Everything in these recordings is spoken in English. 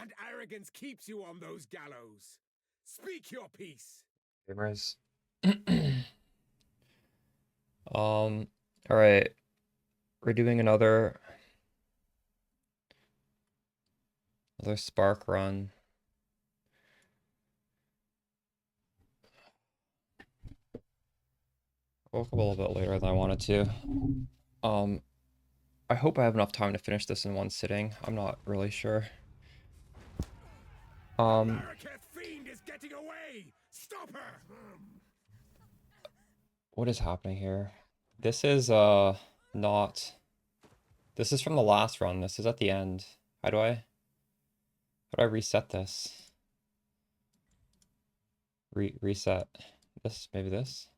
and arrogance keeps you on those gallows. Speak your piece. Gamers. Alright. We're doing another spark run. I woke up a little bit later than I wanted to. I hope I have enough time to finish this in one sitting. I'm not really sure. Maraketh fiend is getting away. Stop her. What is happening here? This is not. This is from the last run. This is at the end. How do I reset this? Reset. This, maybe this?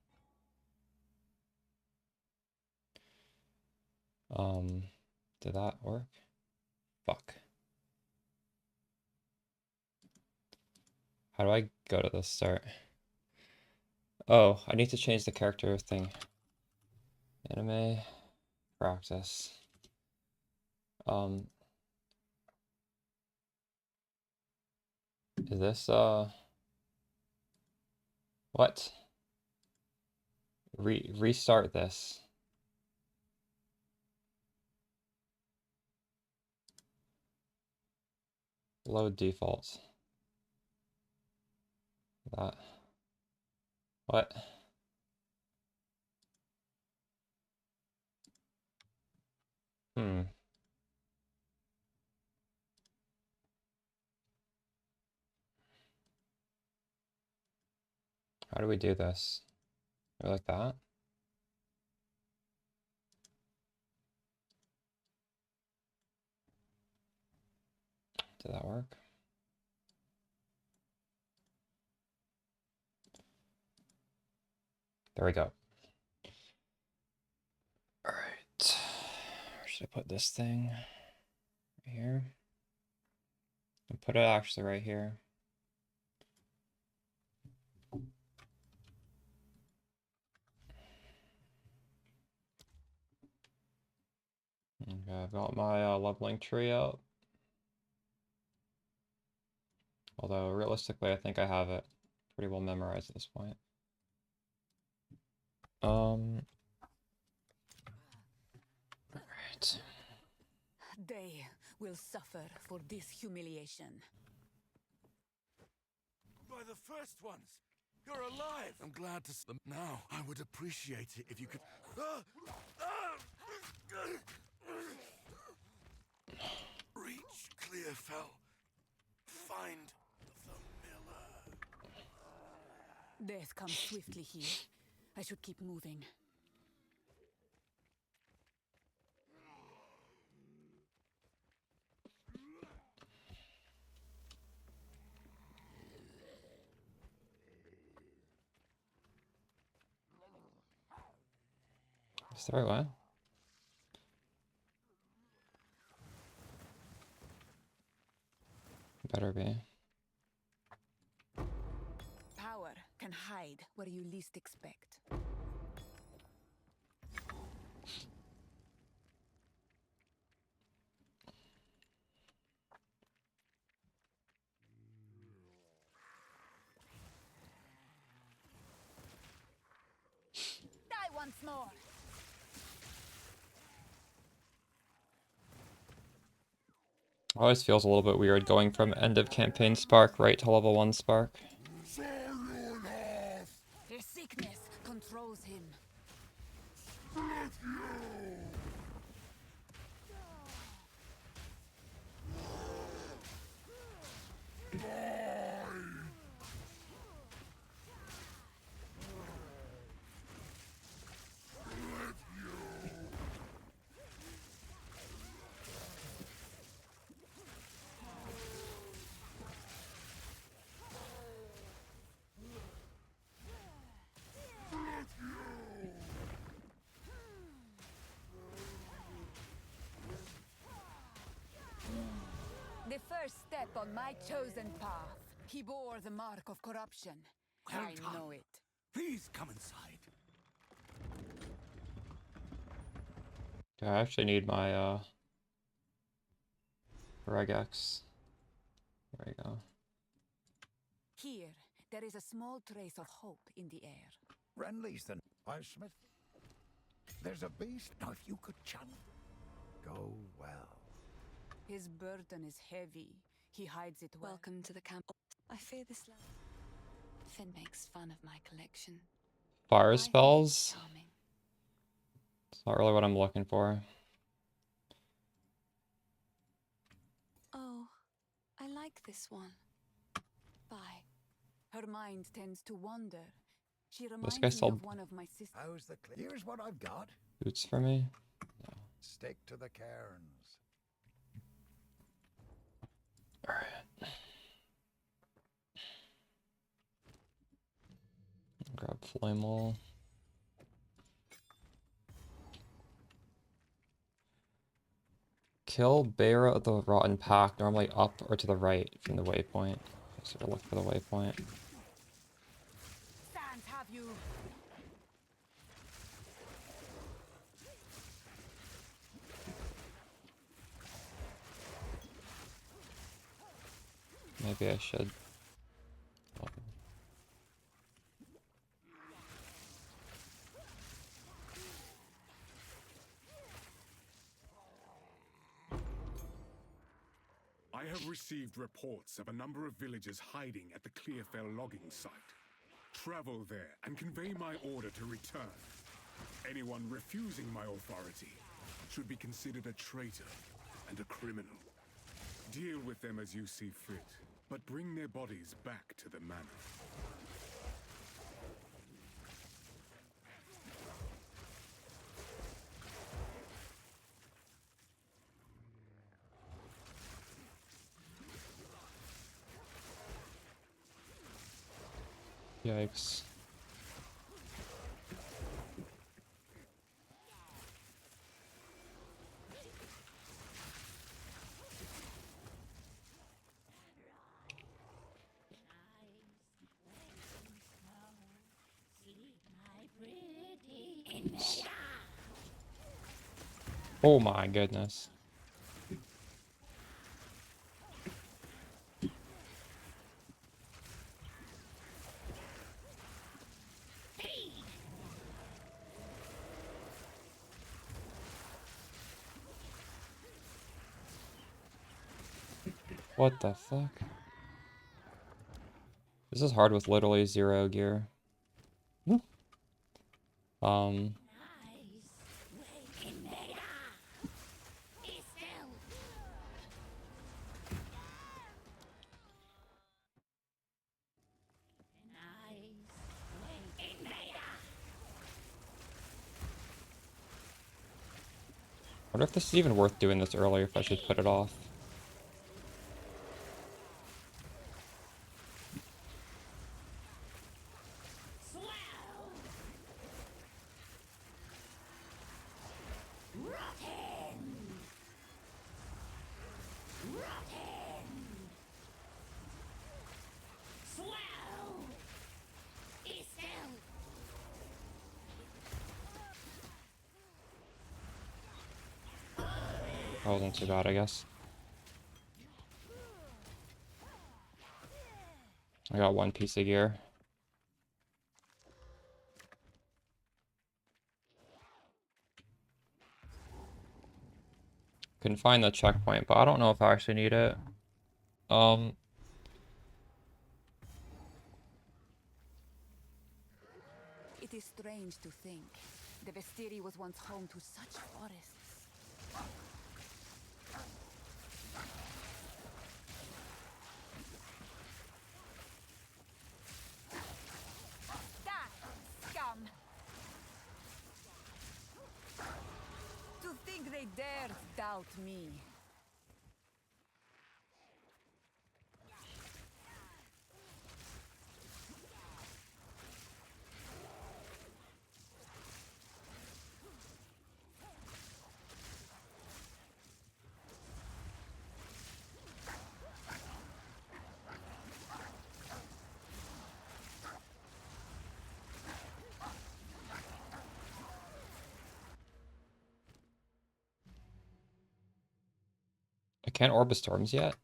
Did that work? Fuck. How do I go to the start? Oh, I need to change the character thing. Anime practice. Is this what? Restart this. Load defaults. That. What? How do we do this? Or like that? Did that work? There we go. All right. Where should I put this thing? Right here. I'll put it actually right here. Okay, I've got my leveling tree out. Although realistically, I think I have it pretty well memorized at this point. Alright. They will suffer for this humiliation. By the first ones, you're alive. I'm glad to see them now. I would appreciate it if you could. Reach Clearfell. Find the miller. Death comes swiftly here. I should keep moving. Is there a way? Better be. Power can hide where you least expect. Die once more. Always feels a little bit weird going from end of campaign spark right to level 1 spark. His sickness controls him. The first step on my chosen path. He bore the mark of corruption. I know it. Please come inside. I actually need my regex. There you go. Here, there is a small trace of hope in the air. Renly's the Smith. There's a beast. Now, if you could channel, go well. His burden is heavy. He hides it well. Welcome to the camp. I fear this land. Finn makes fun of my collection. Fire I think spells? it's charming. It's not really what I'm looking for. Oh, I like this one. Bye. Her mind tends to wander. She This reminds guy me sold of one of my sisters. How's the Here's what I've got. boots for me. Stick to the cairns. Alright. Grab Flamel. Kill Bear of the Rotten Pack, normally up or to the right from the waypoint. So look for the waypoint. Sands have you. Maybe I should. I have received reports of a number of villagers hiding at the Clearfell logging site. Travel there and convey my order to return. Anyone refusing my authority should be considered a traitor and a criminal. Deal with them as you see fit, but bring their bodies back to the manor. Yikes. Oh my goodness. What the fuck? This is hard with literally 0 gear. Um. I wonder if this is even worth doing this early, if I should put it off. That wasn't too bad, I guess. I got 1 piece of gear. Couldn't find the checkpoint, but I don't know if I actually need it. It is strange to think. The Vestiri was once home to such forests. That scum! To think they dared doubt me. I can't Orb of Storms yet.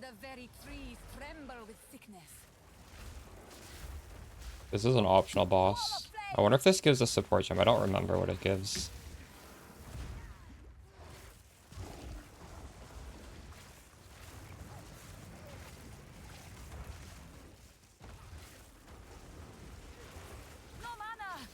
The very trees tremble with sickness. This is an optional boss. I wonder if this gives a support gem. I don't remember what it gives. No mana!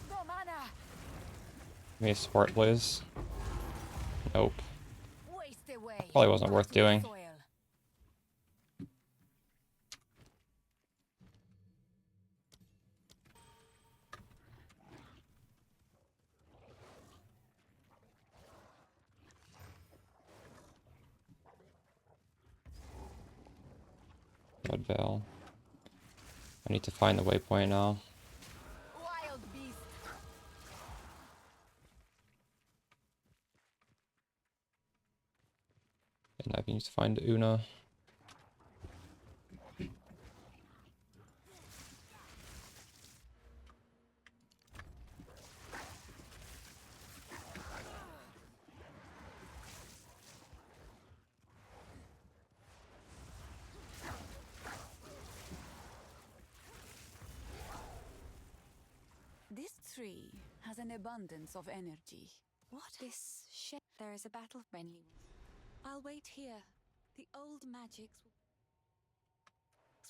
No mana! Give me a support, please. Nope. Waste away. Probably wasn't Back worth to the doing. soil. Red Veil. I need to find the waypoint now. Wild beast. And I need to find Una. This tree has an abundance of energy. What? This ship. There is a battle friendly. I'll wait here. The old magics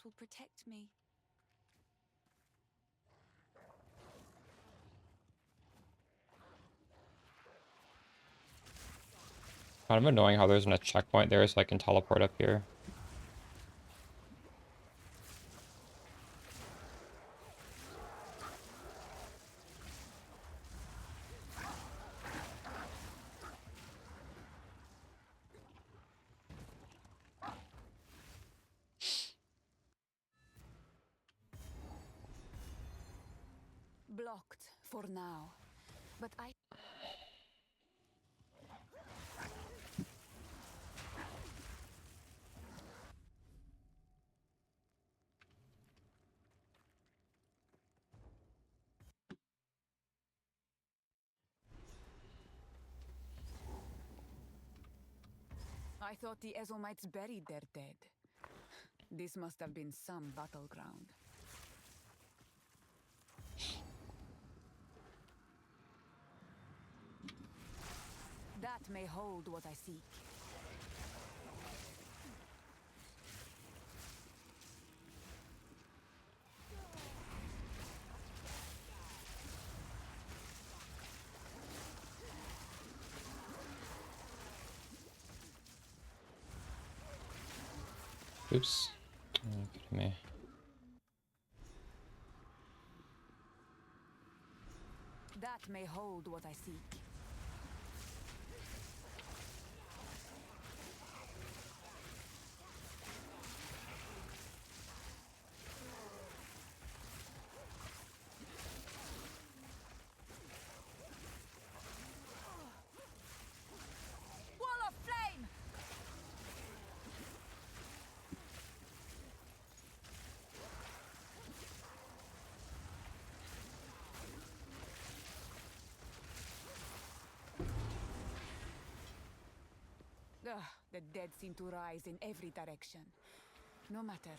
will protect me. Kind of annoying how there's a checkpoint there so I can teleport up here. Blocked for now. But I thought the Ezomites buried their dead. This must have been some battleground. That may hold what I seek. Oops. Oh, kidding me. That may hold what I seek. Wall of flame! Ugh, the dead seem to rise in every direction. No matter.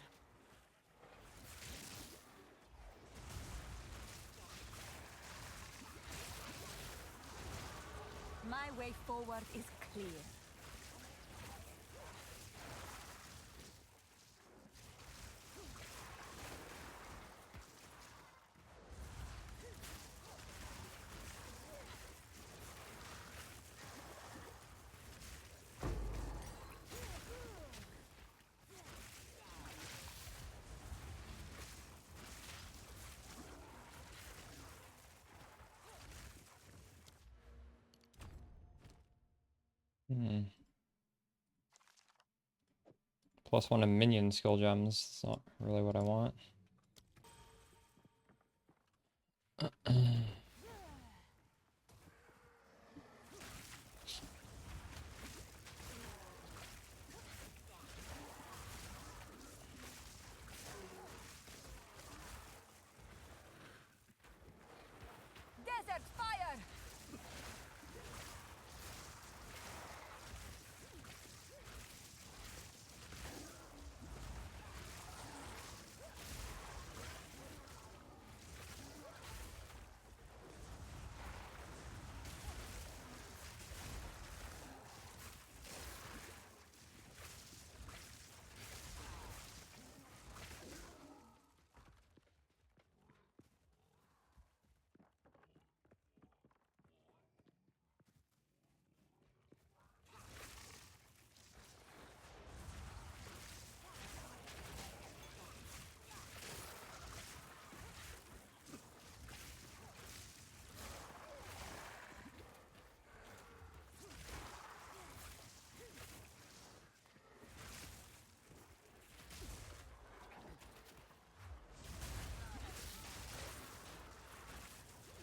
My way forward is clear. +1 of minion skill gems. It's not really what I want.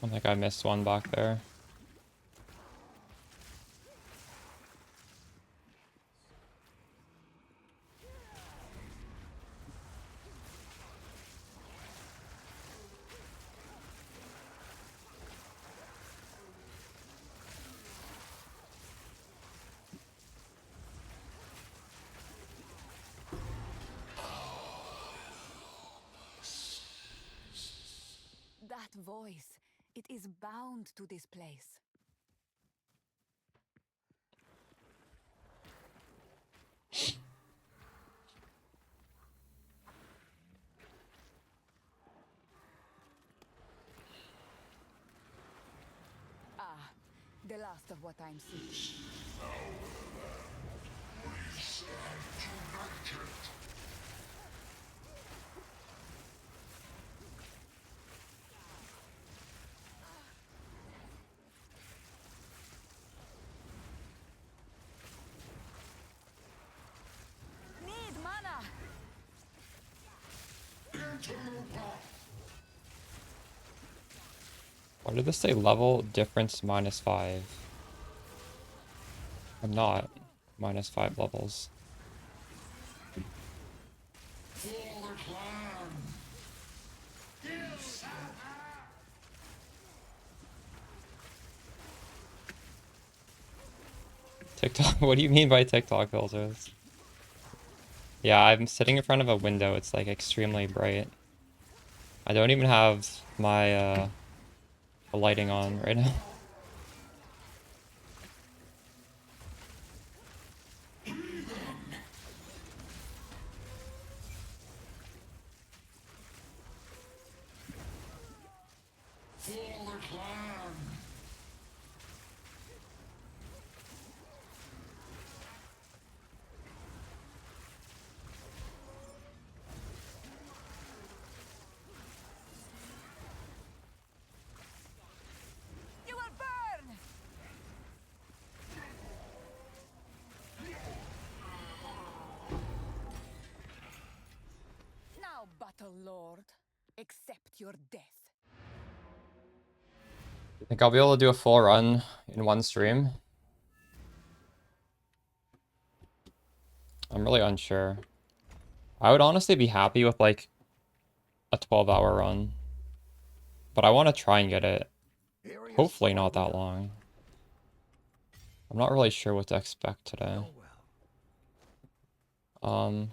I think I missed one back there. That voice, it is bound to this place. Ah, the last of what I'm seeking. Need mana! Why did this say level difference -5? I'm not -5 levels. TikTok, what do you mean by TikTok filters? Yeah, I'm sitting in front of a window. It's like extremely bright. I don't even have my lighting on right now. You will burn! Now, Battle Lord, accept your death. I think I'll be able to do a full run in one stream. I'm really unsure. I would honestly be happy with like a 12-hour run. But I want to try and get it Area's hopefully not slowed that up. long. I'm not really sure what to expect today. Oh well.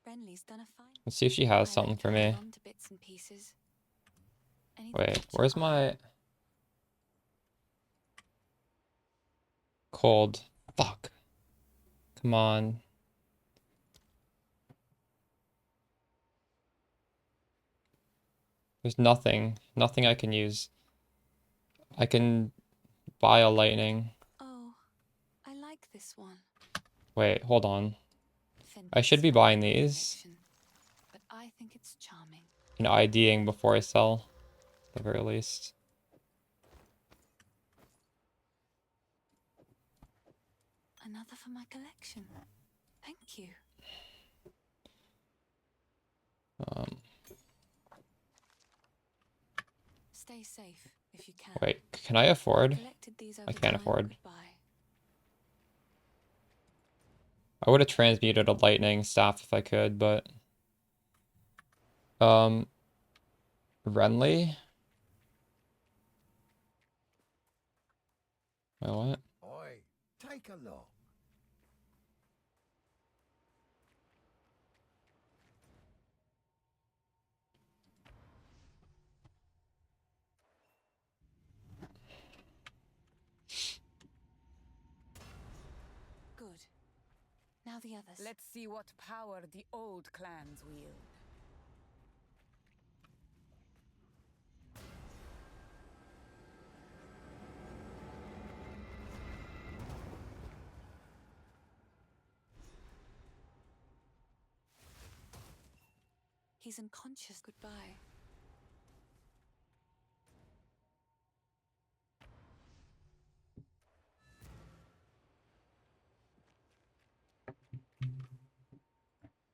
Renly's done a fine. Let's see if she has I something like for to me. hold on to bits and pieces. Anything Wait, catch your where's eye? my cold? Fuck. Come on. There's nothing I can use. I can buy a lightning. Oh, I like this one. Wait, hold on. I Fenton's should be small buying these collection, but I think it's charming. and IDing before I sell, at the very least. Another for my collection. Thank you. Stay safe if you can. Wait, can I afford? Collected these over I can't time. afford. Goodbye. I would have transmuted a lightning staff if I could, but Renly? Wait, what? Oi, take a look. Good. Now the others. Let's see what power the old clans wield. He's unconscious. Goodbye.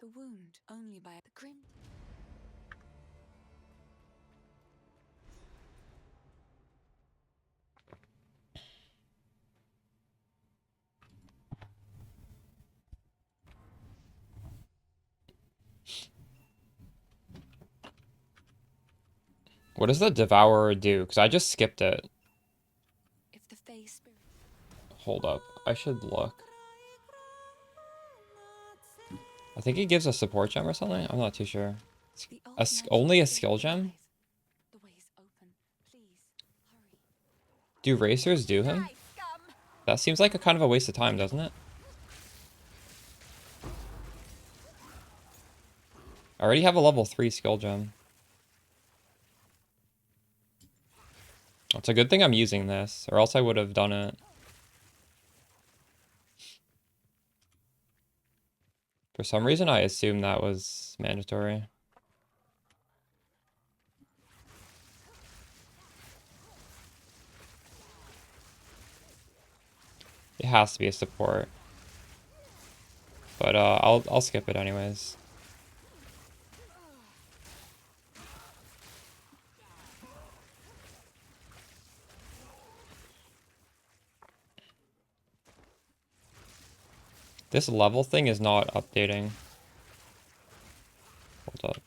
The wound only by the grim. What does the Devourer do? Because I just skipped it. If the Fae spirit Hold up. I should look. I think he gives a support gem or something. I'm not too sure. the old Only a magic skill still gem? applies. The way is open. Please, hurry. Do racers do him? Die, scum! That seems like a kind of a waste of time, doesn't it? I already have a level 3 skill gem. It's a good thing I'm using this, or else I would have done it. For some reason, I assumed that was mandatory. It has to be a support. But I'll skip it anyways. This level thing is not updating. Hold up.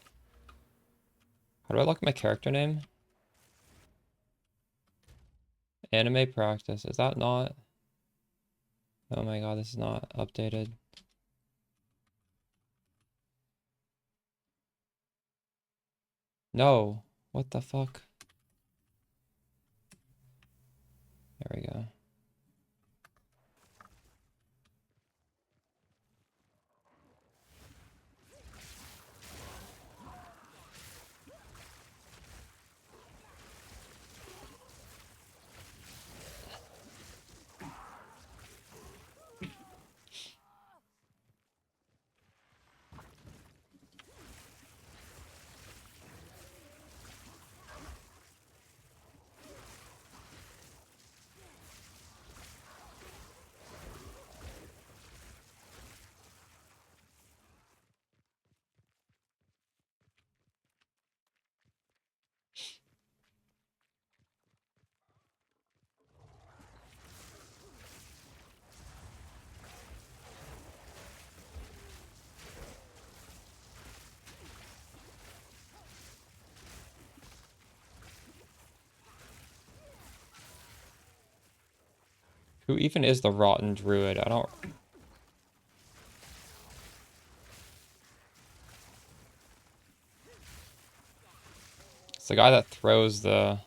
How do I look at my character name? Anime practice. Is that not? Oh my god, this is not updated. No. What the fuck? There we go. Who even is the Rotten Druid? I don't... It's the guy that throws the...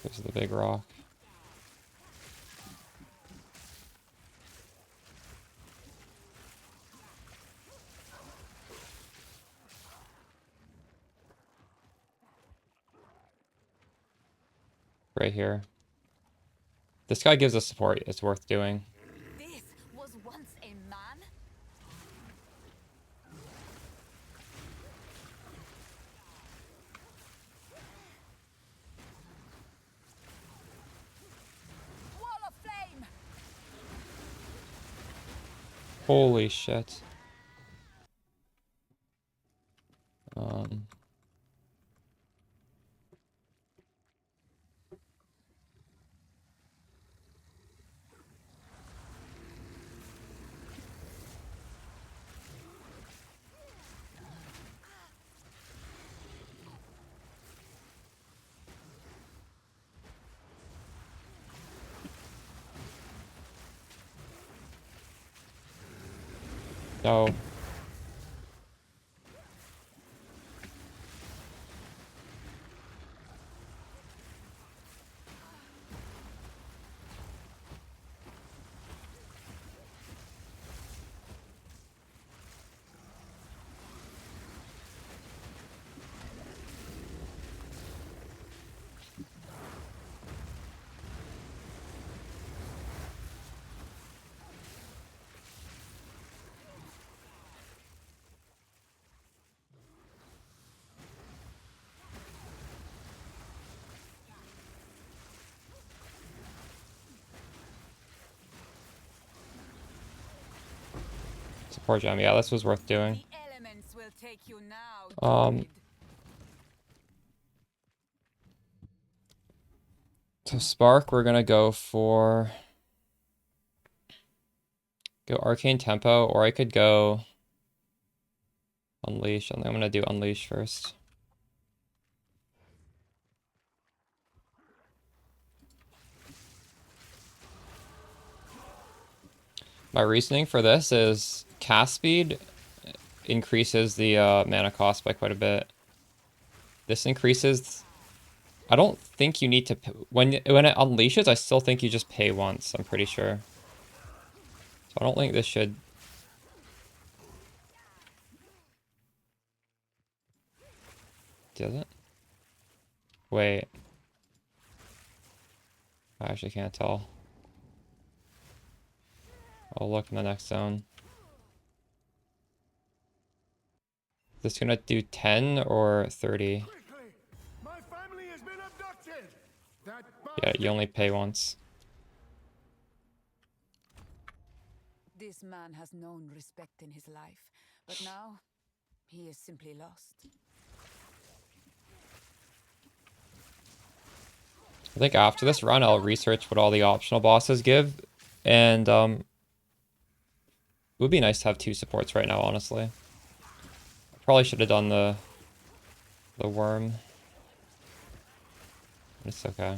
This is the big rock. Right here. This guy gives us support. It's worth doing. This was once a man? Wall of flame! Holy shit. No. Support gem. Yeah, this was worth doing. The elements will take you now, Um, druid. So Spark, we're gonna go for... Go Arcane Tempo, or I could go... Unleash. I think I'm gonna do Unleash first. My reasoning for this is cast speed increases the mana cost by quite a bit. This increases... I don't think you need to... When it unleashes, I still think you just pay once, I'm pretty sure. So I don't think this should... Does it? Wait. I actually can't tell. I'll look in the next zone. Is this gonna do 10 or 30? Quickly! My family has been abducted! That Yeah, you only pay once. This man has known respect in his life, but now he is simply lost. I think after this run, I'll research what all the optional bosses give, and it would be nice to have 2 supports right now, honestly. Probably should have done the worm. It's okay.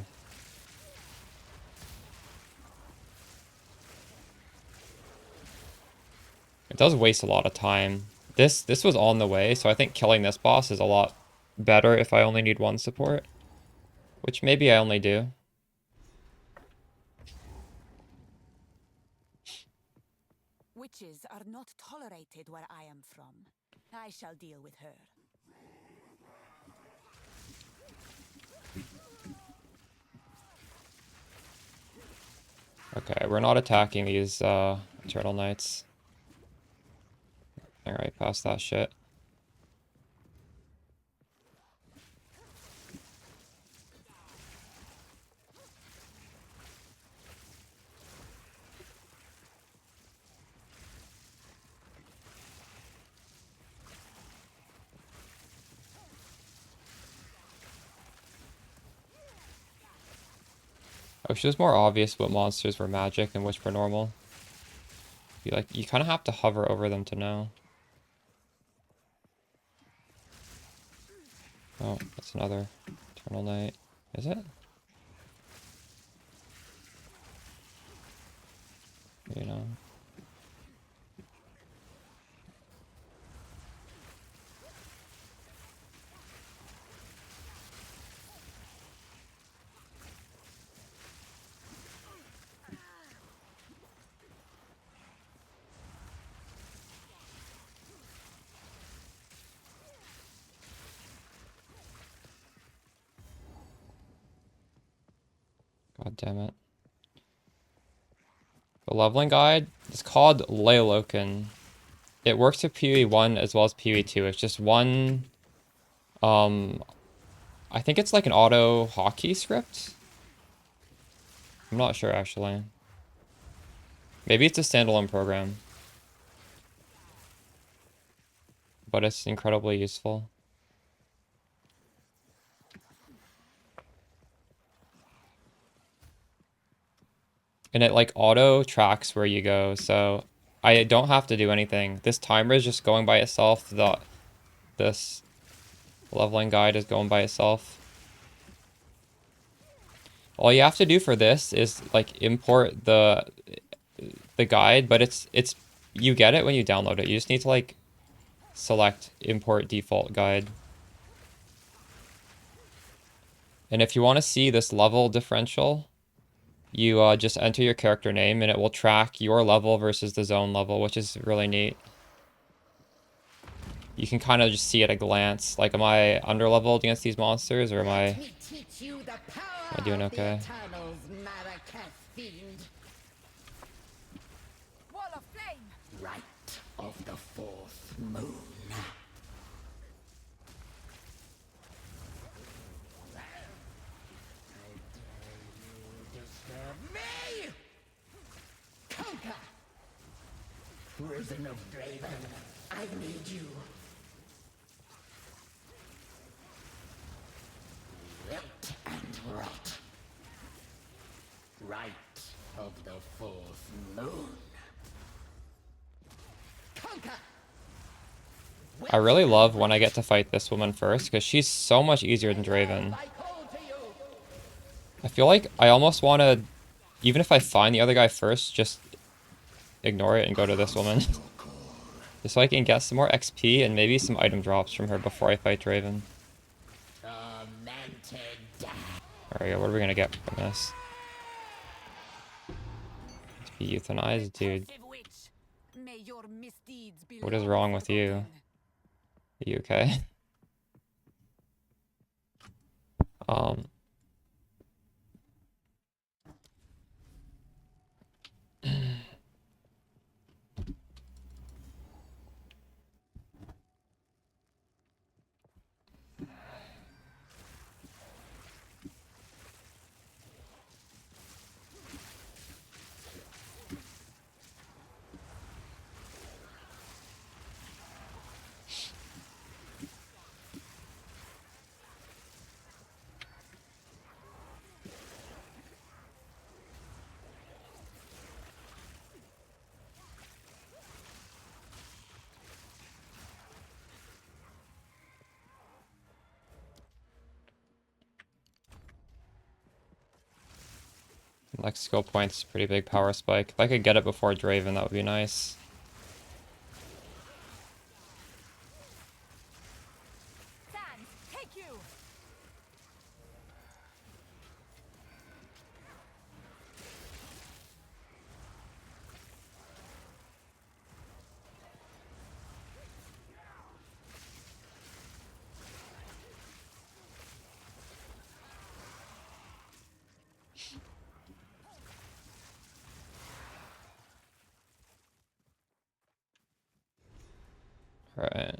It does waste a lot of time. This was on the way, so I think killing this boss is a lot better if I only need 1 support. Which maybe I only do. Witches are not tolerated where I am from. I shall deal with her. Okay, we're not attacking these Eternal Knights. Alright, past that shit. I wish it was more obvious what monsters were magic and which were normal. You kind of have to hover over them to know. Oh, that's another Eternal Knight. Is it? You know. God damn it. The leveling guide is called Leiloken. It works for PoE 1 as well as PoE 2. It's just one... I think it's like an auto hotkey script? I'm not sure, actually. Maybe it's a standalone program. But it's incredibly useful. And it like auto tracks where you go, so I don't have to do anything. This timer is just going by itself. This leveling guide is going by itself. All you have to do for this is like import the guide, but it's you get it when you download it. You just need to like select import default guide. And if you want to see this level differential, you just enter your character name and it will track your level versus the zone level, which is really neat. You can kind of just see at a glance, like, am I underleveled against these monsters, or am I doing okay? Wall of flame! Right of the 4th moon. Me! Conquer! Prison of Draven, I need you. Wilt and rot. Right of the 4th moon. Conquer! I really love when I get to fight this woman first, because she's so much easier than Draven. I feel like I almost want to, even if I find the other guy first, just ignore it and go to this woman. Just so I can get some more XP and maybe some item drops from her before I fight Draven. Alright, what are we gonna get from this? To be euthanized, dude. May your misdeeds be What is long wrong with you? forgotten. Are you okay? Um... Next skill point's pretty big power spike. If I could get it before Draven, that would be nice. Sans, take you. Alright.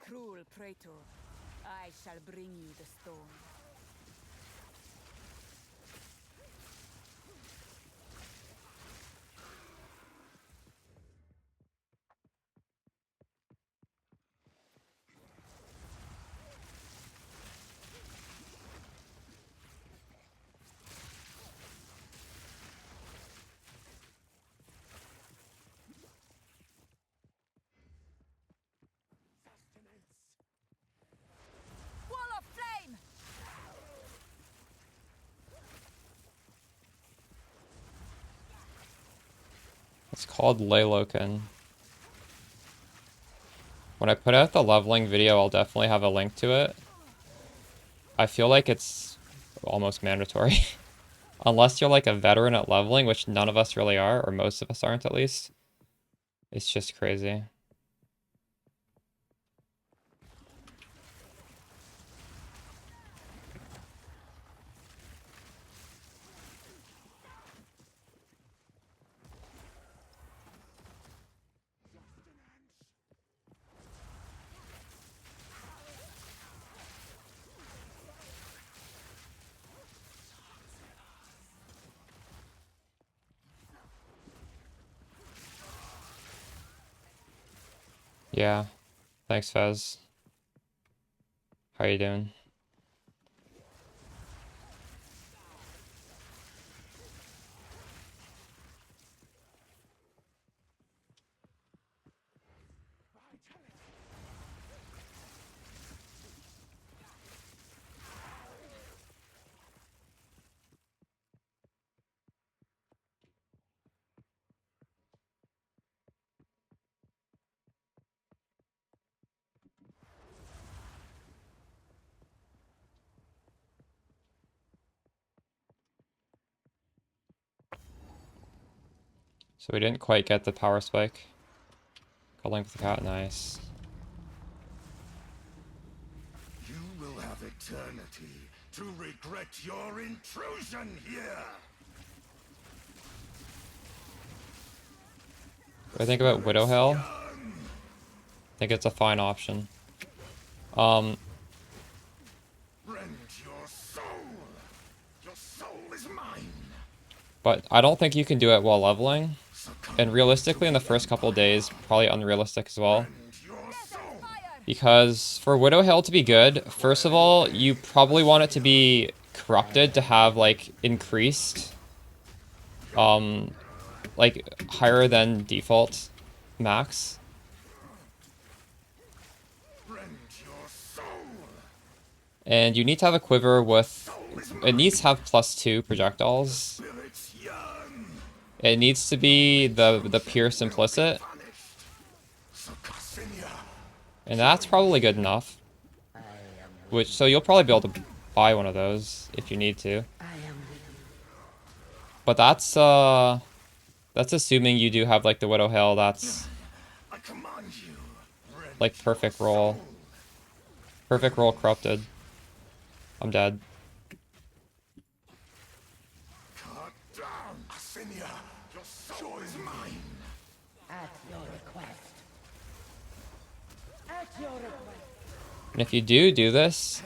Cruel Praetor, I shall bring you the stone. Wall of flame! It's called Layloken. When I put out the leveling video, I'll definitely have a link to it. I feel like it's almost mandatory. Unless you're like a veteran at leveling, which none of us really are, or most of us aren't at least. It's just crazy. Yeah. Thanks, Fez. How you doing? So we didn't quite get the power spike. Calling with the cat, nice. You will have eternity to regret your intrusion here. What do I think about Widow Hell? I think it's a fine option. Rend your soul. Your soul is mine. But I don't think you can do it while leveling. And realistically, in the first couple days, probably unrealistic as well. Because for Widow Hell to be good, first of all, you probably want it to be corrupted to have, like, increased like higher than default max. And you need to have a quiver with, it needs to have +2 projectiles. It needs to be the pierce implicit. And that's probably good enough. Which, so you'll probably be able to buy one of those if you need to. But that's assuming you do have like the Widow Hail, that's like perfect roll. Perfect roll corrupted. I'm dead. And if you do this,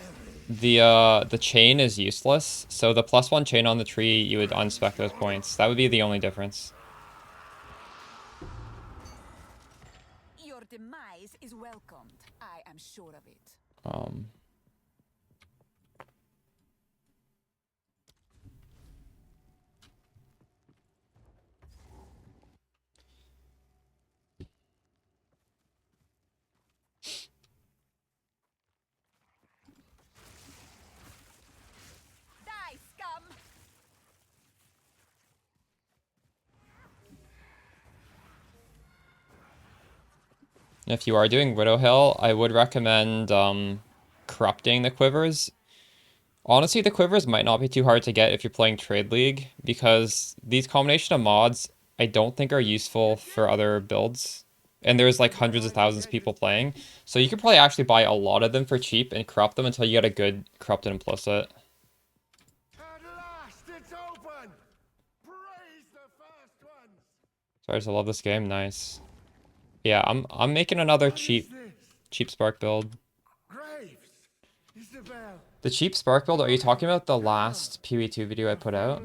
the chain is useless. So the +1 chain on the tree, you would unspec those points. That would be the only difference. Your demise is welcomed. I am sure of it. Die, scum! If you are doing Widow Hill, I would recommend corrupting the quivers. Honestly, the quivers might not be too hard to get if you're playing Trade League, because these combination of mods I don't think are useful for other builds. And there's like hundreds of thousands of people playing. So you could probably actually buy a lot of them for cheap and corrupt them until you get a good corrupted implicit. At last, it's open. Praise the first ones. So I just love this game. Nice. Yeah, I'm making another cheap spark build. Graves, Isabel. The cheap spark build, are you talking about the last POE2 video I put out?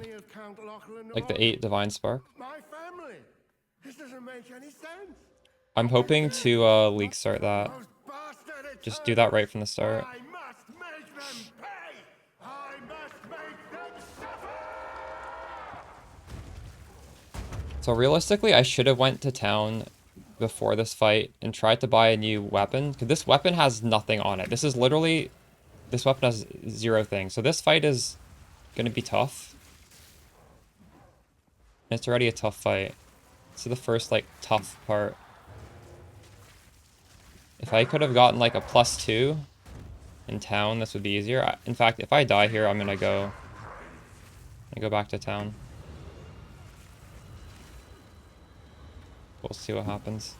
Like the 8 Divine Spark? My family. This doesn't make any sense. I'm hoping to league start that. Those bastard Just do that right from the start. I must make them pay. I must make them suffer. So realistically, I should have went to town before this fight and tried to buy a new weapon. Because this weapon has nothing on it. This is literally... This weapon has 0 things. So this fight is going to be tough. And it's already a tough fight. So the first, like, tough part. If I could have gotten, like, a +2 in town, this would be easier. In fact, if I die here, I'm going to go back to town. We'll see what happens.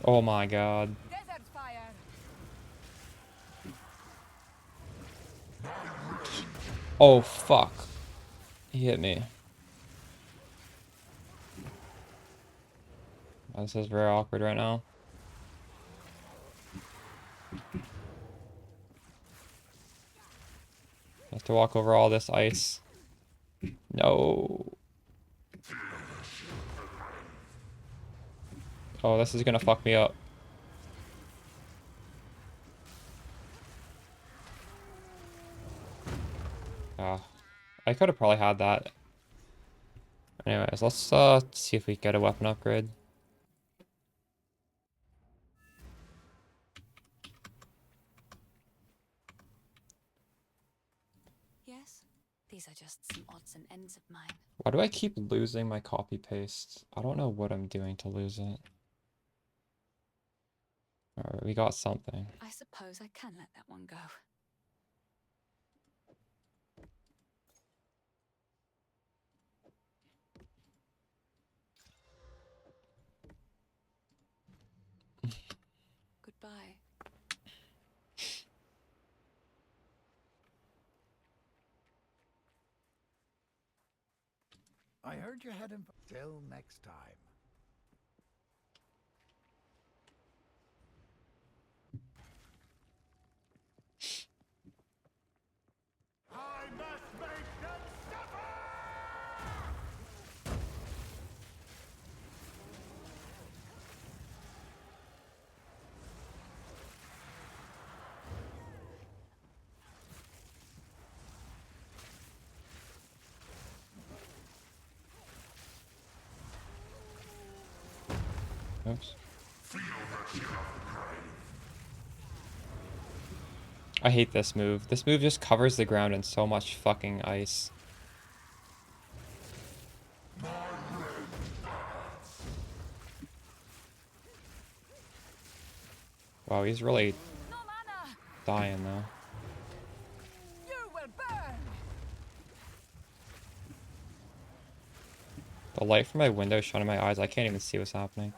Oh my god. Desert fire. Oh fuck. He hit me. This is very awkward right now. I have to walk over all this ice. No. Oh, this is gonna fuck me up. Ah, I could have probably had that. Anyways, let's see if we get a weapon upgrade. Yes, these are just some odds and ends of mine. Why do I keep losing my copy paste? I don't know what I'm doing to lose it. Alright, we got something. I suppose I can let that one go. Goodbye. I heard you heading till next time. Oops. I hate this move. This move just covers the ground in so much fucking ice. Wow, he's really No mana! dying though. You will burn! The light from my window is shining in my eyes. I can't even see what's happening.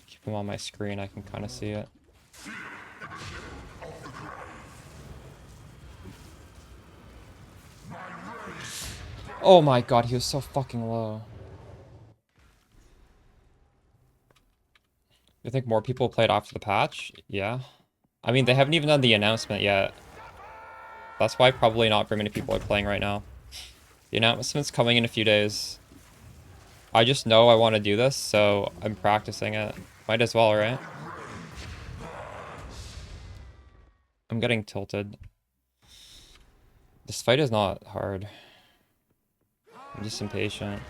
Keep him on my screen, I can kind of see it. Oh my god, he was so fucking low. You think more people played after the patch? Yeah. I mean, they haven't even done the announcement yet. That's why probably not very many people are playing right now. The announcement's coming in a few days. I just know I want to do this, so I'm practicing it. Might as well, right? I'm getting tilted. This fight is not hard. I'm just impatient.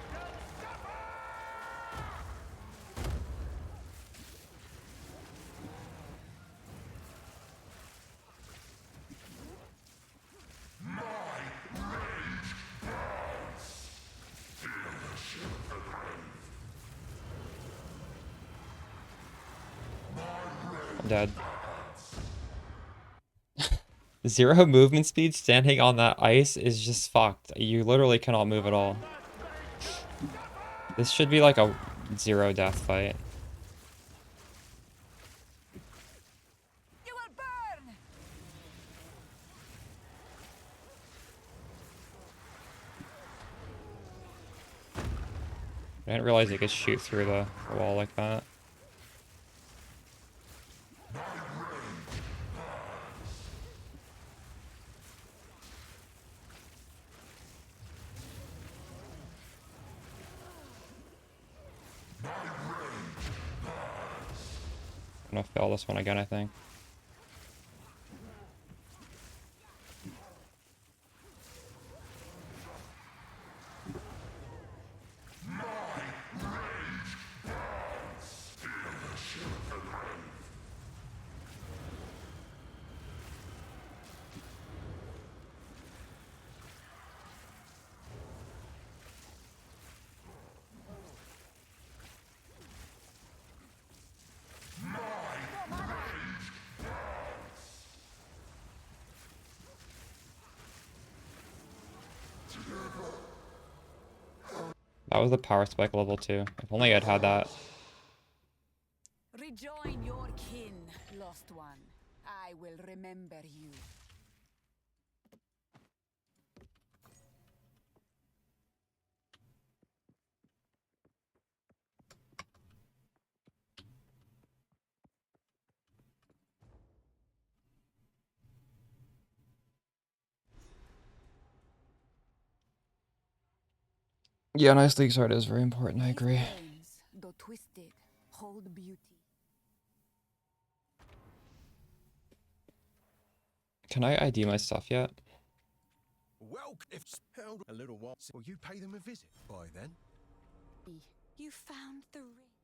I'm dead. Zero movement speed standing on that ice is just fucked. You literally cannot move at all. This should be like a 0 death fight. You will burn! I didn't realize it could shoot through the wall like that. I'm gonna fail this one again, I think. That was the power spike level 2. If only I'd had that. Rejoin your kin, lost one. I will remember you. Yeah, nice league start is very important, I agree. Bones, though twisted, hold beauty. Can I ID my stuff yet? Well, if spelled a little while, will you pay them a visit by then? You found the ring.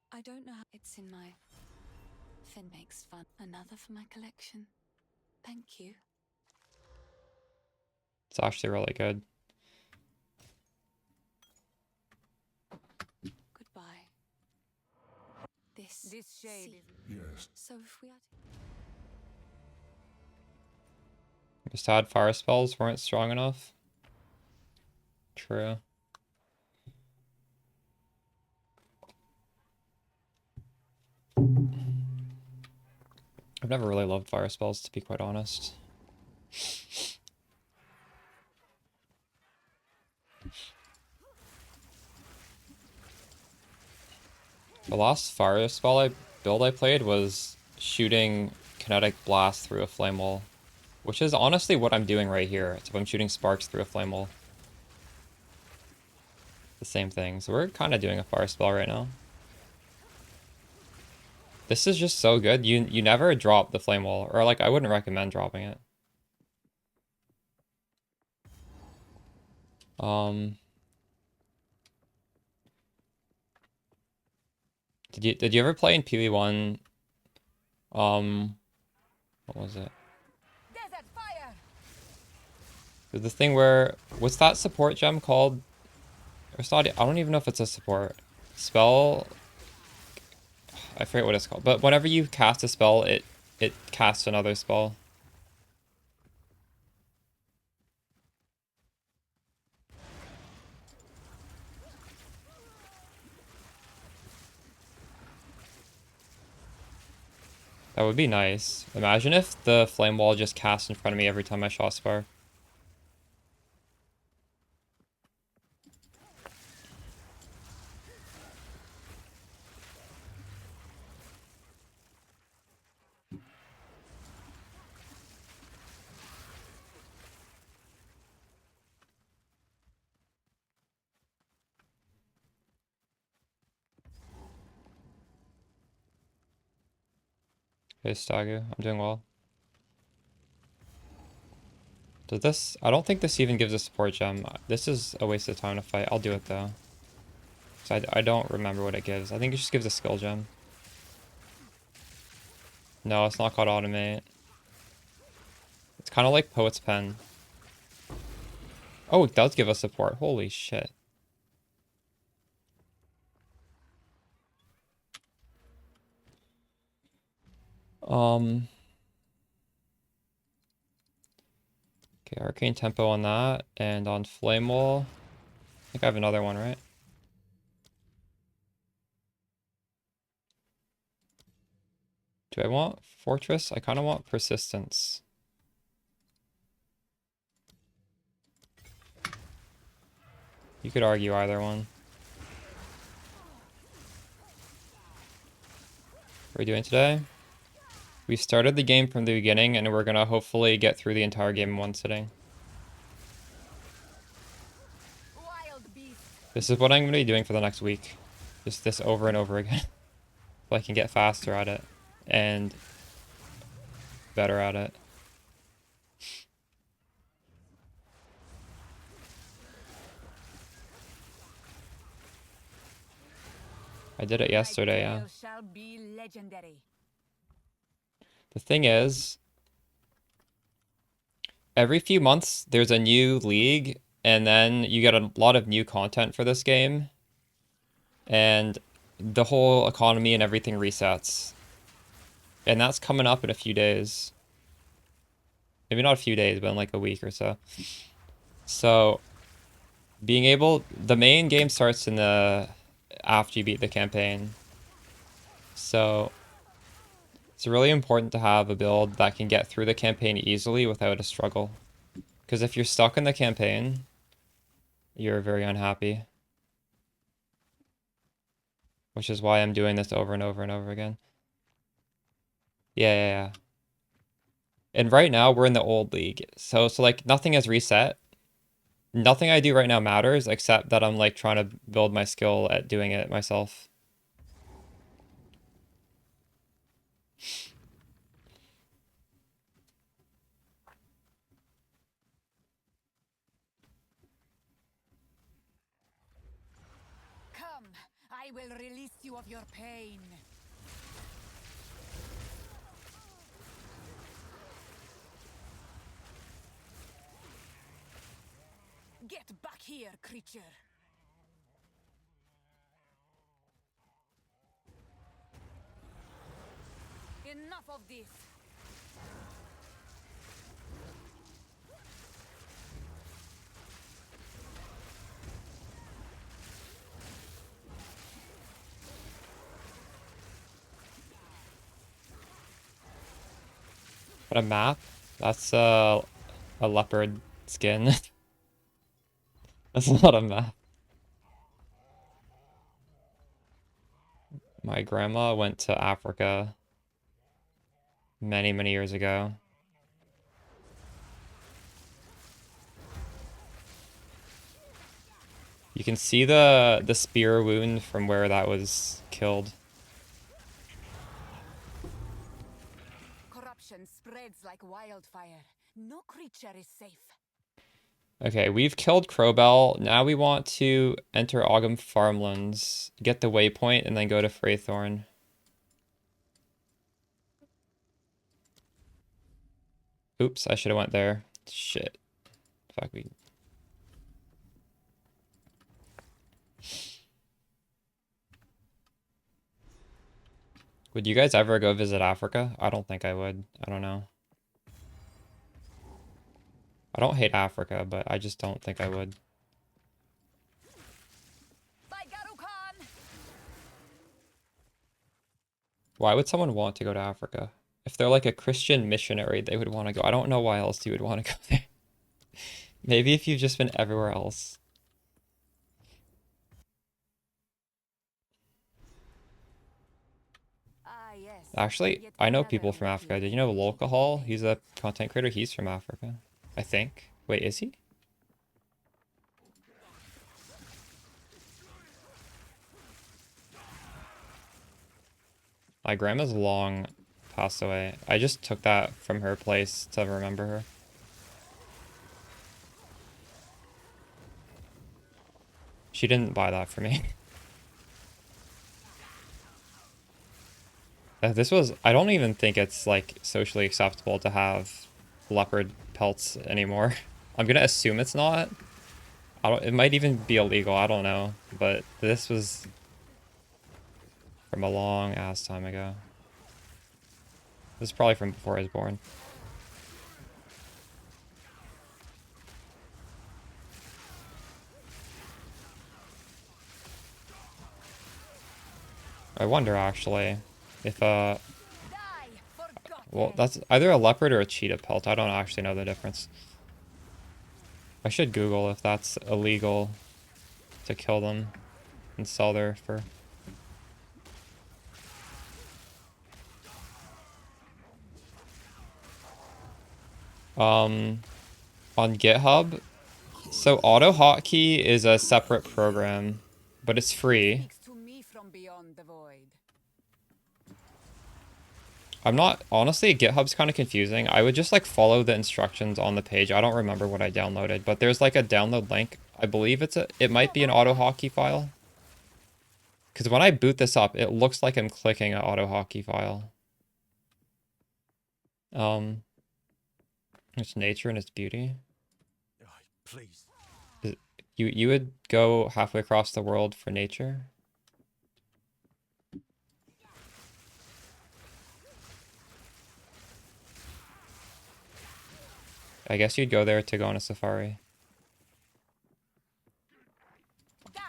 I don't know how it's in my... Finn makes fun. Another for my collection. Thank you. It's actually really good. Goodbye. This shade sea. is... Yes. So if we are Just had fire spells weren't strong enough. True. I've never really loved fire spells, to be quite honest. The last fire spell build I played was shooting kinetic blast through a flame wall, which is honestly what I'm doing right here. So I'm shooting sparks through a flame wall. the same thing. So we're kind of doing a fire spell right now. This is just so good. You never drop the flame wall, or like I wouldn't recommend dropping it. Did you ever play in POE 1? What was it? Desert fire. There's the thing where, what's that support gem called? Or it's not, I don't even know if it's a support spell. I forget what it's called. But whenever you cast a spell, it casts another spell. That would be nice. Imagine if the flame wall just cast in front of me every time I shot spar. Hey, Stagu, I'm doing well. Does this... I don't think this even gives a support gem. This is a waste of time to fight. I'll do it, though. So I don't remember what it gives. I think it just gives a skill gem. No, it's not called automate. It's kind of like Poet's Pen. Oh, it does give us support. Holy shit. Okay, Arcane Tempo on that, and on Flame Wall. I think I have another one, right? Do I want Fortress? I kind of want Persistence. You could argue either one. What are we doing today? We started the game from the beginning, and we're gonna hopefully get through the entire game in one sitting. Wild beast. This is what I'm gonna be doing for the next week. Just this over and over again. So I can get faster at it. And better at it. I did it yesterday, yeah. My tale shall be legendary. The thing is, every few months there's a new league, and then you get a lot of new content for this game, and the whole economy and everything resets. And that's coming up in a few days. Maybe not a few days, but in like a week or so. So, being able... The main game starts in the... after you beat the campaign. So... it's really important to have a build that can get through the campaign easily without a struggle. Because if you're stuck in the campaign, you're very unhappy. Which is why I'm doing this over and over and over again. Yeah. And right now, we're in the old league. So like, nothing has reset. Nothing I do right now matters, except that I'm like trying to build my skill at doing it myself. Come, I will release you of your pain. Get back here, creature. Enough of this. What a map? That's a leopard skin. That's not a map. My grandma went to Africa many, many years ago. You can see the spear wound from where that was killed. Corruption spreads like wildfire. No creature is safe. Okay, we've killed Crowbell. Now we want to enter Ogham Farmlands, get the waypoint, and then go to Freythorn. Oops, I should have went there. Shit. Fuck me. Would you guys ever go visit Africa? I don't think I would. I don't know. I don't hate Africa, but I just don't think I would. By Garukan! Why would someone want to go to Africa? If they're like a Christian missionary, they would want to go. I don't know why else you would want to go there. Maybe if you've just been everywhere else. Ah, yes. Actually, Yet I know another people from wicked Africa. Did you know village Locahol? in He's a content creator. He's from Africa, I think. Wait, is he? My grandma's long passed away. I just took that from her place to remember her. She didn't buy that for me. This was, I don't even think it's like socially acceptable to have leopard pelts anymore. I'm gonna assume it's not. It might even be illegal, I don't know. But this was from a long ass time ago. This is probably from before I was born. I wonder actually if Die, well, forgotten. that's either a leopard or a cheetah pelt. I don't actually know the difference. I should Google if that's illegal to kill them and sell their fur. On GitHub, so auto hotkey is a separate program, but it's free. Speaks to me from beyond the void. I'm not, honestly, GitHub's kind of confusing. I would just like follow the instructions on the page. I don't remember what I downloaded, but there's like a download link. I believe it might be an auto hotkey file. Because when I boot this up, it looks like I'm clicking an auto hotkey file. It's nature and its beauty. Please. You would go halfway across the world for nature? I guess you'd go there to go on a safari. Die.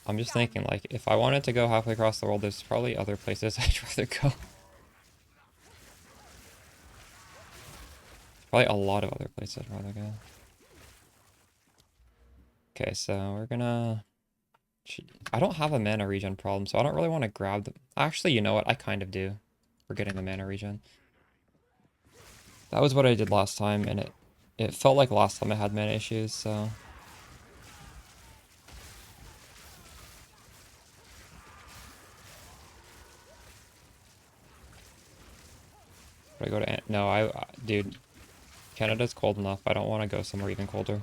I'm just thinking, like, if I wanted to go halfway across the world, there's probably other places I'd rather go. Probably a lot of other places I'd rather go. Okay, so we're gonna... I don't have a mana regen problem, so I don't really want to grab them. Actually, you know what? I kind of do. We're getting the mana regen. That was what I did last time, and it felt like last time I had mana issues, so... Should I go to... No, dude. Canada's cold enough. I don't want to go somewhere even colder.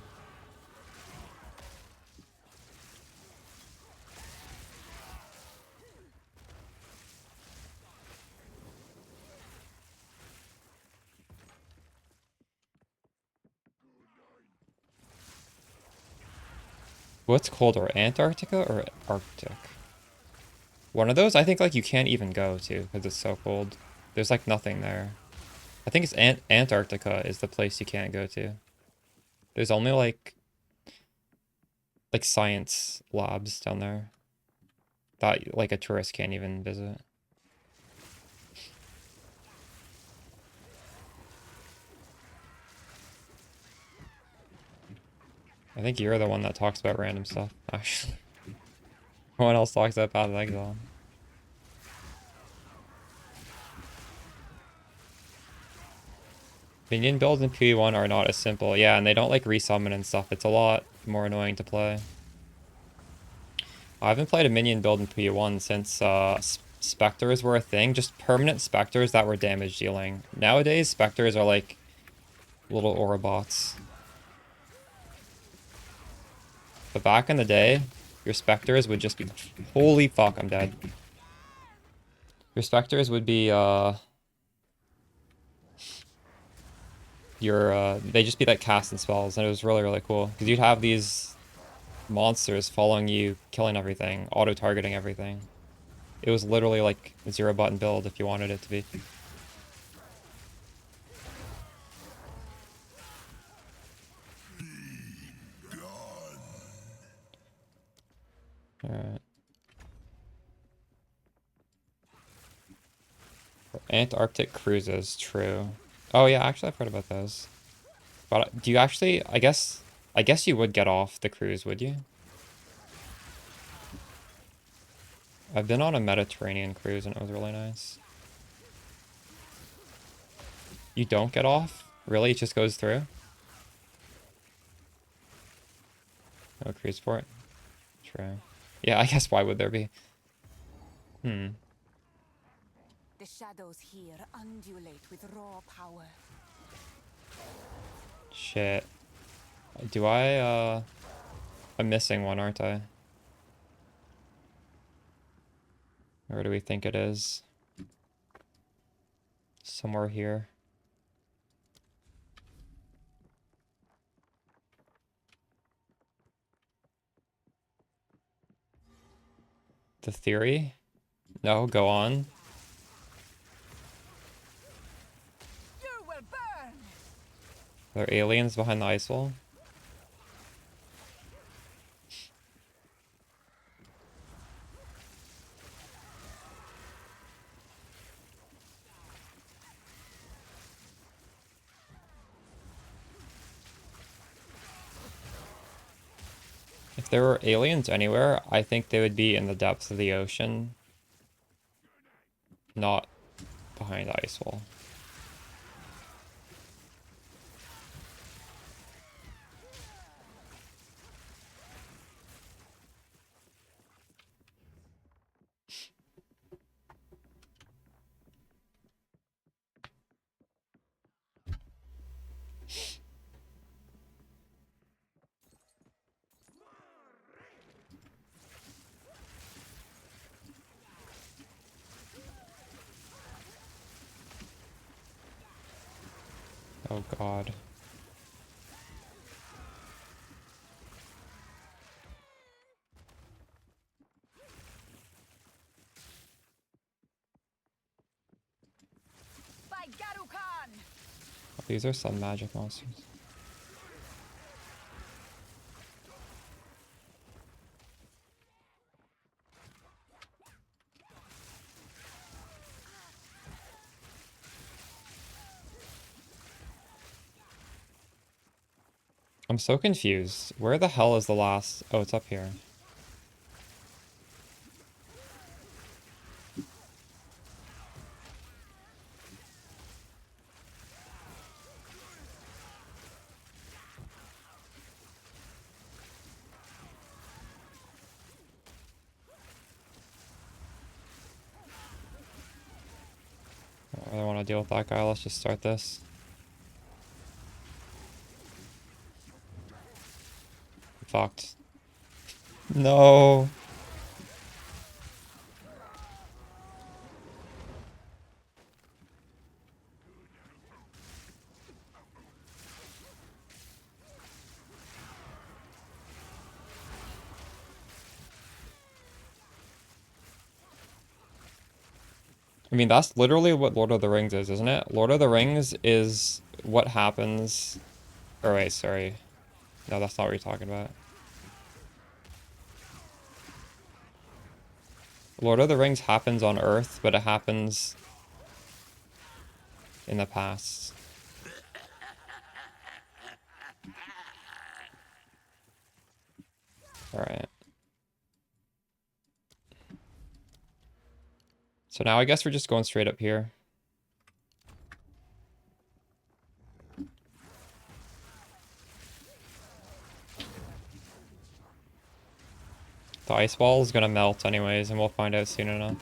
What's colder, Antarctica or Arctic? One of those, I think, like, you can't even go to because it's so cold. There's, like, nothing there. I think it's Antarctica is the place you can't go to. There's only, like science labs down there that, like, a tourist can't even visit. I think you're the one that talks about random stuff, actually. No one else talks about Path of Exile. Minion builds in POE1 are not as simple. Yeah, and they don't like resummon and stuff. It's a lot more annoying to play. I haven't played a minion build in POE since Spectres were a thing. Just permanent Spectres that were damage dealing. Nowadays, Spectres are like little aura bots. But back in the day, your Spectres would just be... Holy fuck, I'm dead. Your Spectres would be, they just be like casting spells, and it was really, really cool. Because you'd have these monsters following you, killing everything, auto-targeting everything. It was literally like a zero-button build if you wanted it to be. Alright. Antarctic cruises, true. Oh yeah, actually I've heard about those. But do you actually, I guess you would get off the cruise, would you? I've been on a Mediterranean cruise and it was really nice. You don't get off? Really? It just goes through? No cruise port? True. Yeah, I guess why would there be? Hmm. The shadows here undulate with raw power. Shit. I'm missing one, aren't I? Where do we think it is? Somewhere here. The theory? No, go on. You will burn! There are aliens behind the ice wall. If there were aliens anywhere, I think they would be in the depths of the ocean, not behind the ice wall. Oh god. By Garukan! These are some magic monsters. I'm so confused. Where the hell is the last... Oh, it's up here. I don't want to deal with that guy. Let's just start this. Fucked. No. I mean, that's literally what Lord of the Rings is, isn't it? Lord of the Rings is what happens... Or wait, sorry. No, that's not what you're talking about. Lord of the Rings happens on Earth, but it happens in the past. Alright. So now I guess we're just going straight up here. The ice wall is gonna melt anyways, and we'll find out soon enough.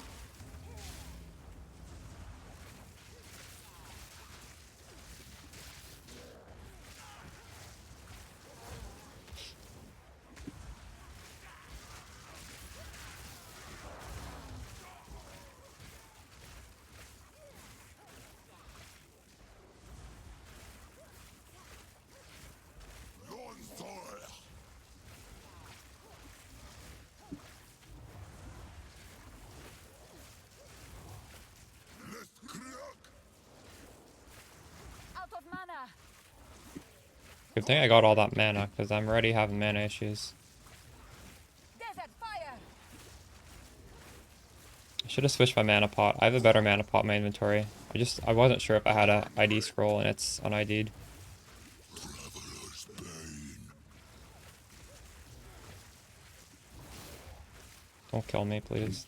Out of mana. Good thing I got all that mana, because I'm already having mana issues. Desert fire. I should have switched my mana pot. I have a better mana pot in my inventory. I wasn't sure if I had a ID scroll and it's un-ID'd. Don't kill me, please.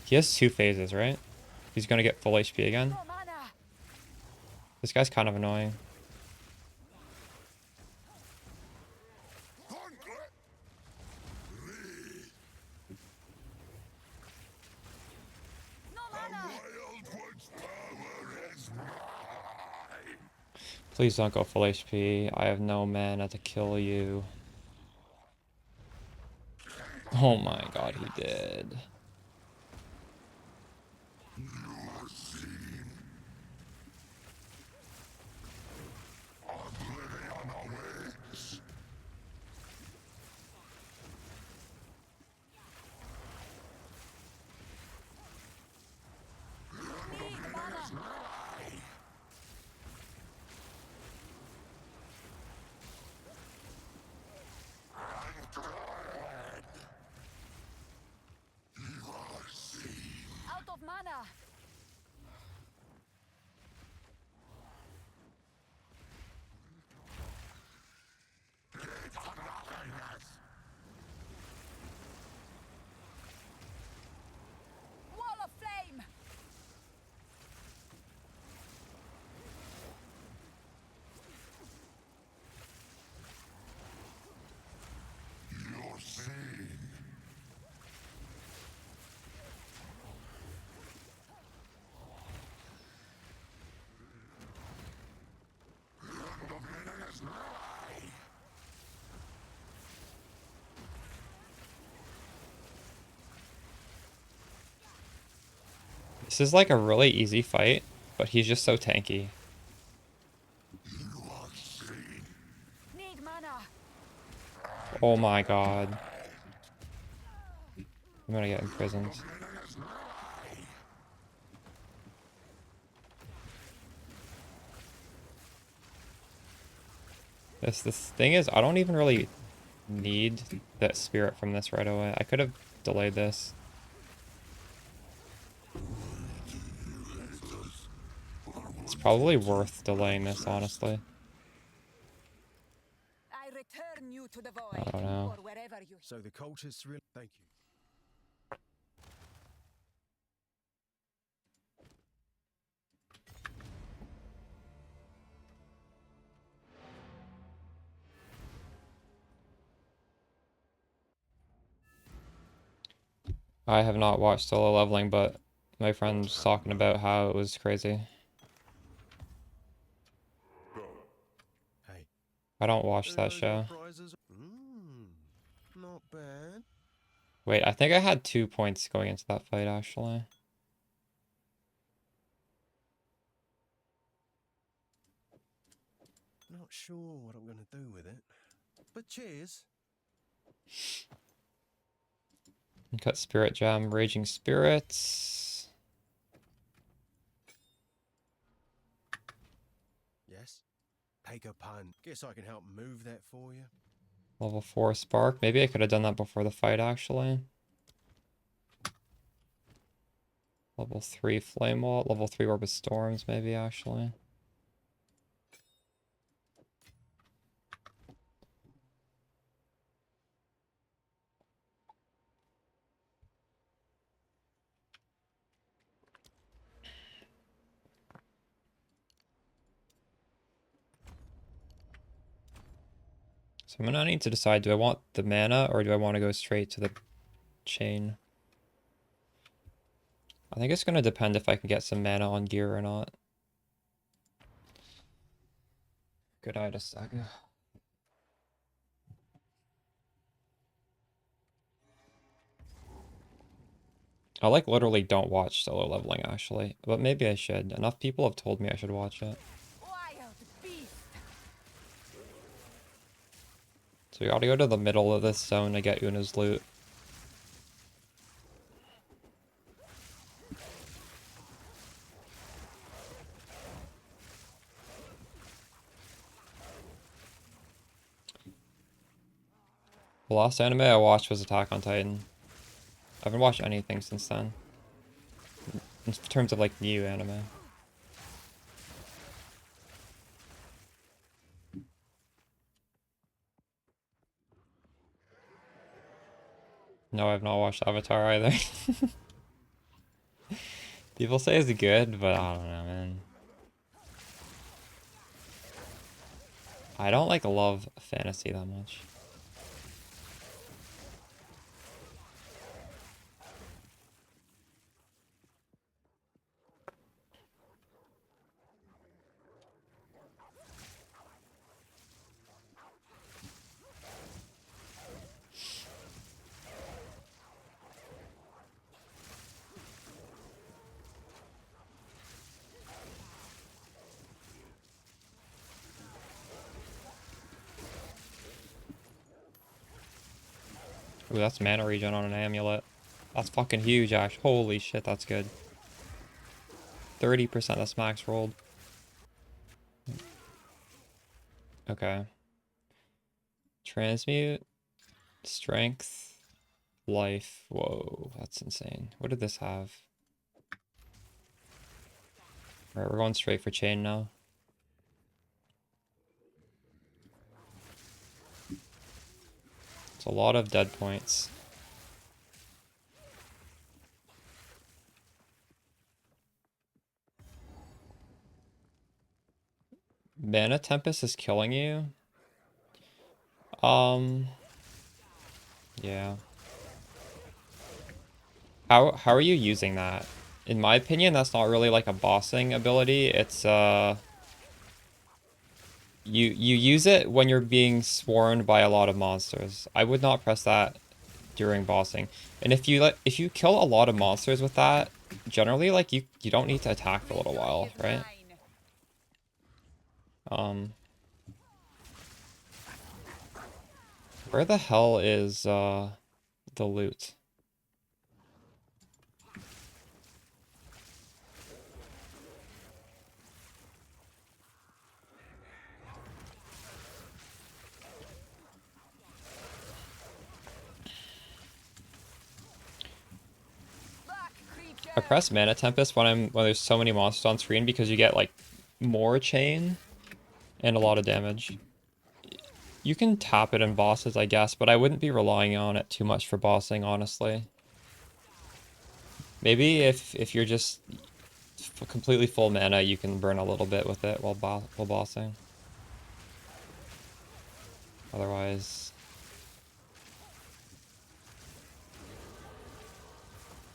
He has 2 phases, right? He's gonna get full HP again. No mana. This guy's kind of annoying. No mana. Please don't go full HP. I have no mana to kill you. Oh my god, he did. Need mana. Out of mana. Wall of flame. This is like a really easy fight, but he's just so tanky. Need mana. Oh my god. I'm gonna get imprisoned. This thing is, I don't even really need that spirit from this right away. I could have delayed this. It's probably worth delaying this, honestly. I return you to the I void, don't know. or wherever you. So the cultists really. Thank you. I have not watched solo leveling, but my friend was talking about how it was crazy. Hey. I don't watch that those show. prizes. Not bad. Wait, I think I had 2 points going into that fight, actually. Not sure what I'm gonna do with it. But cheers. Cut Spirit Gem, Raging Spirits. Yes. Take a pun. Guess I can help move that for you. Level 4 Spark. Maybe I could have done that before the fight, actually. Level 3 Flame Wall. Level 3 Orb of Storms, maybe, actually. So I'm gonna need to decide, do I want the mana or do I want to go straight to the chain? I think it's gonna depend if I can get some mana on gear or not. Good eye to Saga. I like literally don't watch solo leveling actually, but maybe I should. Enough people have told me I should watch it. Wild beast. So we gotta go to the middle of this zone to get Una's loot. The last anime I watched was Attack on Titan. I haven't watched anything since then. In terms of like new anime. No, I've not watched Avatar either. People say it's good, but I don't know, man. I don't like love fantasy that much. Ooh, that's mana regen on an amulet. That's fucking huge, Ash. Holy shit, that's good. 30%, that's max rolled. Okay. Transmute. Strength. Life. Whoa, that's insane. What did this have? Alright, we're going straight for chain now. It's a lot of dead points. Mana Tempest is killing you? Yeah. How are you using that? In my opinion, that's not really like a bossing ability. It's you use it when you're being swarmed by a lot of monsters. I would not press that during bossing. And if you kill a lot of monsters with that, generally like you don't need to attack for a little while, right? Where the hell is the loot? I press Mana Tempest when there's so many monsters on screen because you get like more chain and a lot of damage. You can tap it in bosses, I guess, but I wouldn't be relying on it too much for bossing, honestly. Maybe if you're just completely full mana, you can burn a little bit with it while bossing. Otherwise,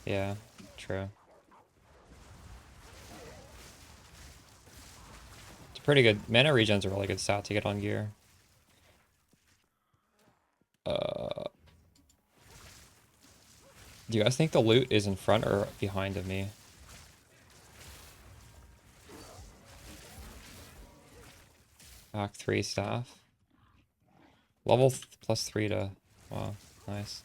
yeah, true. It's pretty good. Mana regen's a really good stat to get on gear. Do you guys think the loot is in front or behind of me? Act 3 staff. Level +3 to... Wow, nice.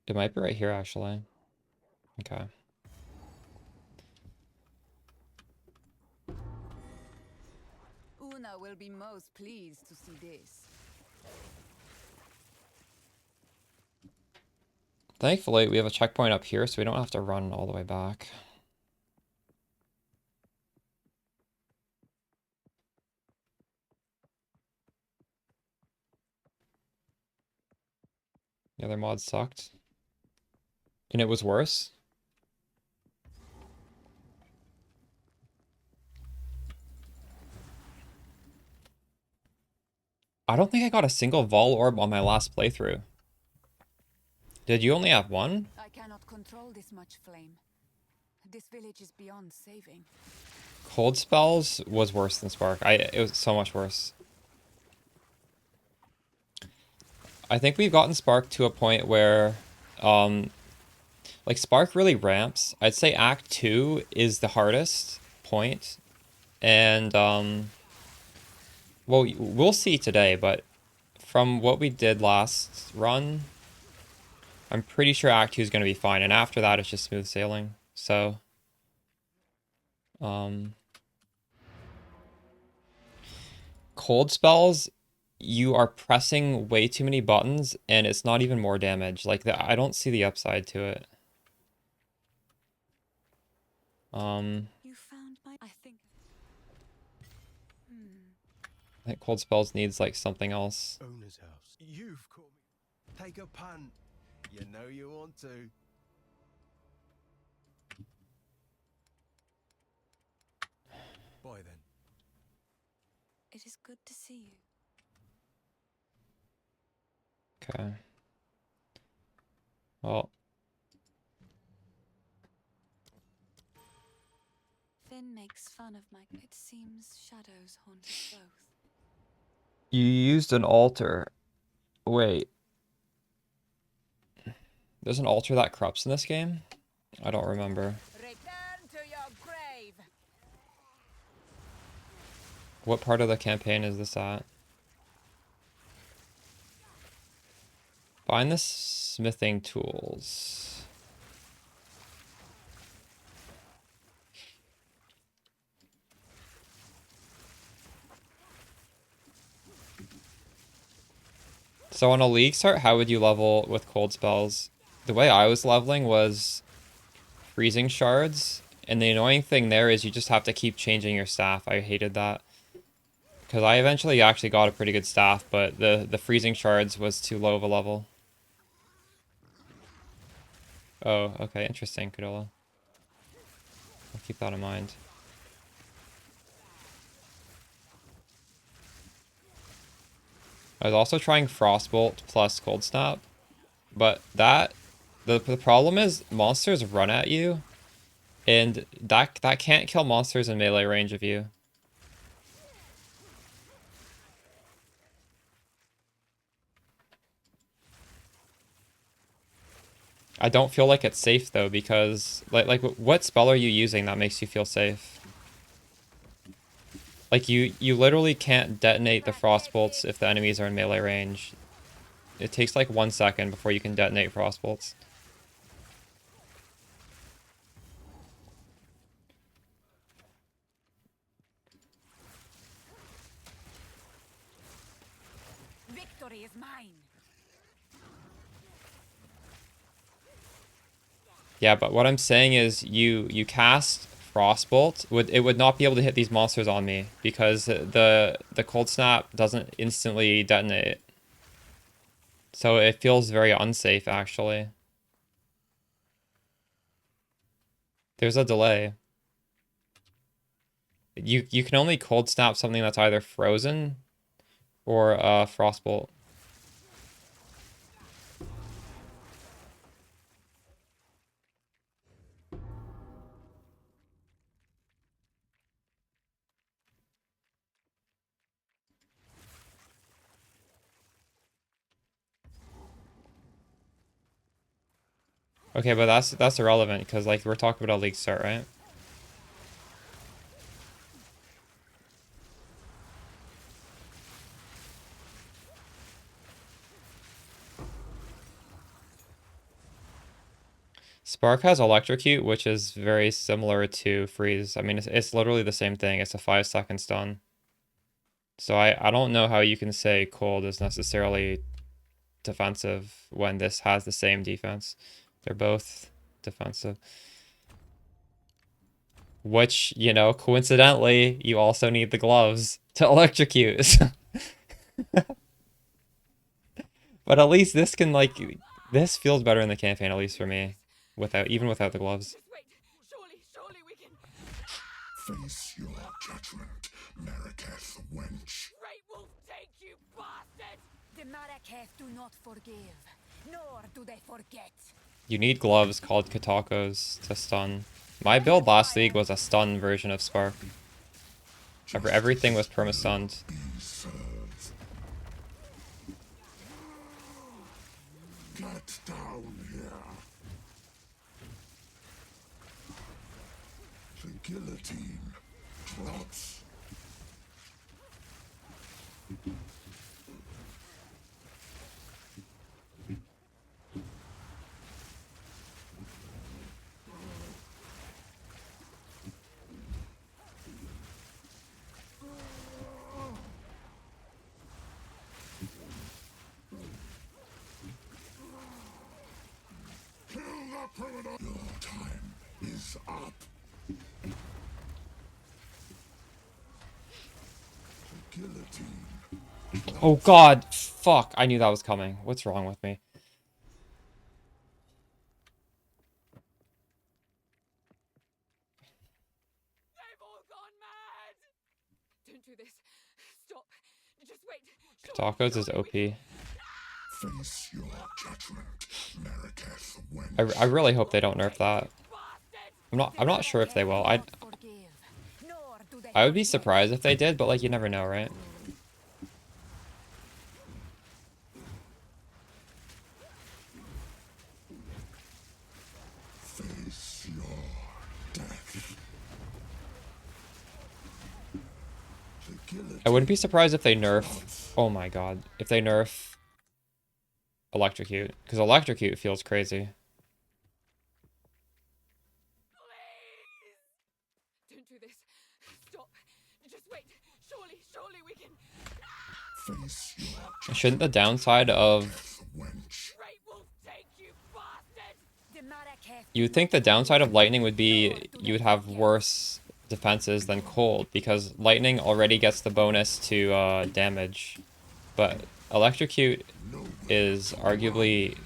It might be right here, actually. Okay. Una will be most pleased to see this. Thankfully, we have a checkpoint up here, so we don't have to run all the way back. The other mod sucked. And it was worse? I don't think I got a single Vol Orb on my last playthrough. Did you only have one? I cannot control this much flame. This village is beyond saving. Cold spells was worse than Spark. It was so much worse. I think we've gotten Spark to a point where, like, Spark really ramps. I'd say Act 2 is the hardest point. And, well, we'll see today, but from what we did last run, I'm pretty sure Act 2 is going to be fine. And after that, it's just smooth sailing. So, cold spells, you are pressing way too many buttons, and it's not even more damage. Like, I don't see the upside to it. You found my. I think. I think cold spells needs, like, something else. Owner's house. You've caught me. Take a punt. You know you want to. Bye then. It is good to see you. Okay. Well, Finn makes fun of my. It seems shadows haunted both. you used an altar. Wait. There's an altar that corrupts in this game? I don't remember. Return to your grave. What part of the campaign is this at? Find the smithing tools. So on a league start, how would you level with cold spells? The way I was leveling was freezing shards, and the annoying thing there is you just have to keep changing your staff. I hated that. Because I eventually actually got a pretty good staff, but the freezing shards was too low of a level. Oh, okay, interesting, Kudola. I'll keep that in mind. I was also trying Frostbolt plus Cold Snap, but the problem is monsters run at you, and that can't kill monsters in melee range of you. I don't feel like it's safe though, because like what spell are you using that makes you feel safe? Like you literally can't detonate the frostbolts if the enemies are in melee range. It takes like 1 second before you can detonate frostbolts. Victory is mine. Yeah, but what I'm saying is you cast Frostbolt, it would not be able to hit these monsters on me because the Cold Snap doesn't instantly detonate. So it feels very unsafe actually. There's a delay. You can only Cold Snap something that's either frozen or Frostbolt. Okay, but that's irrelevant because like we're talking about a league start, right? Spark has Electrocute, which is very similar to Freeze. I mean, it's literally the same thing. It's a 5-second stun. So I don't know how you can say Cold is necessarily defensive when this has the same defense. They're both defensive. Which, you know, coincidentally, you also need the gloves to electrocute. But at least this can, like, this feels better in the campaign, at least for me, even without the gloves. Wait, surely we can. Face your judgment, Marraketh wench. Great Wolf, take you The Marrakech do not forgive, nor do they forget. You need gloves called Katakos to stun. My build last league was a stun version of Spark. Everything was perma-stunned. Get down here. The guillotine drops. Your time is up. The guillotine. Oh god, fuck, I knew that was coming. What's wrong with me? They've all gone mad. Don't do this. Stop. Just wait. Katakos is OP. Face your judgment, Marrakech wench. I really hope they don't nerf that. I'm not sure if they will. I would be surprised if they did, but like you never know, right? Face your death. The guillotine. I wouldn't be surprised if they nerf. Oh my god, if they nerf Electrocute, because Electrocute feels crazy. Don't do this. Stop. Just wait. Surely we can. Face your Shouldn't the downside of wench. Great Wolf take you, bastard. The Marrakech. you would think the downside of lightning would be you would have worse defenses than cold, because lightning already gets the bonus to damage, but Electrocute is arguably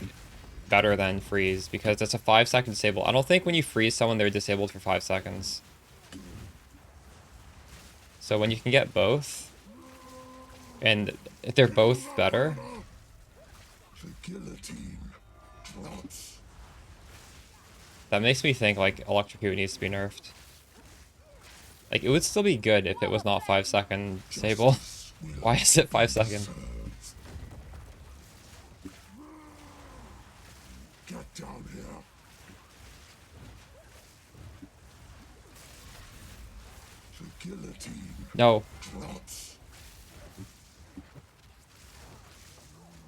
better than freeze because it's a 5-second disable. I don't think when you freeze someone they're disabled for 5 seconds. So when you can get both, and if they're both better, The guillotine drops. that makes me think like Electrocute needs to be nerfed. Like it would still be good if it was not 5-second disable. Why is it 5 second? Get down here. The guillotine No. drops.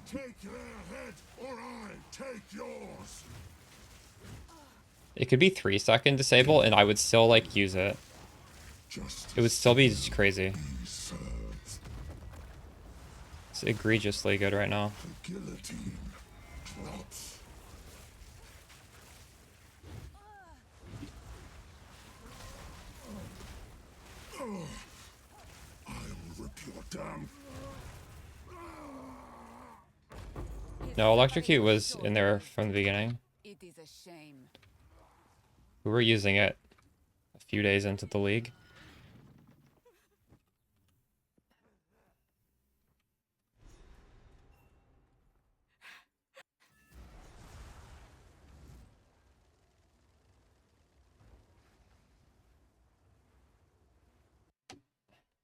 Take their head, or I take yours. It could be 3-second disable and I would still like use it. Just It would still be just crazy. be served. It's egregiously good right now. The guillotine drops. I will rip your damn. No, Electrocute was in there from the beginning. It is a shame. We were using it a few days into the league.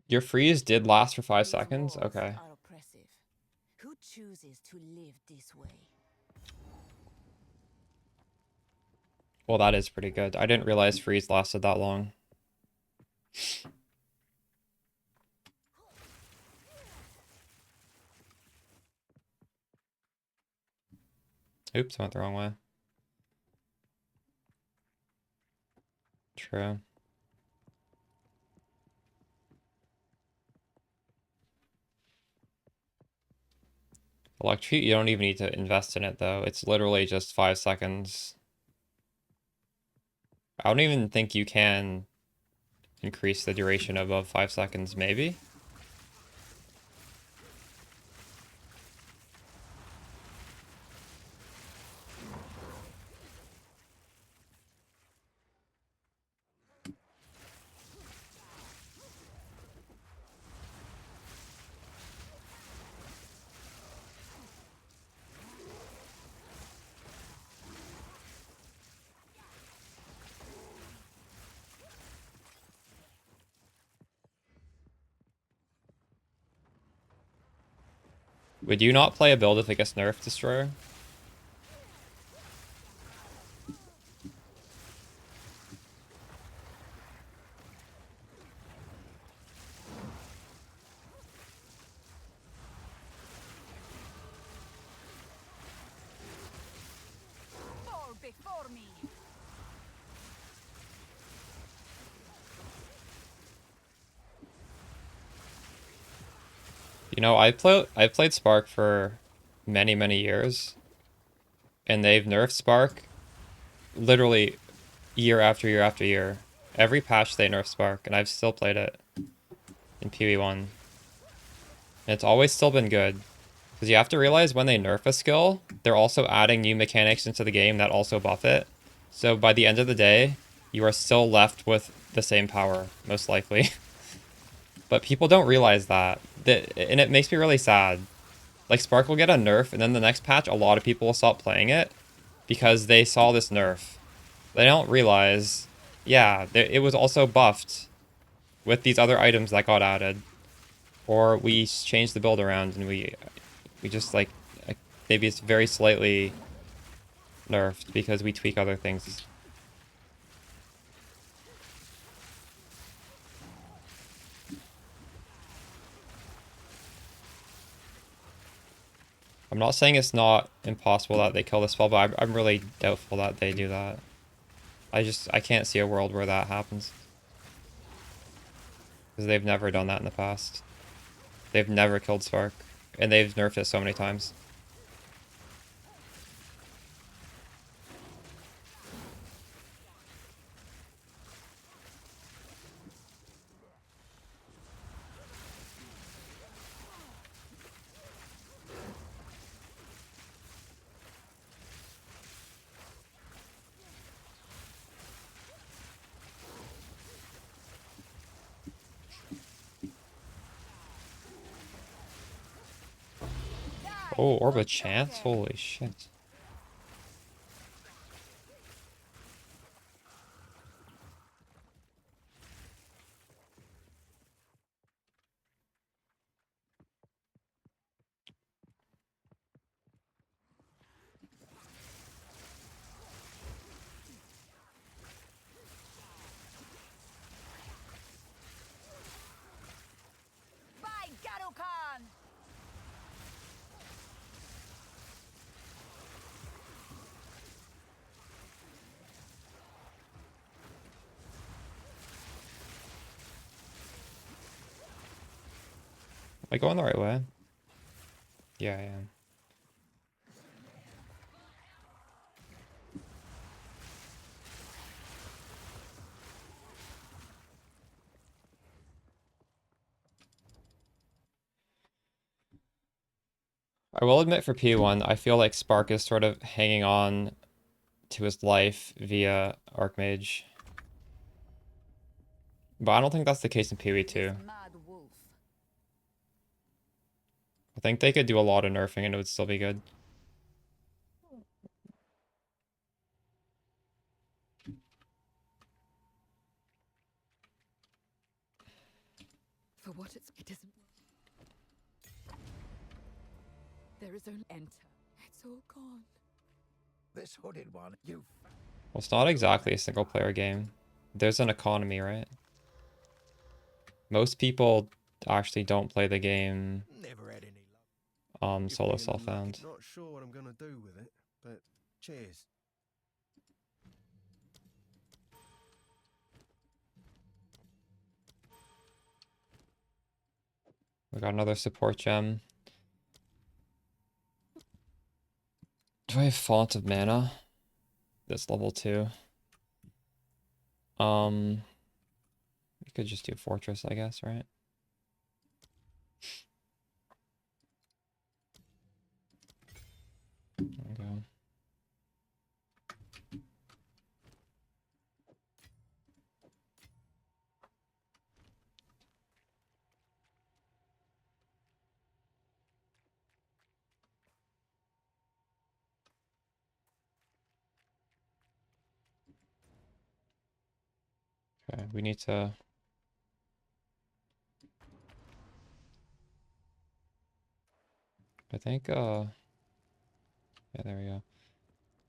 Your freeze did last for 5 seconds? These Okay. walls are oppressive. Who chooses to live this way? Well, that is pretty good. I didn't realize freeze lasted that long. Oops, went the wrong way. True. Electrocute, you don't even need to invest in it though. It's literally just 5 seconds. I don't even think you can increase the duration above 5 seconds, maybe? Would you not play a build if it gets nerfed, Destroyer? Fall before me. You know, I've played Spark for many years, and they've nerfed Spark literally year after year after year. Every patch they nerf Spark, and I've still played it in PoE 1. And it's always still been good. Because you have to realize when they nerf a skill, they're also adding new mechanics into the game that also buff it. So by the end of the day, you are still left with the same power, most likely. But people don't realize that. And it makes me really sad. Like, Spark will get a nerf, and then the next patch, a lot of people will stop playing it because they saw this nerf. They don't realize, yeah, it was also buffed with these other items that got added. Or we changed the build around and we just, like, maybe it's very slightly nerfed because we tweak other things. I'm not saying it's not impossible that they kill the spell, but I'm really doubtful that they do that. I can't see a world where that happens. Because they've never done that in the past. They've never killed Spark. And they've nerfed it so many times. Oh, Orb of Chance? Holy shit. By Garukan! Am I going the right way? Yeah, I am. I will admit for P1, I feel like Spark is sort of hanging on to his life via Archmage. But I don't think that's the case in PoE 2. Mad wolf. I think they could do a lot of nerfing and it would still be good. For what it isn't. There is only enter. It's all gone. This hooded one, you. Well, it's not exactly a single player game. There's an economy, right? Most people actually don't play the game Never had any luck. You're solo feeling self-found. unlucky. Not sure what I'm gonna do with it, but cheers. We got another support gem. Do I have Font of Mana? That's level 2. We could just do Fortress, I guess, right? There we go. Okay, we need to... I think, yeah, there we go.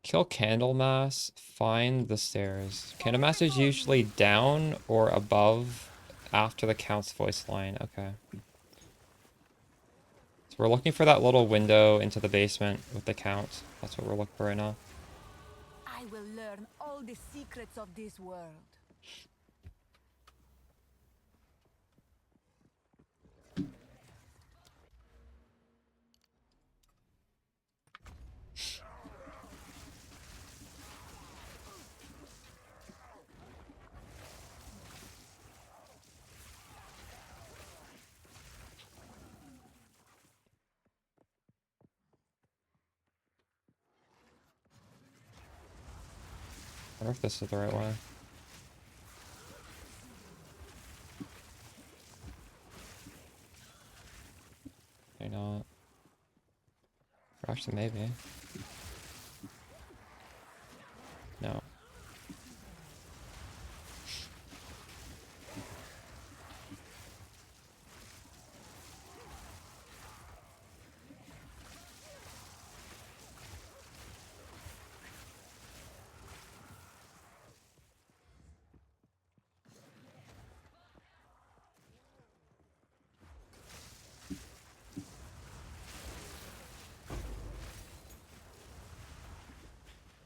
Kill Candlemass, find the stairs. Candlemass is usually down or above after the Count's voice line. Okay. So we're looking for that little window into the basement with the Count. That's what we're looking for right now. I will learn all the secrets of this world. I wonder if this is the right way. Maybe not. Or actually, maybe. No.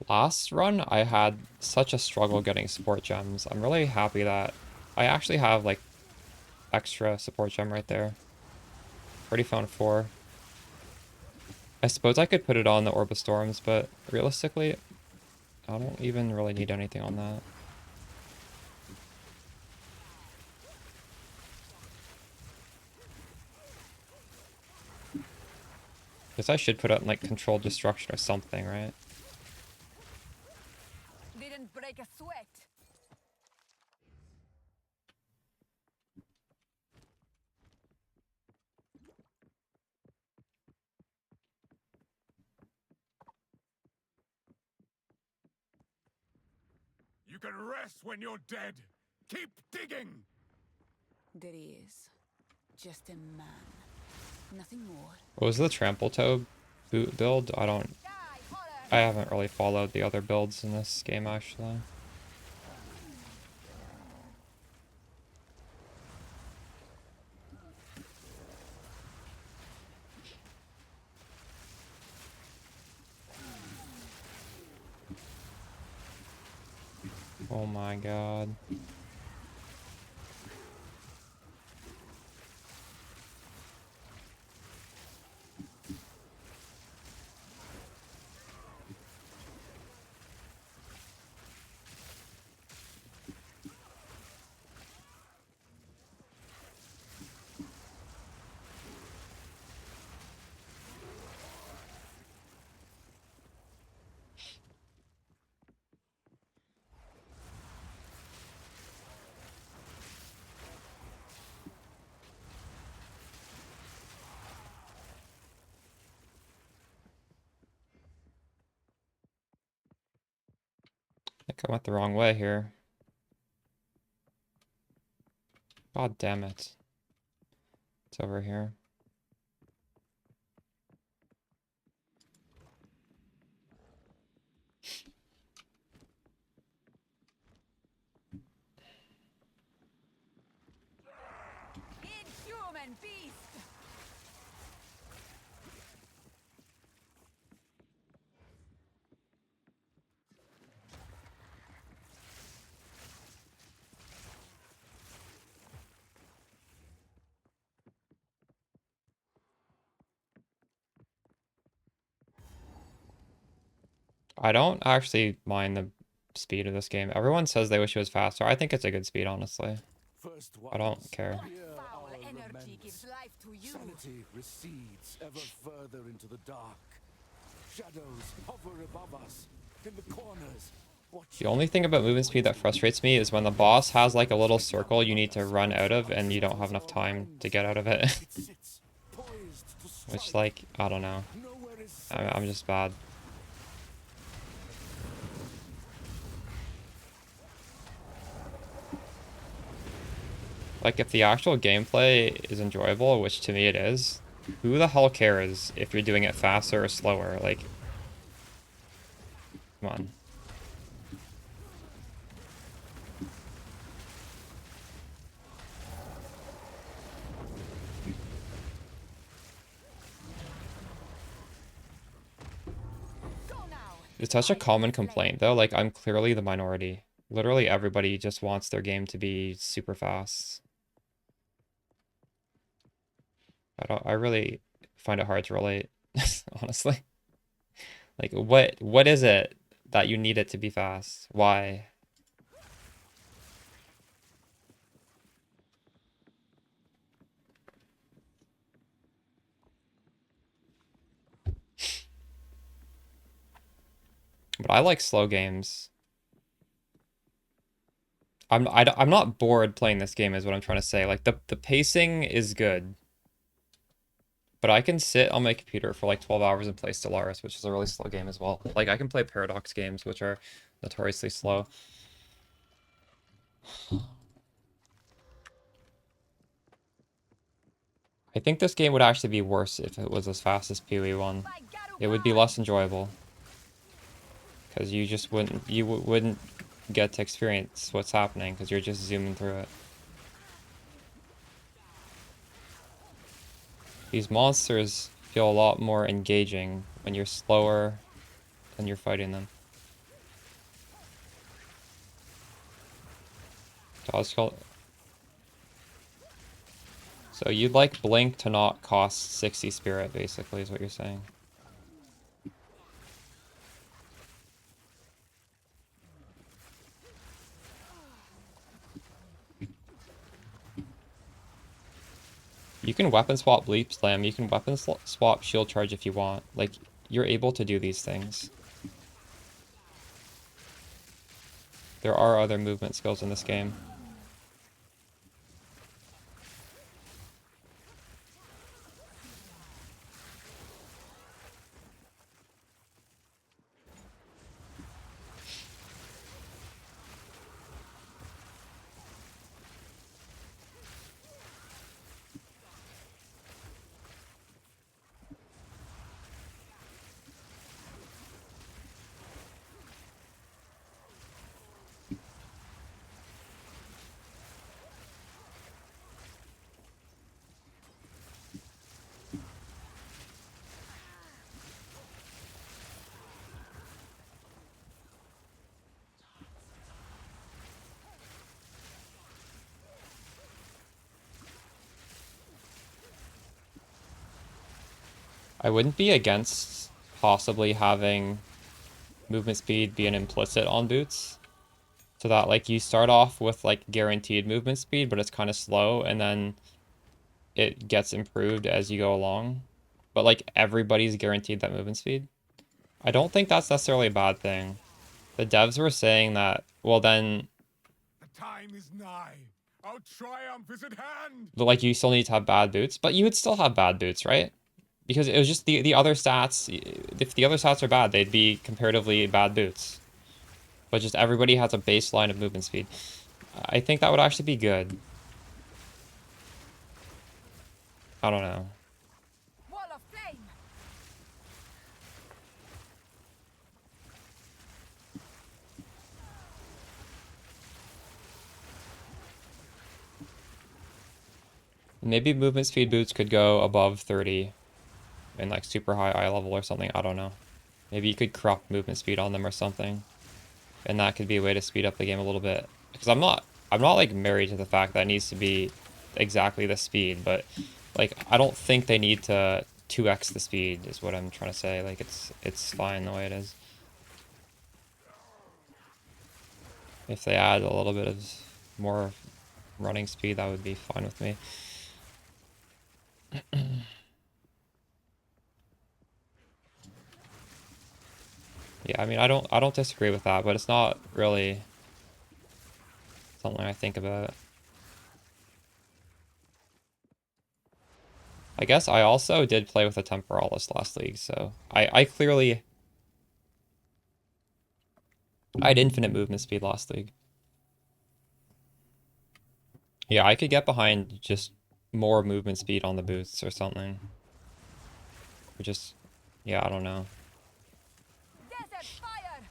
Last run, I had such a struggle getting support gems. I'm really happy that I actually have, like, extra support gem right there. Already found 4. I suppose I could put it on the Orb of Storms, but realistically, I don't even really need anything on that. Guess I should put it in, like, Controlled Destruction or something, right? Didn't break a sweat. You can rest when you're dead. Keep digging. There he is. Just a man. Nothing more. What was the Trample Toe build? I haven't really followed the other builds in this game, actually. Oh my god. I think I went the wrong way here. God damn it. It's over here. Inhuman beast! I don't actually mind the speed of this game. Everyone says they wish it was faster. I think it's a good speed, honestly. I don't care. Foul energy gives life to you. Sanity recedes ever further into the dark. Shadows hover above us, in the corners. The only thing about movement speed that frustrates me is when the boss has like a little circle you need to run out of and you don't have enough time to get out of it. Which, like, I don't know. I'm just bad. Like, if the actual gameplay is enjoyable, which to me it is, Who the hell cares if you're doing it faster or slower? Like, come on. It's such a common complaint, though. Like, I'm clearly the minority. Literally everybody just wants their game to be super fast. I really find it hard to relate, honestly. Like, what is it that you need it to be fast? Why? But I like slow games. I'm not bored playing this game is what I'm trying to say. Like the pacing is good. But I can sit on my computer for like 12 hours and play Stellaris, which is a really slow game as well. Like I can play Paradox games, which are notoriously slow. I think this game would actually be worse if it was as fast as POE 1. It would be less enjoyable. Because you just wouldn't get to experience what's happening because you're just zooming through it. These monsters feel a lot more engaging when you're slower and you're fighting them. So you'd like Blink to not cost 60 spirit, basically, is what you're saying. You can weapon swap Bleep Slam, you can weapon swap Shield Charge if you want. Like, you're able to do these things. There are other movement skills in this game. I wouldn't be against possibly having movement speed be an implicit on boots. So that, like, you start off with, like, guaranteed movement speed, but it's kind of slow, and then it gets improved as you go along. But, like, everybody's guaranteed that movement speed. I don't think that's necessarily a bad thing. The devs were saying that, well, then, The time is nigh. Our triumph is at hand. like, you still need to have bad boots, but you would still have bad boots, right? Because it was just the other stats, if the other stats are bad, they'd be comparatively bad boots. But just everybody has a baseline of movement speed. I think that would actually be good. I don't know. Wall of flame. Maybe movement speed boots could go above 30 in like super high eye level or something. I don't know. Maybe you could crop movement speed on them or something. And that could be a way to speed up the game a little bit. Because I'm not like married to the fact that it needs to be exactly the speed, but like I don't think they need to 2x the speed is what I'm trying to say. Like it's fine the way it is. If they add a little bit of more running speed, that would be fine with me. Yeah, I mean, I don't disagree with that, but it's not really something I think about. I guess I also did play with a Temporalis last league, so I clearly I had infinite movement speed last league. Yeah, I could get behind just more movement speed on the boots or something. Or just, yeah, I don't know. Desert fire!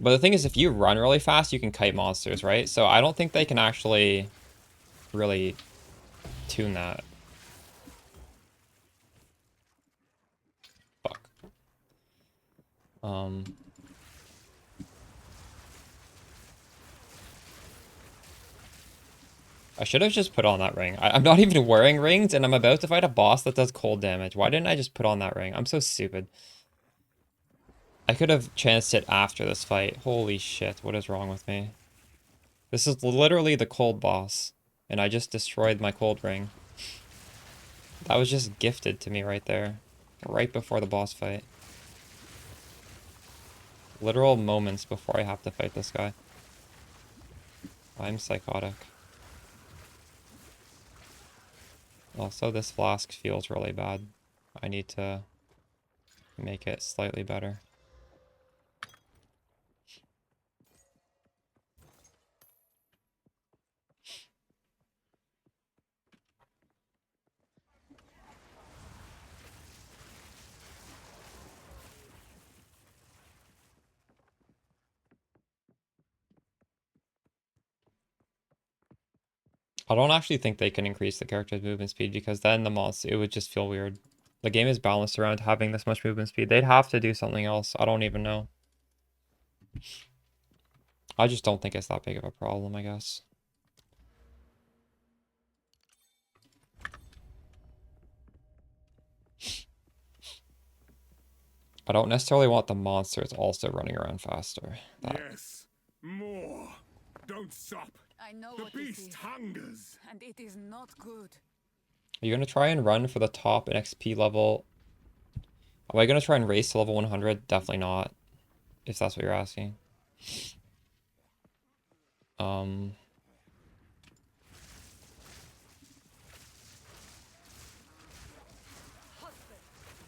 But the thing is, if you run really fast, you can kite monsters, right? So I don't think they can actually really tune that. Fuck. I should have just put on that ring. I'm not even wearing rings, and I'm about to fight a boss that does cold damage. Why didn't I just put on that ring? I'm so stupid. I could have chanced it after this fight. Holy shit, what is wrong with me? This is literally the cold boss, and I just destroyed my cold ring. That was just gifted to me right there, right before the boss fight. Literal moments before I have to fight this guy. I'm psychotic. Also, this flask feels really bad. I need to make it slightly better. I don't actually think they can increase the character's movement speed because then the monster, it would just feel weird. The game is balanced around having this much movement speed. They'd have to do something else. I don't even know. I just don't think it's that big of a problem, I guess. I don't necessarily want the monsters also running around faster. Yes, more. Don't stop. I know The what this beast is, hungers. and it is not good. Are you going to try and run for the top XP level? Am I going to try and race to level 100? Definitely not, if that's what you're asking.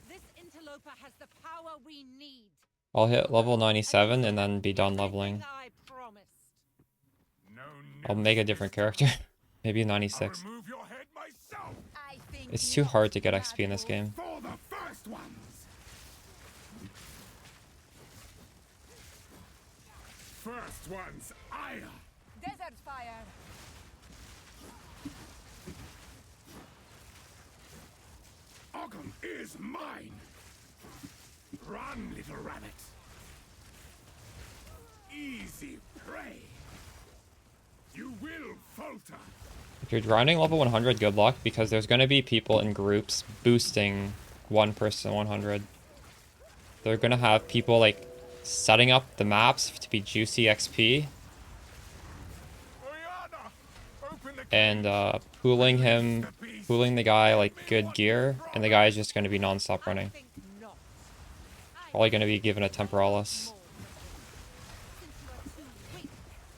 This interloper has the power we need. I'll hit level 97 and then be done leveling. I promised. No I'll make a different character. Maybe 96. I'll remove your head myself. I think It's too not, hard to get Mad XP in this Wolf. game. For the first ones. First ones, ire. Desert fire! Ogham is mine. Run, little rabbit. Easy prey. You will falter. If you're grinding level 100, good luck, because there's going to be people in groups boosting one person 100. They're going to have people, like, setting up the maps to be juicy XP, Oyana, open the and pooling the guy, like, good gear, and the guy is just going to be non-stop running. Think not. Probably going to be given a Temporalis. Since you are too weak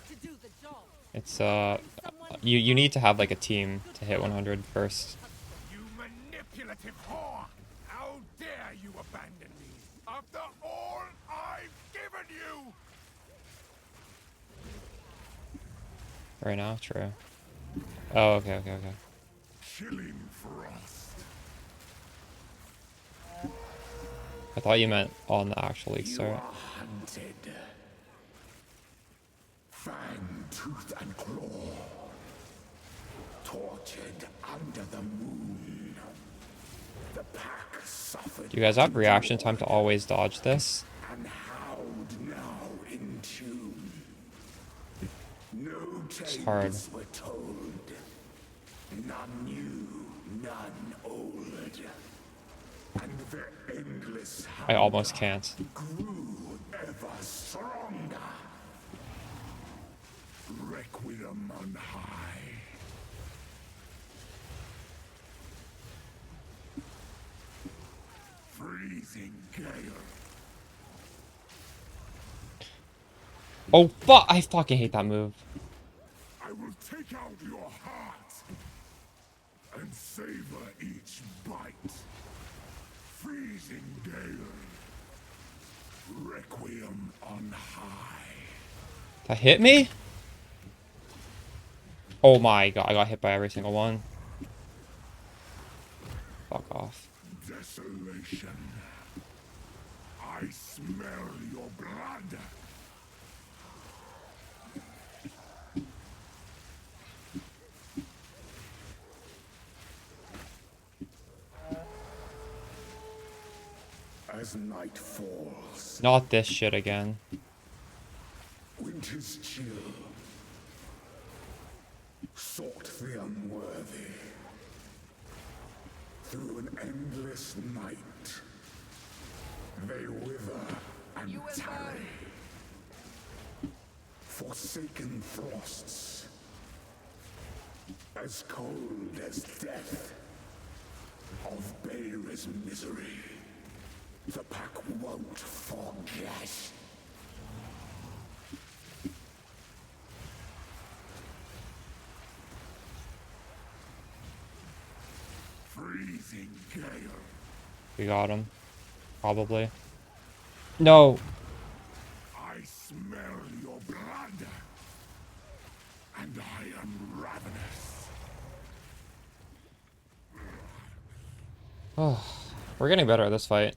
to do the job. It's, you need to have, like, a team to hit 100 first. You manipulative whore! How dare you abandon me after all I've given you! Right now? True. Oh, okay. Chilling frost. I thought you meant on the actual league You start. are hunted. Fang, tooth, and claw. Tortured under the moon. The pack suffered. Do you guys have reaction time to always dodge this? And howled now in tune. No tales hard. were told. None new, none old. And the endless I almost hunger can't. grew ever stronger. Requiem on high. Freezing gale. Oh, fuck! I fucking hate that move. I will take out your heart and savor each bite. Freezing gale. Requiem on high. That hit me? Oh my god, I got hit by every single one. Fuck off. Desolation. I smell your blood. As night falls, Not this shit again. winter's chill sought the unworthy through an endless night. They wither and You will tarry. Forsaken frosts, as cold as death, of Bayra's misery. The pack won't forget. Freezing gale. We got him. Probably. No! I smell your blood, and I am ravenous. Oh, we're getting better at this fight.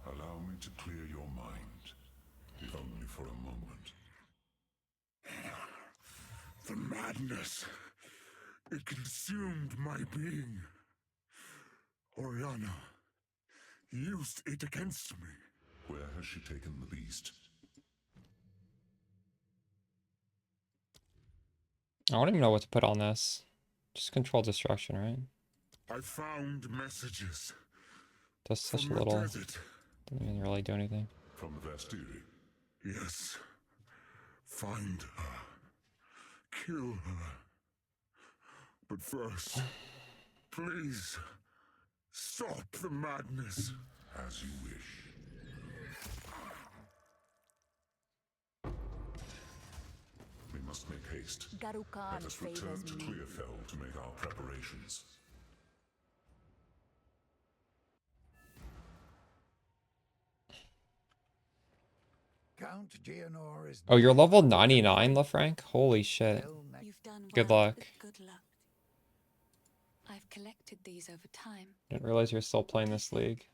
Allow me to clear your mind, if only for a moment. The madness, it consumed my being. Oriana used it against me. Where has she taken the beast? I don't even know what to put on this. Just control destruction, right? I found messages Does such from the little. desert. Doesn't even really do anything. From the Vastiri? Yes. Find her. Kill her. But first, please, stop the madness. As you wish. We must make haste. Garukan Let us return favors to me. Clearfell to make our preparations. Count Geonor is Oh, you're level 99, LaFranc? Holy shit. You've done well. Good luck. With good luck. I've collected these over time. Didn't realize you're still playing this league.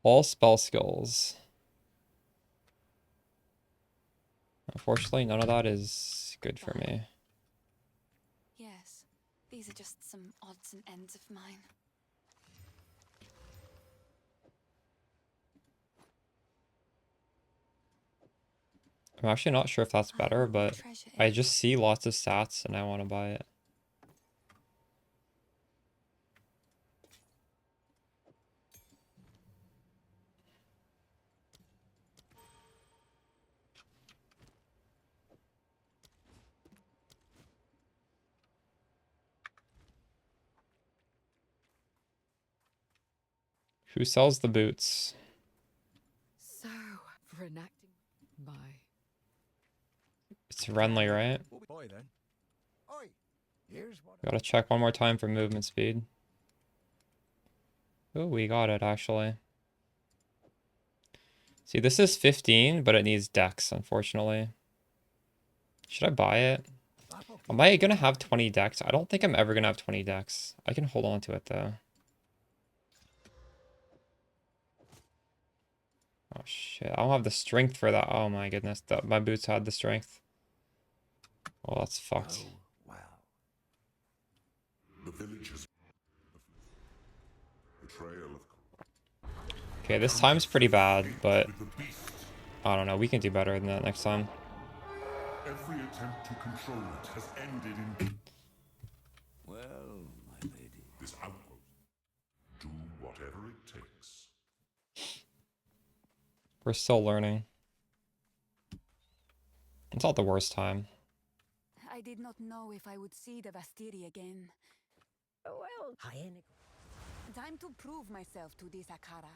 All spell skills. Unfortunately, none of that is good for me. Yes, these are just some odds and ends of mine. I'm actually not sure if that's better, what but treasure I is. just see lots of stats and I want to buy it. Who sells the boots? So, for enacting my... It's Renly, right? Boy then. Oi, here's what Gotta check one more time for movement speed. Oh, we got it, actually. See, this is 15, but it needs dex, unfortunately. Should I buy it? Am I gonna have 20 dex? I don't think I'm ever gonna have 20 dex. I can hold on to it, though. Oh, shit. I don't have the strength for that. Oh, my goodness. My boots had the strength. Oh, that's fucked. Oh, well. The village has betrayal of Okay, this time's pretty bad, but with the beast. I don't know. We can do better than that next time. Every attempt to control it has ended in Well, my lady. this outpost. Do whatever it takes. We're still learning. It's not the worst time. I did not know if I would see the Vastiri again. Well, time to prove myself to this Akara.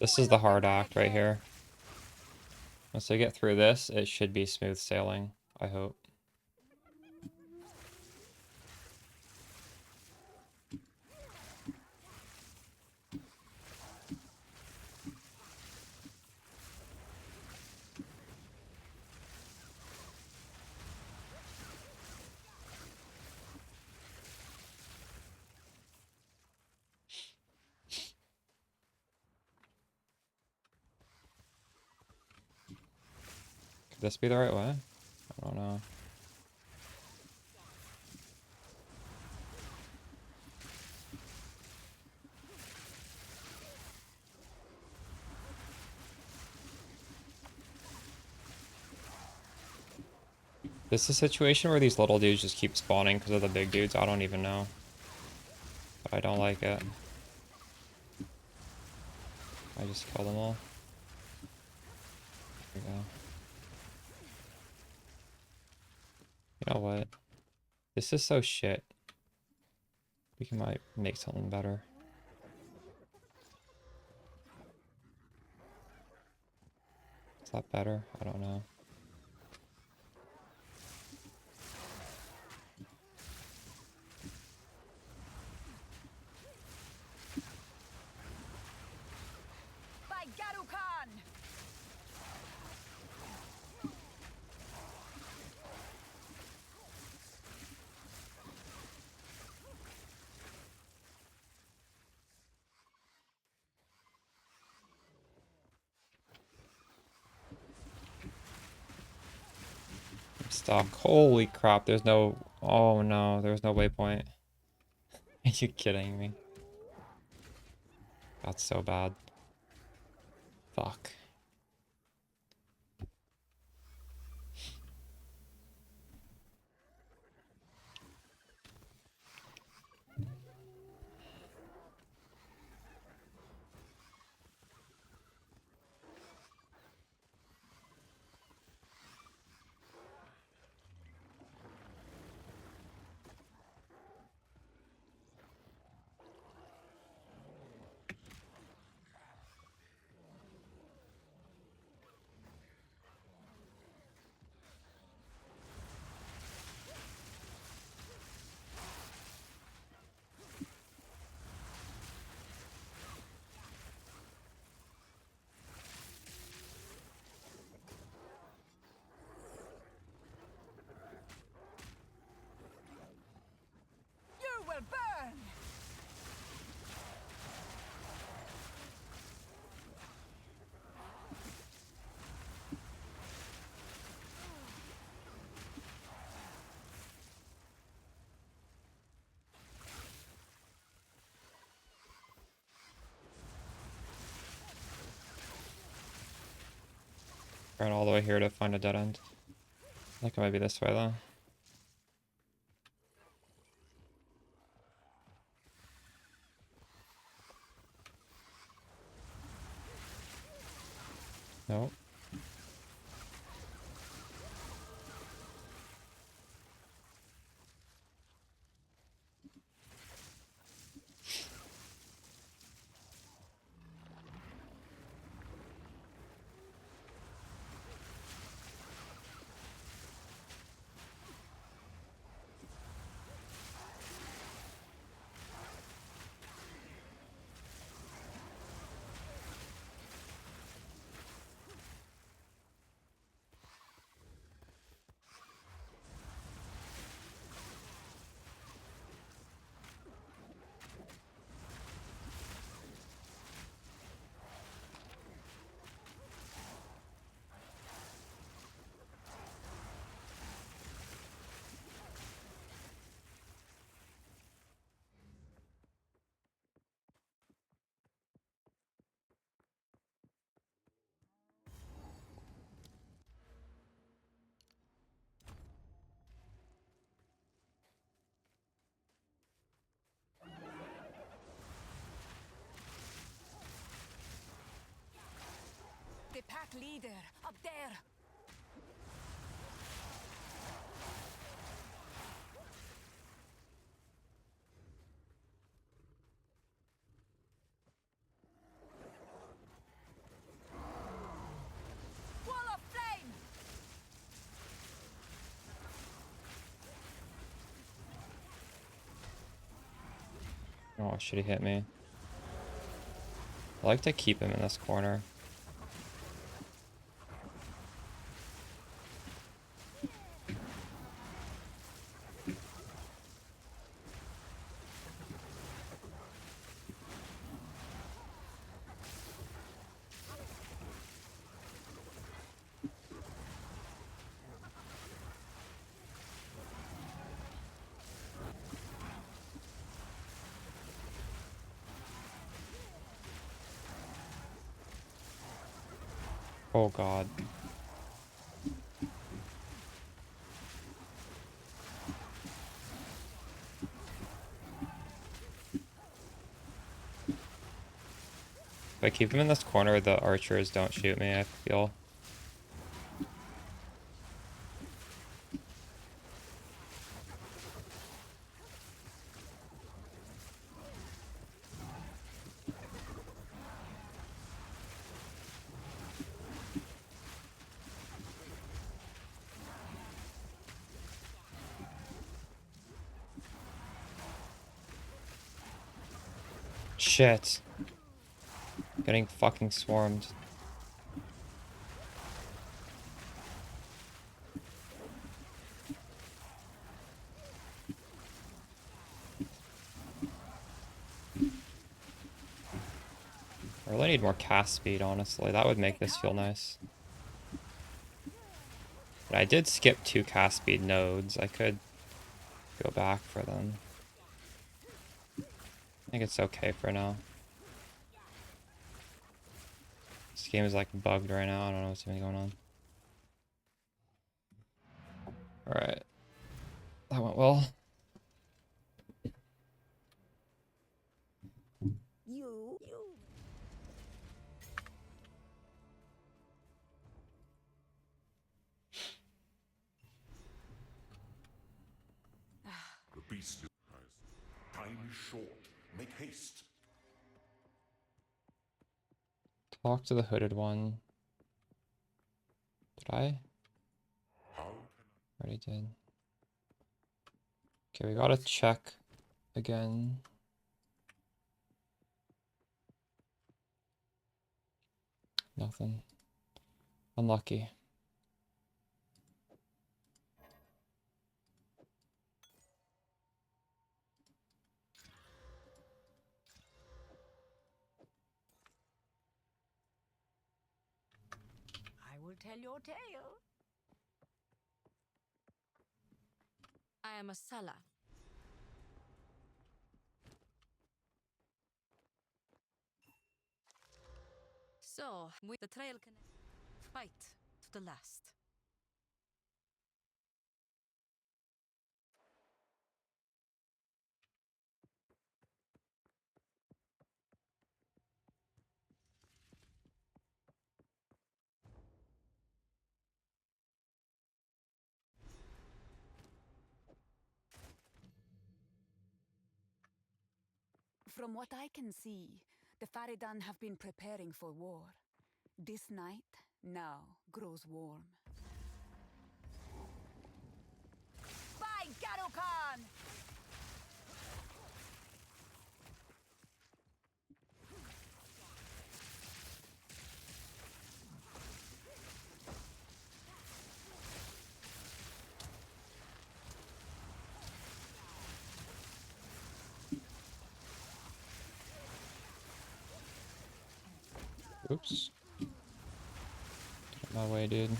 This is the hard act right here. Once I get through this, it should be smooth sailing, I hope. Could this be the right way? I don't know. This is a situation where these little dudes just keep spawning because of the big dudes. I don't even know. But I don't like it. I just kill them all. There we go. You know what? This is so shit. We might make something better. Is that better? I don't know. By Garukan! Stop. Holy crap, there's no... Oh no, there's no waypoint. Are you kidding me? That's so bad. Fuck. You will burn! Ran all the way here to find a dead end. I think it might be this way though. Nope. The pack leader, up there! Oh, should he hit me? I like to keep him in this corner. Oh god. If I keep him in this corner, the archers don't shoot me, I feel. Shit. Getting fucking swarmed. I really need more cast speed, honestly. That would make this feel nice. But I did skip 2 cast speed nodes. I could go back for them. I think it's okay for now. This game is like bugged right now. I don't know what's even going on. Alright. That went well. You. The beast is time is short. Make haste. Talk to the hooded one. Did I? How Already did. Okay, we gotta check again. Nothing. Unlucky. I will tell your tale. I am a seller. So, with the trail can fight to the last. From what I can see, the Faridan have been preparing for war. This night now grows warm. By Garukan! Oops. Get my way, dude.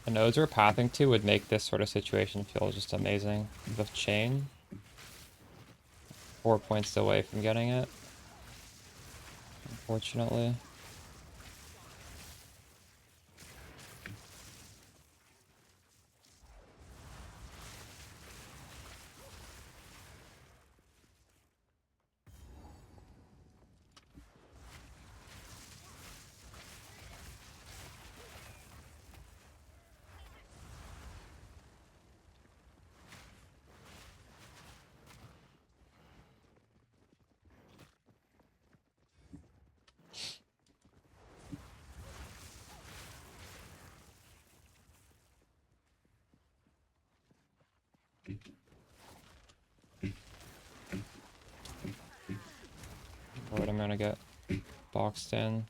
The nodes we're pathing to would make this sort of situation feel just amazing. The chain. 4 points away from getting it. Fortunately. Alright, I'm gonna get boxed in.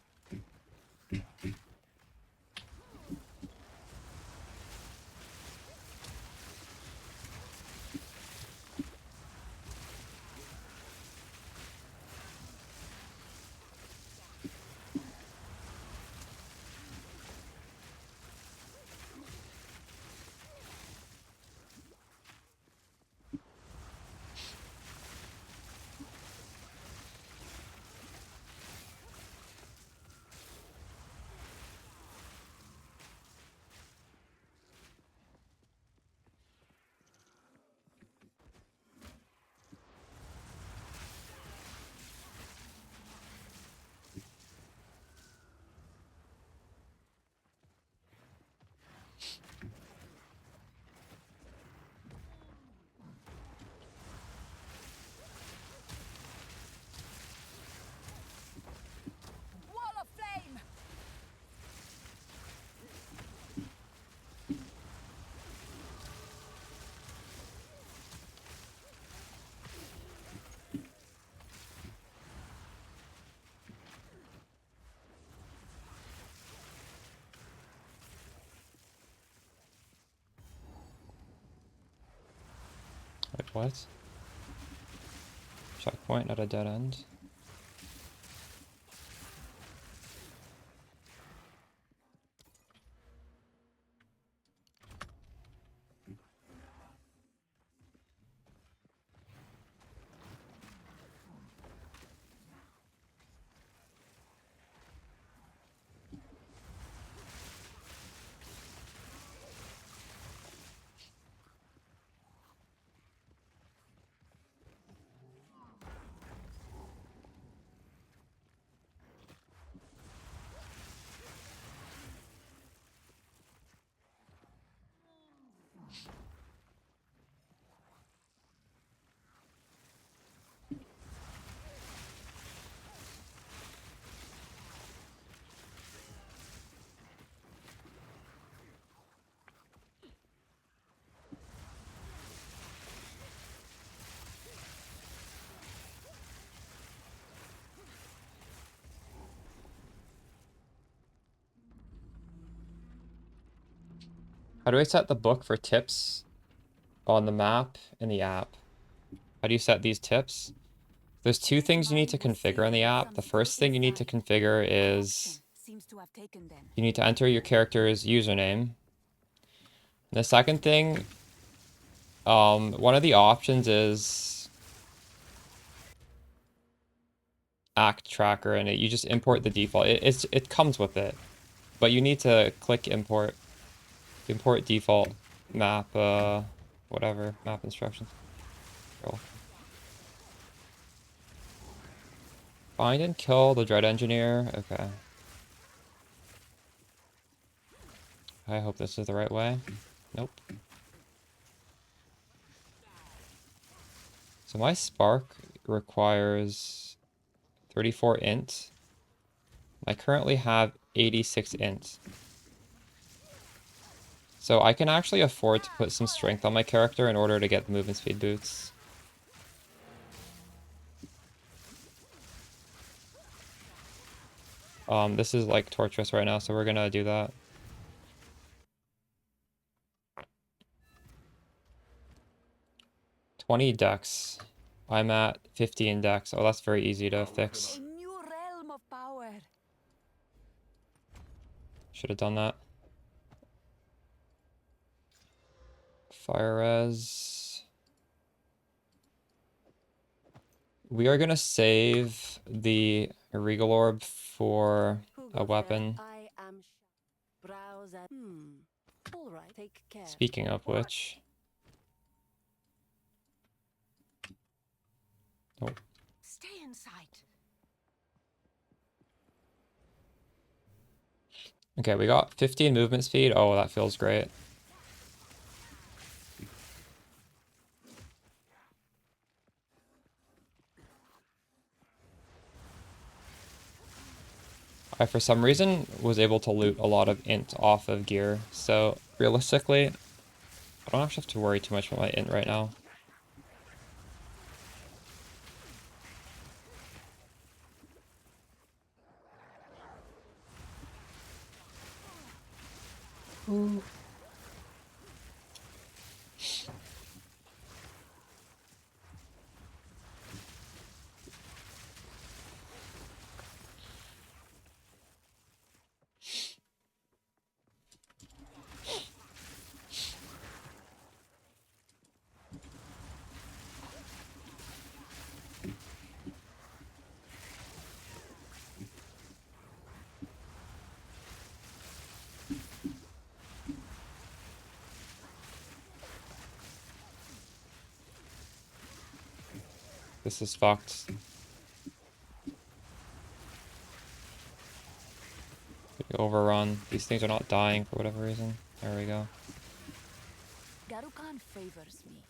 Wall of flame! Wait, what? Checkpoint at a dead end. How do I set the book for tips on the map in the app? How do you set these tips? There's two things you need to configure in the app. The first thing you need to configure is you need to enter your character's username. The second thing, one of the options is act tracker, and you just import the default. It comes with it, but you need to click import default map, whatever map instructions. Cool. Find and kill the Dread Engineer. Okay. I hope this is the right way. Nope. So my spark requires 34 int. I currently have 86 int. So I can actually afford to put some strength on my character in order to get the movement speed boots. This is like torturous right now, so we're gonna do that. $20 dex. I'm at 15 dex. Oh, that's very easy to fix. A new realm of power. Should have done that. Fire res. We are gonna save the a Regal Orb for Who a goes weapon. there? I am browse at all right, take care. Speaking of which, oh, Stay in sight. okay, we got 15 movement speed. Oh, that feels great. I, for some reason, was able to loot a lot of int off of gear, so realistically, I don't actually have to worry too much about my int right now. This is fucked. Overrun. These things are not dying for whatever reason. There we go. Garukan favors me.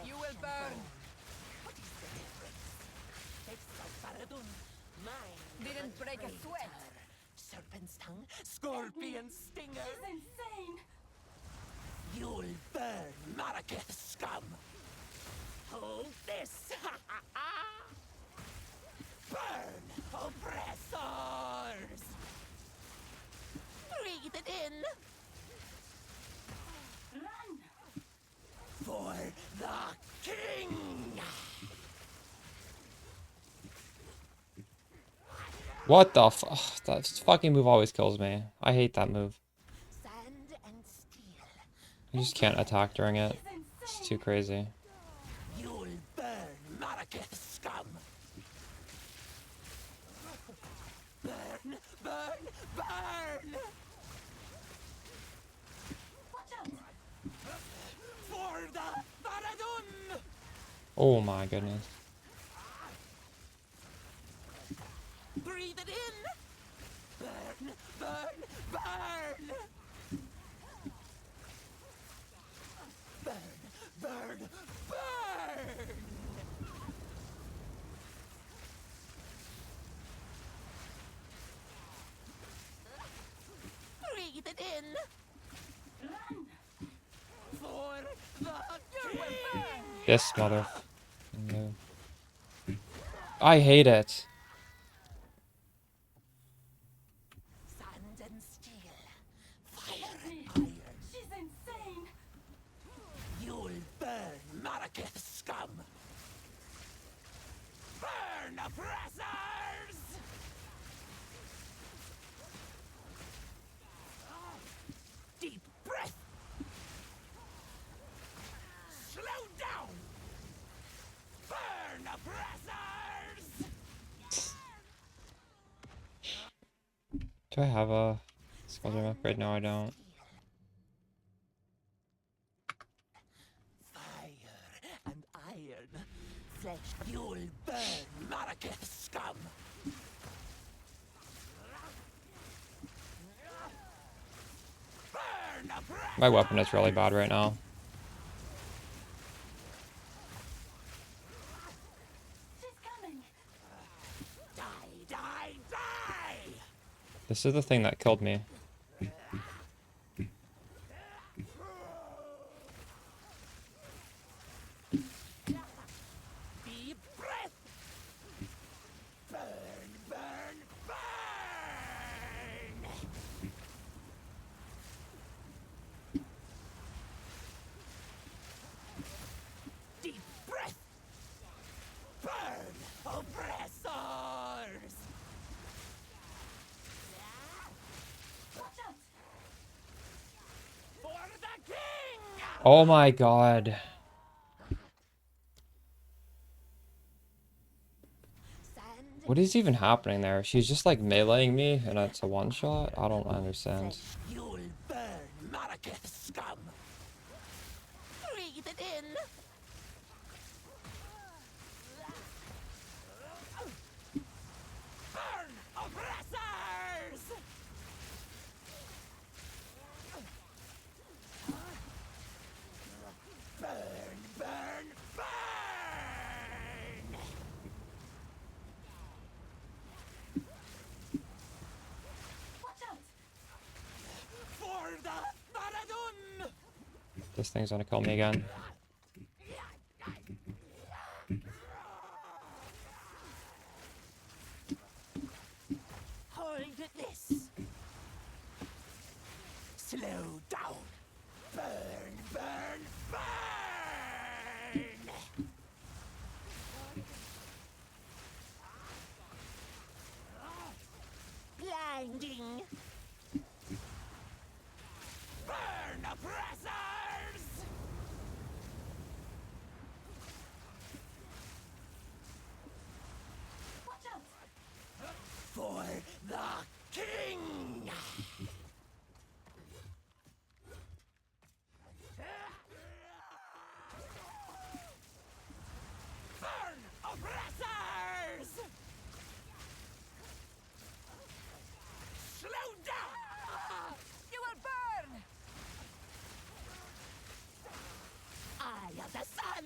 You will burn. Didn't break a sweat. Serpent's tongue, scorpion stinger. Insane. You'll burn, Maraketh scum. Hold this. Burn, oppressors. Breathe it in. Run. For the king. What the ugh, that fucking move always kills me. I hate that move. Sand and steel. You just can't attack during it. It's too crazy. You'll burn, Maraketh scum. Burn, burn, burn. Watch out. For the Faradun. Oh my goodness. Breathe it in. Burn, burn, burn. Burn, burn, burn. Breathe it in. Run. For the king. This mother. I hate it. Sand and steel. Fire and iron. She's insane. You'll burn, Maraketh scum. Burn, oppressors! Deep breath. Slow down. Burn, oppressors! Do I have a Sculpture upgrade? No, I don't. Fire and iron. Flesh. You'll burn, Maraketh scum. Burn, oppressors! My weapon is really bad right now. She's coming. Die, die, die! This is the thing that killed me. Deep breath. Burn, burn, Oh my god. What is even happening there? She's just like meleeing me and it's a one shot? I don't understand. You'll burn, Maraketh scum! Breathe it in! Burn, oppressors! Burn, burn, burn! Watch out! For the Maradun! This thing's gonna kill me again. Hold this! Slow down! Burn, burn, burn! Blinding! Burn, oppressors! Watch out! For the king! Burn, oppressors! Slow down! You will burn! Eye of the sun!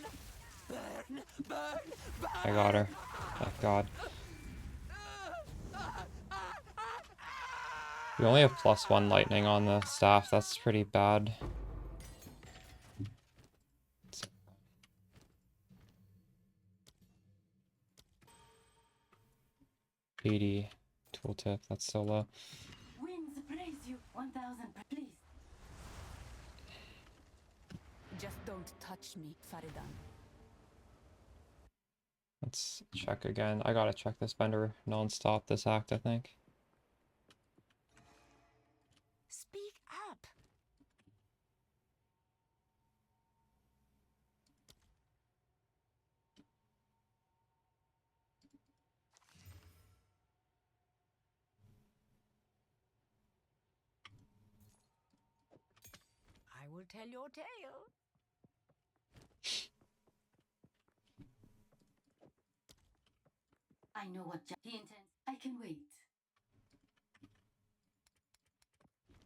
Burn, burn, burn! I got her. Thank god. We only have +1 lightning on the staff. That's pretty bad. $80 tooltip. That's so low. Winds praise you. 1,000, please. Just don't touch me, Faridan. Let's check again. I gotta check this vendor non-stop this act, I think. Speak up. I will tell your tale. I know what he intends. I can wait.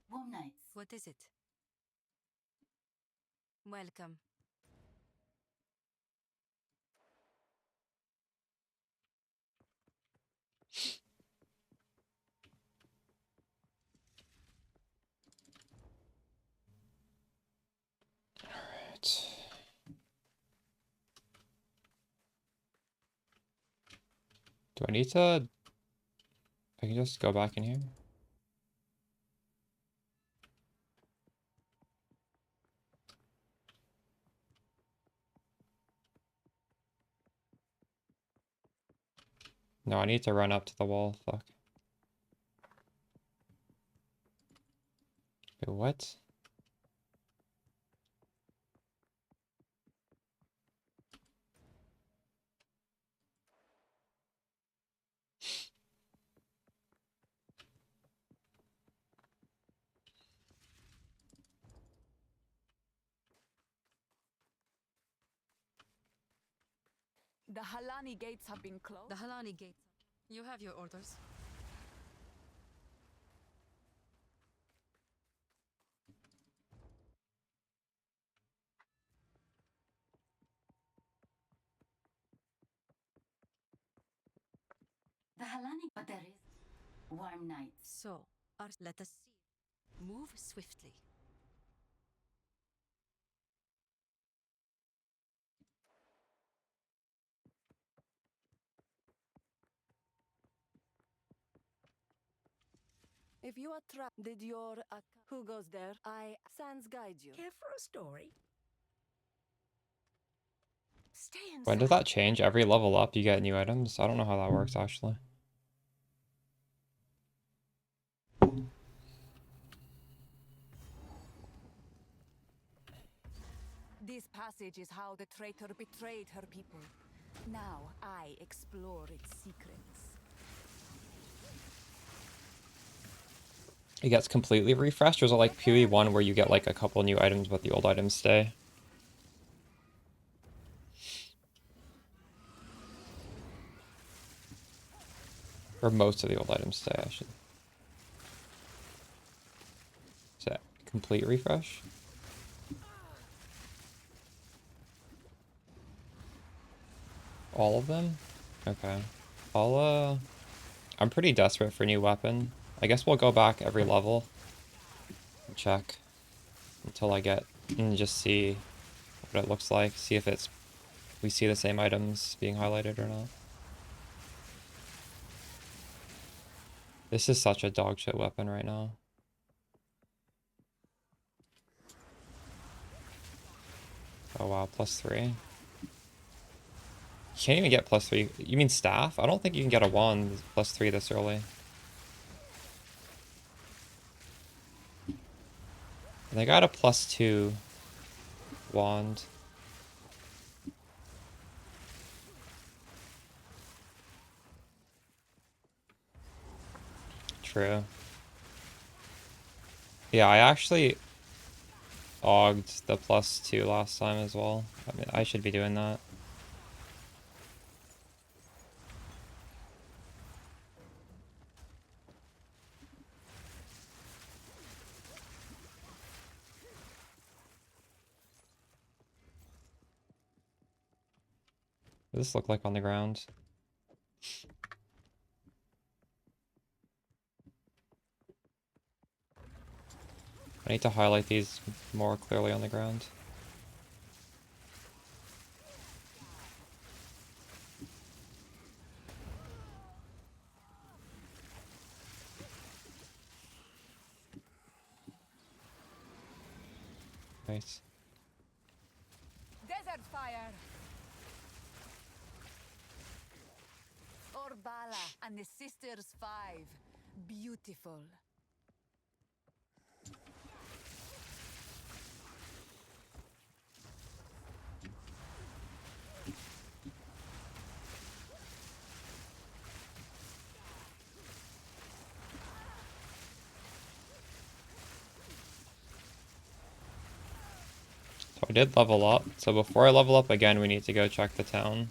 Warm nights. What is it? Welcome. Alright. Do I need to... I can just go back in here? No, I need to run up to the wall. Fuck. Wait, what? The Halani gates have been closed. The Halani gate. You have your orders. The Halani, but there is warm nights. So, let us see. Move swiftly. If you are trapped, did your who goes there? I sans guide you. Care for a story? Stay inside. When does that change? Every level up you get new items? I don't know how that works actually. This passage is how the traitor betrayed her people. Now I explore its secrets. It gets completely refreshed, or is it like PoE 1 where you get like a couple new items but the old items stay? Or most of the old items stay, I should. Is that complete refresh? All of them? Okay. I'm pretty desperate for a new weapon. I guess we'll go back every level and check until I get and just see what it looks like. See if we see the same items being highlighted or not. This is such a dog shit weapon right now. Oh wow, +3. You can't even get +3. You mean staff? I don't think you can get a wand +3 this early. And I got a +2 wand. True. Yeah, I actually ogged the +2 last time as well. I mean, I should be doing that. What does this look like on the ground? I need to highlight these more clearly on the ground. Nice. Desert fire! Orbala and the Sisters 5. Beautiful. So I did level up. So before I level up again, we need to go check the town.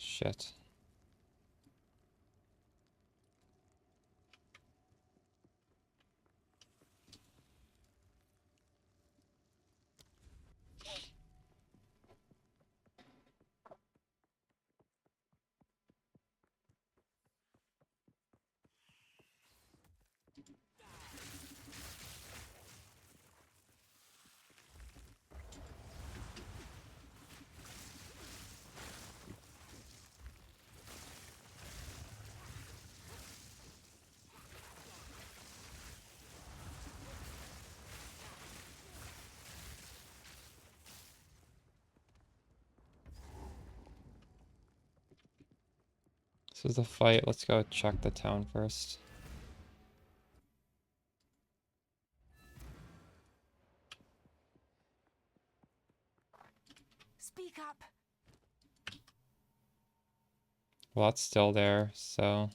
Shit. This is the fight. Let's go check the town first. Speak up! Well, that's still there, so...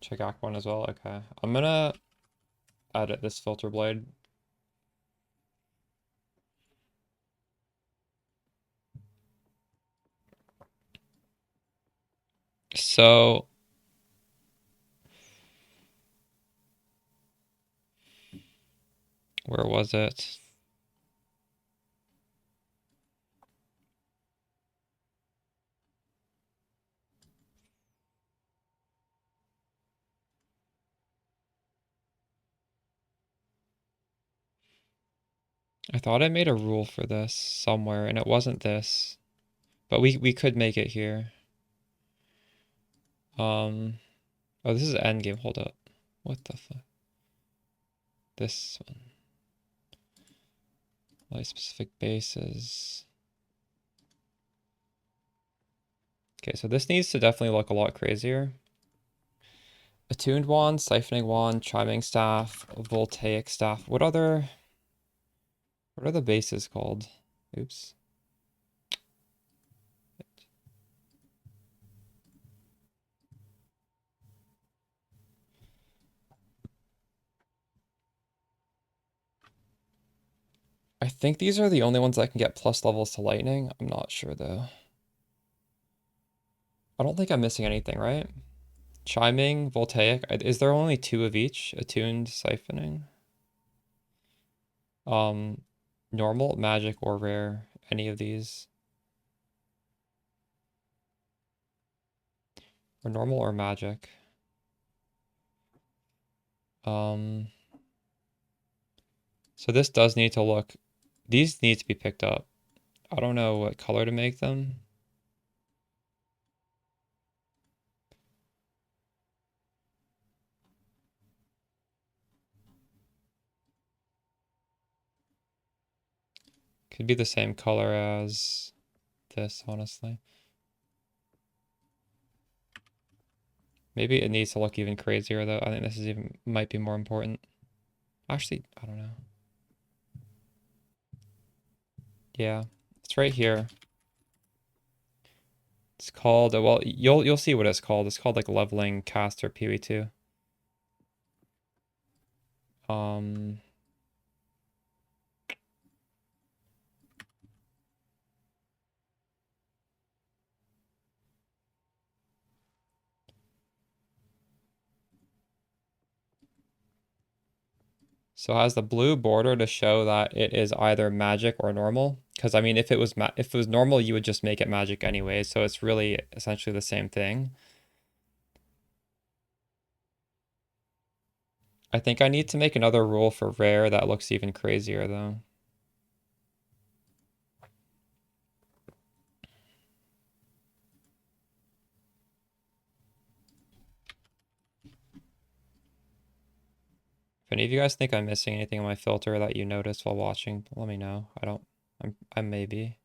Check Act 1 as well, okay. I'm gonna edit this filter blade. So... Where was it? I thought I made a rule for this somewhere, and it wasn't this. But we could make it here. Oh, this is endgame. Hold up. What the fuck? This one. Light specific bases. Okay, so this needs to definitely look a lot crazier. Attuned wand, siphoning wand, chiming staff, voltaic staff. What are the bases called? Oops. I think these are the only ones that can get plus levels to lightning. I'm not sure though. I don't think I'm missing anything, right? Chiming, voltaic. Is there only 2 of each? Attuned, siphoning. Normal, magic, or rare. Any of these. Or normal or magic. So this does need to look, these need to be picked up. I don't know what color to make them. Could be the same color as this, honestly. Maybe it needs to look even crazier though. I think this is even might be more important. Actually, I don't know. Yeah, it's right here. It's called, well, you'll see what it's called. It's called like leveling caster POE 2. So it has the blue border to show that it is either magic or normal. Because I mean, if it was normal, you would just make it magic anyway. So it's really essentially the same thing. I think I need to make another rule for rare that looks even crazier though. If any of you guys think I'm missing anything in my filter that you noticed while watching, let me know. I may be.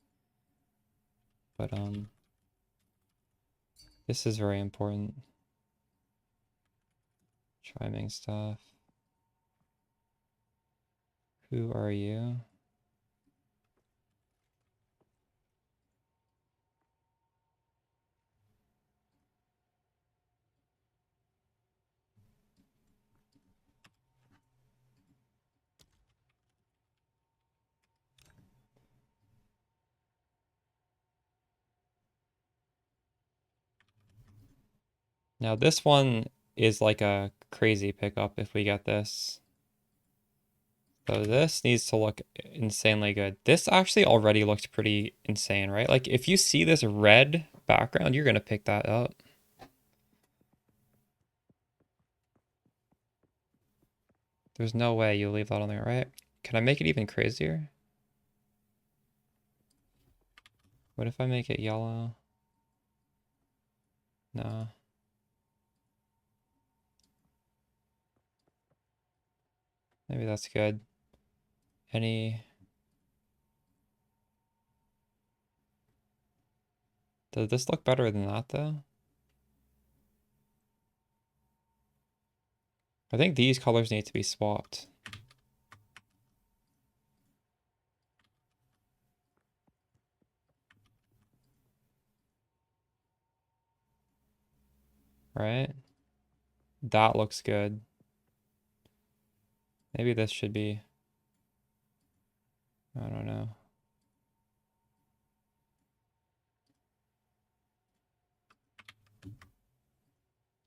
But this is very important. Chiming stuff. Who are you? Now this one is like a crazy pickup if we get this. So this needs to look insanely good. This actually already looks pretty insane, right? Like if you see this red background, you're gonna pick that up. There's no way you leave that on there, right? Can I make it even crazier? What if I make it yellow? No. Maybe that's good. Any... Does this look better than that though? I think these colors need to be swapped. Right? That looks good. Maybe this should be... I don't know.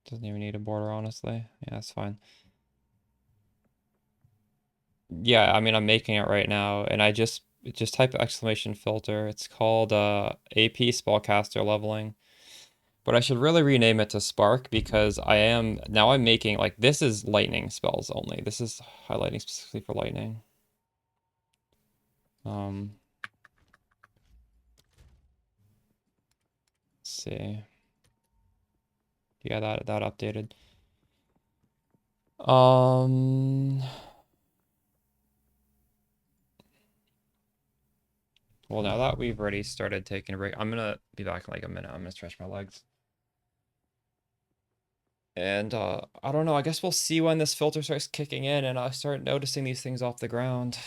Doesn't even need a border, honestly. Yeah, that's fine. Yeah, I mean, I'm making it right now, and I just type exclamation filter. It's called AP Spellcaster Leveling. But I should really rename it to Spark because now I'm making, like, this is lightning spells only. This is highlighting specifically for lightning. Let's see. Yeah, that updated. Well, now that we've already started taking a break, I'm gonna be back in like a minute. I'm gonna stretch my legs. And I don't know, I guess we'll see when this filter starts kicking in and I start noticing these things off the ground.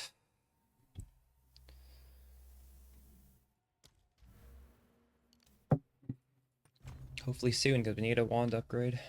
Hopefully soon, because we need a wand upgrade.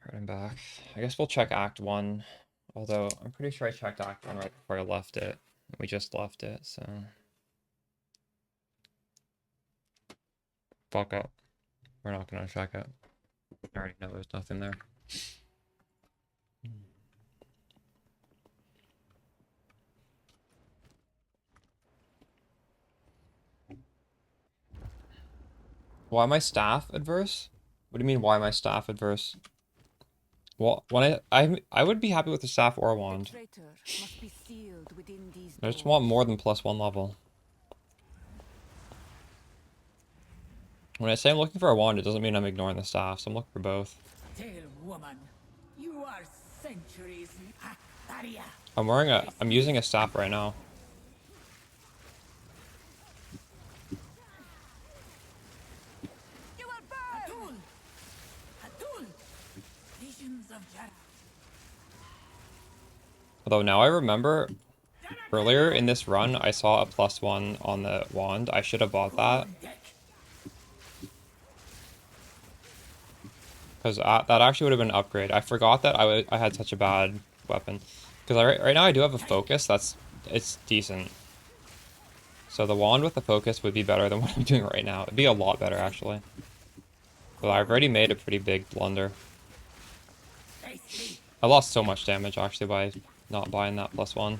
Alright, I'm back. I guess we'll check Act 1. Although, I'm pretty sure I checked Act 1 right before I left it. We just left it, so... Fuck up. We're not gonna check it. I already know there's nothing there. Why my staff adverse? What do you mean, why my staff adverse? Well, when I would be happy with the staff or wand. I just want more than +1 level. When I say I'm looking for a wand, it doesn't mean I'm ignoring the staff, so I'm looking for both. Woman, you are centuries. I'm using a staff right now. You will burn. Hatul. Visions of Jara. Although now I remember earlier in this run, I saw a +1 on the wand. I should have bought that. Because that actually would have been an upgrade. I forgot that I had such a bad weapon. Because right now I do have a focus. It's decent. So the wand with the focus would be better than what I'm doing right now. It'd be a lot better, actually. But I've already made a pretty big blunder. I lost so much damage, actually, by not buying that +1.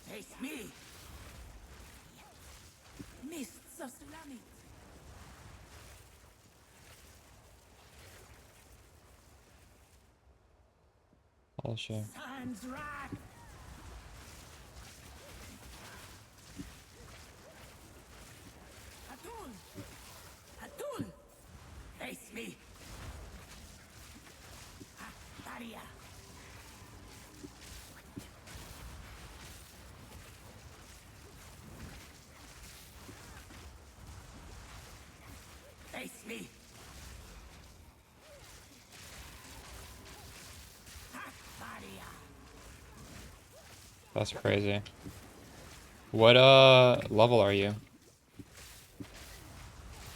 Face me. Mists of Salamit. Bullshit. Sans wrath. Atul! Atul! Face me! Daria! Face me! Daria! That's crazy. What level are you?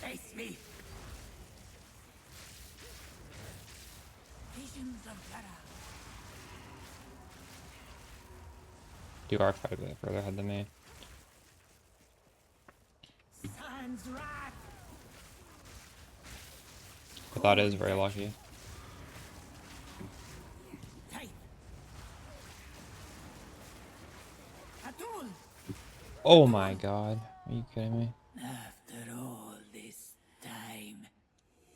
Face me! Visions of Jara. You are quite a bit further ahead than me. Sans wrath. But that is very lucky. Tight. Atul! Oh my god. Are you kidding me? After all this time,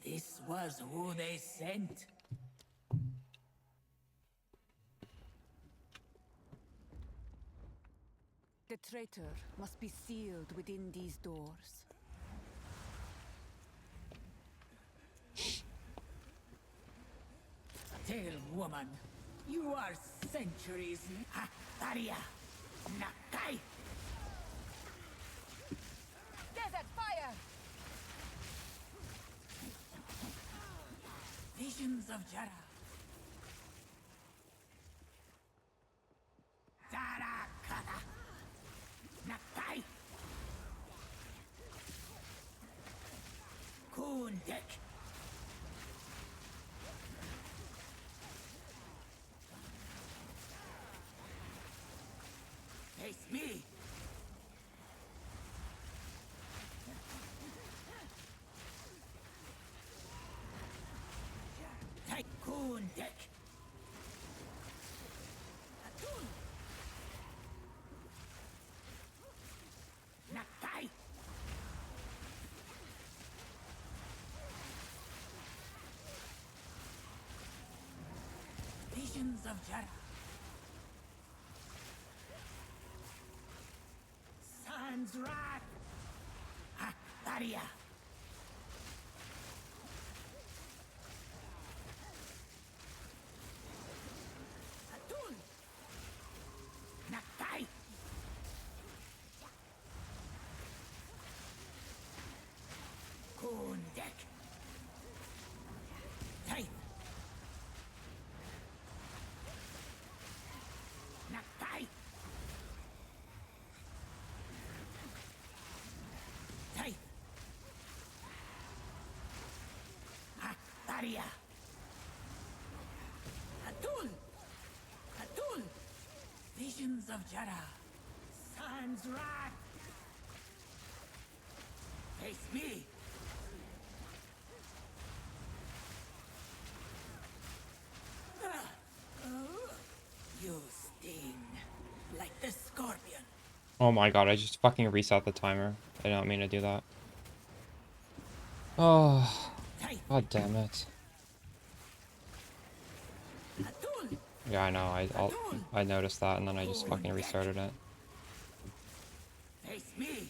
this was who they sent. The traitor must be sealed within these doors. Tell woman, you are centuries. Daria! Nakai! Desert fire! Visions of Jara. Darakata! Nakai! Kundek! Face me! Tycoon deck! Atul! Nakai! Visions of Jara. Sans wrath! Daria! Atul! Nakai! Kundek! Tight! Nakai! Tight! Daria! Atul! Atul! Visions of Jara. Sans wrath! Face me! You sting like the scorpion. Oh my god, I just fucking reset the timer. I don't mean to do that. Oh, Tight! god damn it. Atul! Yeah, I know. I noticed that and then I just fucking restarted it. Face me!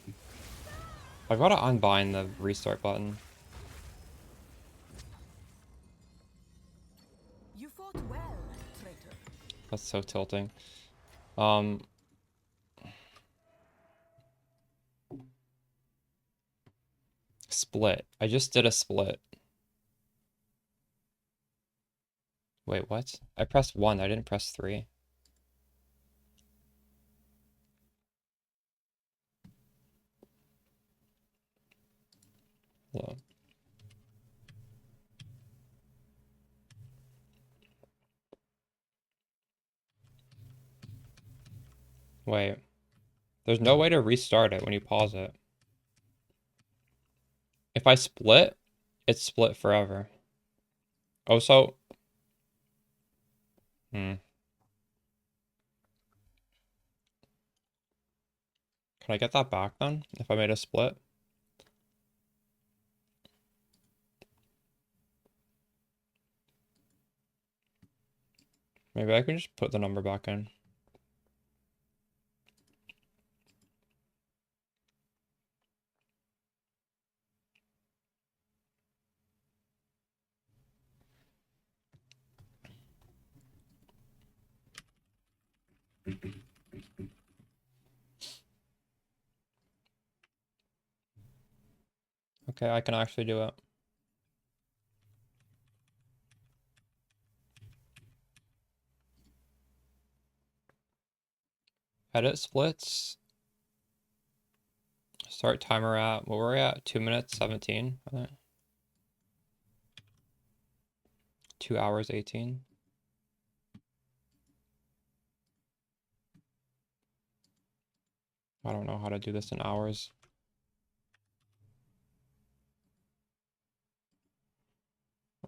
I've got to unbind the restart button. You fought well, traitor. That's so tilting. Split. I just did a split. Wait, what? I pressed 1. I didn't press 3. Hello. Wait. There's no way to restart it when you pause it. If I split, it's split forever. Oh, so... Can I get that back then, if I made a split? Maybe I can just put the number back in. Okay, I can actually do it. Edit splits. Start timer at, what were we at? 2 minutes 17, I think. 2 hours 18. I don't know how to do this in hours.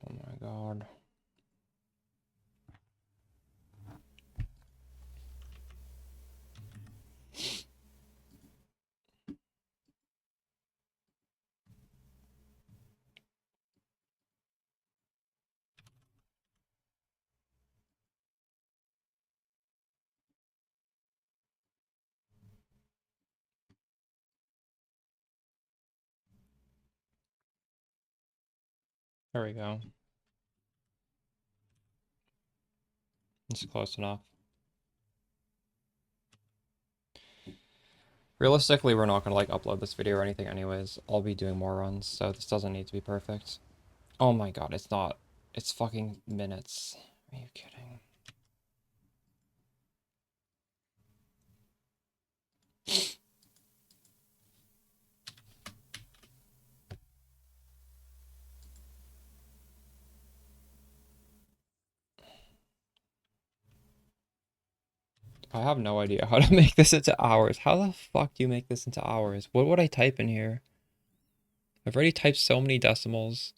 Oh my god. There we go. It's close enough. Realistically, we're not gonna like upload this video or anything anyways. I'll be doing more runs, so this doesn't need to be perfect. Oh my god, it's not. It's fucking minutes. Are you kidding? I have no idea how to make this into hours. How the fuck do you make this into hours? What would I type in here? I've already typed so many decimals.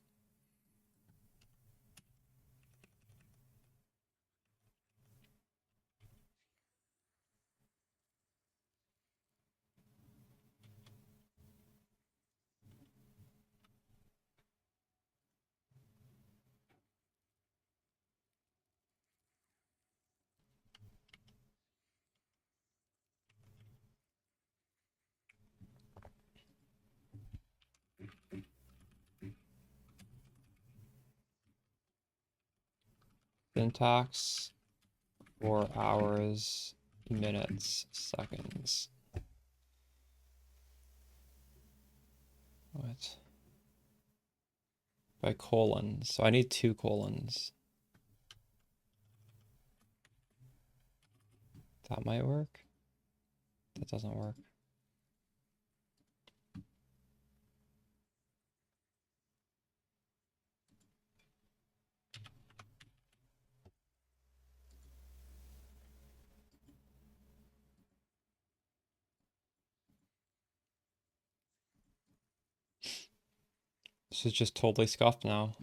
Syntax for hours, minutes, seconds. What? By colons. So I need 2 colons. That might work. That doesn't work. This is just totally scuffed now.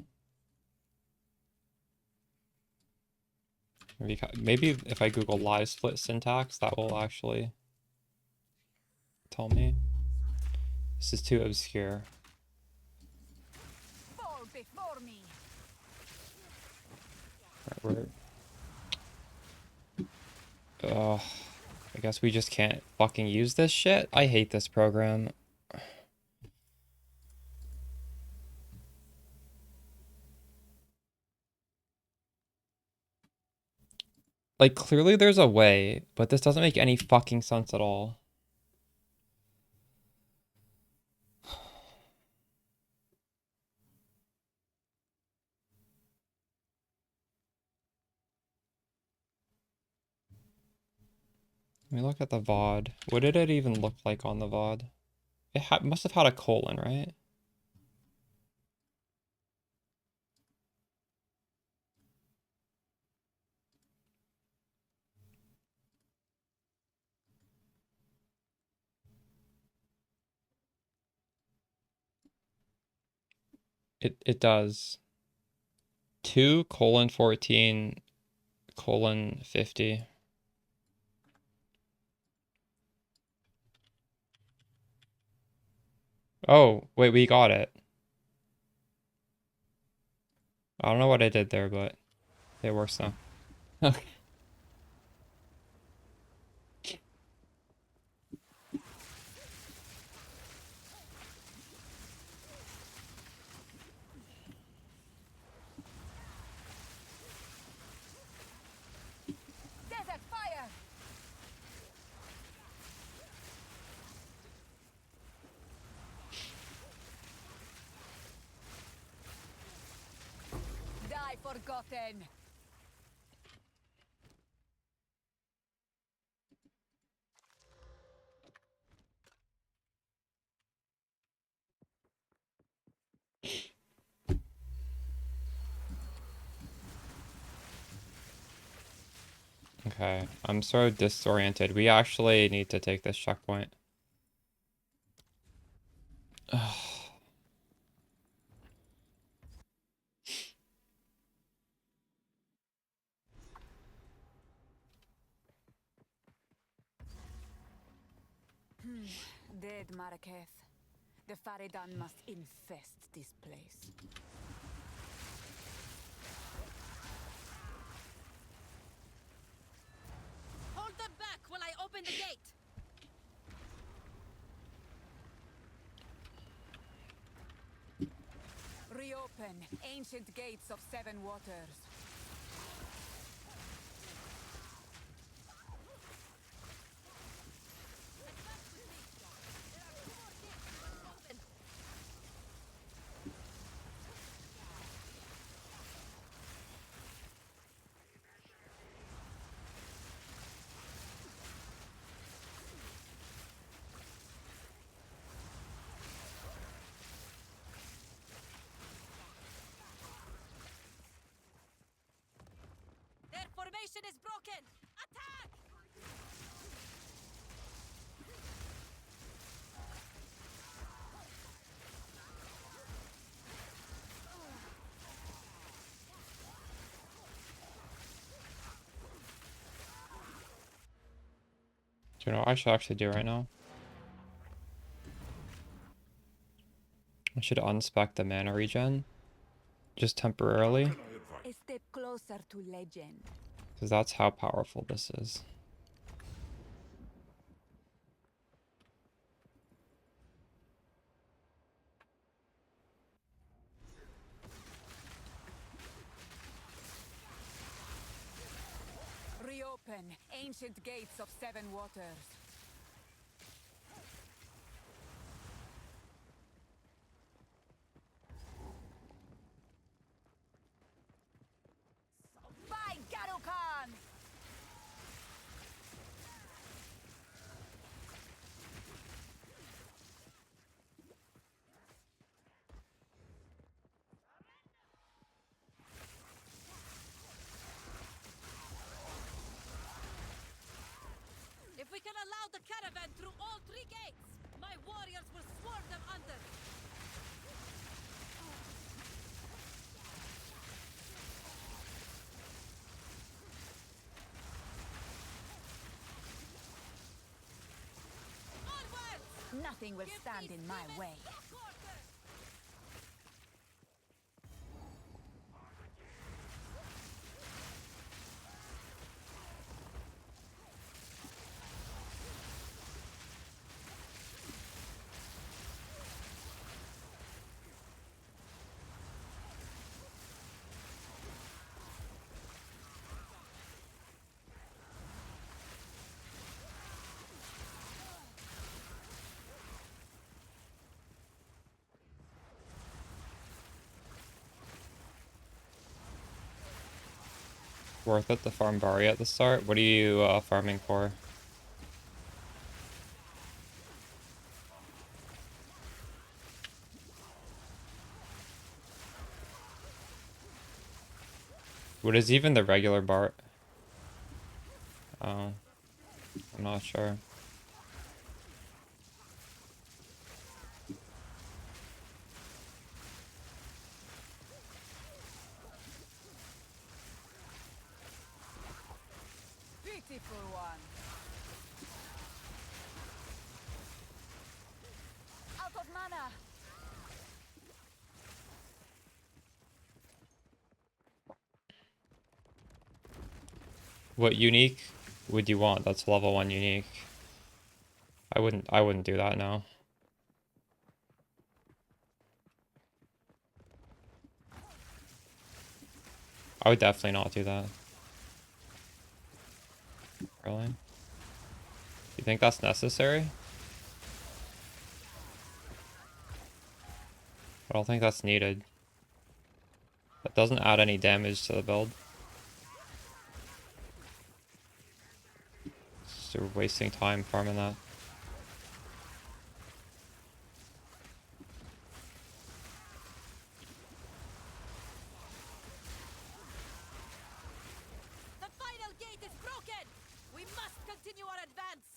Maybe if I Google live split syntax, that will actually tell me. This is too obscure. Fall before me. Right, I guess we just can't fucking use this shit. I hate this program. Like, clearly there's a way, but this doesn't make any fucking sense at all. Let me look at the VOD. What did it even look like on the VOD? It must have had a colon, right? It does. 2:14:50. Oh, wait, we got it. I don't know what I did there, but it works now. Okay. forgotten. Okay, I'm so disoriented. We actually need to take this checkpoint. Dead Maraketh. The Faridan must infest this place. Hold them back while I open the gate. Reopen ancient gates of seven waters. Their formation is broken. Attack! Do you know what I should actually do right now? I should unspec the mana regen. Just temporarily. A step closer to legend. Because that's how powerful this is. Reopen ancient gates of seven waters. By Garukan! If we can allow the caravan through all three gates, my warriors will swarm them under. Onwards! Nothing will stand in my way. Worth it to farm Bari at the start? What are you farming for? What is even the regular Bart? Oh, I'm not sure. Beautiful one. Out of mana. What unique would you want? That's level 1 unique. I wouldn't do that now. I would definitely not do that. Really? You think that's necessary? I don't think that's needed. That doesn't add any damage to the build. So we're wasting time farming that. The final gate is broken! We must continue our advance!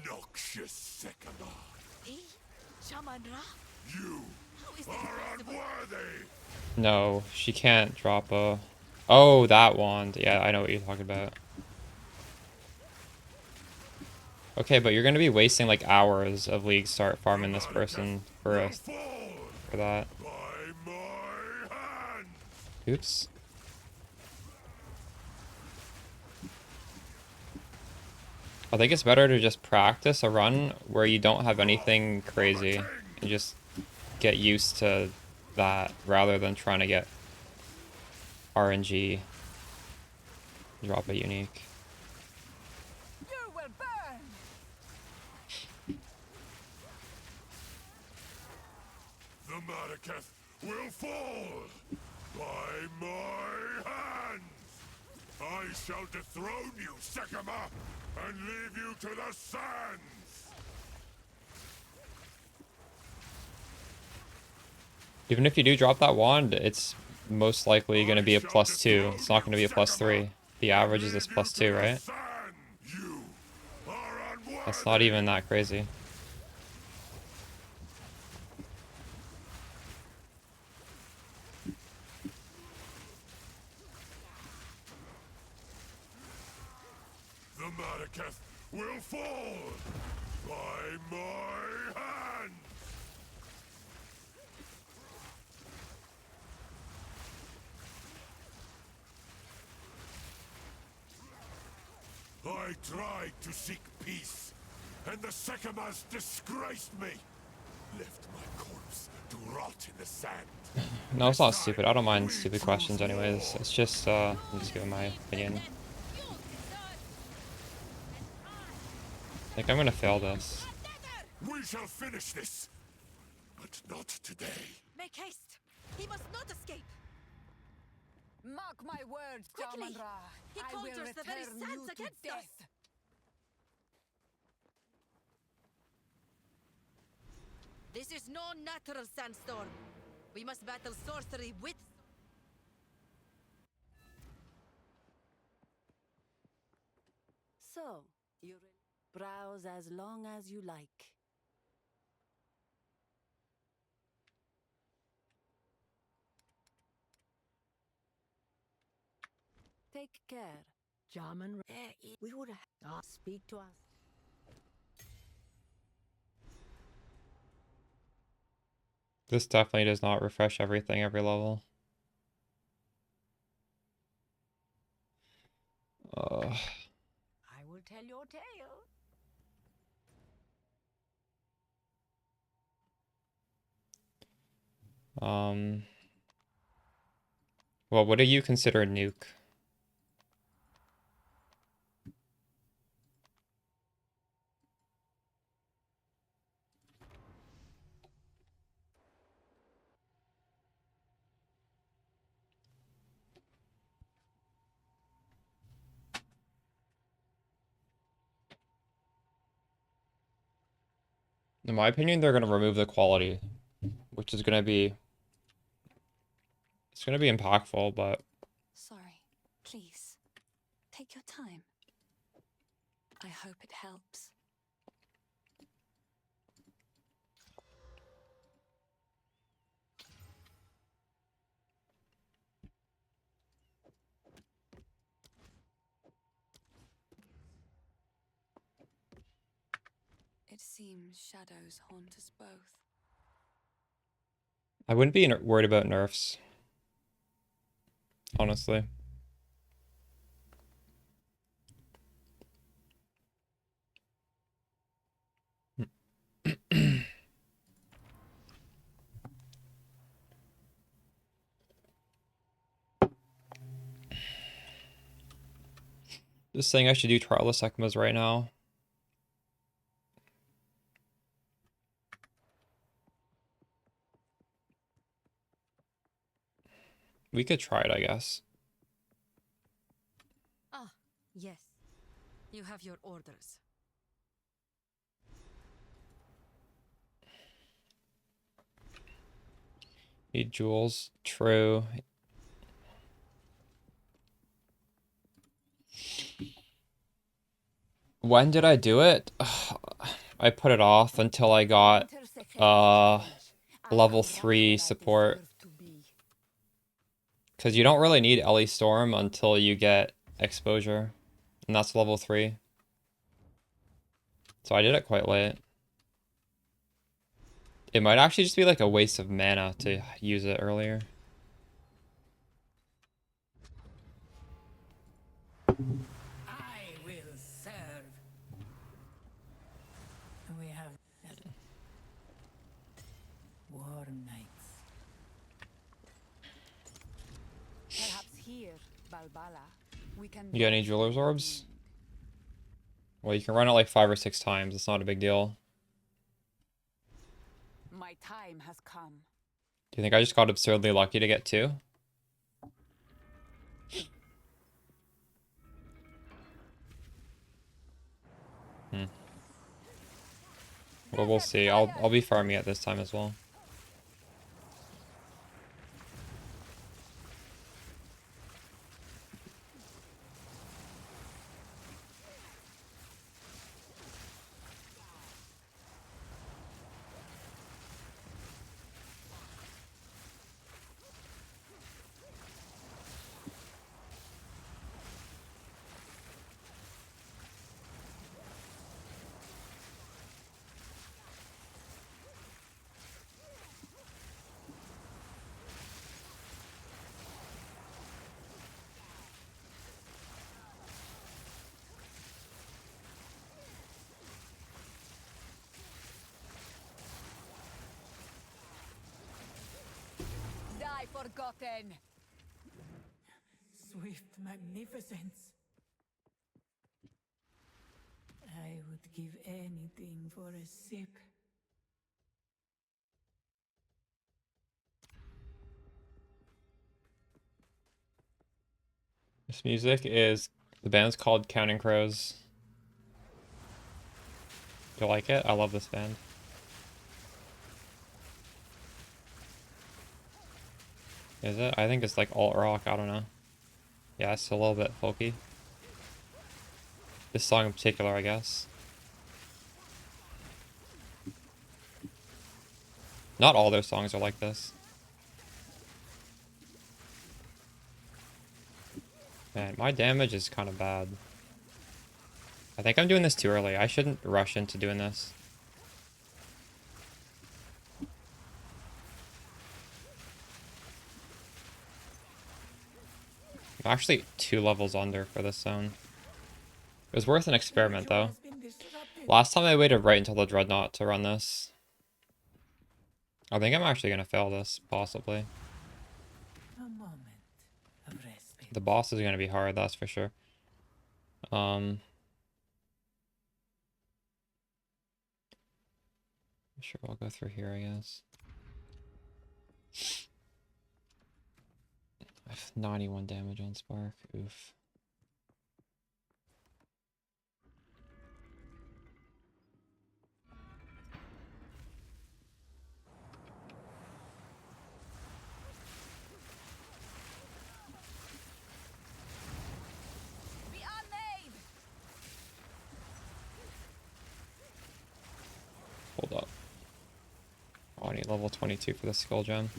Noxious Sycamore, Me? Shaman Ra? you How is that are possible? unworthy! No, she can't drop a... Oh, that wand. Yeah, I know what you're talking about. Okay, but you're gonna be wasting like hours of League start farming this person for Will a, fall for that. by my hand! Oops. I think it's better to just practice a run where you don't have anything crazy and just get used to that rather than trying to get RNG. Drop a unique. You will burn! The Madaketh will fall by my hands! I shall dethrone you, Sycamore, and leave you to the sands! Even if you do drop that wand, it's most likely going to be a +2. It's not going to be a +3. The average is this +2, right? You are unworthy! That's not even that crazy. The Madaketh will fall by my hands! I tried to seek peace, and the Sycamores disgraced me. Left my corpse to rot in the sand. No, it's not stupid. I don't mind stupid questions anyways. It's just, I'm just giving my opinion. I think I'm gonna fail this. We shall finish this, but not today. Make haste! He must not escape! Mark my words, Quickly! Shaman Ra. He I will conjures the very return you sands to against death. us! This is no natural sandstorm. We must battle sorcery with... So, you browse as long as you like. Take care. Shaman Ra. We would speak to us. This definitely does not refresh everything every level. I will tell your tale. Well, what do you consider a nuke? In my opinion, they're gonna remove the quality, which is gonna be, it's gonna be impactful, but Sorry. Please. Take your time. I hope it helps. It seems shadows haunt us both. I wouldn't be worried about nerfs, honestly. Just saying I should do Trial of Sekhmet right now. We could try it, I guess. Ah, yes. You have your orders. Need jewels. True. When did I do it? I put it off until I got level 3 support. Because you don't really need Ellie Storm until you get exposure. And that's level 3. So I did it quite late. It might actually just be like a waste of mana to use it earlier. I will serve. We have war nights. Perhaps here, Balbala, we can. You got any Jeweler's Orbs? Well, you can run it like 5 or 6 times. It's not a big deal. My time has come. Do you think I just got absurdly lucky to get 2? Well, we'll see. I'll be farming it this time as well. Die forgotten. Swift magnificence. I would give anything for a sip. This music is... The band's called Counting Crows. Do you like it? I love this band. Is it? I think it's like alt rock, I don't know. Yeah, it's a little bit folky. This song in particular, I guess. Not all their songs are like this. Man, my damage is kind of bad. I think I'm doing this too early. I shouldn't rush into doing this. I'm actually 2 levels under for this zone. It was worth an experiment, though. Last time I waited right until the Dreadnought to run this. I think I'm actually going to fail this, possibly. A moment of respite. The boss is going to be hard, that's for sure. Sure, I'll go through here, I guess. I have 91 damage on Spark. Oof. Hold up. Oh, I need level 22 for the skill gem.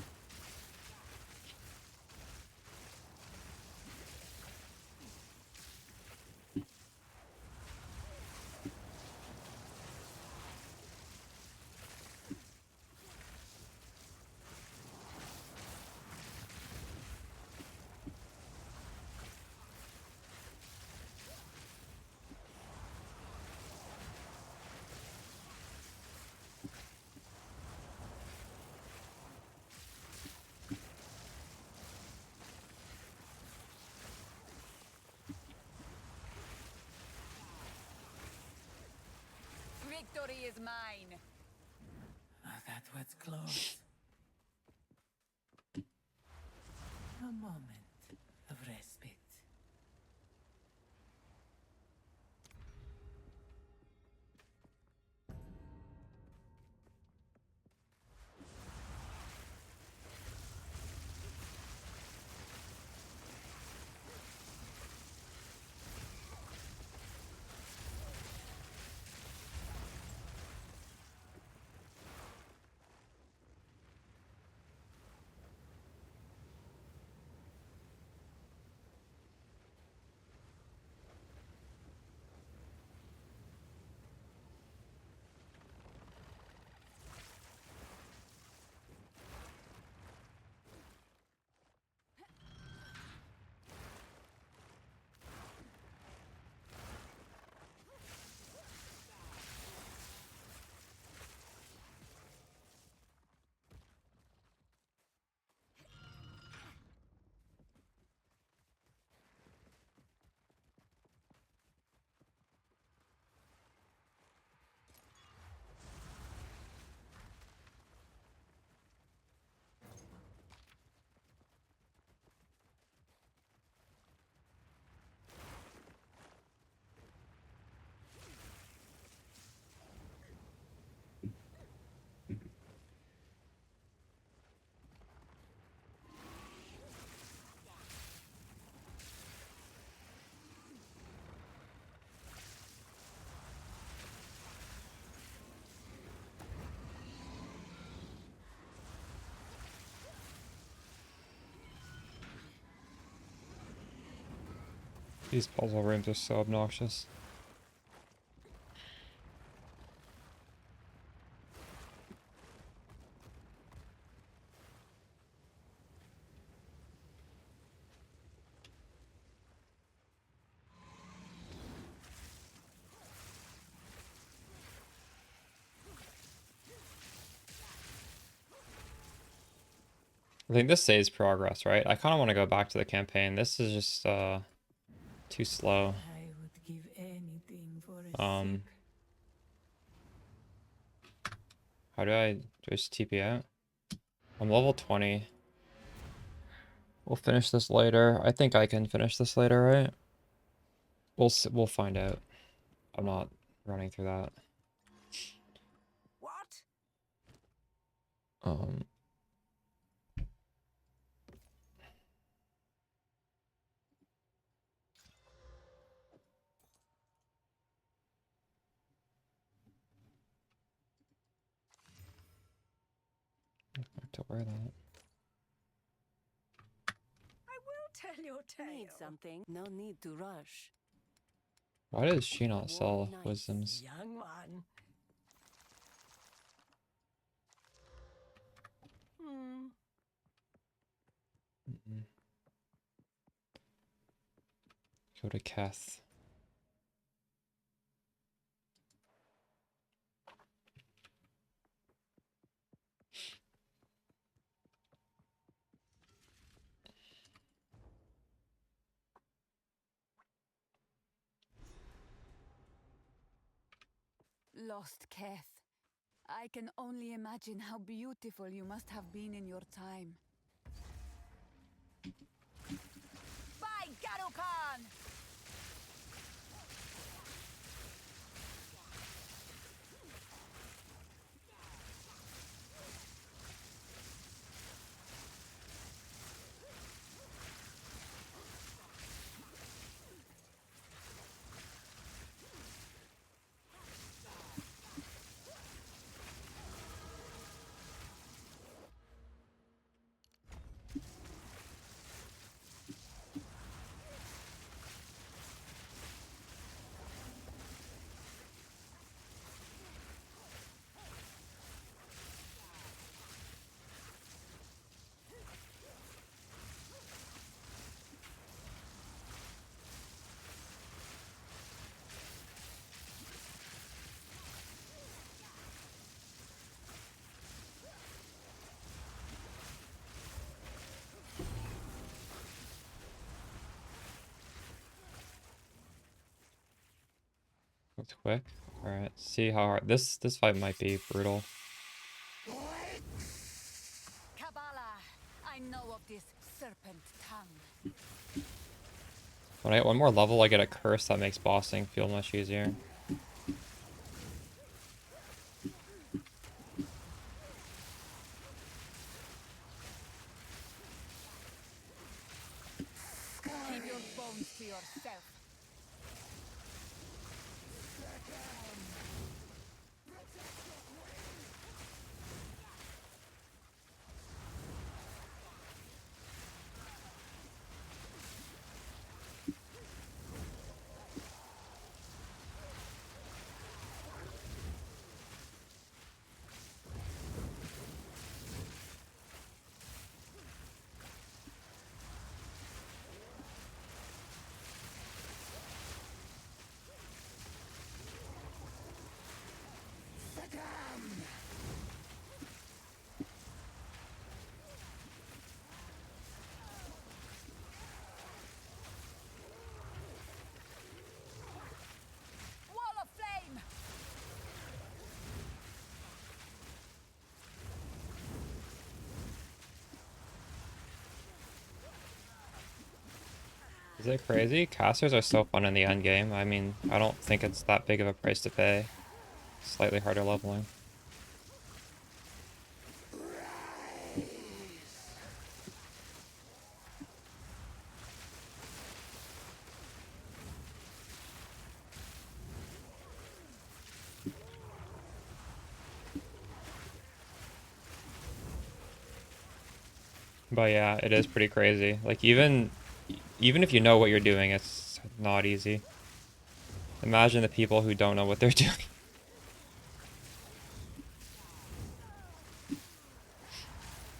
victory is mine. That was close. A moment of respite. These puzzle rooms are so obnoxious. I think this saves progress, right? I kind of want to go back to the campaign. This is just too slow. I would give anything for a Um, sip. how do I just TP out? I'm level 20. We'll finish this later. I think I can finish this later, right? We'll find out. I'm not running through that. What? Have to wear that. I will tell your tale. Need something? No need to rush. Why does she not Warm sell nights, wisdoms? young one. Go to Keth. Lost Keth. I can only imagine how beautiful you must have been in your time. By Garukan! It's quick. Alright, see how hard this fight might be brutal. Kabbalah, I know of this serpent tongue. When I get one more level, I get a curse that makes bossing feel much easier. Keep your bones to yourself. Wall of flame! Is it crazy? Casters are so fun in the end game. I mean, I don't think it's that big of a price to pay. Slightly harder leveling. But yeah, it is pretty crazy. Like even if you know what you're doing, it's not easy. Imagine the people who don't know what they're doing.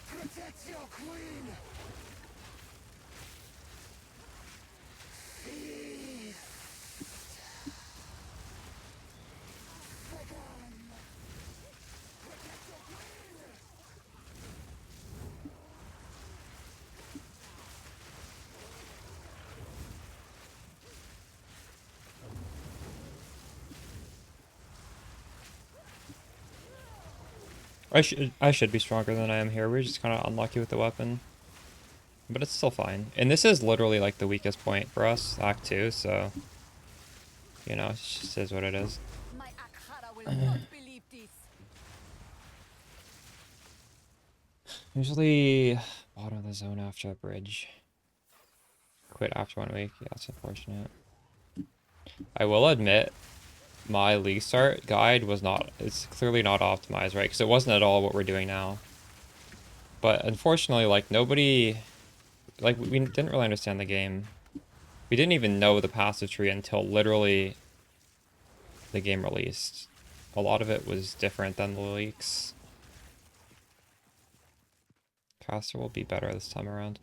Protect your queen! I should be stronger than I am here. We're just kind of unlucky with the weapon. But it's still fine. And this is literally like the weakest point for us, Act 2, so you know, it just is what it is. My Akhara will not believe this. Usually bottom of the zone after a bridge. Quit after 1 week. Yeah, that's unfortunate. I will admit, my league start guide was not, it's clearly not optimized, right? Because it wasn't at all what we're doing now. But unfortunately, like nobody, like we didn't really understand the game. We didn't even know the passive tree until literally the game released. A lot of it was different than the leaks. Caster will be better this time around.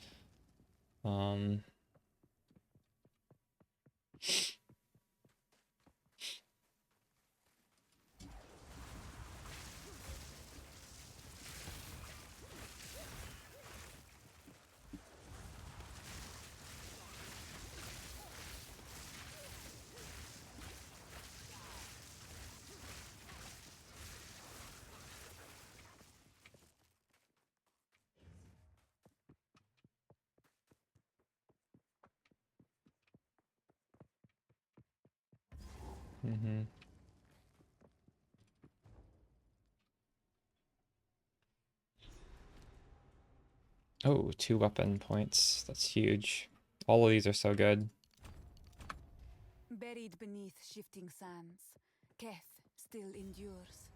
Oh, 2 weapon points. That's huge. All of these are so good. Buried beneath shifting sands, Keth still endures.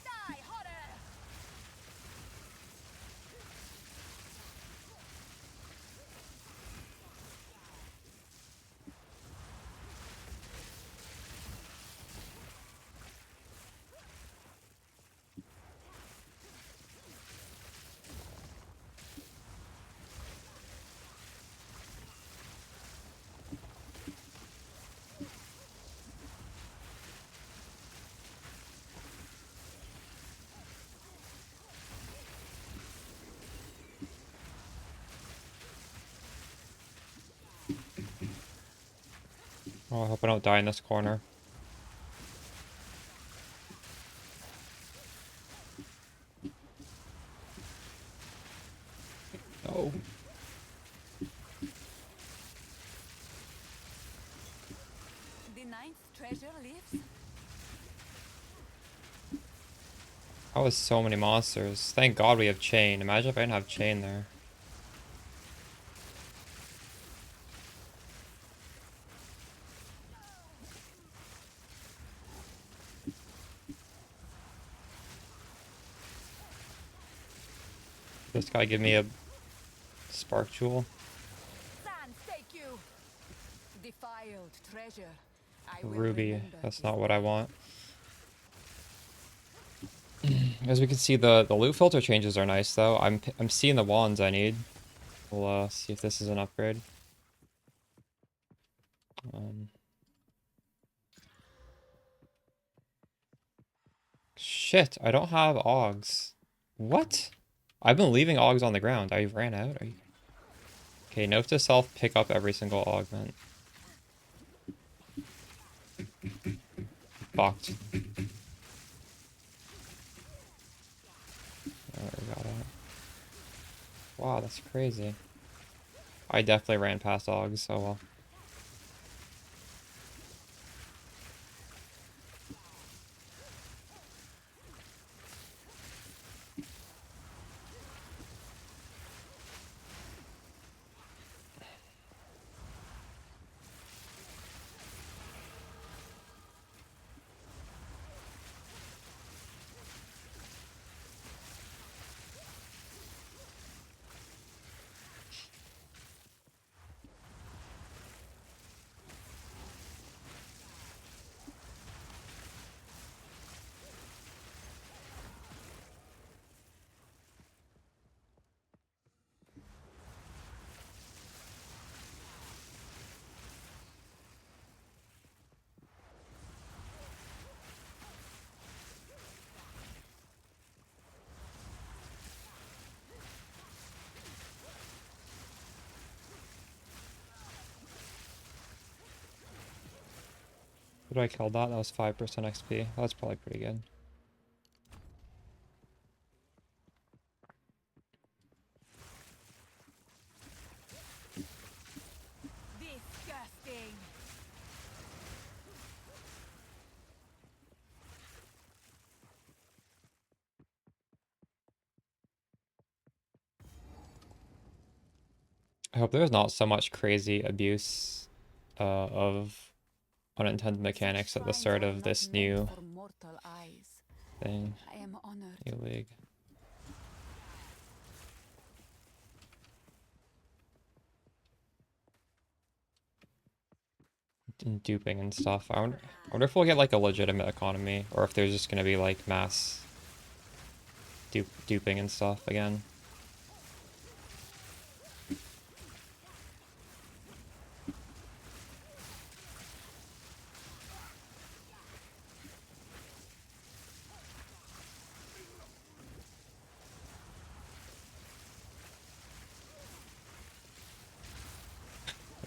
Die, horror! Oh, I hope I don't die in this corner. Oh. The ninth treasure lives. That was so many monsters. Thank God we have chain. Imagine if I didn't have chain there. This guy give me a spark jewel. Sands take you. Defiled treasure. I will Ruby. remember That's this not what I day. want. As we can see, the loot filter changes are nice though. I'm seeing the wands I need. We'll see if this is an upgrade. Shit, I don't have Augs. What? I've been leaving Augs on the ground. I ran out. Are you... Okay, note to self, pick up every single augment. Fucked. Oh, we got it. Wow, that's crazy. I definitely ran past Augs, oh well. Did I kill that? That was 5% XP. That's probably pretty good. Disgusting. I hope there's not so much crazy abuse of unintended mechanics at the start of this new thing. I am honored. New league. And duping and stuff. I wonder if we'll get like a legitimate economy, or if there's just gonna be like mass duping and stuff again.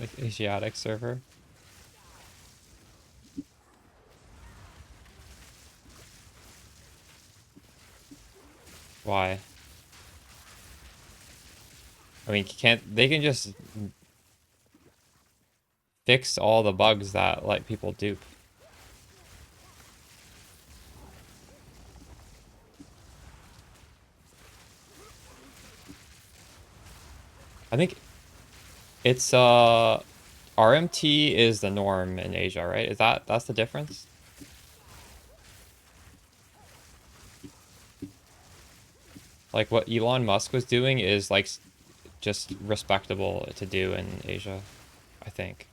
Like Asiatic server. Why? I mean, they can just fix all the bugs that let people dupe. I think it's RMT is the norm in Asia, right? That's the difference? Like what Elon Musk was doing is like just respectable to do in Asia, I think.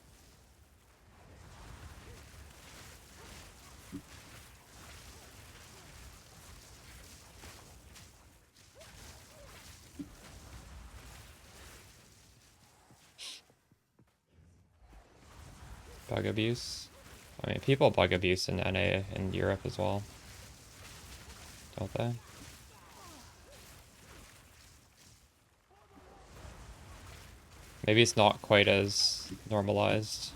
Bug abuse. I mean, people bug abuse in NA in Europe as well, don't they? Maybe it's not quite as normalized.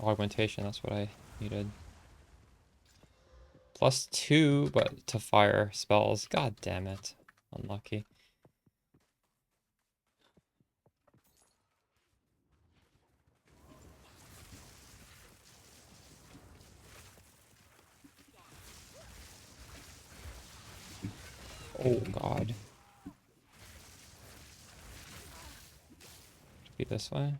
Augmentation, that's what I needed. +2, but to fire spells. God damn it. Unlucky. Oh god. Be this way.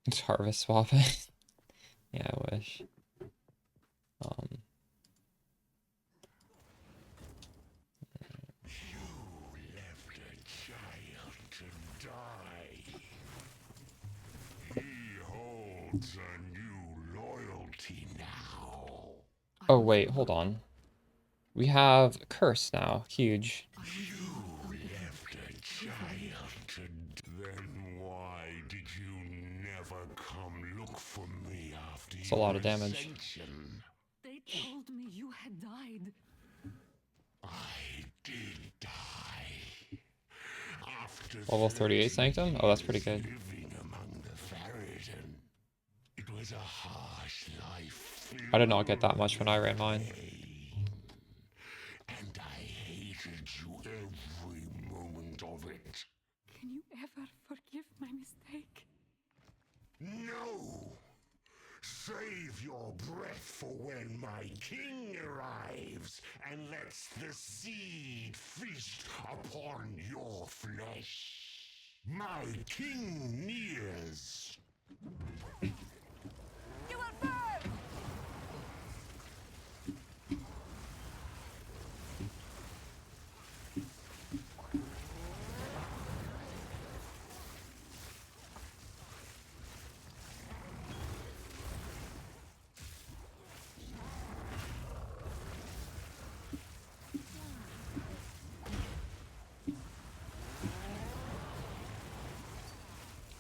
It's harvest swapping. Yeah, I wish. Left a child to die. He holds a new loyalty now. Oh wait, hold on. We have Curse now. Huge. You left a child to then why did you never come look for me after It's a lot of damage. ascension? They told me you had died. I did die. After Level 38 Sanctum? Oh, that's pretty good. living among the Ferritin. It was a harsh life. I did not get that much when I ran mine. And I hated you every moment of it. Can you ever forgive my mistake? No! Save your breath for when my king arrives and lets the seed feast upon your flesh. My king nears. You will burn!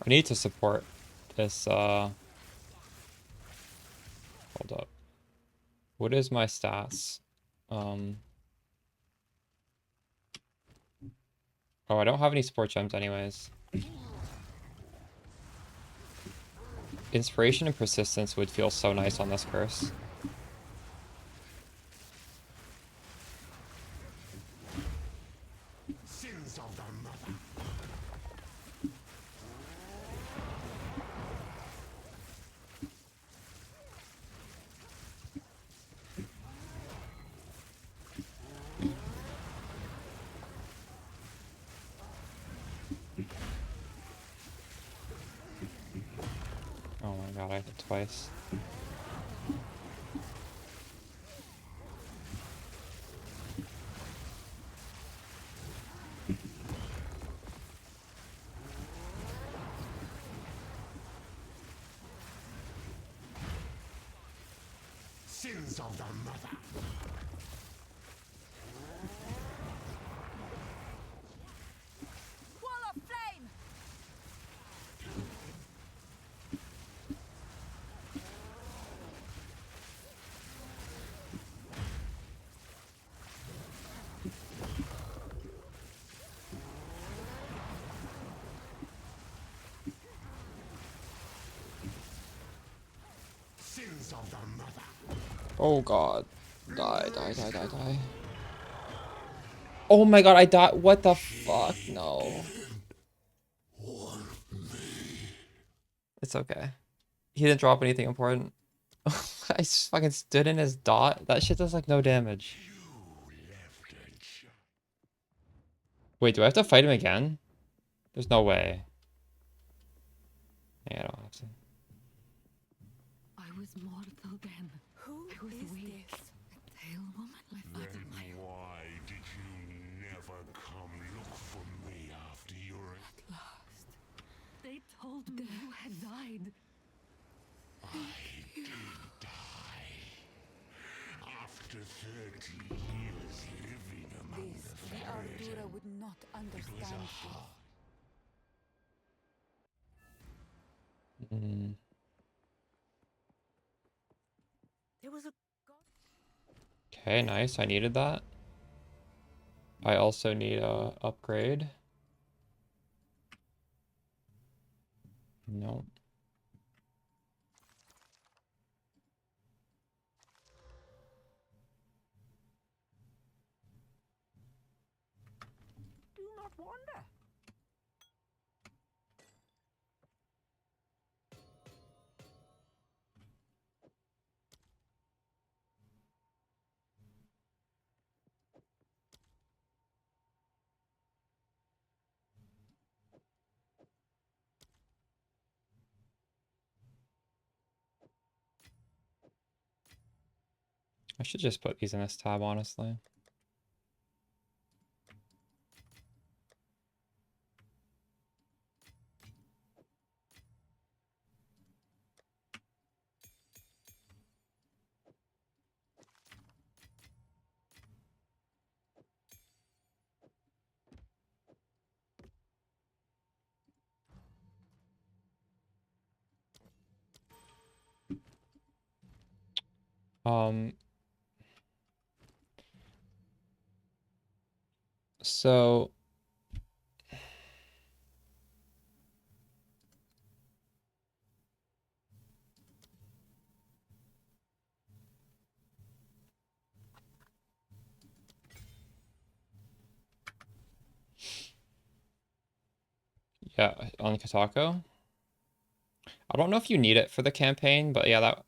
I need to support this, hold up. What is my stats? Oh, I don't have any support gems anyways. Inspiration and persistence would feel so nice on this curse. Sins of the mother. Oh my god, I hit twice. Sins of the mother. Wall of flame! Sins of the mother. Oh god. Die, die, die, die, die. Oh my god, I died. What the fuck? No. It's okay. He didn't drop anything important. I just fucking stood in his dot. That shit does like no damage. Wait, do I have to fight him again? There's no way. Yeah, I don't have to. I was mortal then. Who I was is weak. this? A pale woman, my father, my Why did you never come look for me after your... last. They told me you had died. I did die. After 30 years living among This, the the Ferritin. Ardura would not understand this. Mm. There was a Okay, nice. I needed that. I also need a upgrade. No. Do not wander. I should just put these in this tab, honestly. Um, so yeah, on Katako. I don't know if you need it for the campaign, but yeah, that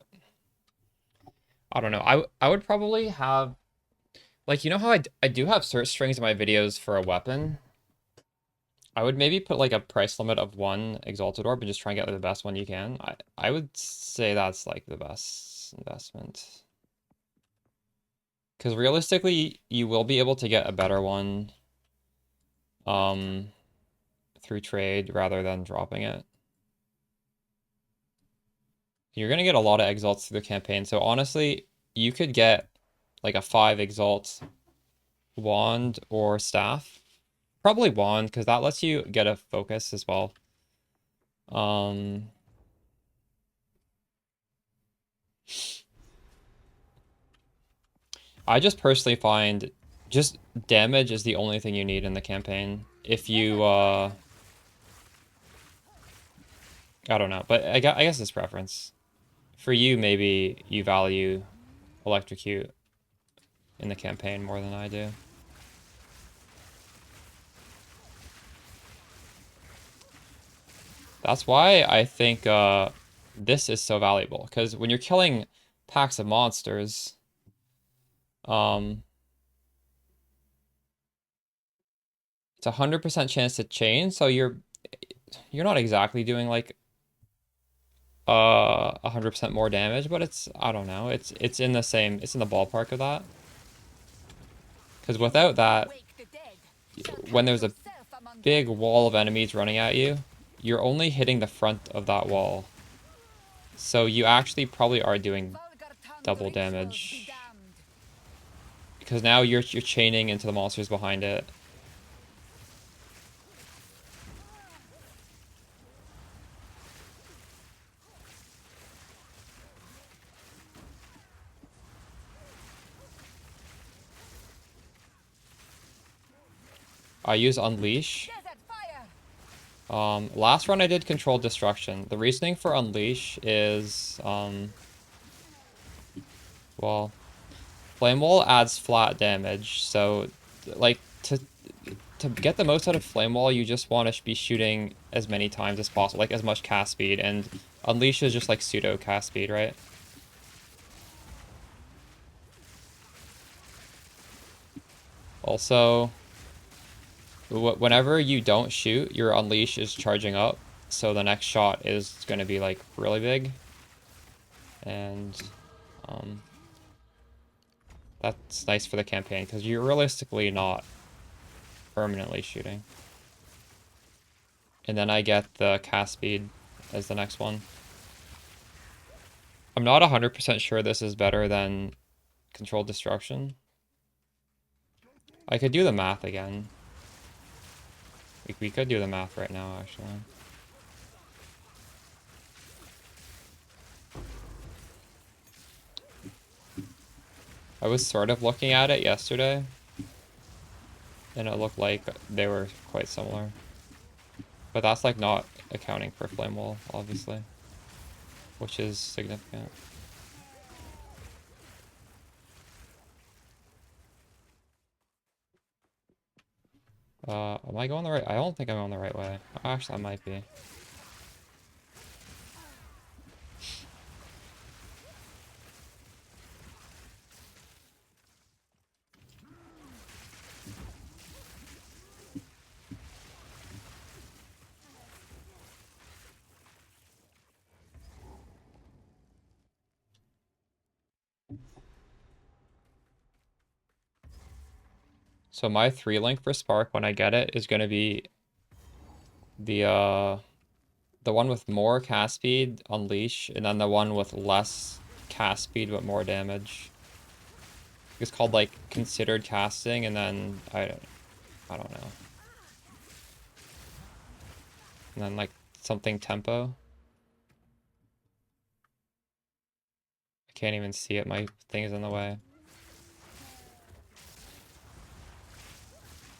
I don't know. I would probably have like, you know how I do have search strings in my videos for a weapon? I would maybe put like a price limit of 1 Exalted Orb and just try and get like, the best one you can. I would say that's like the best investment. Because realistically, you will be able to get a better one through trade rather than dropping it. You're gonna get a lot of exalts through the campaign, so honestly, you could get like a 5 exalt wand or staff. Probably wand, because that lets you get a focus as well. I just personally find just damage is the only thing you need in the campaign. If you, I don't know, but I guess it's preference. For you, maybe you value electrocute in the campaign more than I do. That's why I think this is so valuable, because when you're killing packs of monsters, it's 100% chance to chain, so you're not exactly doing like 100% more damage, but it's, I don't know, it's in the same, it's in the ballpark of that. Because without that, when there's a big wall of enemies running at you, you're only hitting the front of that wall. So you actually probably are doing double damage. Because now you're chaining into the monsters behind it. I use Unleash. Last run I did Controlled Destruction. The reasoning for Unleash is, well, Flame Wall adds flat damage, so, like, to get the most out of Flame Wall, you just want to be shooting as many times as possible, like, as much cast speed, and Unleash is just, like, pseudo cast speed, right? Also, whenever you don't shoot, your Unleash is charging up, so the next shot is going to be, like, really big. And, that's nice for the campaign, because you're realistically not permanently shooting. And then I get the cast speed as the next one. I'm not 100% sure this is better than Controlled Destruction. I could do the math again. We could do the math right now, actually. I was sort of looking at it yesterday, and it looked like they were quite similar. But that's like not accounting for flame wall, obviously, which is significant. Am I going the right? I don't think I'm going the right way. Actually, I might be. So my 3-link for Spark when I get it is gonna be the one with more cast speed, Unleash, and then the one with less cast speed but more damage. It's called like considered casting, and then I don't know. And then like something tempo. I can't even see it, my thing is in the way.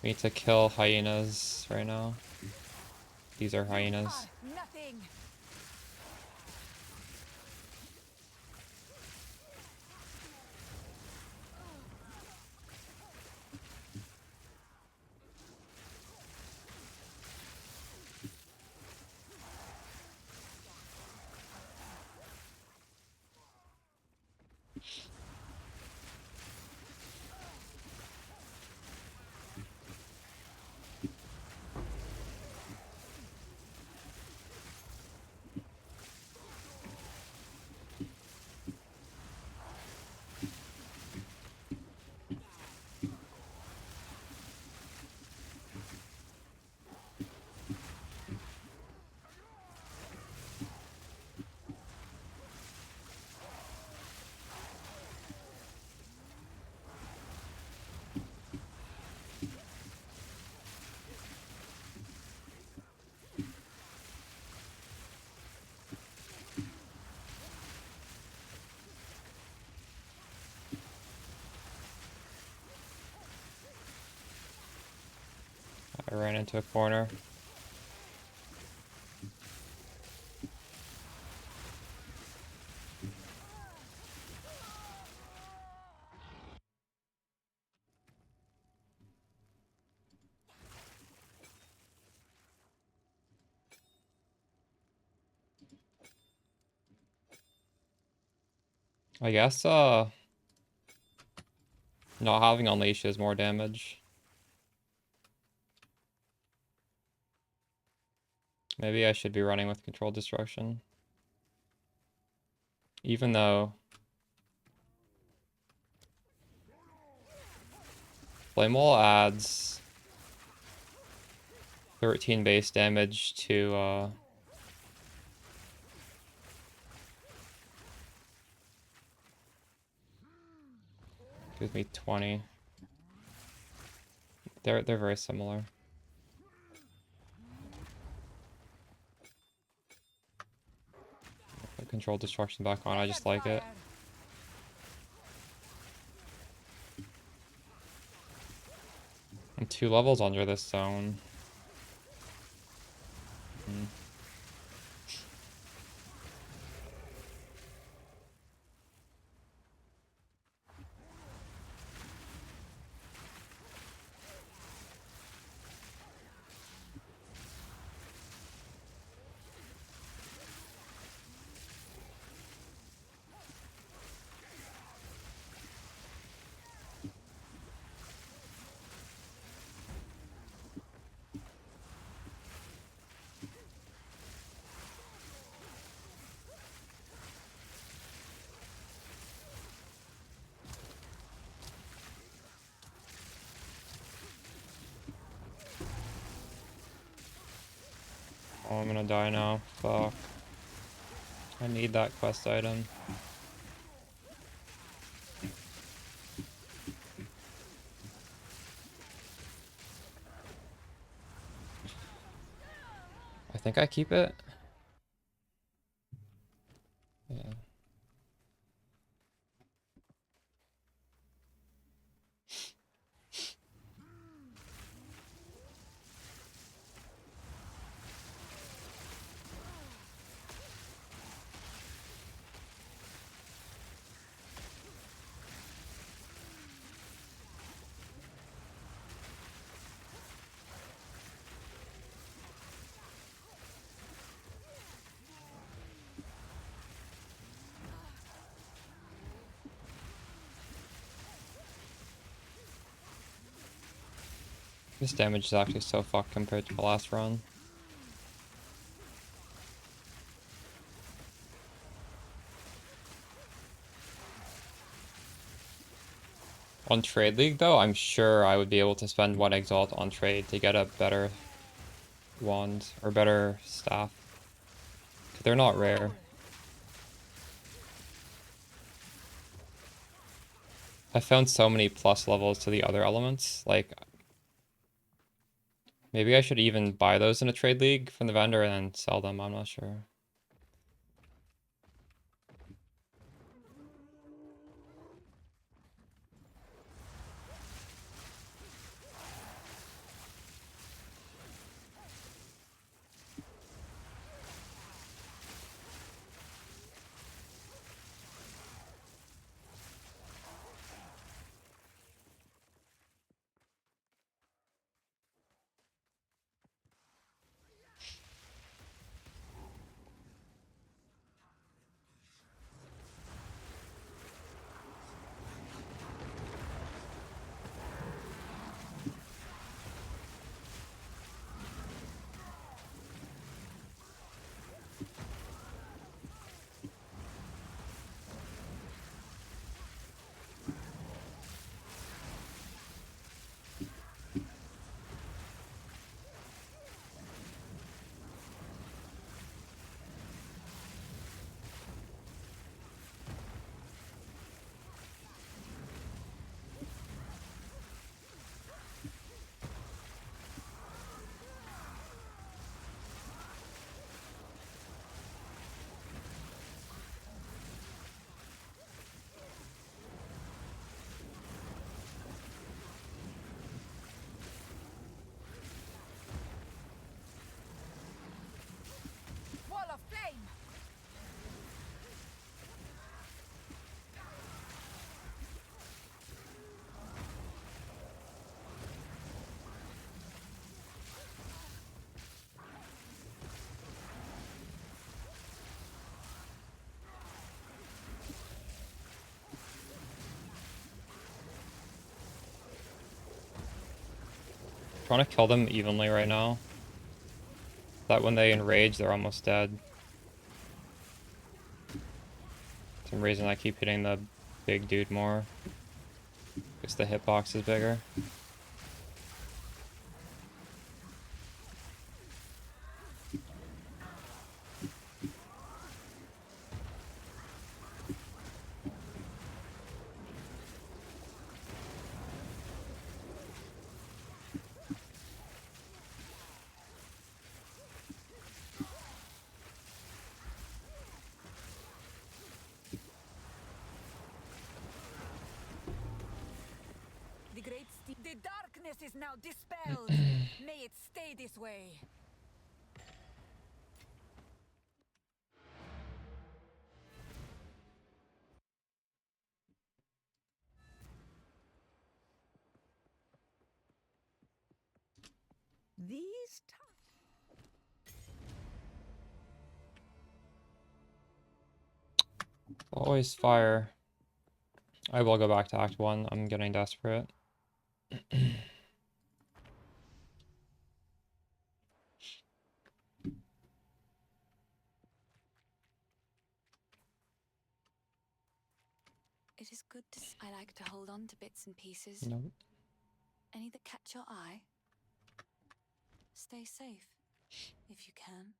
We need to kill hyenas right now. These are hyenas. Nothing. I ran into a corner. I guess not having Unleash is more damage. Maybe I should be running with Controlled Destruction. Even though Flame Wall adds 13 base damage to gives me 20. They're very similar. Put Controlled Destruction back on, I just like it. I'm 2 levels under this zone. Oh, I'm gonna die now. Fuck. I need that quest item. I think I keep it. Yeah. This damage is actually so fucked compared to the last run. On Trade League, though, I'm sure I would be able to spend 1 Exalt on trade to get a better wand or better staff. 'Cause they're not rare. I found so many plus levels to the other elements. Like, maybe I should even buy those in a Trade League from the vendor and then sell them. I'm not sure. Wall of flame! Trying to kill them evenly right now. That when they enrage, they're almost dead. For some reason I keep hitting the big dude more. Because the hitbox is bigger. The darkness is now dispelled. May it stay this way. These Always fire. I will go back to Act 1. I'm getting desperate. It is good to I like to hold on to bits and pieces. Nope. Any that catch your eye. Stay safe, if you can.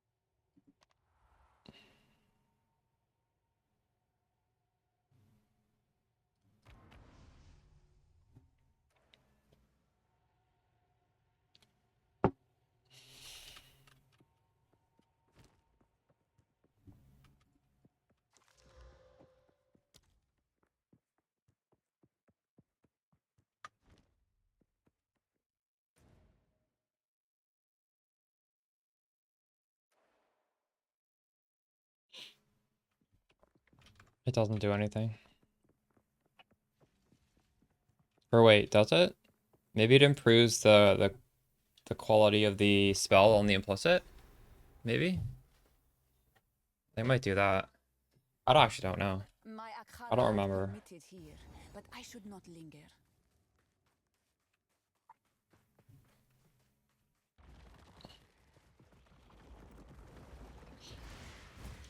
It doesn't do anything. Or wait, does it? Maybe it improves the quality of the spell on the implicit? Maybe? They might do that. I actually don't know. I don't remember. Here, but I should not linger.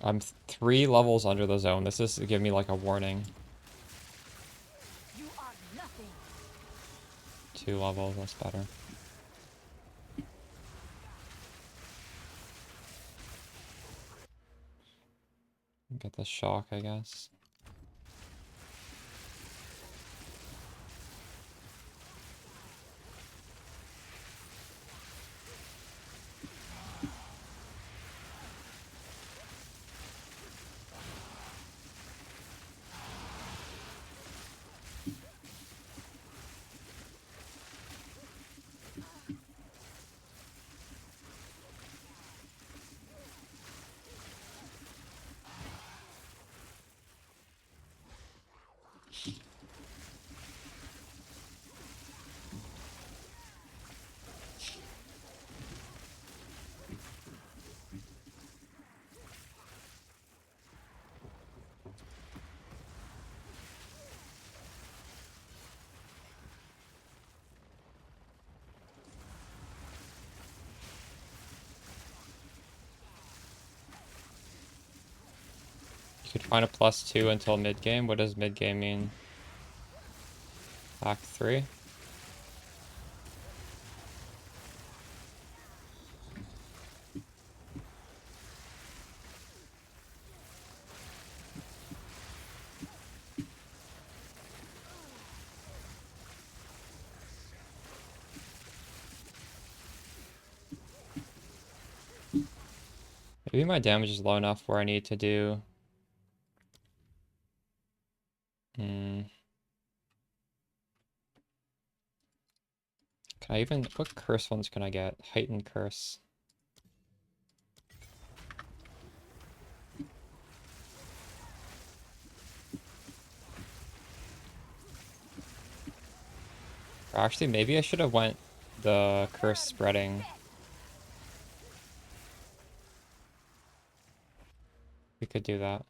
I'm 3 levels under the zone. This is to give me like a warning. You are nothing. 2 levels, that's better. Get the shock, I guess. You could find a +2 until mid-game. What does mid-game mean? Act 3? Maybe my damage is low enough where I need to do... Can I even... What curse ones can I get? Heightened curse. Or actually, maybe I should have went the curse spreading. We could do that.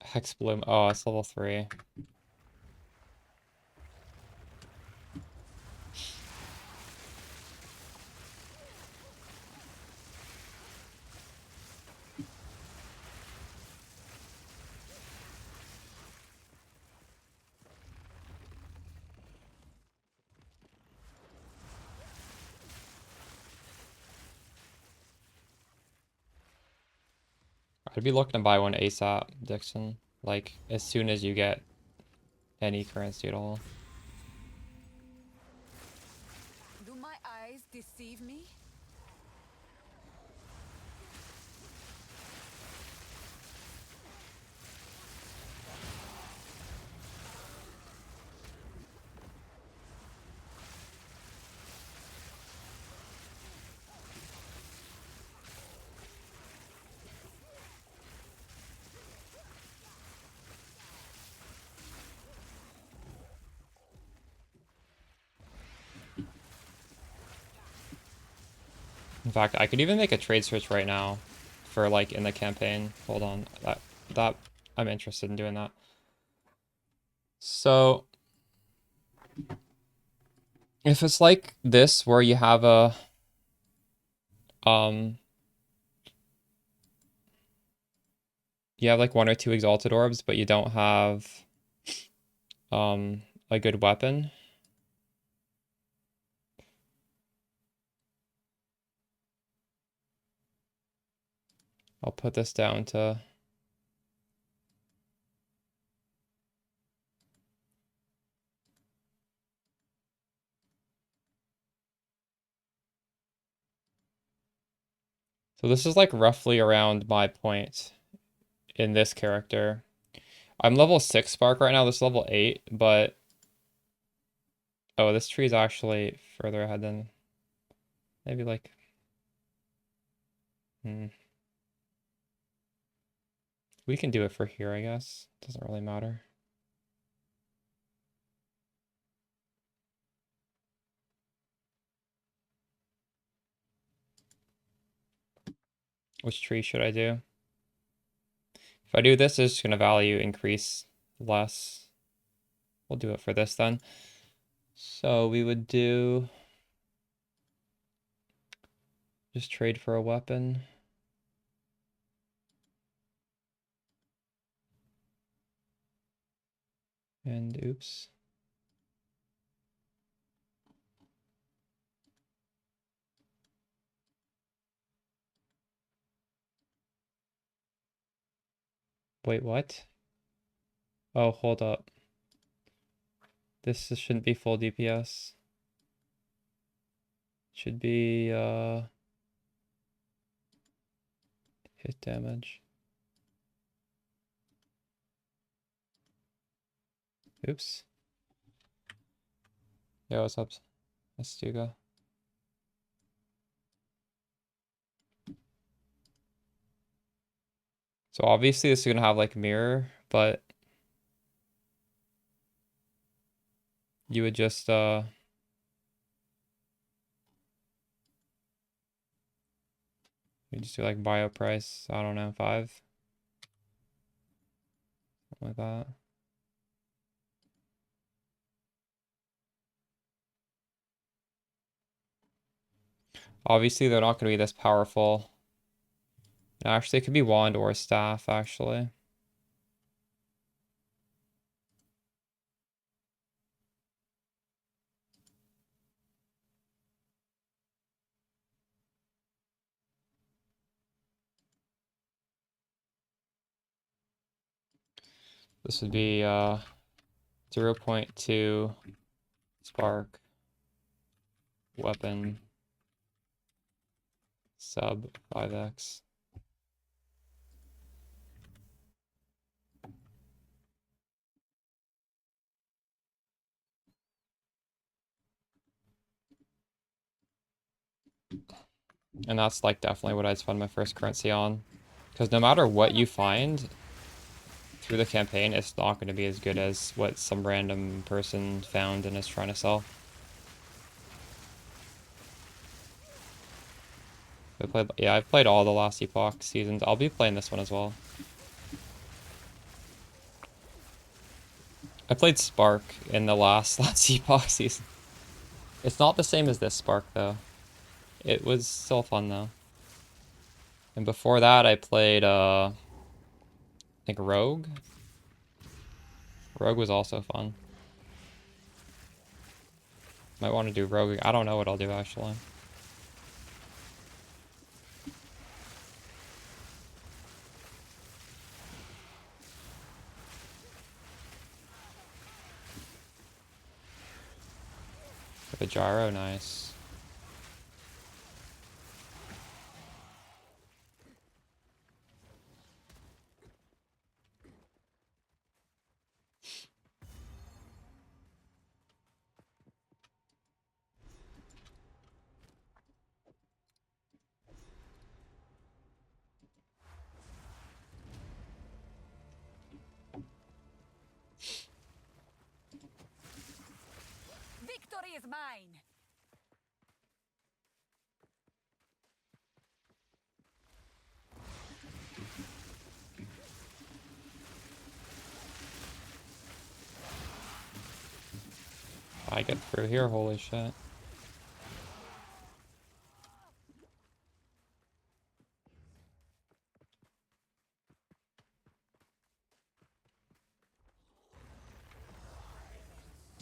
Hex Bloom. Oh, it's level 3. I'd be looking to buy one ASAP, Dixon. Like, as soon as you get any currency at all. Do my eyes deceive me? In fact, I could even make a trade switch right now for like in the campaign. Hold on. That I'm interested in doing that. So if it's like this where you have a you have like 1 or 2 exalted orbs, but you don't have a good weapon. I'll put this down to so this is like roughly around my point in this character. I'm level 6 spark right now, this is level 8, but oh, this tree is actually further ahead than maybe like we can do it for here, I guess. Doesn't really matter. Which tree should I do? If I do this, it's just gonna value increase less. we'll do it for this then. So we would do just trade for a weapon. And oops. Wait, what? Oh, hold up. This shouldn't be full DPS. Should be hit damage. Oops. Yo, what's up, Astuga? So obviously this is gonna have like mirror, but you would just you just do like bio price, I don't know, 5. Something like that. Obviously they're not gonna be this powerful. Actually, it could be wand or staff, actually. This would be 0.2 spark weapon sub 5x. And that's like definitely what I'd spend my first currency on. Because no matter what you find through the campaign, it's not going to be as good as what some random person found and is trying to sell. I've played all the last Epoch seasons. I'll be playing this one as well. I played Spark in the last Epoch season. It's not the same as this Spark though. It was still fun though. And before that I played I think Rogue. Rogue was also fun. Might want to do Rogue. I don't know what I'll do actually. The gyro, nice. Victory is mine! I get through here, holy shit.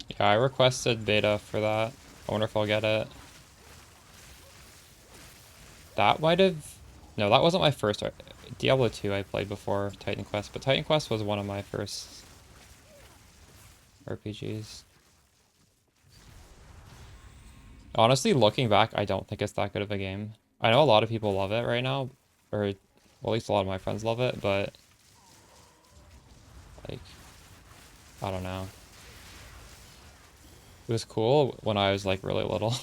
Yeah, I requested beta for that. I wonder if I'll get it. That might have... No, that wasn't my first... Diablo 2 I played before Titan Quest, but Titan Quest was one of my first RPGs. Honestly, looking back, I don't think it's that good of a game. I know a lot of people love it right now, or well, at least a lot of my friends love it, but like, I don't know. It was cool when I was like really little.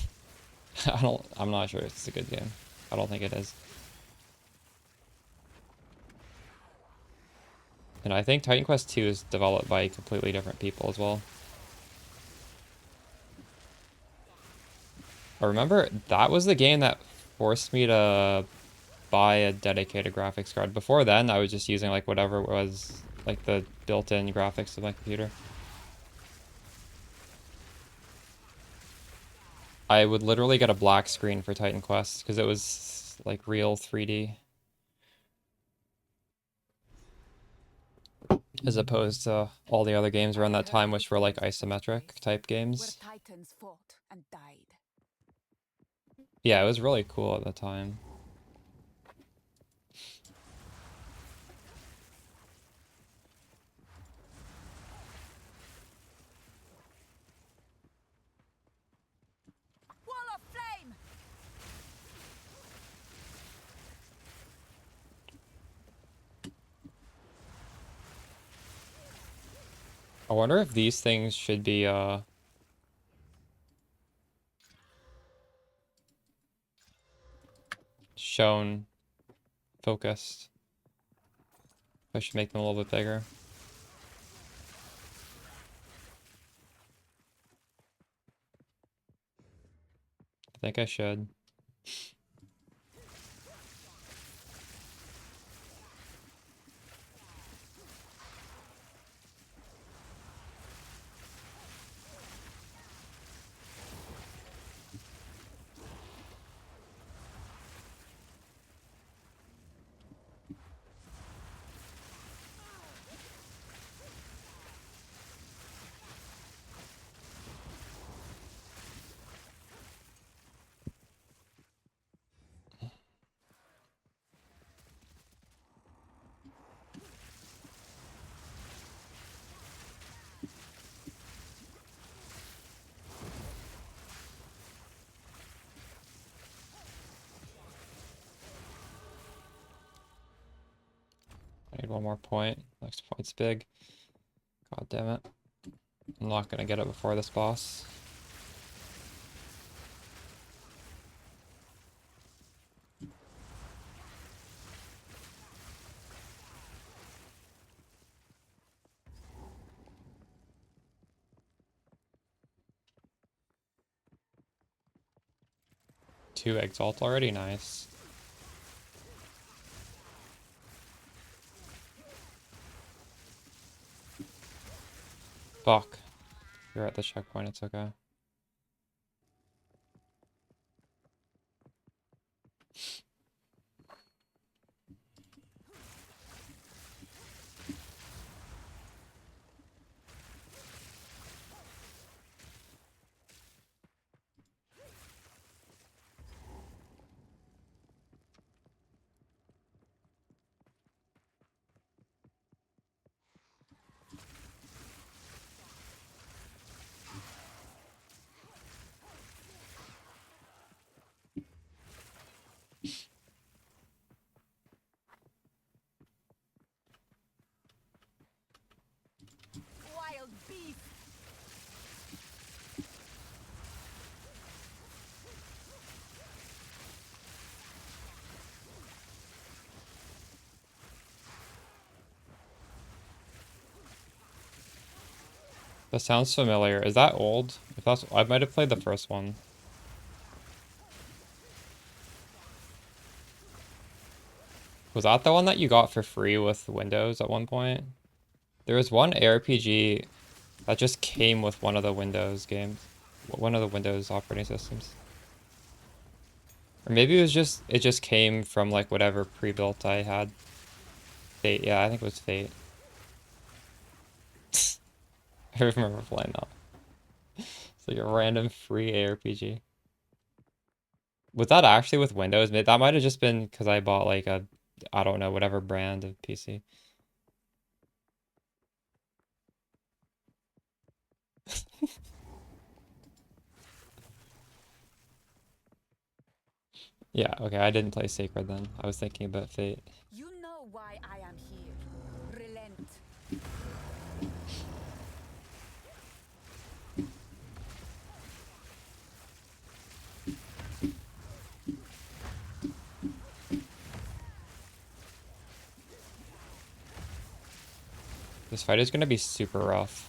I'm not sure it's a good game. I don't think it is. And I think Titan Quest 2 is developed by completely different people as well. I remember that was the game that forced me to buy a dedicated graphics card. Before then, I was just using like whatever was like the built-in graphics of my computer. I would literally get a black screen for Titan Quest because it was like real 3D. As opposed to all the other games around that time, which were like isometric type games. Where titans fought and died. Yeah, it was really cool at the time. Wall of flame! I wonder if these things should be shown focused. I should make them a little bit bigger. I think I should. I need one more point. Next point's big. God damn it. I'm not gonna get it before this boss. Two exalt already, nice. Fuck. You're at the checkpoint, it's okay. Wild beast! That sounds familiar. Is that old? If that's, I might have played the first one. Was that the one that you got for free with Windows at one point? There was one ARPG that just came with one of the Windows games. One of the Windows operating systems. Or maybe it just came from like whatever pre-built I had. Fate, yeah, I think it was Fate. I remember playing that. It's like a random free ARPG. Was that actually with Windows? That might have just been because I bought like a, I don't know, whatever brand of PC. Yeah, okay, I didn't play Sacred then. I was thinking about Fate. You know why I am here. Relent. This fight is gonna be super rough.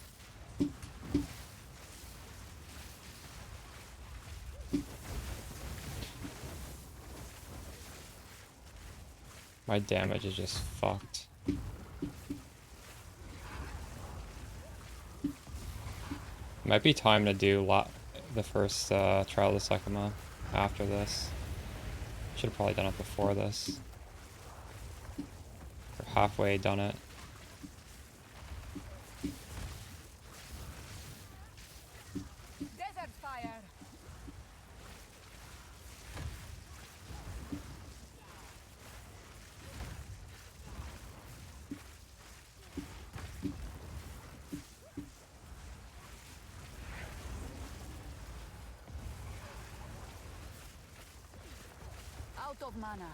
My damage is just fucked. Might be time to do the first Trial of the Sycamore after this. Should have probably done it before this. Or halfway done it. Desert fire. Out of mana.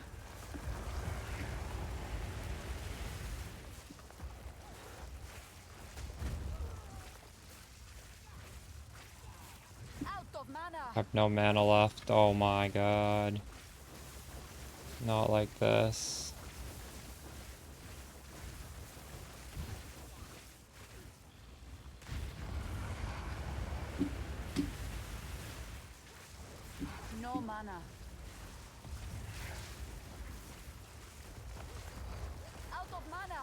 Out of mana. I have no mana left. Oh my god. Not like this. No mana. Out of mana.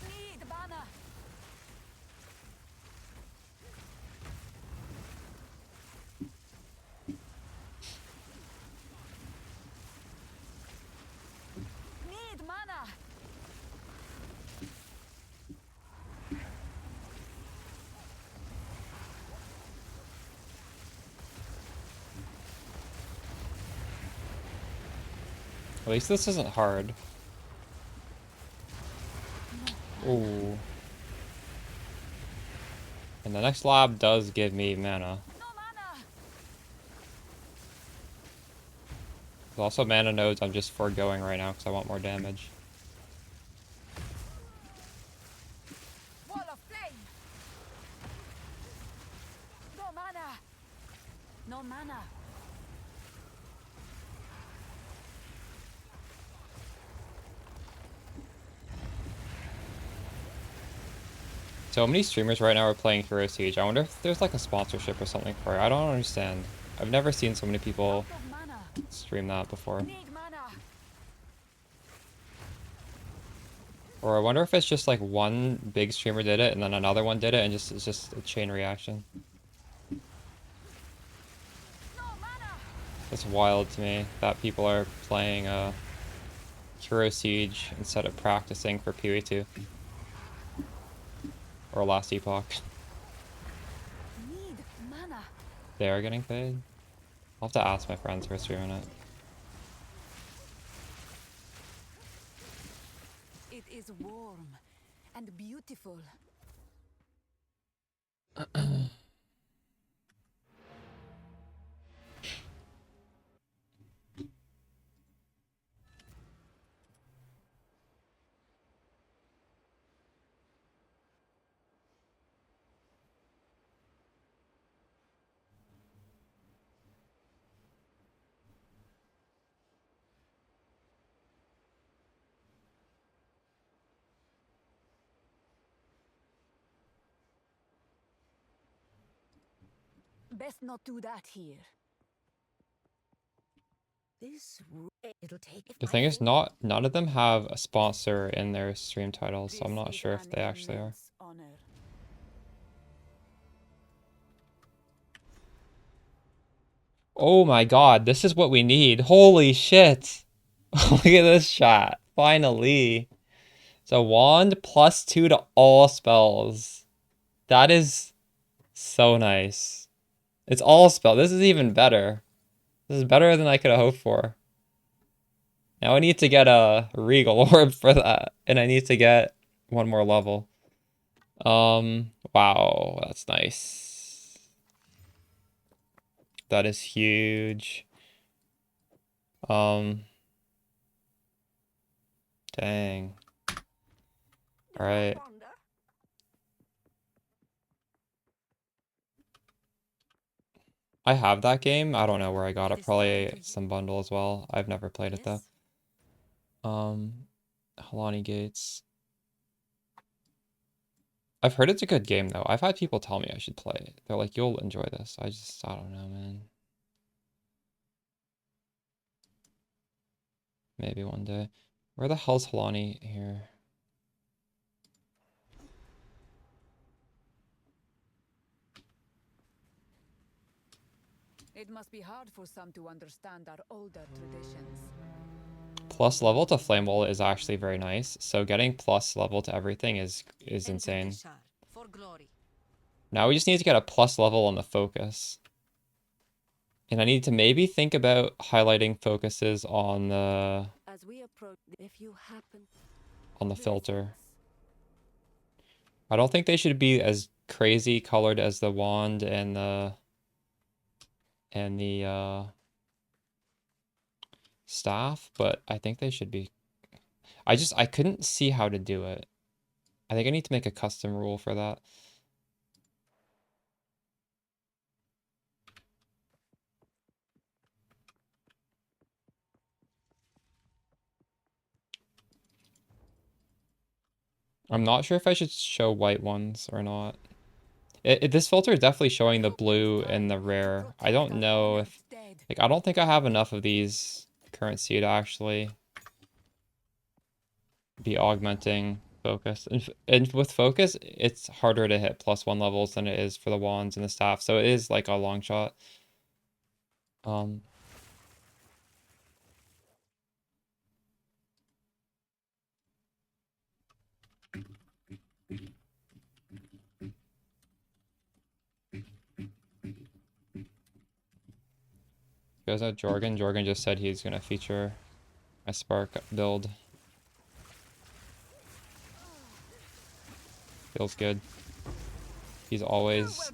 Need mana. Need mana. At least this isn't hard. Ooh. And the next lab does give me mana. No mana. There's also mana nodes I'm just foregoing right now because I want more damage. Wall of flame. No mana. No mana. So many streamers right now are playing Hero Siege. I wonder if there's like a sponsorship or something for it. I don't understand. I've never seen so many people Out of mana. stream that before. Need mana. Or I wonder if it's just like one big streamer did it and then another one did it and it's just a chain reaction. No mana. It's wild to me that people are playing Hero Siege instead of practicing for POE 2. Or Last Epoch. Need mana. They are getting paid? I'll have to ask my friends who are streaming it. It is warm and beautiful. Best not do that here. It'll take. The thing is, none of them have a sponsor in their stream titles, so I'm not sure if they actually are. Honor. Oh my god, this is what we need. Holy shit. Look at this shot. Finally. So wand +2 to all spells. That is so nice. It's all spell. This is even better. This is better than I could have hoped for. Now I need to get a Regal Orb for that. And I need to get one more level. Wow, that's nice. That is huge. Dang. Alright. I have that game. I don't know where I got it. Probably some bundle as well. I've never played it though. Halani Gates. I've heard it's a good game though. I've had people tell me I should play it. They're like, you'll enjoy this. I don't know, man. Maybe one day. Where the hell's Halani here? It must be hard for some to understand our older traditions. Plus level to Flame Wall is actually very nice. So getting plus level to everything is insane. For glory. Now we just need to get a plus level on the focus. And I need to maybe think about highlighting focuses on the As we approach, if you happen on the filter. I don't think they should be as crazy colored as the wand and the staff, but I think they should be. I couldn't see how to do it. I think I need to make a custom rule for that. I'm not sure if I should show white ones or not. This filter is definitely showing the blue and the rare. I don't know if, like, I don't think I have enough of these currency to actually be augmenting focus. And with focus, it's harder to hit +1 levels than it is for the wands and the staff. So it is like a long shot. Goes out Jorgen. Jorgen just said he's gonna feature a Spark build. Feels good. He's always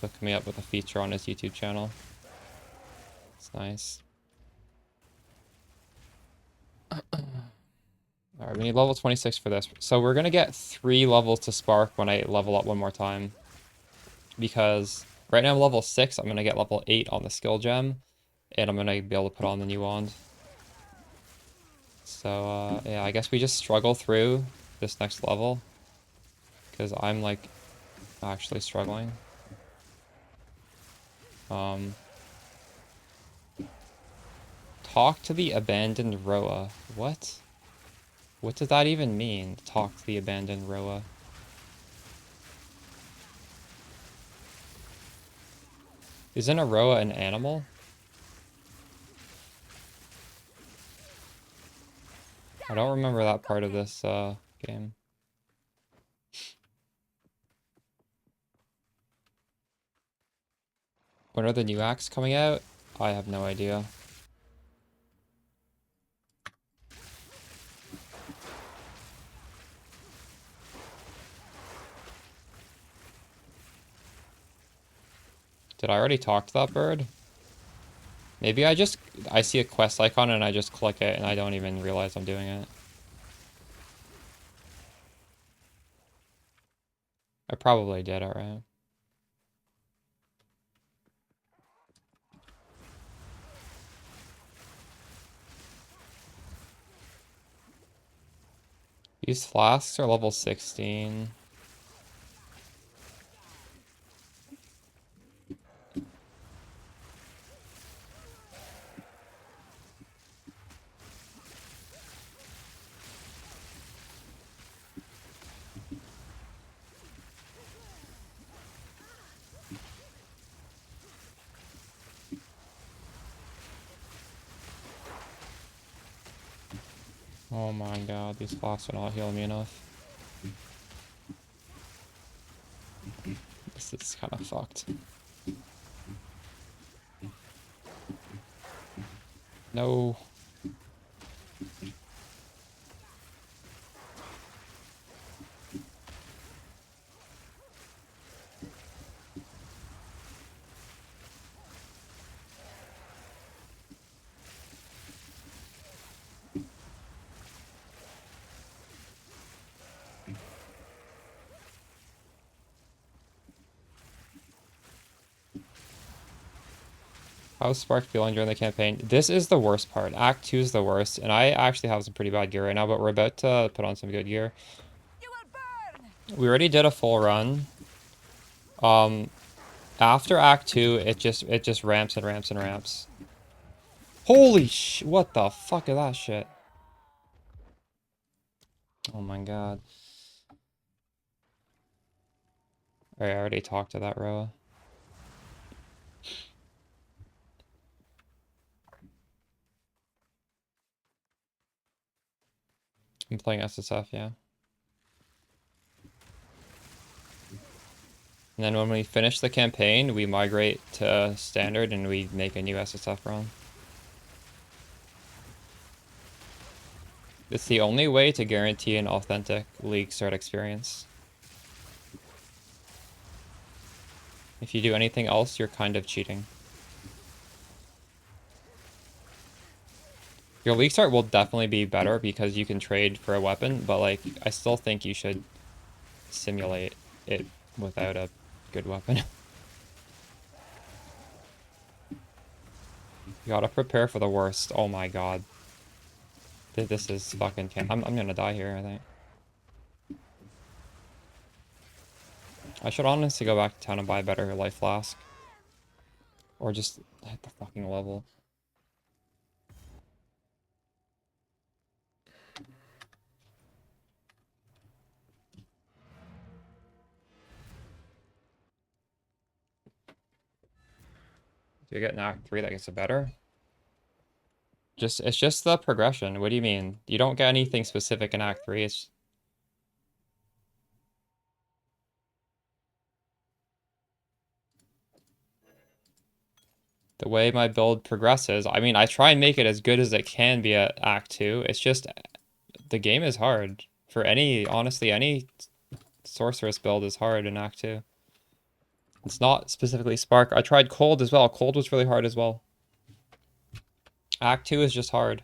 hooking me up with a feature on his YouTube channel. It's nice. Alright, we need level 26 for this. So we're gonna get 3 levels to Spark when I level up one more time. Because right now I'm level 6, I'm gonna get level 8 on the skill gem. And I'm gonna be able to put on the new wand. So, yeah, I guess we just struggle through this next level. Because I'm, like, actually struggling. Talk to the abandoned Roa. What? What does that even mean? Talk to the abandoned Roa. Isn't a Roa an animal? I don't remember that part of this game. When are the new acts coming out? I have no idea. Did I already talk to that bird? Maybe I see a quest icon and I just click it and I don't even realize I'm doing it. I probably did, alright. These flasks are level 16. Oh my god, these flasks are not healing me enough. This is kind of fucked. No. How's Spark feeling during the campaign? This is the worst part. Act 2 is the worst, and I actually have some pretty bad gear right now, but we're about to put on some good gear. We already did a full run. After Act 2, it just ramps and ramps and ramps. Holy sh! What the fuck is that shit? Oh my god. Alright, I already talked to that row. I'm playing SSF, yeah. And then when we finish the campaign, we migrate to standard and we make a new SSF run. It's the only way to guarantee an authentic League start experience. If you do anything else, you're kind of cheating. Your League start will definitely be better because you can trade for a weapon, but like, I still think you should simulate it without a good weapon. You gotta prepare for the worst. Oh my god. This is fucking I'm gonna die here, I think. I should honestly go back to town and buy a better life flask. Or just hit the fucking level. Do you get an Act 3 that gets it better? It's just the progression. What do you mean? You don't get anything specific in Act 3. It's the way my build progresses. I mean, I try and make it as good as it can be at Act 2. It's just the game is hard. For honestly, any Sorceress build is hard in Act 2. It's not specifically Spark. I tried Cold as well. Cold was really hard as well. Act 2 is just hard.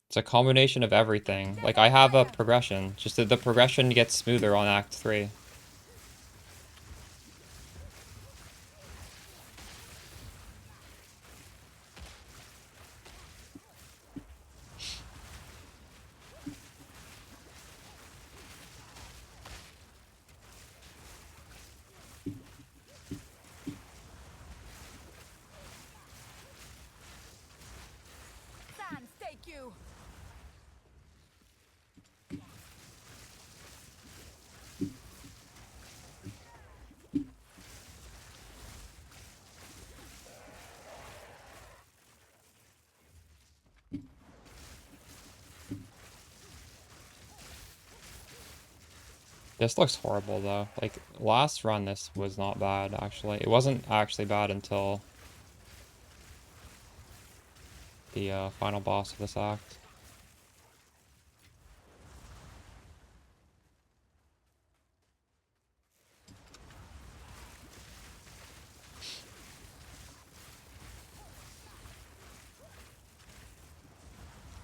It's a combination of everything. Like, I have a progression. Just that the progression gets smoother on Act 3. Sans, take you. This looks horrible, though. Like, last run, this was not bad, actually. It wasn't actually bad until the final boss of this act.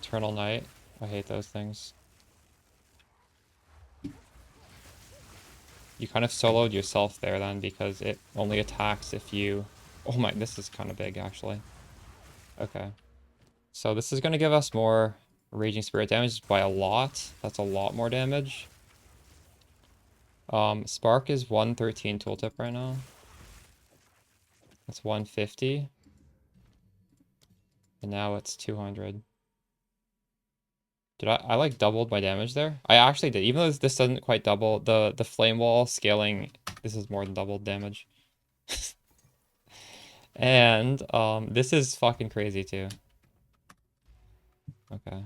Eternal Night. I hate those things. You kind of soloed yourself there then because it only attacks if you... Oh my, this is kind of big actually. Okay. So this is going to give us more Raging Spirit damage by a lot. That's a lot more damage. Spark is 113 tooltip right now. That's 150. And now it's 200. Did I like doubled my damage there? I actually did. Even though this doesn't quite double, the flame wall scaling, this is more than doubled damage. And this is fucking crazy too. Okay.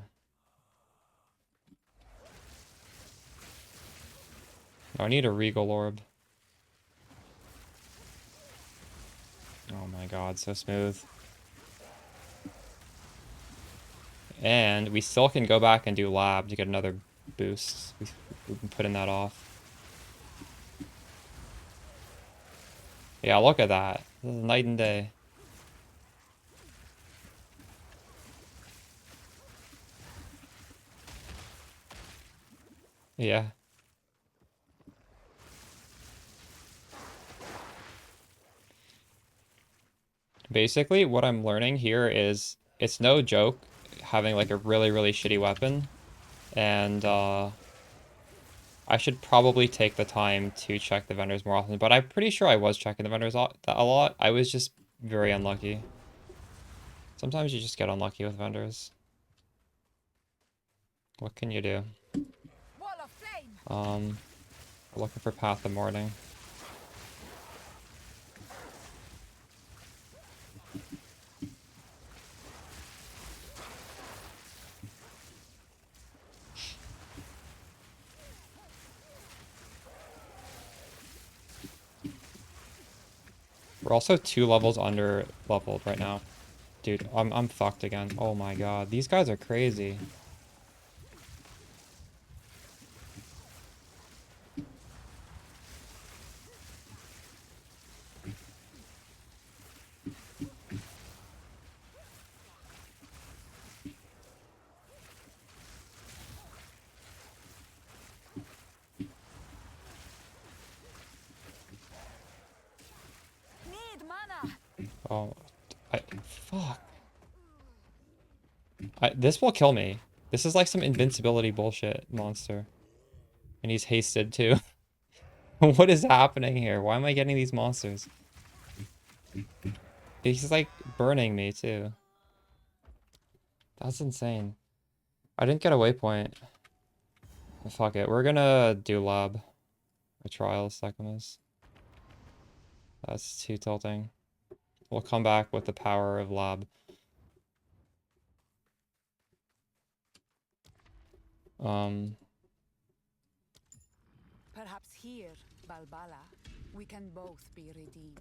I need a Regal Orb. Oh my god, so smooth. And we still can go back and do lab to get another boost. We've been putting that off. Yeah, look at that. This is night and day. Yeah. Basically, what I'm learning here is it's no joke having like a really, really shitty weapon. And I should probably take the time to check the vendors more often, but I'm pretty sure I was checking the vendors a lot. I was just very unlucky. Sometimes you just get unlucky with vendors. What can you do? Wall of flame. We're looking for Path of Mourning. We're also 2 levels under leveled right now. Dude, I'm fucked again. Oh my god. These guys are crazy. Need mana. Oh, fuck. This will kill me. This is like some invincibility bullshit monster. And he's hasted too. What is happening here? Why am I getting these monsters? He's like burning me too. That's insane. I didn't get a waypoint. Fuck it. We're gonna do lab. A trial Sekimas. That's too tilting. We'll come back with the power of lab. Perhaps here, Balbala, we can both be redeemed.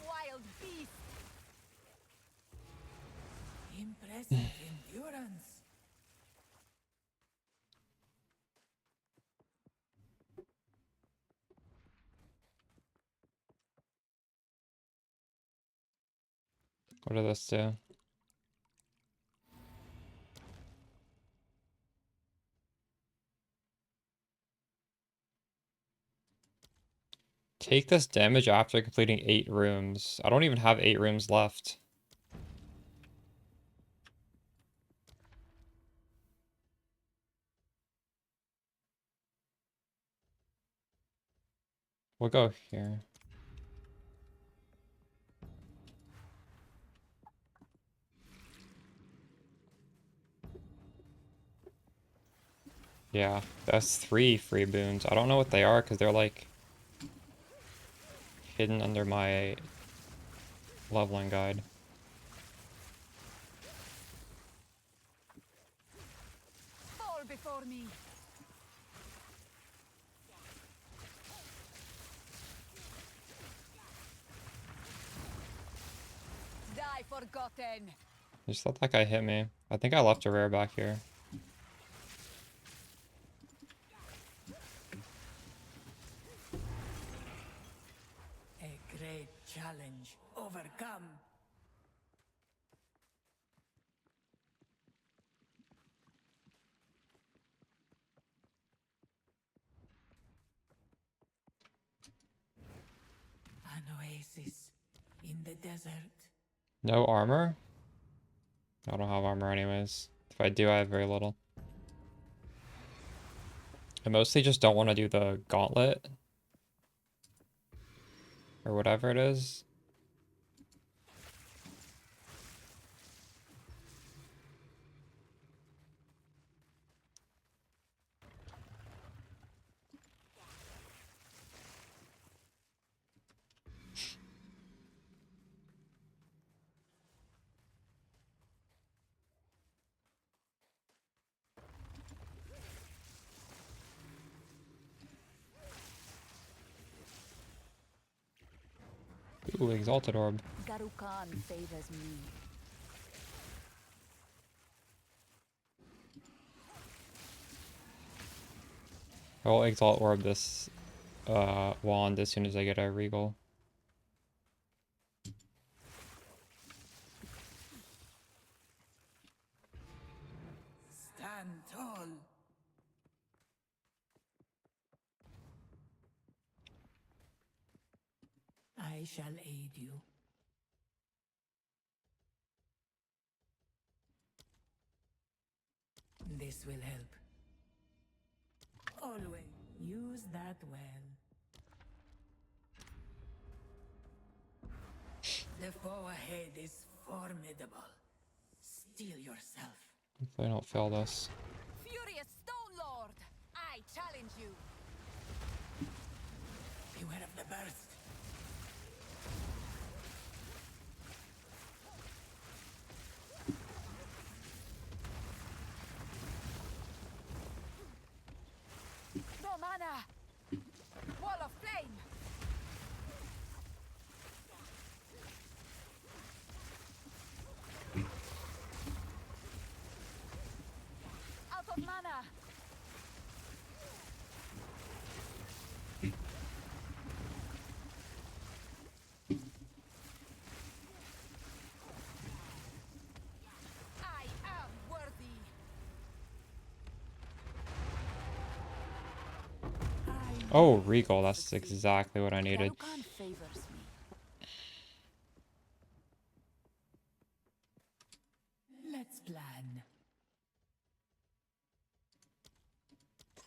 Wild beast. Impressive endurance. What does this do? Take this damage after completing 8 rooms. I don't even have 8 rooms left. We'll go here. Yeah, that's 3 free boons. I don't know what they are because they're like hidden under my leveling guide. Fall before me. Die forgotten. I just thought that guy hit me. I think I left a rare back here. A great challenge overcome. An oasis in the desert. No armor? I don't have armor anyways. If I do, I have very little. I mostly just don't want to do the gauntlet. Or whatever it is. Ooh, Exalted Orb. Garukan favors me. I'll Exalt Orb this wand as soon as I get a Regal. Stand tall. I shall aid you. This will help. Always use that well. The foe ahead is formidable. Steel yourself. Hopefully I don't fail this. Furious Stone Lord! I challenge you! Beware of the burst. No mana! Wall of flame! Out of mana! I am worthy! Oh, Regal, that's exactly what I needed. Garukan favors me. Let's plan.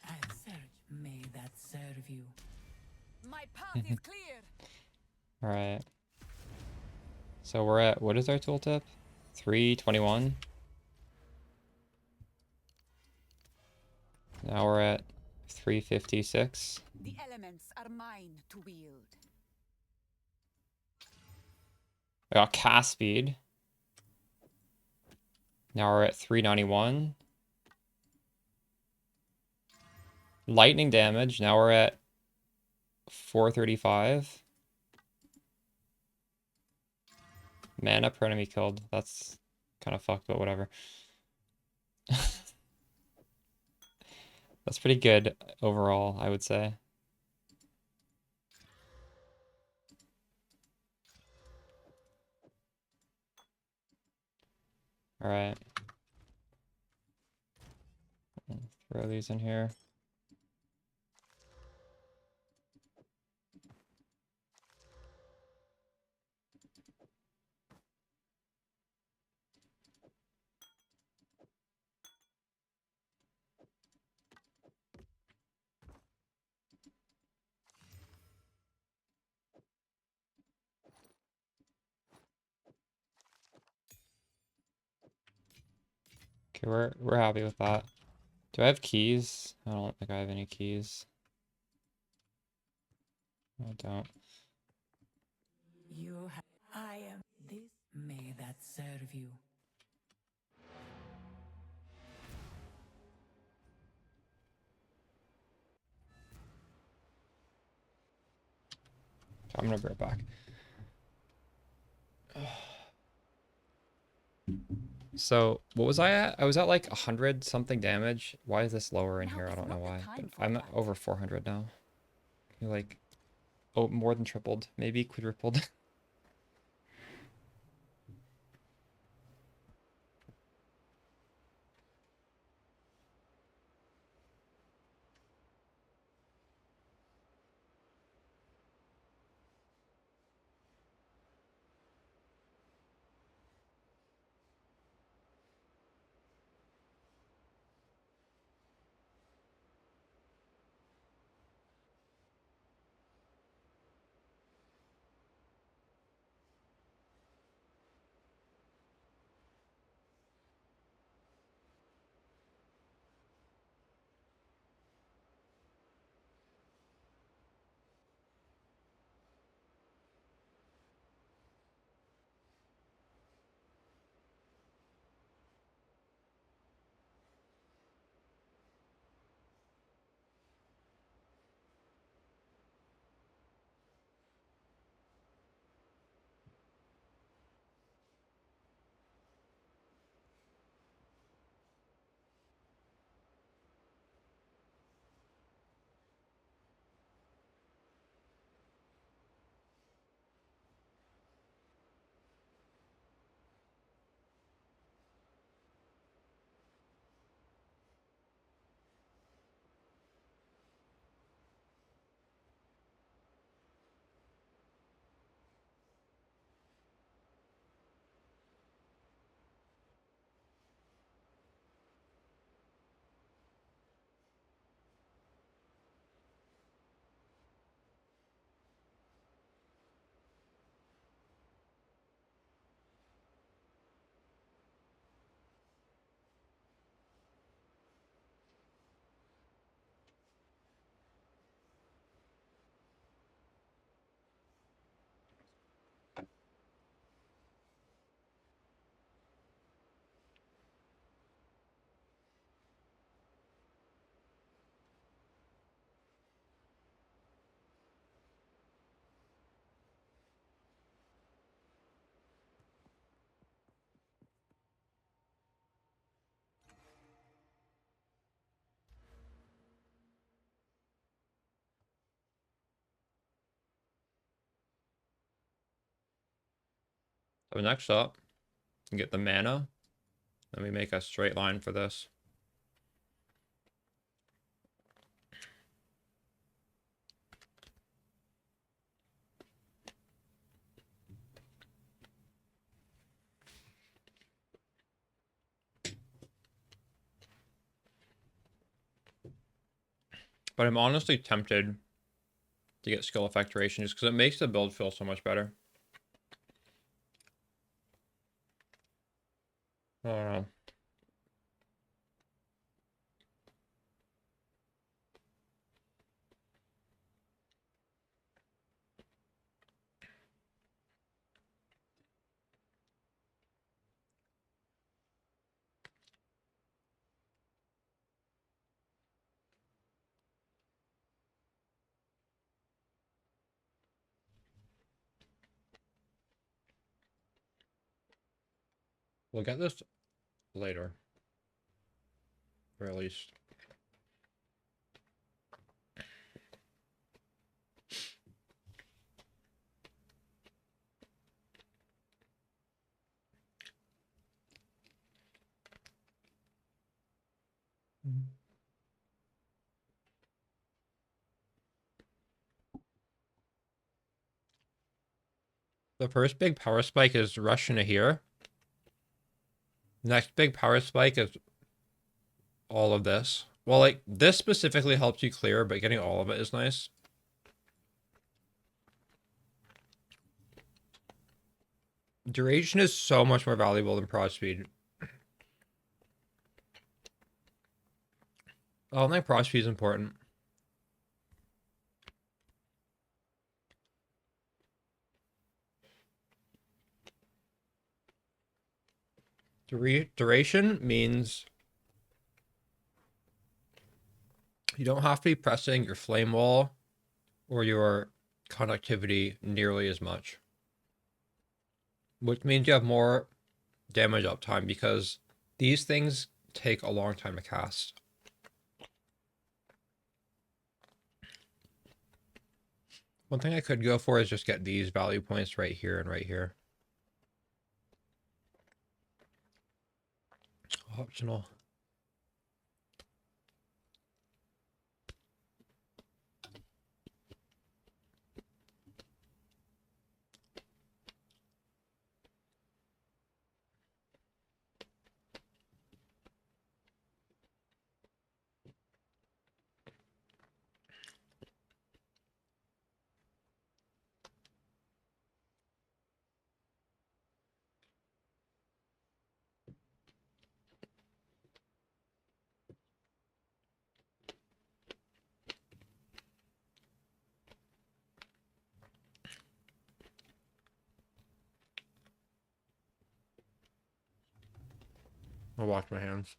I'll search. May that serve you. My path is clear! Alright. So we're at, what is our tooltip? 321. Now we're at 356. The elements are mine to wield. I got cast speed. Now we're at 391. Lightning damage. Now we're at 435. Mana per enemy killed. That's kind of fucked, but whatever. That's pretty good overall, I would say. All right. Throw these in here. Okay, we're happy with that. Do I have keys? I don't think I have any keys. I don't. You have. I am this. May that serve you. I'm gonna be right back. So what was I at? I was at like 100 something damage. Why is this lower in Now here? I is don't know not the why. time But for I'm that. at over 400 now. Like, oh, more than tripled, maybe quadrupled. So next up, get the mana. Then we make a straight line for this. But I'm honestly tempted to get skill effect duration just because it makes the build feel so much better. I don't know. We'll get this later. Or at least. The first big power spike is rush into here. Next big power spike is all of this. Well, like, this specifically helps you clear, but getting all of it is nice. Duration is so much more valuable than prod speed. I don't think prod speed is important. Duration means you don't have to be pressing your flame wall or your conductivity nearly as much. Which means you have more damage uptime because these things take a long time to cast. One thing I could go for is just get these value points right here and right here. Optional. I'll wash my hands.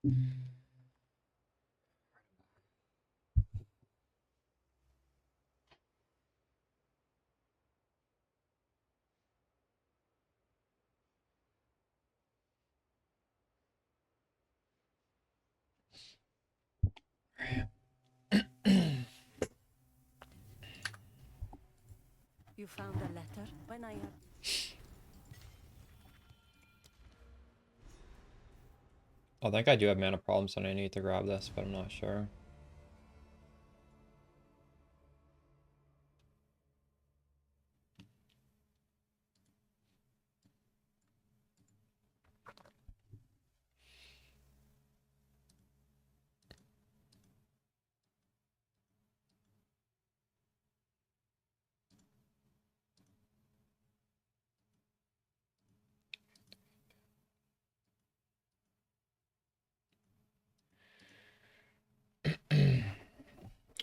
You found a letter when I... I think I do have mana problems and I need to grab this, but I'm not sure.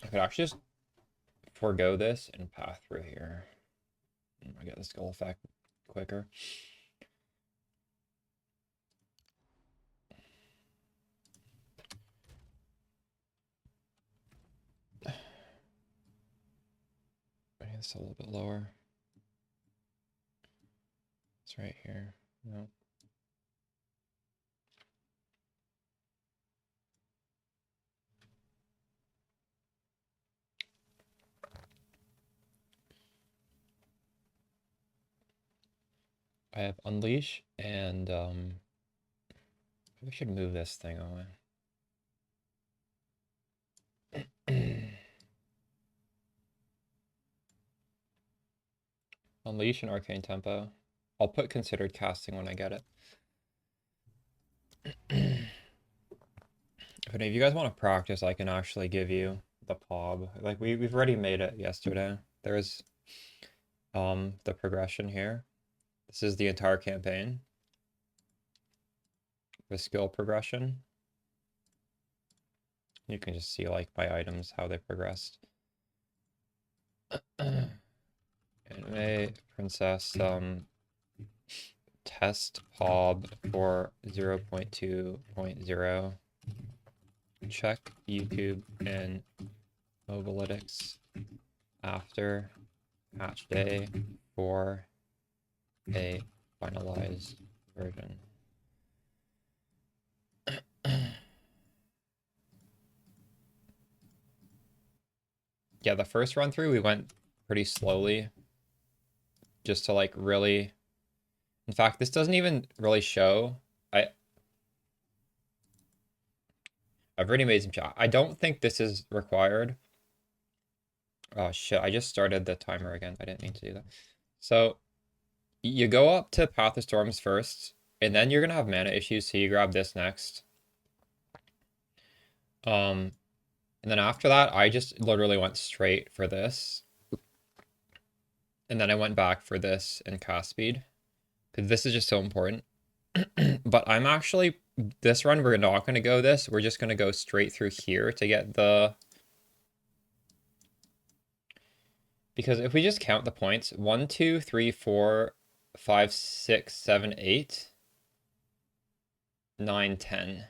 I could actually just forego this and path through here. I get the skill effect quicker. I need this a little bit lower. It's right here. No. I have Unleash and we should move this thing away. Unleash and Arcane Tempo. I'll put Considered Casting when I get it. If any of you guys want to practice, I can actually give you the POB. Like we've already made it yesterday. There's the progression here. This is the entire campaign. The skill progression. You can just see like my items, how they progressed. Anime, Princess, test POB for 0.2.0. Check YouTube and Mobalytics after patch day for a finalized version. Yeah, the first run through we went pretty slowly just to like really, in fact, this doesn't even really show. I've already made some shot. I don't think this is required. Oh shit, I just started the timer again. I didn't mean to do that. So you go up to Path of Storms first, and then you're gonna have mana issues, so you grab this next. And then after that, I just literally went straight for this. And then I went back for this and cast speed. Because this is just so important. But I'm actually, this run, we're not going to go this. We're just going to go straight through here to get the... Because if we just count the points, 1, 2, 3, 4, 5, 6, 7, 8, 9, 10.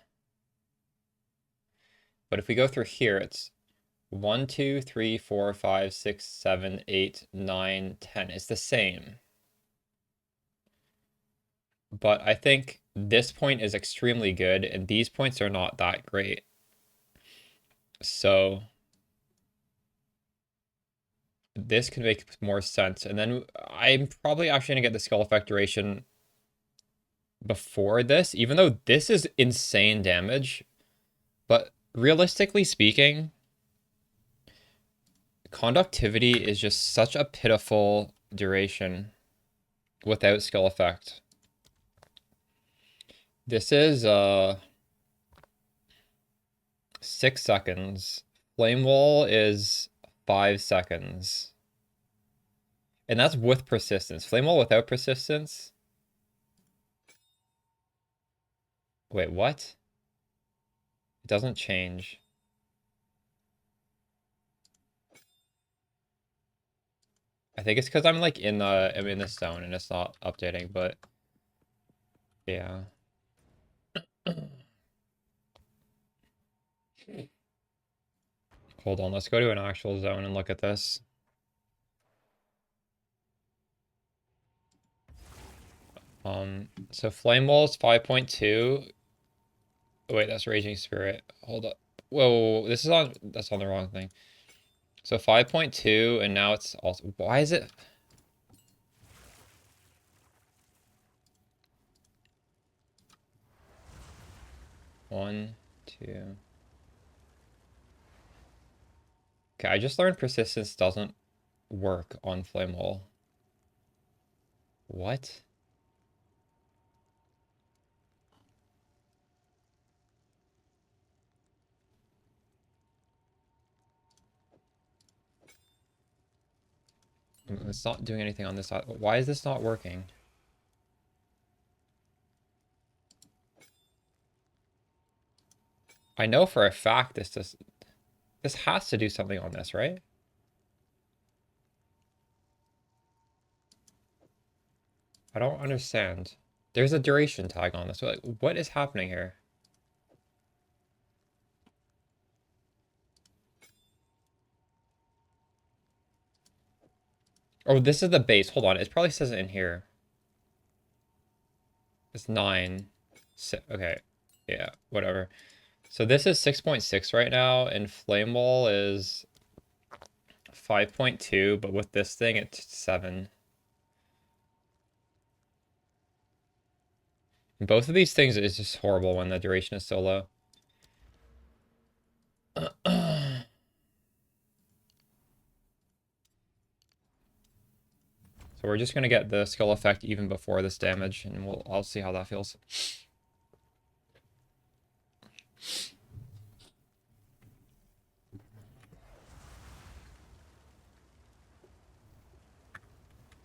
But if we go through here, it's 1, 2, 3, 4, 5, 6, 7, 8, 9, 10. It's the same. But I think this point is extremely good, and these points are not that great. So this could make more sense. And then I'm probably actually going to get the skill effect duration before this, even though this is insane damage. But realistically speaking, conductivity is just such a pitiful duration without skill effect. This is 6 seconds. Flame Wall is 5 seconds. And that's with persistence. Flame Wall without persistence. Wait, what? It doesn't change. I think it's because I'm like I'm in the zone and it's not updating, but yeah. Hold on, let's go to an actual zone and look at this. So Flame Wall is 5.2. Oh, wait, that's Raging Spirit. Hold up. Whoa, this is on, that's on the wrong thing. So 5.2, and now it's also, why is it? One, two. Okay, I just learned persistence doesn't work on Flame Wall. What? It's not doing anything on this side. Why is this not working? I know for a fact this has to do something on this, right? I don't understand. There's a duration tag on this. Like, what is happening here? Oh, this is the base. Hold on. It probably says it in here. It's 9. Okay. Yeah, whatever. So this is 6.6 right now, and Flame Wall is 5.2, but with this thing, it's 7. And both of these things is just horrible when the duration is so low. So we're just gonna get the skill effect even before this damage, and I'll see how that feels.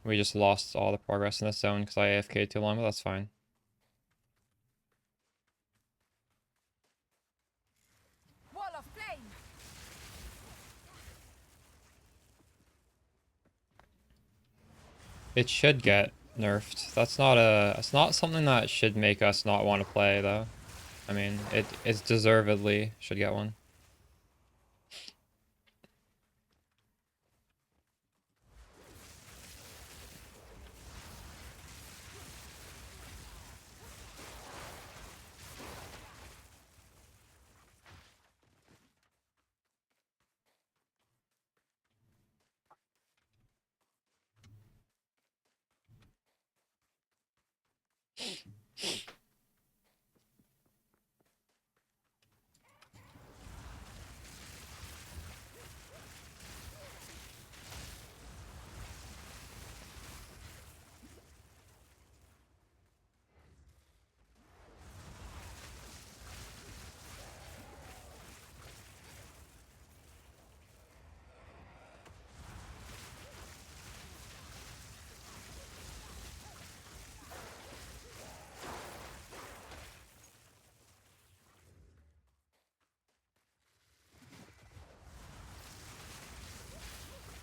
We just lost all the progress in this zone because I AFK'd too long, but that's fine. Wall of flame. It should get nerfed. That's not something that should make us not want to play though. I mean, it's deservedly should get one.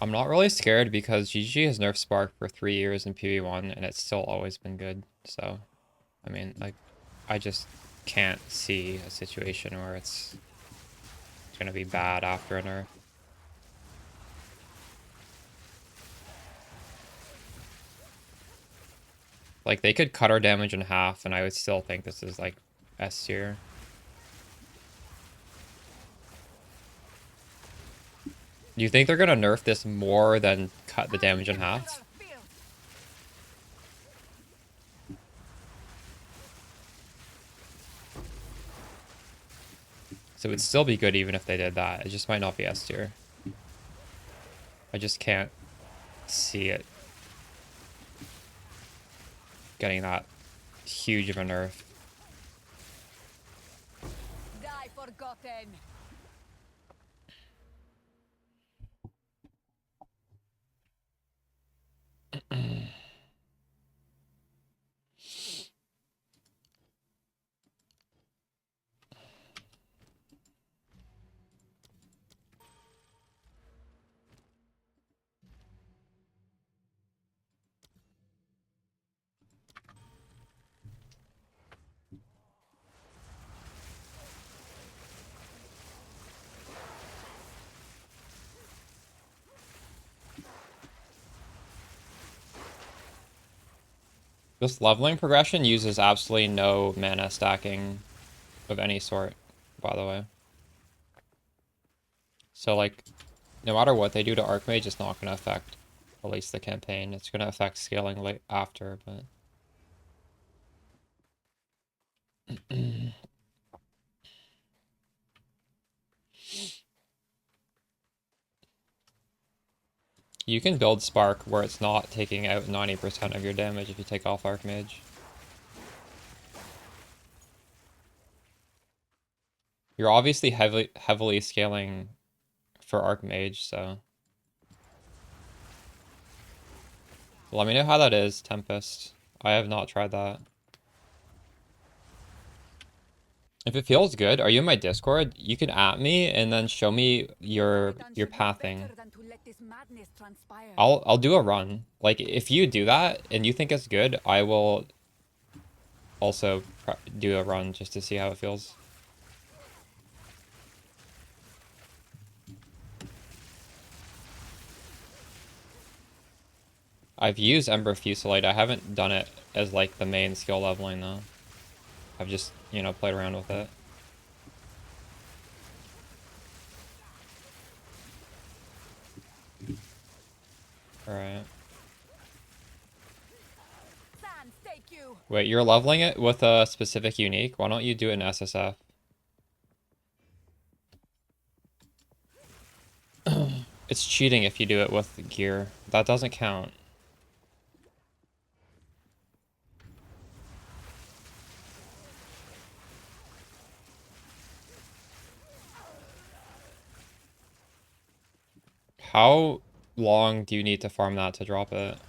I'm not really scared because GG has nerfed Spark for 3 years in POE1 and it's still always been good. So, I mean, like, I just can't see a situation where it's gonna be bad after a nerf. Like, they could cut our damage in half and I would still think this is, like, S tier. Do you think they're gonna nerf this more than cut the damage in half? So it would still be good even if they did that. It just might not be S tier. I just can't see it getting that huge of a nerf. Die forgotten. This leveling progression uses absolutely no mana stacking of any sort, by the way. So, like, no matter what they do to Archmage, it's not going to affect at least the campaign. It's going to affect scaling late after, but... You can build Spark where it's not taking out 90% of your damage if you take off Archmage. You're obviously heavily scaling for Archmage, so... Let me know how that is, Tempest. I have not tried that. If it feels good, are you in my Discord? You can at me and then show me your pathing. I'll do a run. Like, if you do that and you think it's good, I will also do a run just to see how it feels. I've used Ember Fusillade. I haven't done it as like the main skill leveling though. I've just, you know, played around with it. Alright. Wait, you're leveling it with a specific unique? Why don't you do it in SSF? It's cheating if you do it with gear. That doesn't count. How long do you need to farm that to drop it?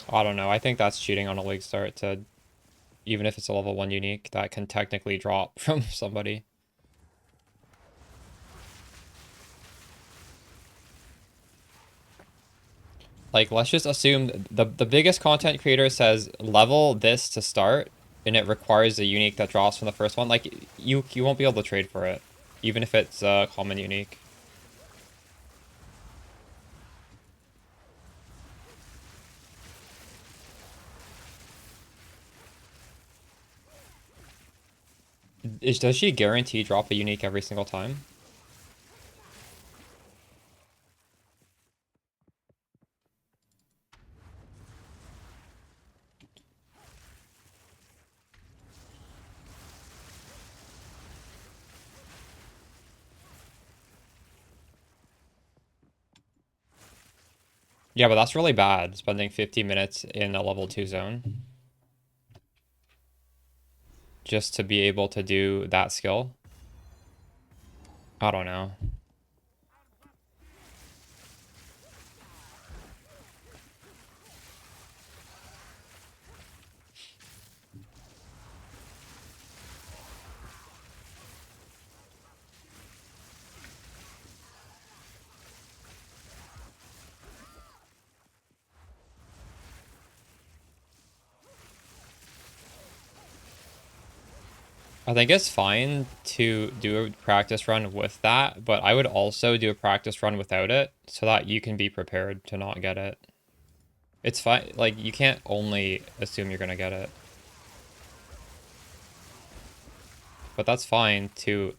I don't know. I think that's cheating on a league start to, even if it's a level 1 unique, that can technically drop from somebody. Like, let's just assume the biggest content creator says level this to start, and it requires a unique that drops from the first one. Like, you won't be able to trade for it, even if it's a common unique. Does she guarantee drop a unique every single time? Yeah, but that's really bad, spending 50 minutes in a level 2 zone. Just to be able to do that skill. I don't know. I think it's fine to do a practice run with that, but I would also do a practice run without it so that you can be prepared to not get it. It's fine. Like, you can't only assume you're gonna get it. But that's fine to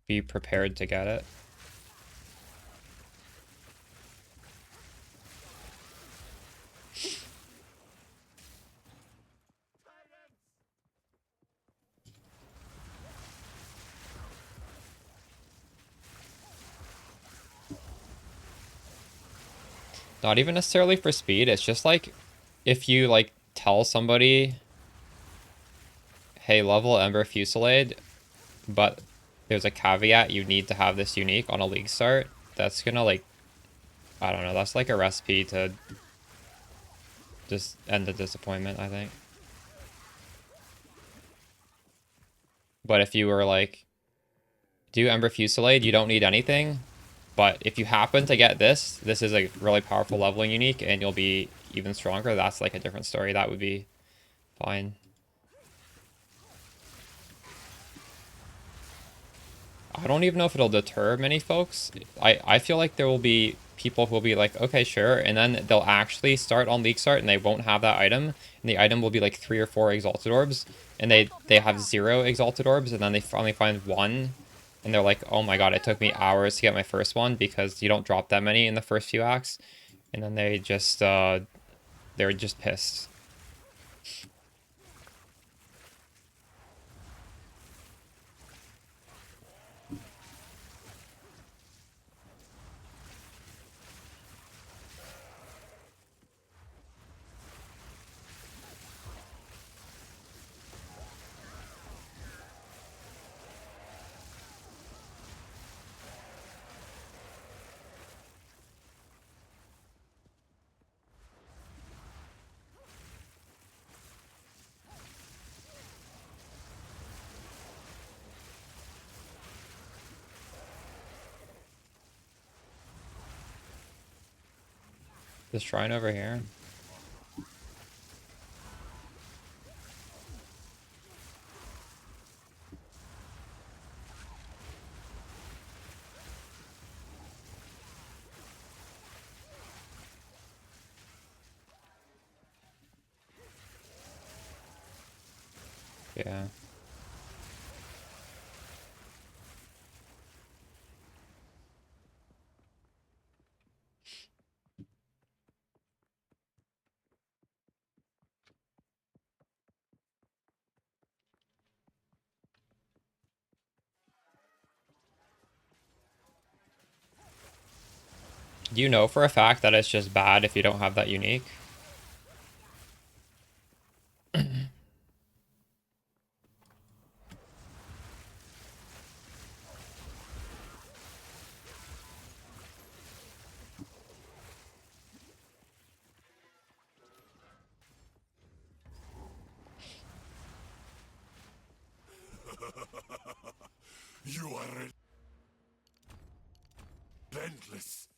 be prepared to get it. Not even necessarily for speed, it's just like, if you like tell somebody, hey, level Ember Fusillade, but there's a caveat, you need to have this unique on a league start, that's gonna like, I don't know, that's like a recipe to just end the disappointment, I think. But if you were like, do Ember Fusillade, you don't need anything, but if you happen to get this is a really powerful leveling unique and you'll be even stronger, that's like a different story. That would be fine. I don't even know if it'll deter many folks. I feel like there will be people who will be like, okay, sure, and then they'll actually start on League Start and they won't have that item, and the item will be like 3 or 4 Exalted Orbs, and they have 0 Exalted Orbs, and then they finally find 1, and they're like, oh my god, it took me hours to get my first one, because you don't drop that many in the first few acts, and then they're just pissed. This shrine over here. Yeah. Do you know for a fact that it's just bad if you don't have that unique? You are relentless,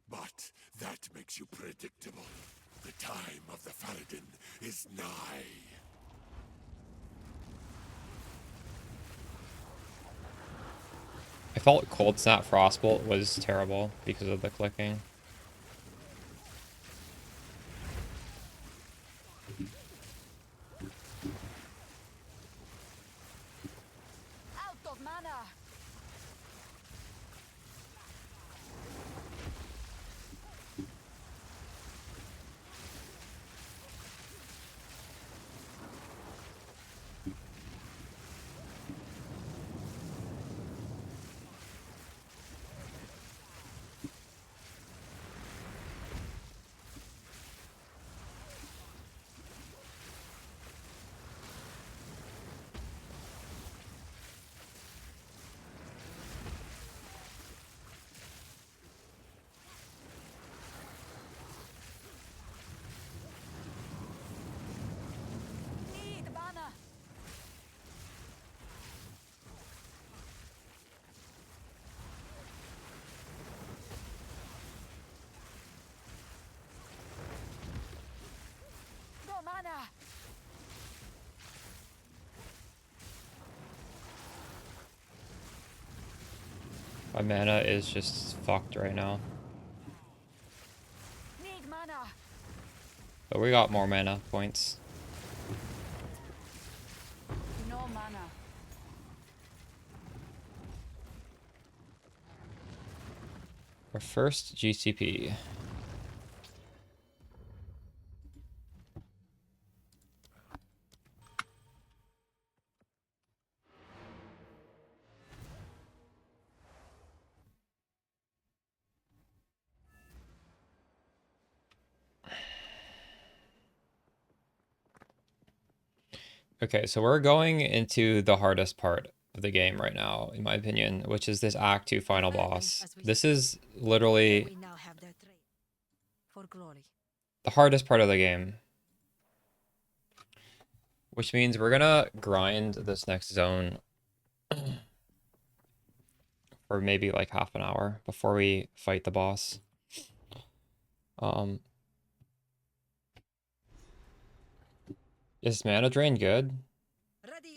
but that makes you predictable. The time of the Faradin is nigh. I felt Cold Snap Frostbolt was terrible because of the clicking. Out of mana. Need mana. No mana. My mana is just fucked right now. Need mana. But we got more mana points. No mana. Our first GCP. Okay, so we're going into the hardest part of the game right now, in my opinion, which is this Act 2 final boss. This is literally We now have their trade for glory. the hardest part of the game. Which means we're gonna grind this next zone for maybe like half an hour before we fight the boss. Is mana drain good?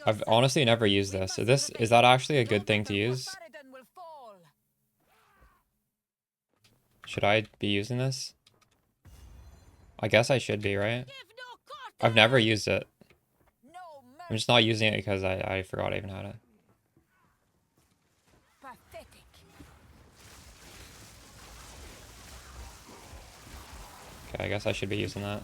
I've honestly never used this. Is that actually a good thing to use? Should I be using this? I guess I should be, right? Give no quarter! I've never used it. No mercy. I'm just not using it because I forgot I even had it. Pathetic. Okay, I guess I should be using that.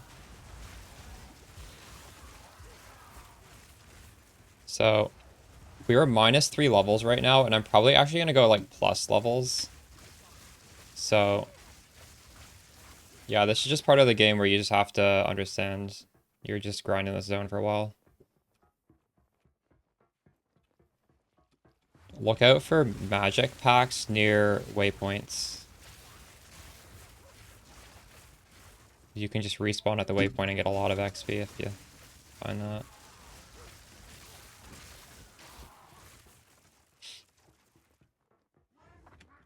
So, we are -3 levels right now, and I'm probably actually going to go, like, plus levels. So, yeah, this is just part of the game where you just have to understand you're just grinding this zone for a while. Look out for magic packs near waypoints. You can just respawn at the waypoint and get a lot of XP if you find that.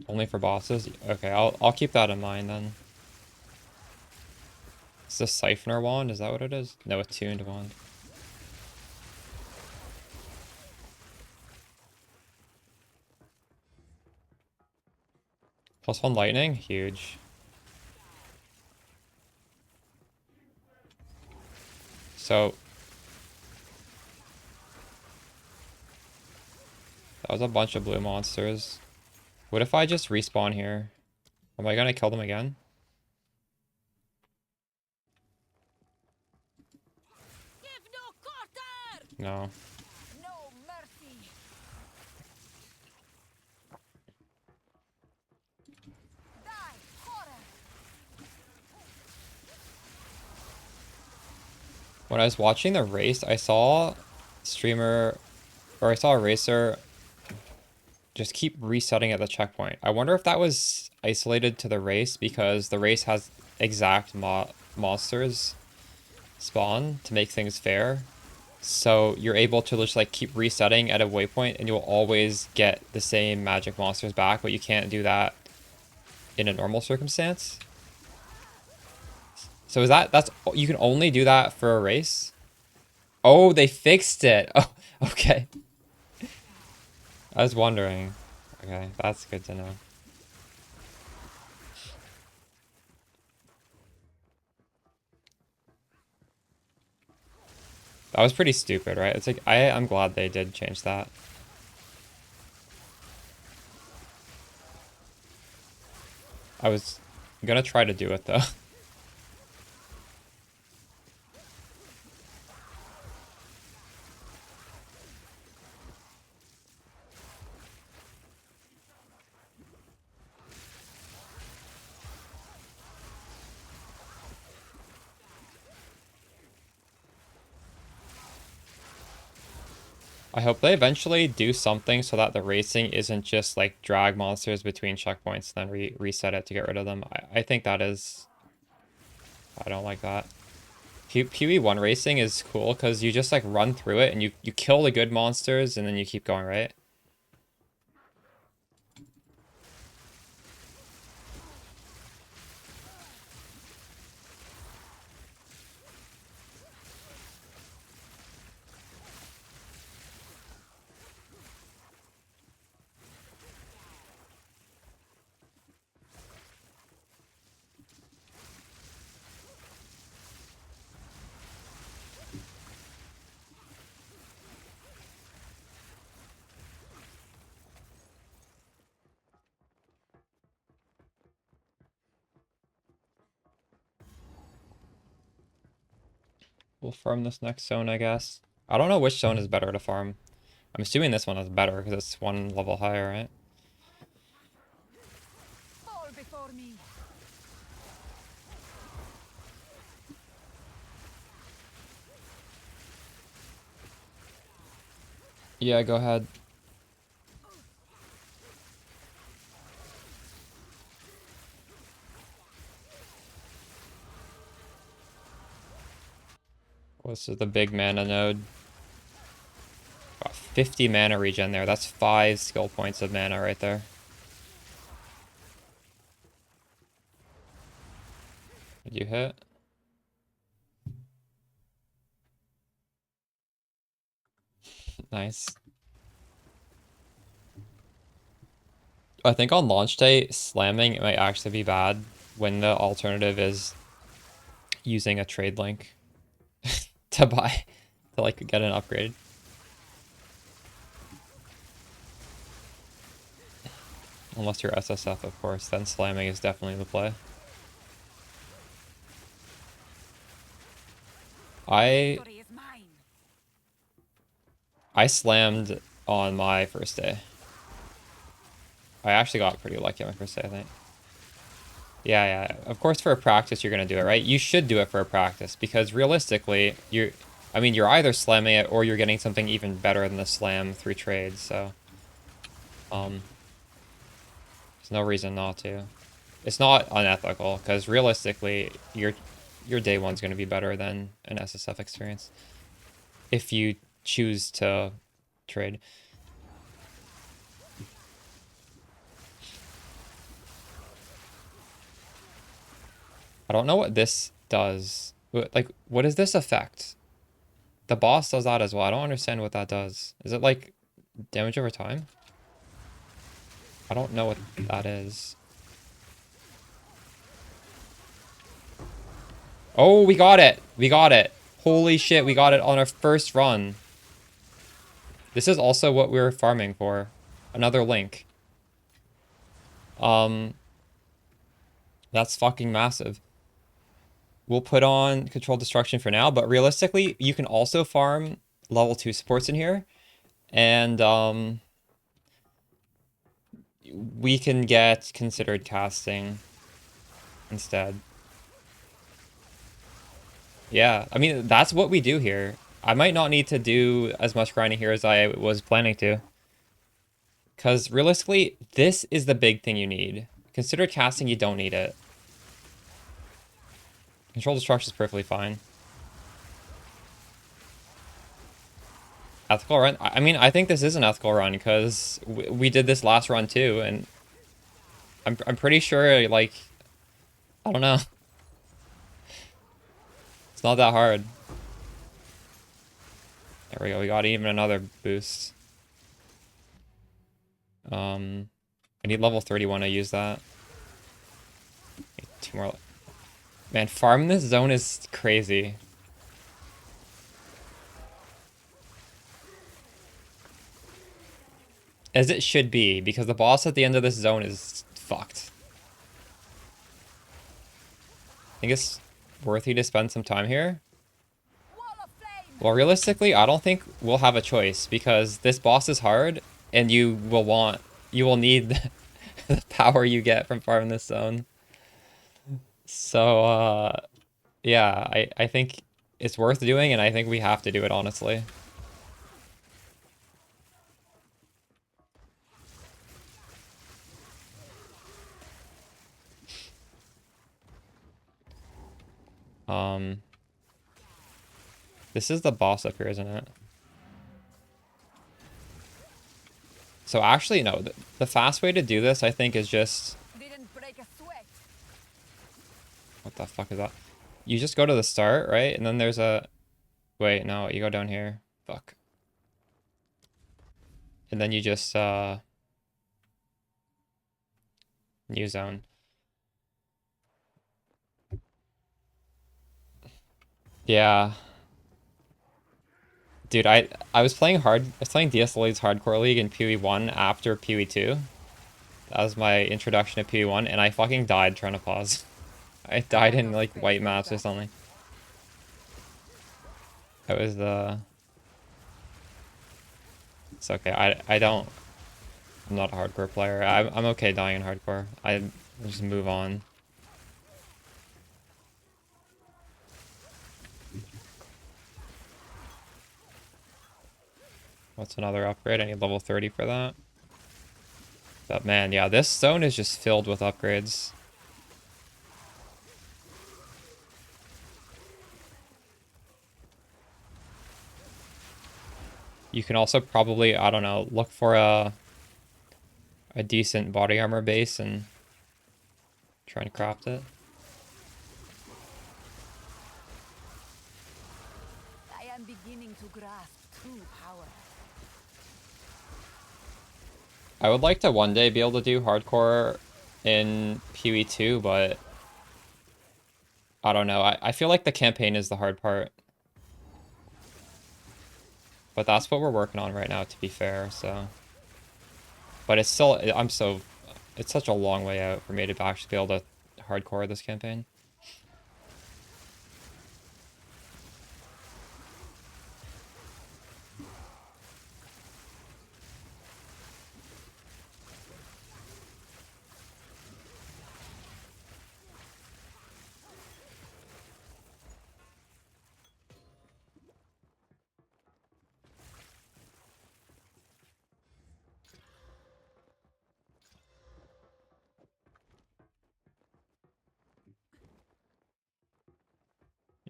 Only for bosses? Okay, I'll keep that in mind then. Is this Siphoner wand? Is that what it is? No, a tuned wand. +1 lightning? Huge. So... that was a bunch of blue monsters. What if I just respawn here? Am I gonna kill them again? Give no quarter! No. No mercy. Die, horror. When I was watching the race, I saw a racer just keep resetting at the checkpoint. I wonder if that was isolated to the race because the race has exact monsters spawn to make things fair. So you're able to just like keep resetting at a waypoint and you'll always get the same magic monsters back, but you can't do that in a normal circumstance. So that's you can only do that for a race? Oh, they fixed it. Oh, okay. I was wondering. Okay, that's good to know. That was pretty stupid, right? It's like, I'm glad they did change that. I was gonna try to do it, though. I hope they eventually do something so that the racing isn't just like drag monsters between checkpoints and then reset it to get rid of them. I think that is... I don't like that. POE 1 racing is cool because you just like run through it and you kill the good monsters and then you keep going, right? We'll farm this next zone, I guess. I don't know which zone is better to farm. I'm assuming this one is better because it's one level higher, right? Fall before me. Yeah, go ahead. This is the big mana node. Got 50 mana regen there. That's 5 skill points of mana right there. Did you hit? Nice. I think on launch day, slamming it might actually be bad when the alternative is using a trade link to buy, to like get an upgrade. Unless you're SSF, of course, then slamming is definitely the play. I slammed on my first day. I actually got pretty lucky on my first day, I think. Yeah. Of course, for a practice, you're gonna do it, right? You should do it for a practice because realistically, you're either slamming it or you're getting something even better than the slam through trades. So, there's no reason not to. It's not unethical because realistically, your day one's gonna be better than an SSF experience if you choose to trade. I don't know what this does. Like, what does this affect? The boss does that as well. I don't understand what that does. Is it like damage over time? I don't know what that is. Oh, we got it. We got it. Holy shit, we got it on our first run. This is also what we were farming for. Another link. That's fucking massive. We'll put on Controlled Destruction for now, but realistically, you can also farm level 2 supports in here. And, we can get Considered Casting instead. Yeah, I mean, that's what we do here. I might not need to do as much grinding here as I was planning to. Because realistically, this is the big thing you need. Considered Casting, you don't need it. Controlled Destruction is perfectly fine. Ethical run? I mean, I think this is an ethical run because we did this last run too, and I'm pretty sure, like, I don't know. It's not that hard. There we go. We got even another boost. I need level 31 to use that. Need 2 more. Man, farming this zone is crazy. As it should be, because the boss at the end of this zone is fucked. I think it's worth you to spend some time here. Well, realistically, I don't think we'll have a choice because this boss is hard and you will need the power you get from farming this zone. So, yeah, I think it's worth doing and I think we have to do it, honestly. This is the boss up here, isn't it? So actually, no. The fast way to do this, I think, is just... What the fuck is that? You just go to the start, right? And then there's a... Wait, no, you go down here. Fuck. And then you just, new zone. Yeah. Dude, I was playing DSLE's Hardcore League in POE 1 after POE 2. That was my introduction to POE 1, and I fucking died trying to pause. I died in, like, white maps or something. That was the... It's okay, I'm not a hardcore player. I'm okay dying in hardcore. I just move on. What's another upgrade? I need level 30 for that. But man, yeah, this zone is just filled with upgrades. You can also probably, I don't know, look for a decent body armor base and try and craft it. I am beginning to grasp true power. I would like to one day be able to do hardcore in PoE 2, but I don't know. I feel like the campaign is the hard part. But that's what we're working on right now, to be fair, so. But it's still, it's such a long way out for me to actually be able to hardcore this campaign.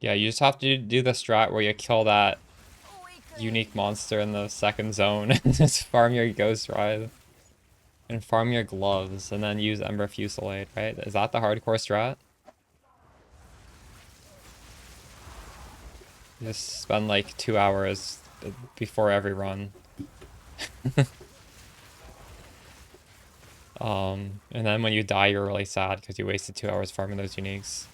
Yeah, you just have to do the strat where you kill that unique monster in the second zone and just farm your Ghost Ride. And farm your gloves, and then use Ember Fusillade, right? Is that the hardcore strat? You just spend like 2 hours before every run. And then when you die, you're really sad because you wasted 2 hours farming those uniques.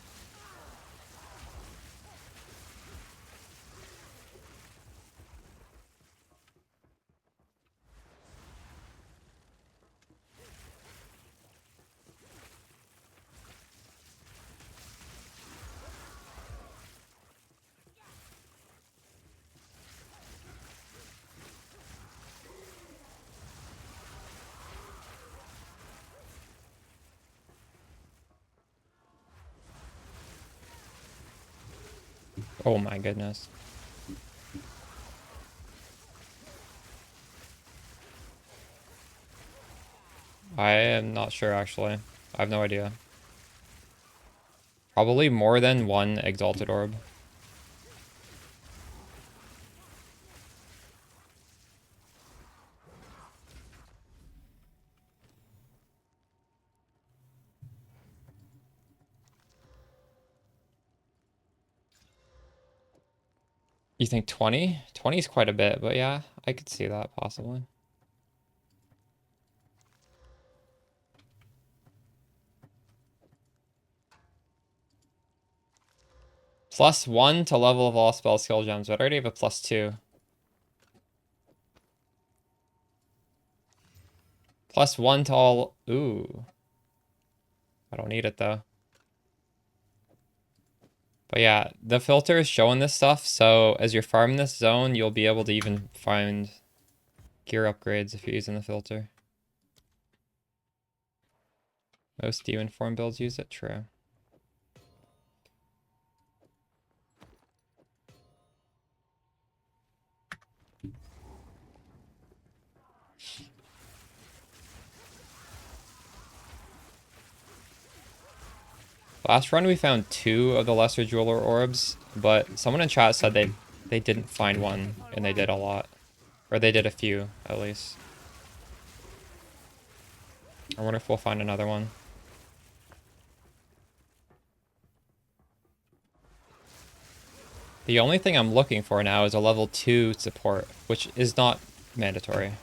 Oh my goodness. I am not sure, actually. I have no idea. Probably more than one Exalted Orb. You think 20? 20 is quite a bit, but yeah, I could see that possibly. +1 to level of all spell skill gems, but I already have a +2. +1 to all... Ooh. I don't need it though. But yeah, the filter is showing this stuff, so as you're farming this zone, you'll be able to even find gear upgrades if you're using the filter. Most demon form builds use it, true. Last run we found 2 of the lesser jeweler orbs, but someone in chat said they didn't find one, and they did a lot. Or they did a few, at least. I wonder if we'll find another one. The only thing I'm looking for now is a level 2 support, which is not mandatory.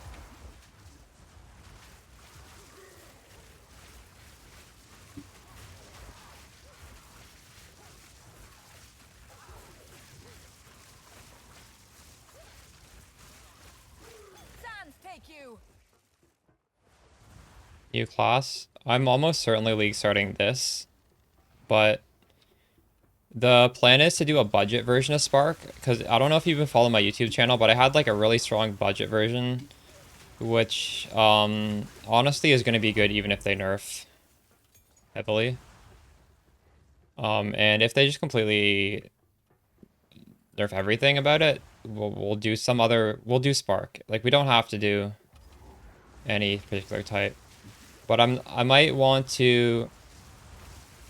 New class. I'm almost certainly league starting this, but the plan is to do a budget version of Spark, because I don't know if you've been following my YouTube channel, but I had like a really strong budget version, which honestly is going to be good even if they nerf heavily. And if they just completely nerf everything about it, we'll do some other, we'll do Spark. Like, we don't have to do any particular type. But I might want to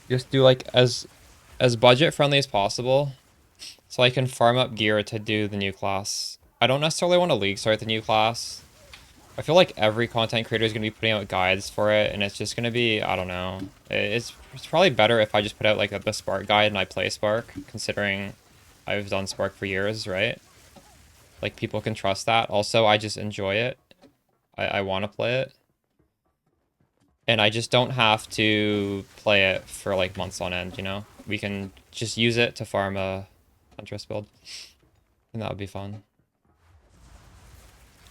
just do like as budget friendly as possible, so I can farm up gear to do the new class. I don't necessarily want to league start the new class. I feel like every content creator is going to be putting out guides for it, and it's just going to be, I don't know. It's probably better if I just put out like the Spark guide and I play Spark, considering I've done Spark for years, right? Like, people can trust that. Also, I just enjoy it. I want to play it. And I just don't have to play it for like months on end, you know? We can just use it to farm a Huntress build. And that would be fun.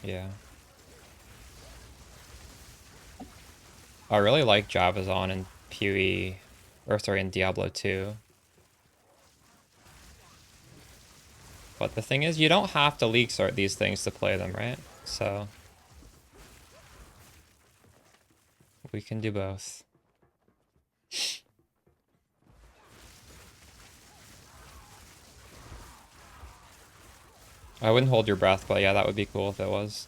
Yeah. I really like Javazon and POE, or sorry, in Diablo 2. But the thing is, you don't have to league sort these things to play them, right? So we can do both. I wouldn't hold your breath, but yeah, that would be cool if it was.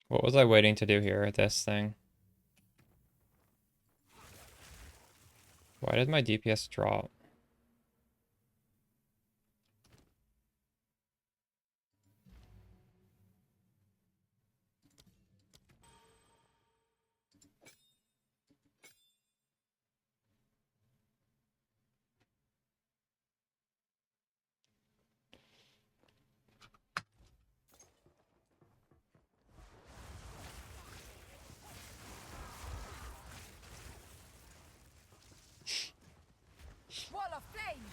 What was I waiting to do here? This thing. Why did my DPS drop? Wall of flame!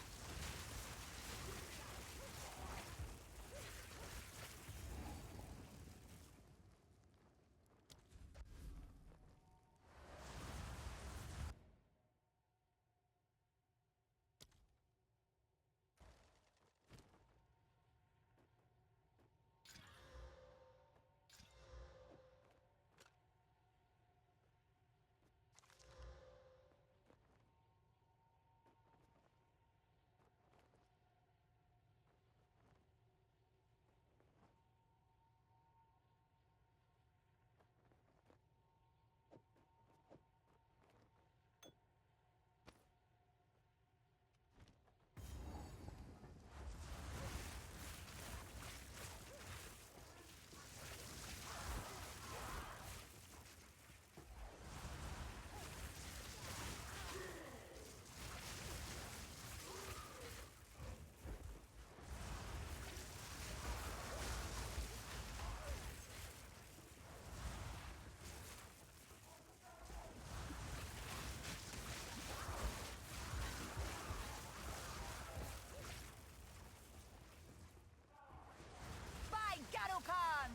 By Garukan!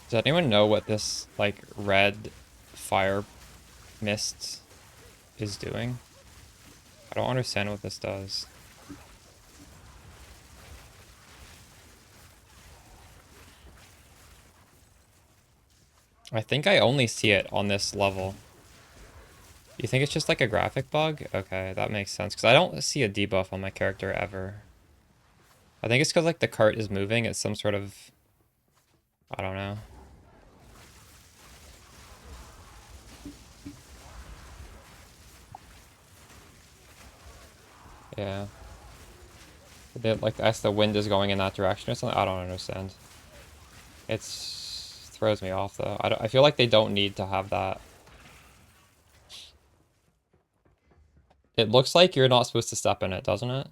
Does anyone know what this, like, red fire mist is doing? I don't understand what this does. I think I only see it on this level. You think it's just like a graphic bug? Okay, that makes sense. Because I don't see a debuff on my character ever. I think it's because like the cart is moving. It's some sort of... I don't know. Yeah. Like as the wind is going in that direction or something. I don't understand. It's throws me off though. I feel like they don't need to have that. It looks like you're not supposed to step in it, doesn't it?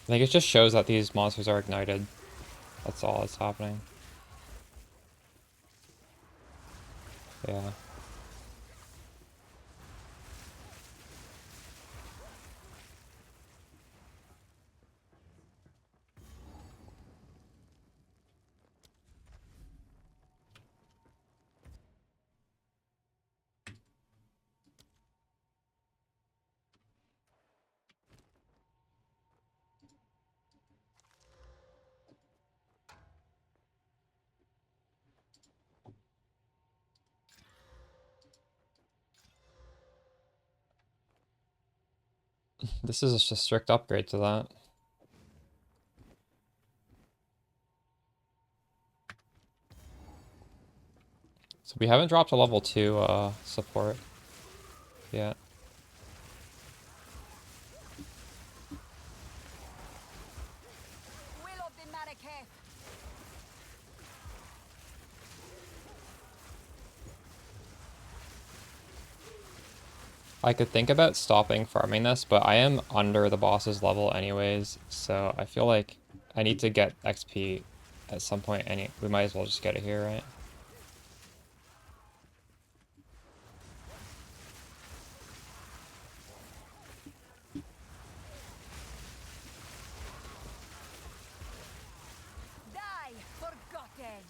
I think it just shows that these monsters are ignited. That's all that's happening. Yeah. This is just a strict upgrade to that. So we haven't dropped a level 2 support yet. I could think about stopping farming this, but I am under the boss's level anyways, so I feel like I need to get XP at some point. We might as well just get it here, right? Die, forgotten.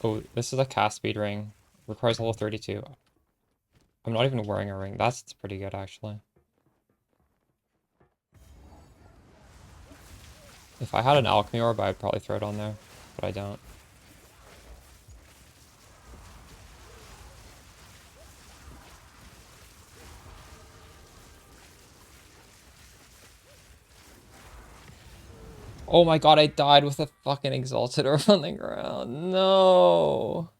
Oh, this is a cast speed ring. Requires level 32. I'm not even wearing a ring. That's pretty good, actually. If I had an alchemy orb, I'd probably throw it on there, but I don't. Oh my god, I died with a fucking exalted orb on the ground. No.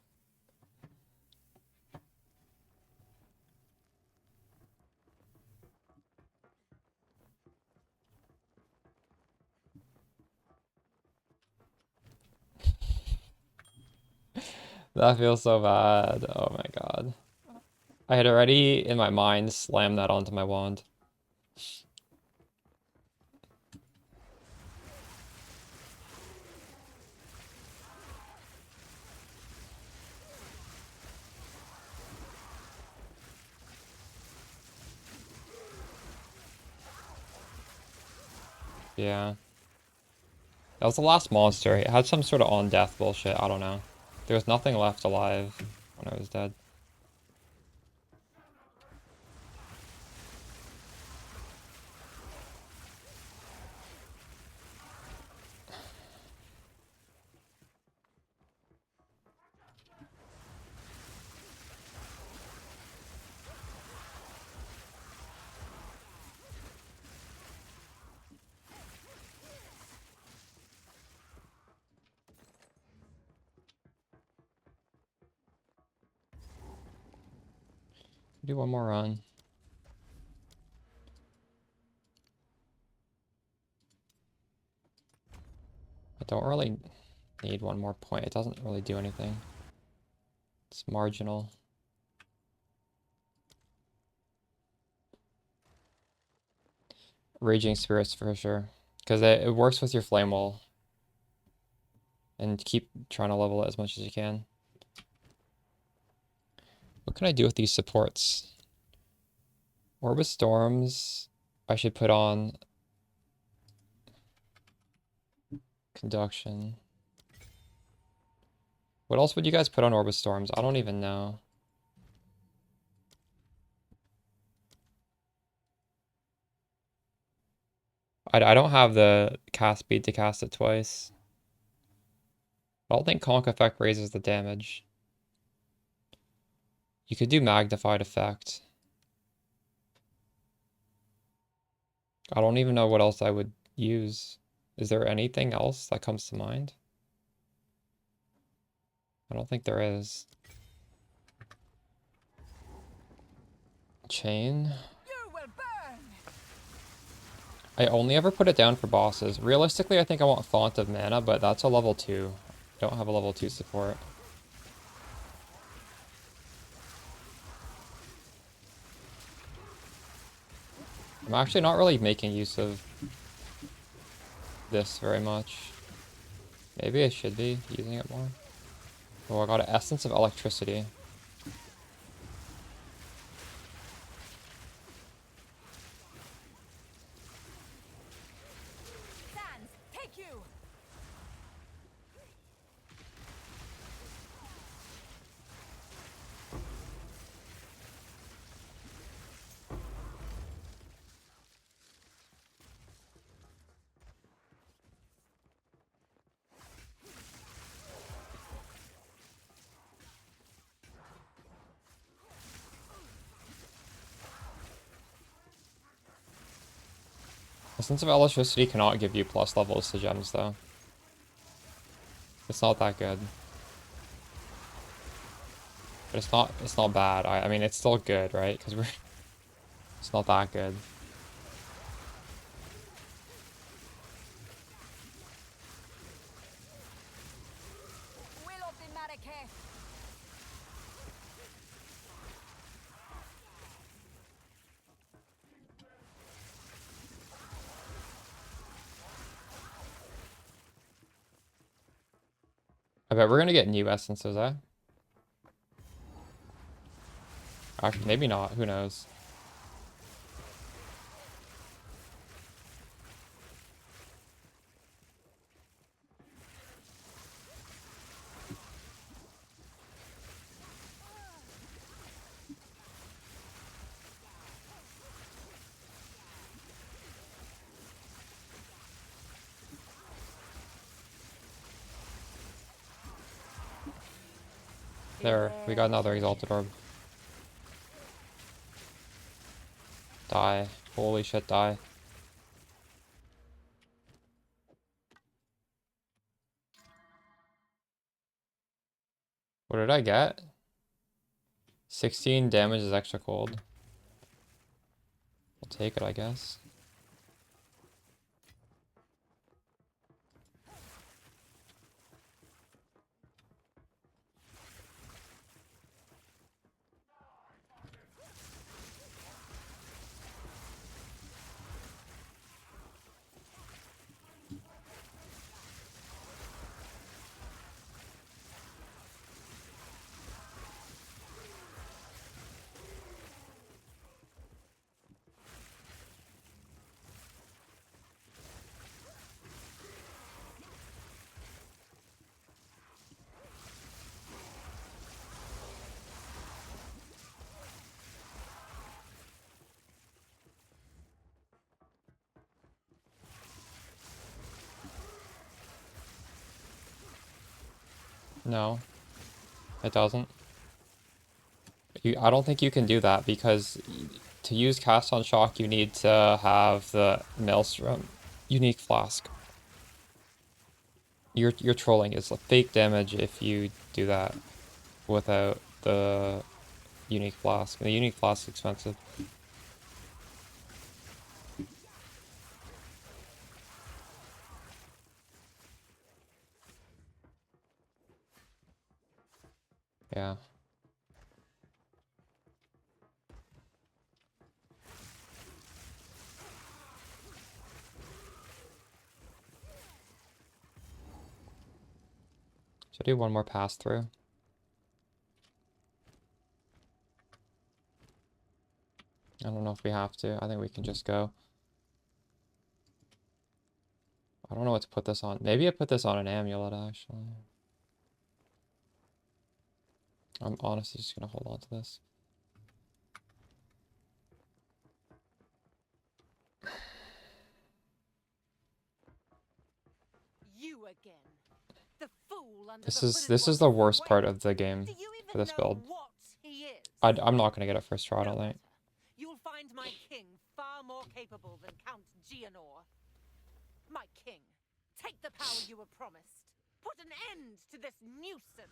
That feels so bad. Oh my god. I had already, in my mind, slammed that onto my wand. Yeah. That was the last monster. It had some sort of on-death bullshit. I don't know. There was nothing left alive when I was dead. Do one more run. I don't really need one more point. It doesn't really do anything. It's marginal. Raging Spirits for sure. Because it works with your Flame Wall. And keep trying to level it as much as you can. What can I do with these supports? Orb of Storms, I should put on Conduction. What else would you guys put on Orb of Storms? I don't even know. I don't have the cast speed to cast it twice. I don't think Conk Effect raises the damage. You could do Magnified Effect. I don't even know what else I would use. Is there anything else that comes to mind? I don't think there is. Chain. You will burn. I only ever put it down for bosses. Realistically, I think I want Font of Mana, but that's a level 2. I don't have a level 2 support. I'm actually not really making use of this very much. Maybe I should be using it more. Oh, I got an Essence of Electricity. Sands, take you. Essence of Electricity cannot give you plus levels to gems, though. It's not that good. But it's not bad. I mean, it's still good, right? Because it's not that good. Will of the Marrakech. I bet we're gonna get new essences, eh? Actually, maybe not. Who knows? There, we got another Exalted Orb. Die. Holy shit, die. What did I get? 16 damage is extra cold. I'll take it, I guess. No, it doesn't. I don't think you can do that because to use Cast on Shock, you need to have the Maelstrom unique flask. You're trolling. It's like fake damage if you do that without the unique flask. The unique flask is expensive. Yeah. Should I do one more pass through? I don't know if we have to. I think we can just go. I don't know what to put this on. Maybe I put this on an amulet, actually. I'm honestly just gonna hold on to this. You again. The fool under This is the worst part of the game for this build. What he is? I'm not gonna get it first try, I don't think. You'll will find my king far more capable than Count Gianor. My king, take the power you were promised. Put an end to this nuisance.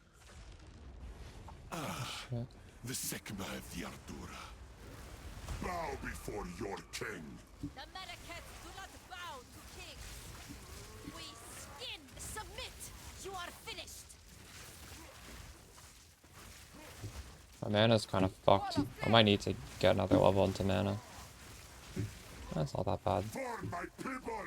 The Sigma of the Ardura. Bow before your king. The Medicats do not bow to kings. We skin. Submit. You are finished. My mana's kind of fucked. I might need to get another level into mana. That's not that bad. For my people!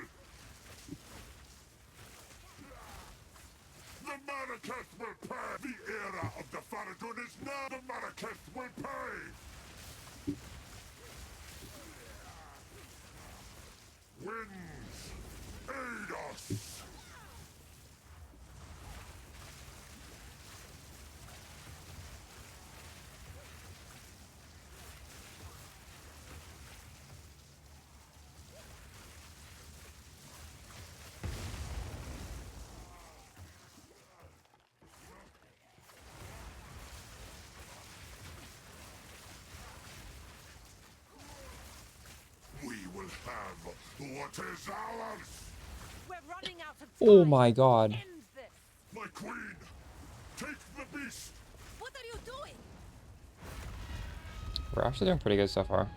The Marraketh will pay! The era of the Faradun is now! The Marraketh will pay! Winds, aid us! We will have what is ours! We're running out of time. Oh my god. End this. My queen! Take the beast! What are you doing? We're actually doing pretty good so far.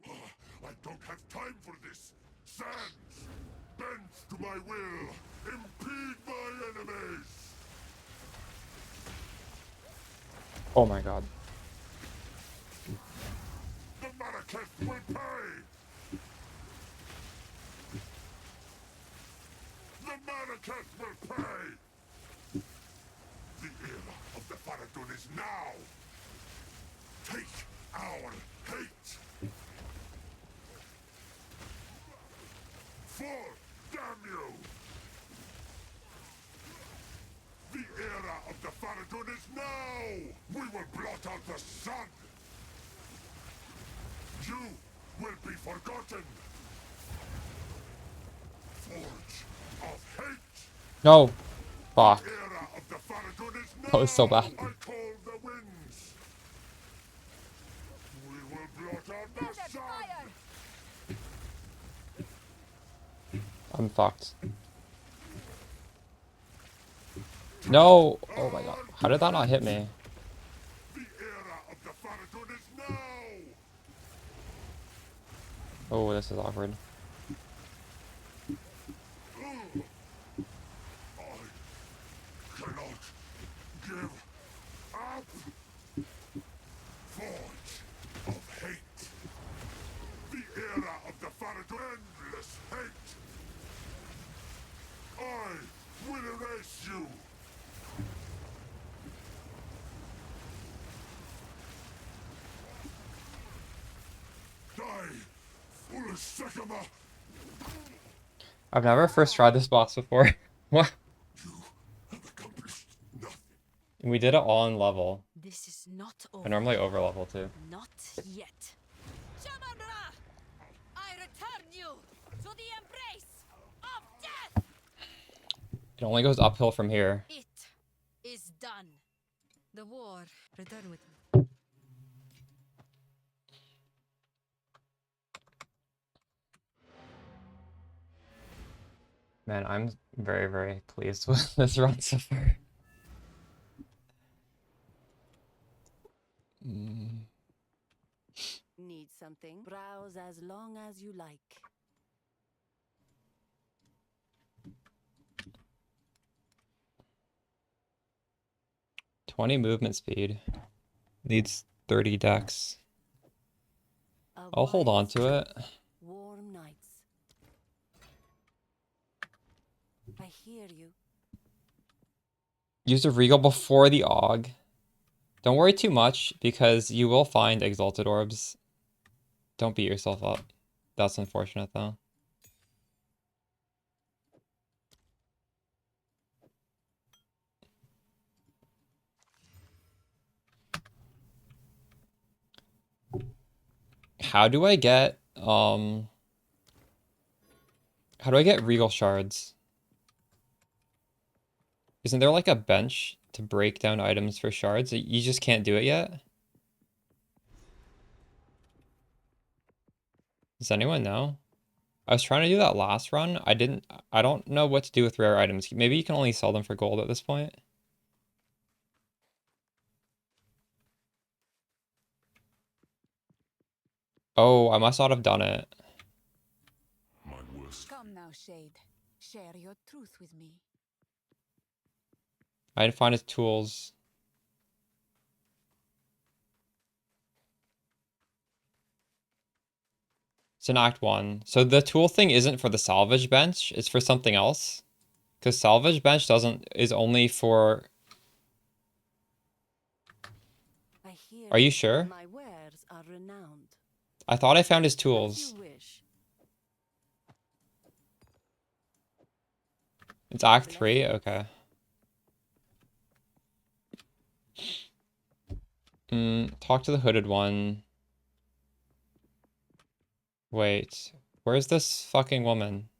I don't have time for this! Sands! Bend to my will! Impede my enemies! Oh my god. The Marraketh will pay! The Marraketh will pay! The era of the Faradun is now! Take our hate! For damn you! The era of the Faradun is now! We will blot out the sun! You will be forgotten! Forge of hate! No! Fuck. Era of the Faradun is now! That was so bad. I call the winds! We will blot out the sun! I'm fucked. No! Oh my god. How did that not hit me? The era of the Faradun is now! Oh, this is awkward. I cannot give up! Forge of hate! The era of the Faradun, endless hate! I will erase you! Die, foolish Sycamore! I've never first tried this boss before. What? You have accomplished nothing. We did it all in level. This is not I over. normally over level too. Not yet. Shamanra! I return you to the embrace of death! It only goes uphill from here. It is done. The war. Return with me. Man, I'm very, very pleased with this run so far. Need something? Browse as long as you like. $20 movement speed. Needs 30 dex. I'll hold on to it. Warm nights. I hear you. Use a Regal before the AUG. Don't worry too much, because you will find Exalted Orbs. Don't beat yourself up. That's unfortunate, though. How do I get Regal Shards? Isn't there like a bench to break down items for shards? You just can't do it yet? Does anyone know? I was trying to do that last run. I don't know what to do with rare items. Maybe you can only sell them for gold at this point. Oh, I must not have done it. My worst. Come now, Shade. Share your truth with me. I didn't find his tools. It's in Act 1. So the tool thing isn't for the salvage bench, it's for something else. Because salvage bench is only for... Are you sure? My wares are renowned. I thought I found his As tools. you wish. It's Act 3? Okay. Talk to the hooded one. Wait. Where's this fucking woman?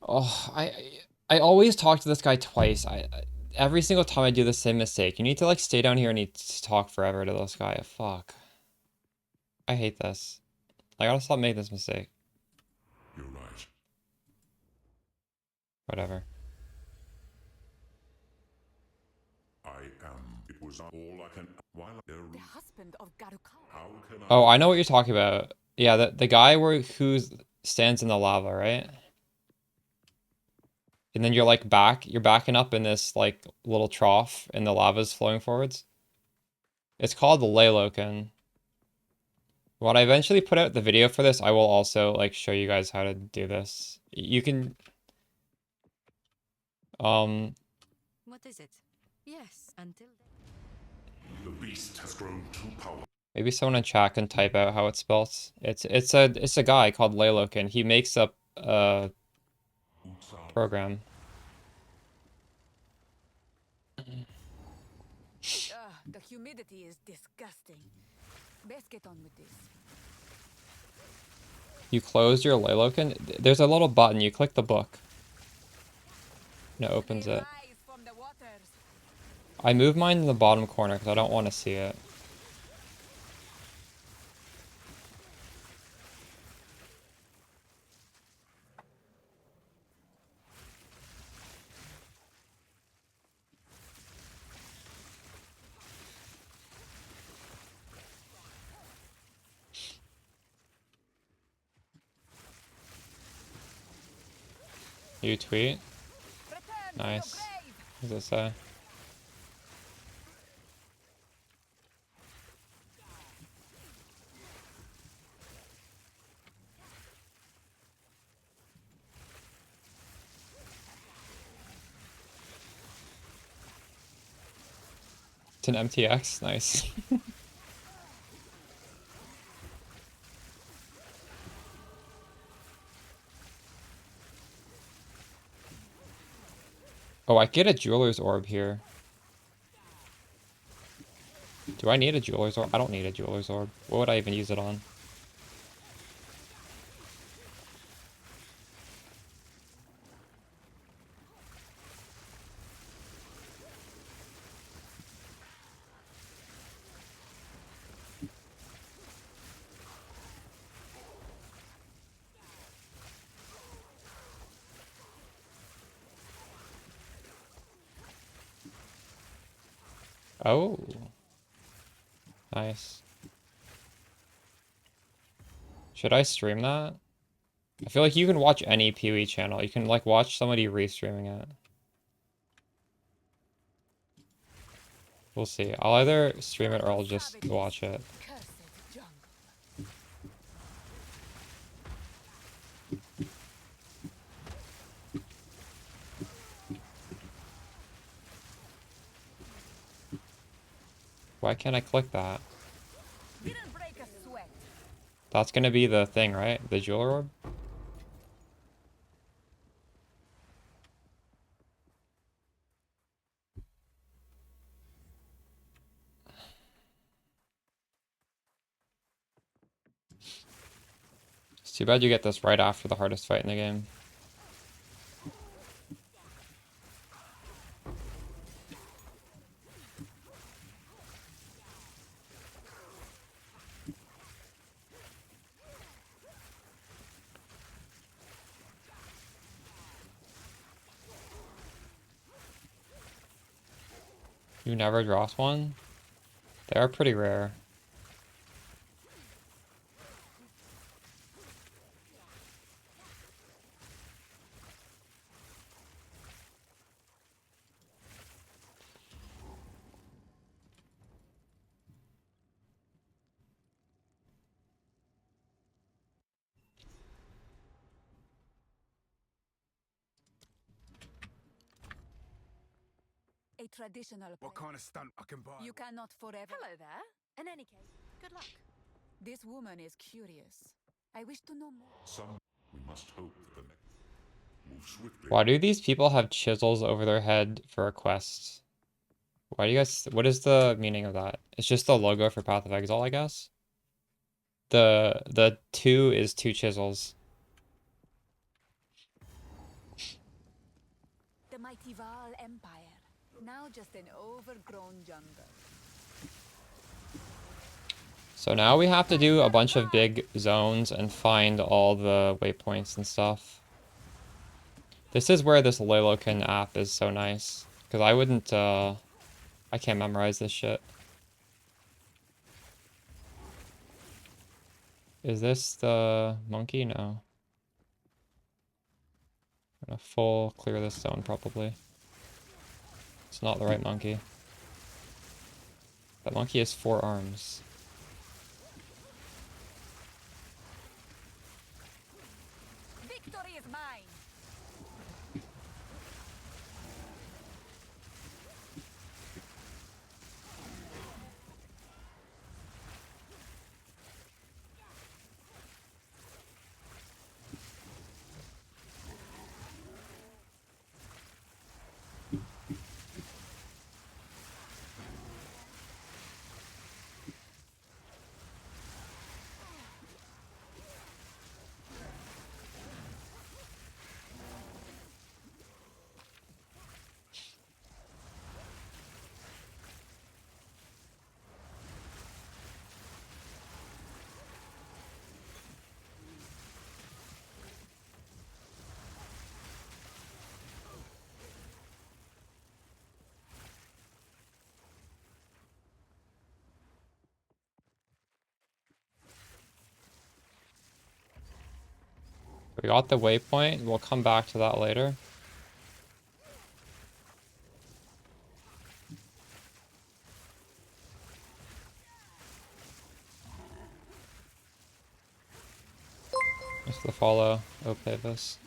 Oh, I always talk to this guy twice. Every single time I do the same mistake. You need to like stay down here and need to talk forever to this guy. Fuck. I hate this. I gotta stop making this mistake. You're right. Whatever. It was all I can. While there. The husband of Garukawa. How can I? Oh, I know what you're talking about. Yeah, the guy who stands in the lava, right? And then you're like you're backing up in this like little trough and the lava's flowing forwards. It's called the Layloken. When I eventually put out the video for this, I will also like show you guys how to do this. You can What is it? Yes, until then. The beast has grown too powerful. maybe someone in chat can type out how it's spelled. It's a guy called Layloken. He makes up a program. The humidity is disgusting. Best get on with this. You close your Layloken. There's a little button. You click the book. And it opens it. Rise from the waters. I move mine in the bottom corner because I don't want to see it. You tweet? Nice. What does it say? It's an MTX? Nice. Oh, I get a jeweler's orb here. Do I need a jeweler's orb? I don't need a jeweler's orb. What would I even use it on? Oh. Nice. Should I stream that? I feel like you can watch any POE channel. You can like watch somebody restreaming it. We'll see. I'll either stream it or I'll just watch it. Cursed jungle. Why can't I click that? Didn't break a sweat. That's gonna be the thing, right? The jeweler orb? It's too bad you get this right after the hardest fight in the game. You never dropped one? They are pretty rare. A traditional What play. kind of stunt I can buy? You cannot forever. Hello there. In any case, good luck. This woman is curious. I wish to know more. Some we must hope that the next move swiftly. Why do these people have chisels over their head for a quest? Why do you guys... What is the meaning of that? It's just the logo for Path of Exile, I guess? The 2 is 2 chisels. The mighty Val Empire. Now just an overgrown jungle. So now we have to do a bunch of big zones and find all the waypoints and stuff. This is where this Lalokin app is so nice. Because I wouldn't, I can't memorize this shit. Is this the monkey? No. I'm gonna full clear this zone probably. It's not the right monkey. That monkey has 4 arms. Victory is mine. We got the waypoint. We'll come back to that later. Just the follow Opavis.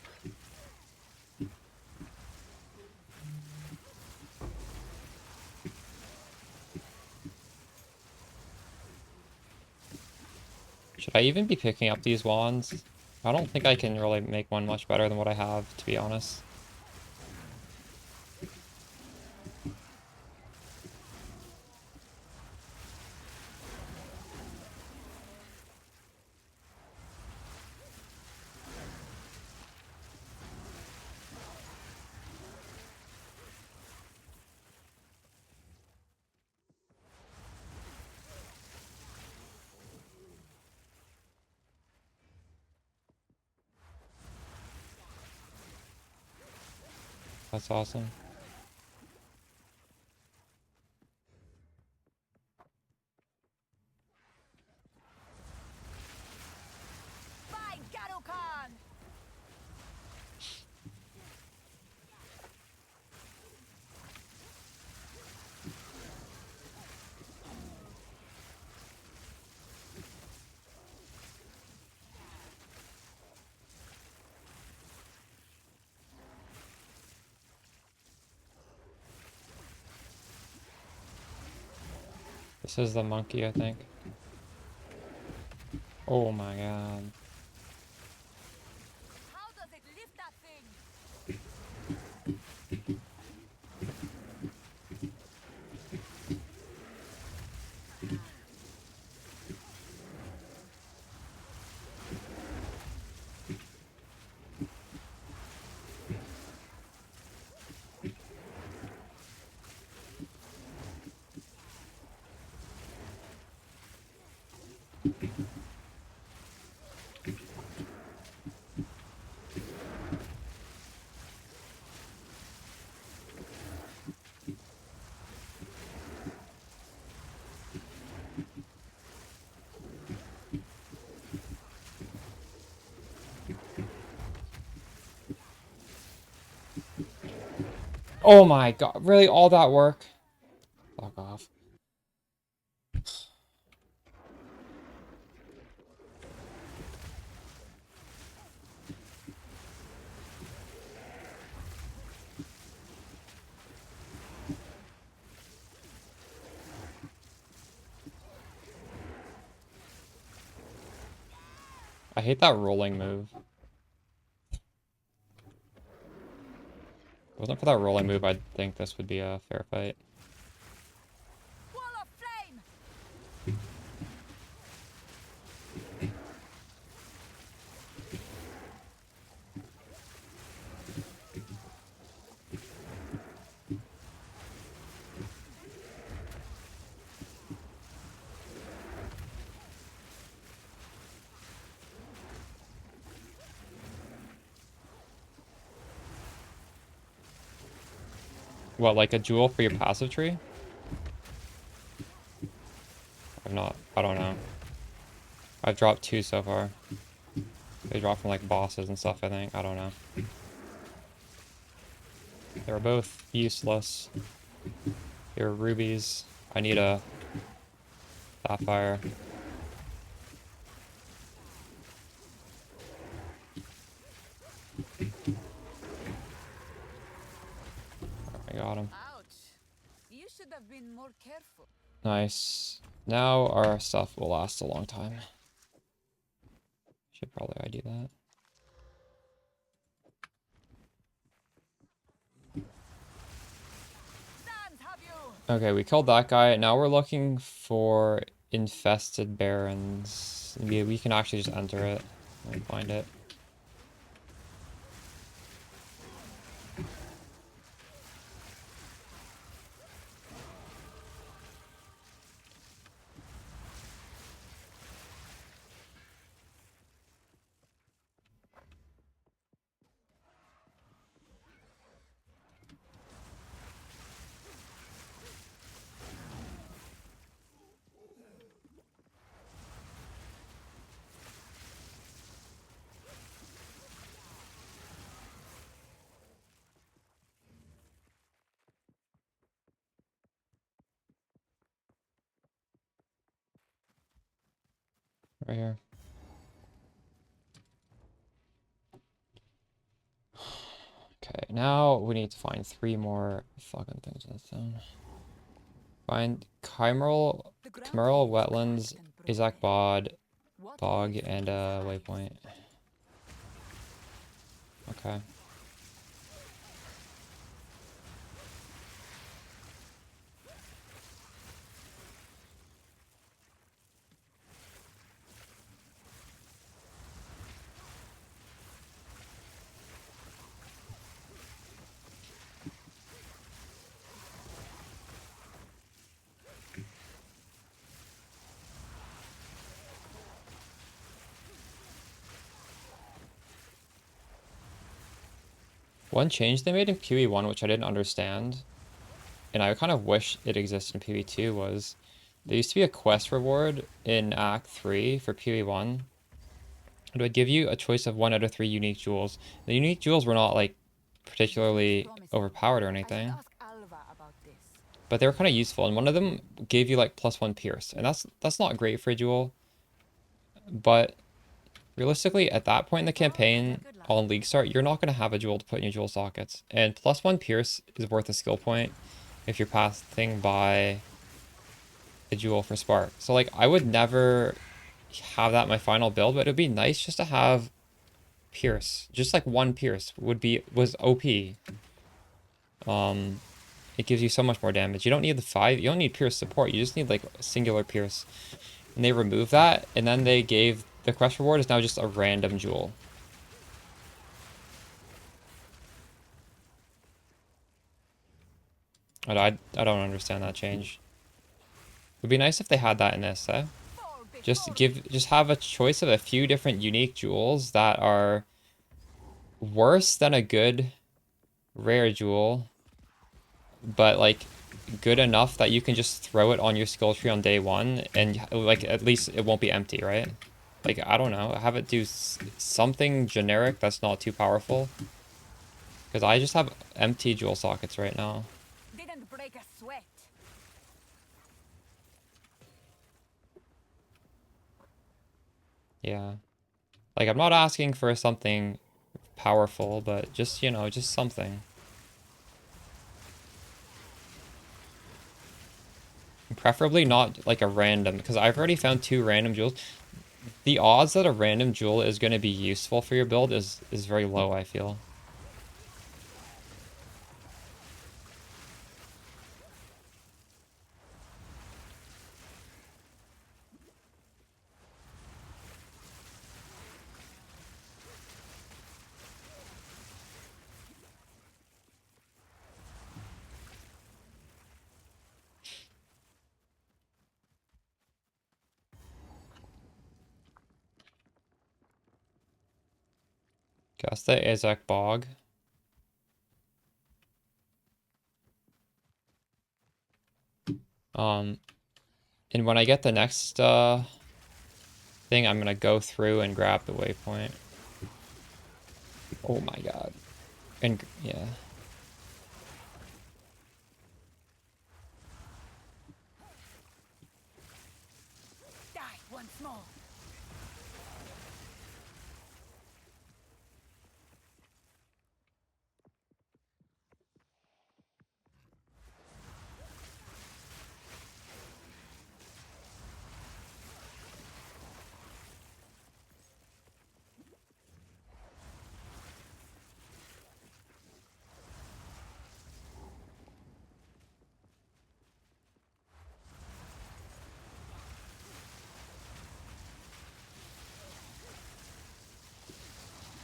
Should I even be picking up these wands? I don't think I can really make one much better than what I have, to be honest. That's awesome. By Garukan! This is the monkey, I think. Oh my god. How does it lift that thing? Oh my god, really? All that work? Fuck off. I hate that rolling move. If it wasn't for that rolling move, I'd think this would be a fair fight. Wall of flame! What, like a jewel for your passive tree? I don't know. I've dropped 2 so far. They drop from like bosses and stuff, I think. I don't know. They were both useless. Here are rubies. I need a sapphire. I got him. Ouch. You should have been more careful. Nice. Now our stuff will last a long time. Should probably ID that. Sans, have you? Okay, we killed that guy. Now we're looking for infested barons. We can actually just enter it and find it. Right here. Okay, now we need to find 3 more fucking things in this zone. Find Chimeral Wetlands, Isaac Bog, and a waypoint. Okay. One change they made in POE1, which I didn't understand, and I kind of wish it existed in POE2, was there used to be a quest reward in Act 3 for POE1. It would give you a choice of 1 out of 3 unique jewels. The unique jewels were not, like, particularly overpowered or anything, but they were kind of useful, and one of them gave you, like, +1 pierce, and that's not great for a jewel, but realistically, at that point in the campaign, on League Start, you're not going to have a jewel to put in your jewel sockets. And +1 pierce is worth a skill point if you're passing by a jewel for spark. So, like, I would never have that in my final build, but it would be nice just to have pierce. Just, like, 1 pierce was OP. It gives you so much more damage. You don't need the 5. You don't need pierce support. You just need, like, a singular pierce. And they removed that, and then they gave... The quest reward is now just a random jewel. I don't understand that change. It would be nice if they had that in this, eh? Just have a choice of a few different unique jewels that are worse than a good rare jewel, but like good enough that you can just throw it on your skill tree on day 1 and like at least it won't be empty, right? Like, I don't know, have it do something generic that's not too powerful. Because I just have empty jewel sockets right now. Didn't break a sweat. Yeah. Like, I'm not asking for something powerful, but just, you know, just something. Preferably not like a random, because I've already found 2 random jewels. The odds that a random jewel is going to be useful for your build is very low, I feel. Guess the Izek Bog. And when I get the next thing, I'm gonna go through and grab the waypoint. Oh my god. And yeah. Die once more.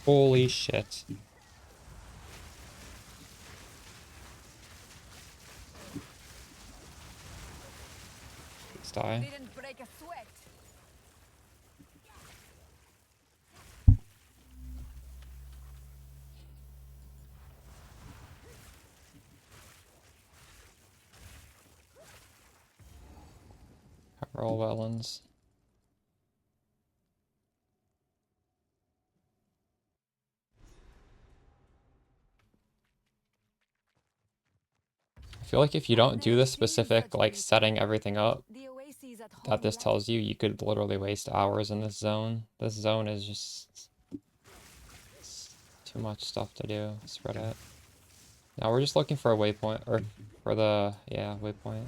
Holy shit. Let's die. Didn't break a sweat. Roll Wellens. I feel like if you don't do the specific, like, setting everything up that this tells you, you could literally waste hours in this zone. This zone is just too much stuff to do. Spread it. Now we're just looking for a waypoint, or for the, yeah, waypoint.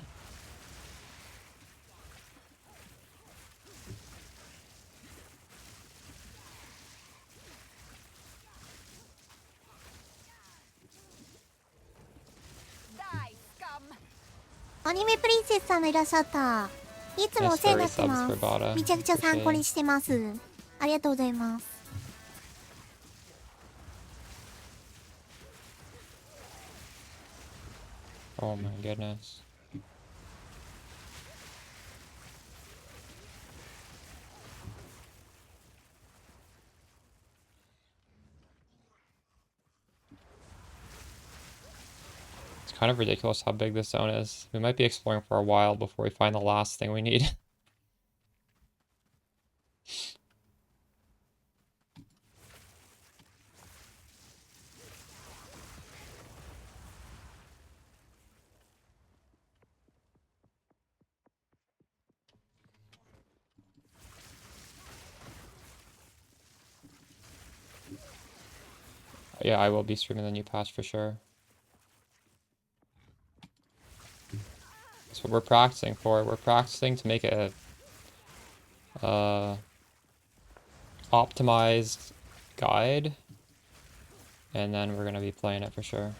Die, scum. アニメプリンセスさんがいらっしゃった。いつもお世話になってます。めちゃくちゃ参考にしてます。ありがとうございます。Oh my goodness. It's kind of ridiculous how big this zone is. We might be exploring for a while before we find the last thing we need. Yeah, I will be streaming the new patch for sure. That's what we're practicing for. We're practicing to make a optimized guide, and then we're gonna be playing it for sure.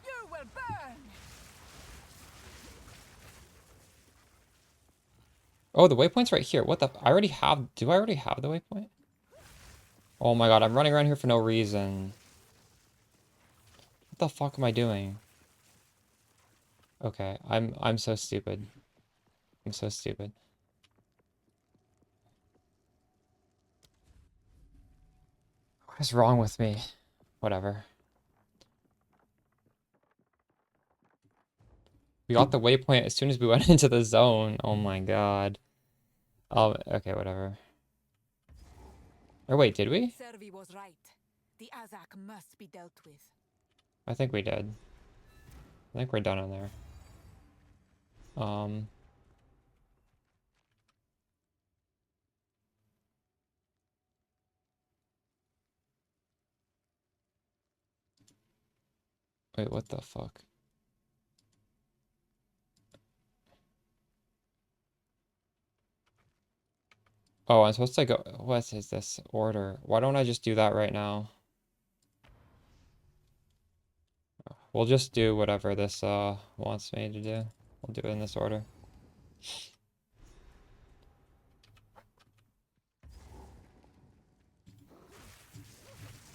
You will burn. Oh, the waypoint's right here. What the? I already have. Do I already have the waypoint? Oh my god, I'm running around here for no reason. What the fuck am I doing? Okay, I'm so stupid. I'm so stupid. What is wrong with me? Whatever. We got the waypoint as soon as we went into the zone. Oh my god. Oh, okay, whatever. Or wait, did we? Servi was right. The Azak must be dealt with. I think we did. I think we're done in there. Wait, what the fuck? Oh, I'm supposed to go. What is this order? Why don't I just do that right now? We'll just do whatever this wants me to do. We'll do it in this order.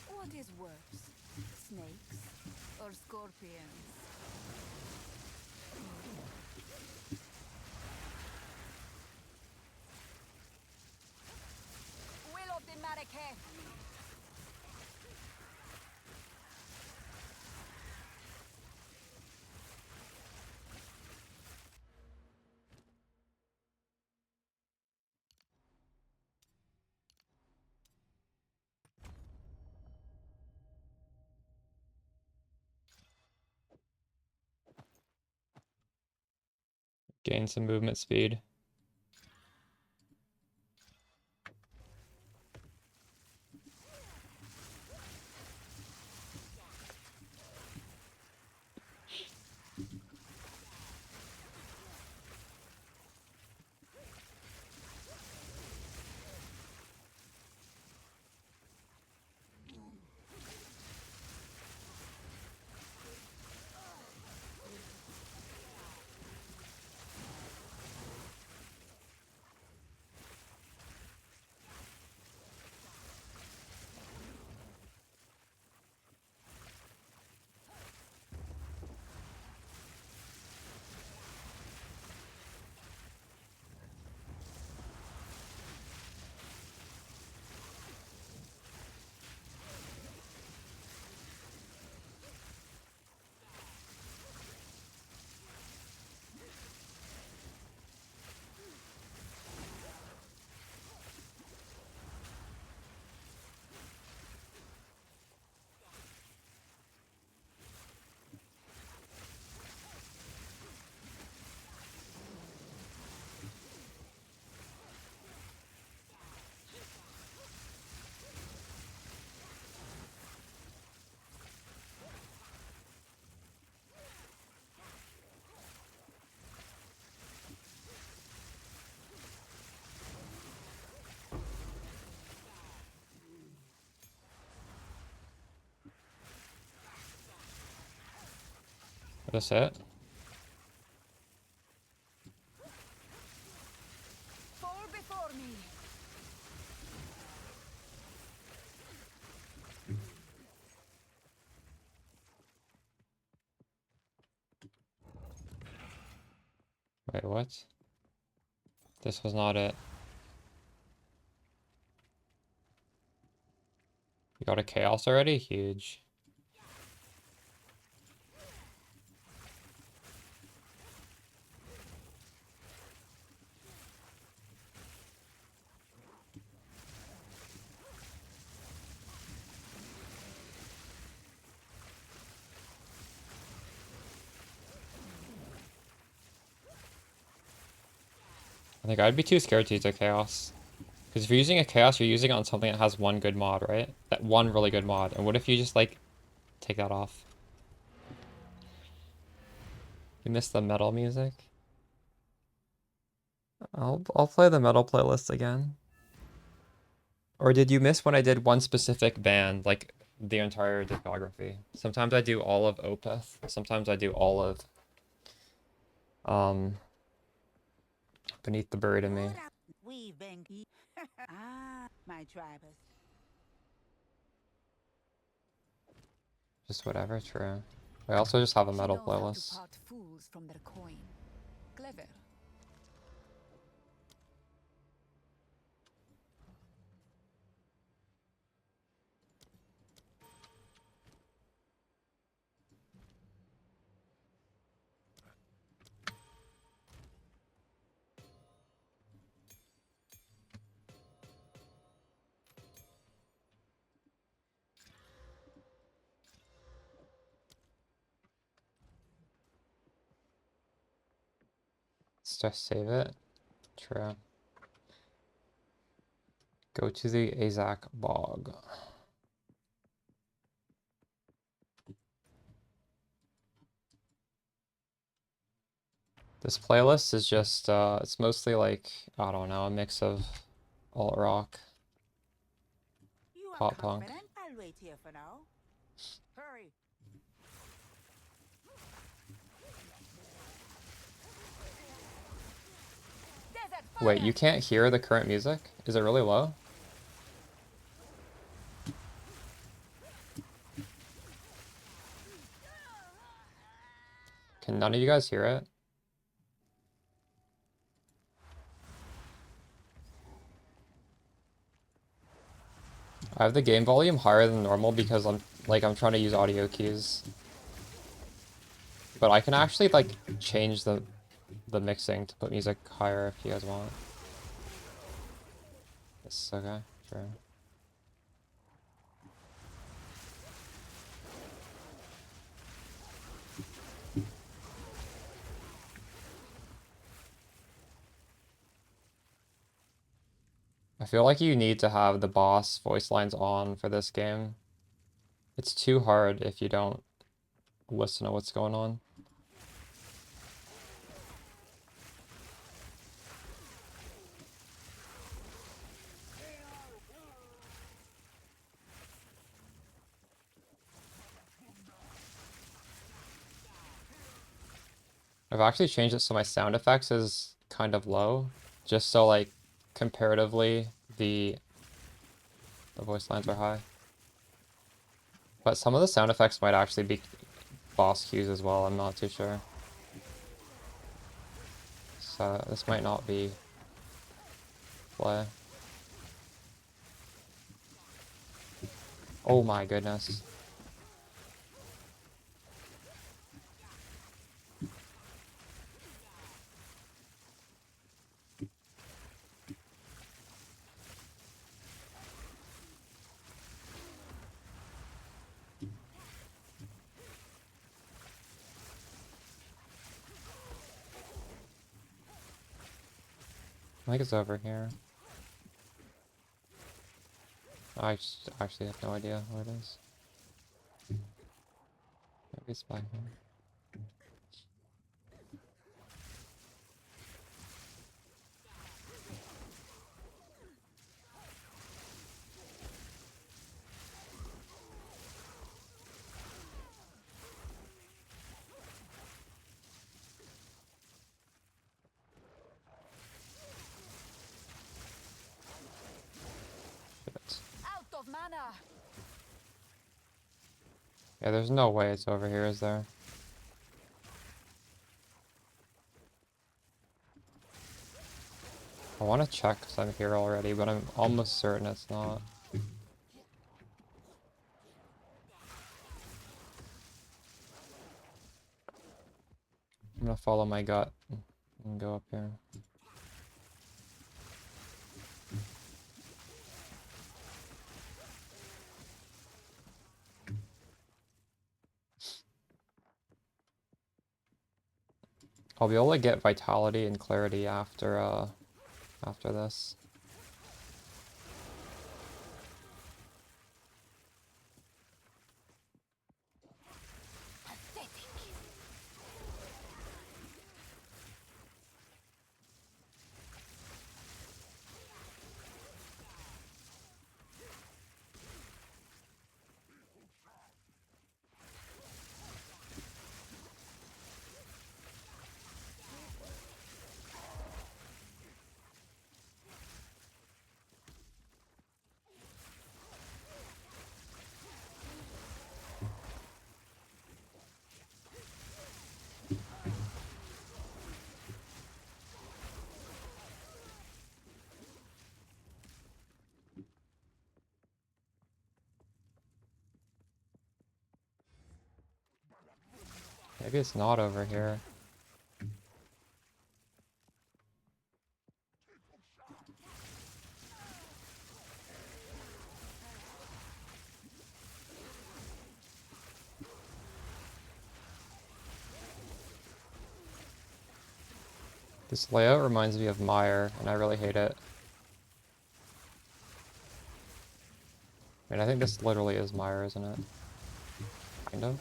What is worse, snakes or scorpions? Will of the Marrakech. Gain some movement speed. That's it. Fall before me. Wait, what? This was not it. You got a chaos already? Huge. I think I'd be too scared to use a chaos. Because if you're using a chaos, you're using it on something that has one good mod, right? That one really good mod. And what if you just, like, take that off? You missed the metal music? I'll play the metal playlist again. Or did you miss when I did one specific band, like the entire discography? Sometimes I do all of Opeth. Sometimes I do all of Beneath the Bird in Me. My tribe. Just whatever, true. I also just have a metal playlist. To part fools from their coin. Clever. Let's just save it. True. Go to the Azak Bog. This playlist is just, it's mostly like, I don't know, a mix of alt rock, pop punk. I'll wait here for now. Hurry. Wait, you can't hear the current music? Is it really low? Can none of you guys hear it? I have the game volume higher than normal because I'm trying to use audio keys. But I can actually like change the mixing to put music higher if you guys want. This is okay, sure. I feel like you need to have the boss voice lines on for this game. It's too hard if you don't listen to what's going on. I've actually changed it so my sound effects is kind of low, just so like comparatively the voice lines are high. But some of the sound effects might actually be boss cues as well, I'm not too sure. So this might not be play. Oh my goodness. I think it's over here. I just actually have no idea where it is. Maybe it's back here. Out of mana. Yeah, there's no way it's over here, is there? I want to check because I'm here already, but I'm almost certain it's not. I'm gonna follow my gut and go up here. I'll be able to get vitality and clarity after this. Maybe it's not over here. This layout reminds me of Mire, and I really hate it. I mean, I think this literally is Mire, isn't it? Kind of.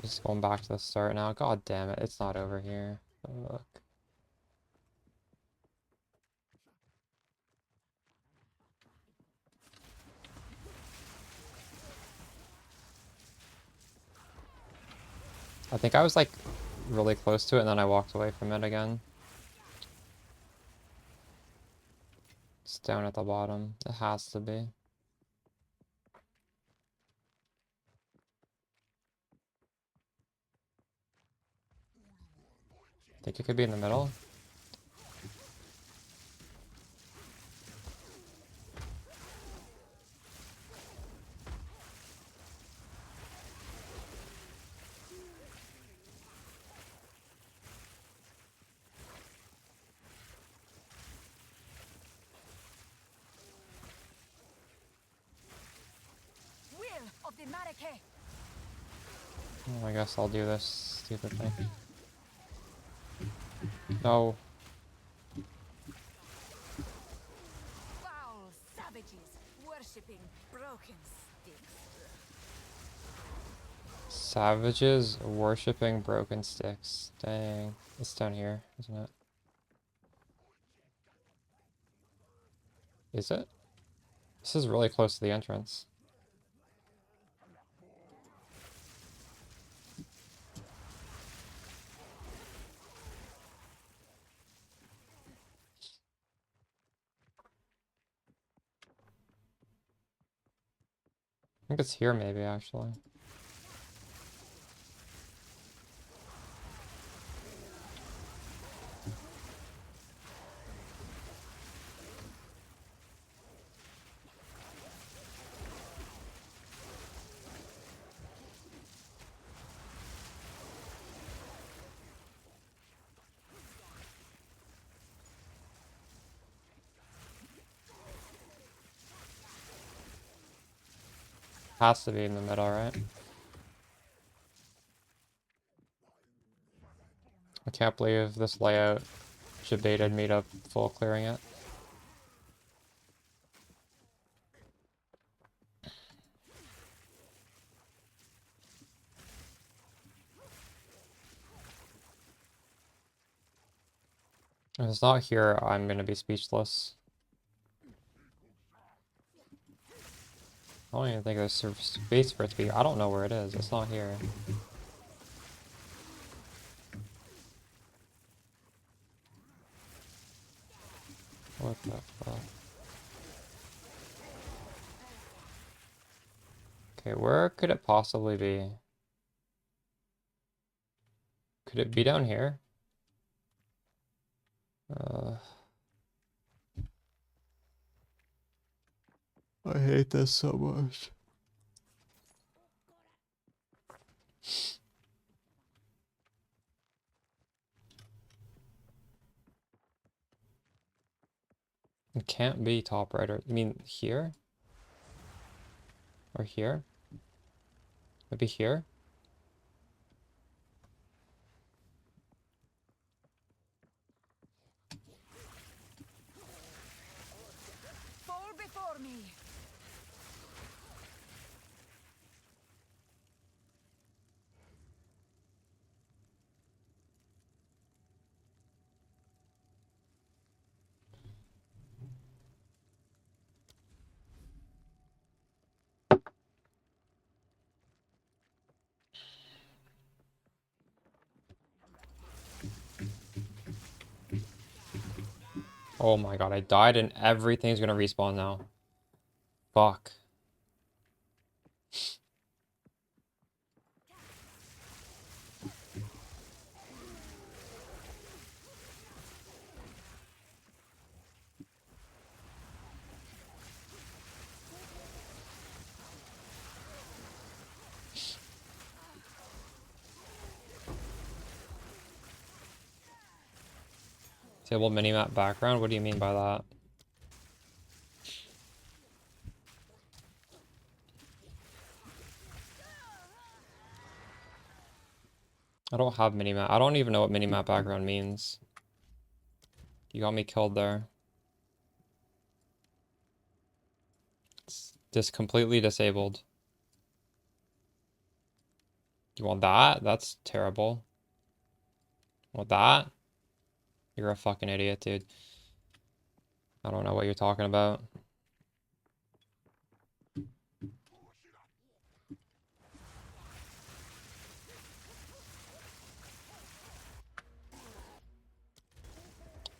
Just going back to the start now. God damn it, it's not over here. Fuck. I think I was like really close to it and then I walked away from it again. It's down at the bottom. It has to be. Think it could be in the middle? Of the Mareke. Oh, I guess I'll do this stupid thing. No. Foul savages worshipping broken sticks. Savages worshipping broken sticks. Dang. It's down here, isn't it? Is it? This is really close to the entrance. I think it's here maybe, actually. Has to be in the middle, right? I can't believe this layout debated me to full clearing it. If it's not here, I'm gonna be speechless. I don't even think there's space for it to be. I don't know where it is. It's not here. What the fuck? Okay, where could it possibly be? Could it be down here? I hate this so much. It can't be top right, or I mean here? Or here? Maybe here? Fall before me. Oh my god, I died and everything's gonna respawn now. Fuck. Table minimap background? What do you mean by that? I don't have minimap. I don't even know what minimap background means. You got me killed there. It's just completely disabled. You want that? That's terrible. Want that? You're a fucking idiot, dude. I don't know what you're talking about.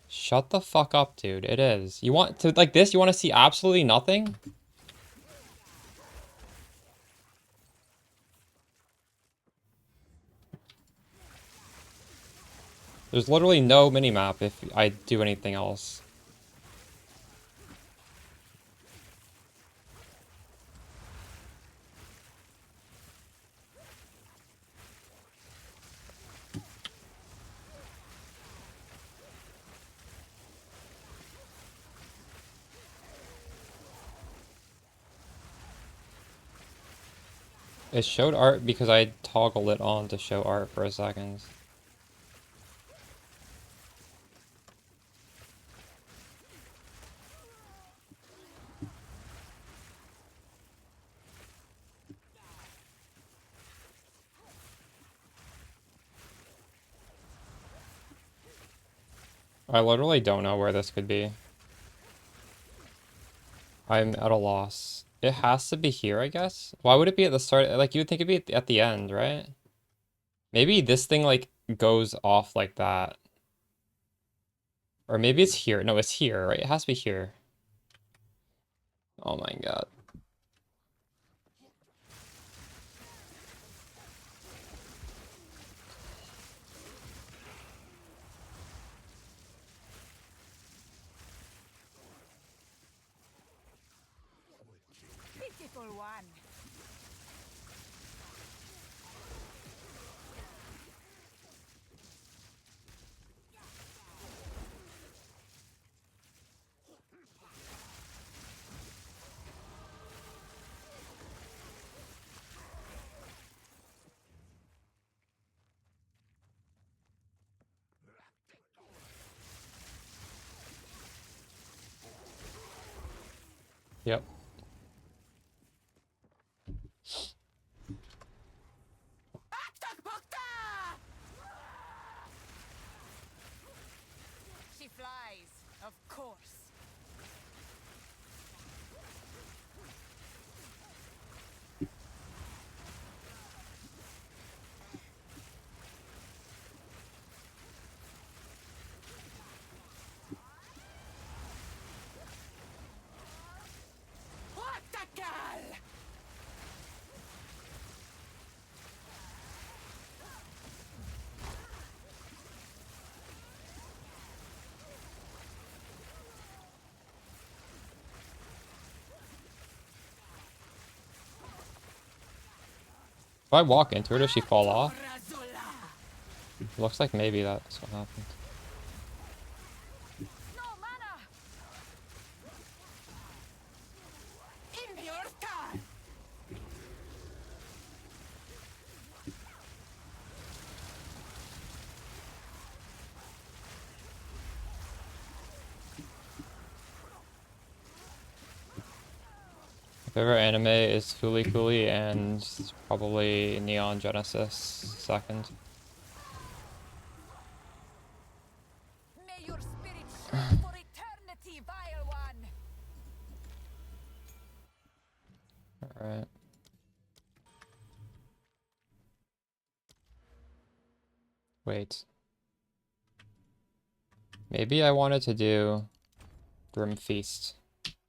Shut the fuck up, dude. It is. You want to, like this? You want to see absolutely nothing? There's literally no minimap if I do anything else. It showed art because I toggled it on to show art for a second. I literally don't know where this could be. I'm at a loss. It has to be here, I guess? Why would it be at the start? Like, you would think it'd be at the end, right? Maybe this thing, like, goes off like that. Or maybe it's here. No, it's here, right? It has to be here. Oh my god. Pitiful one. Yep. She flies, of course. What the gal? If I walk into her, does she fall off? Looks like maybe that's what happened. No mana. In your time. Favorite anime is Fooly Cooly and probably Neon Genesis second. May your spirit shine for eternity, vile one. Alright. Wait. Maybe I wanted to do Grim Feast.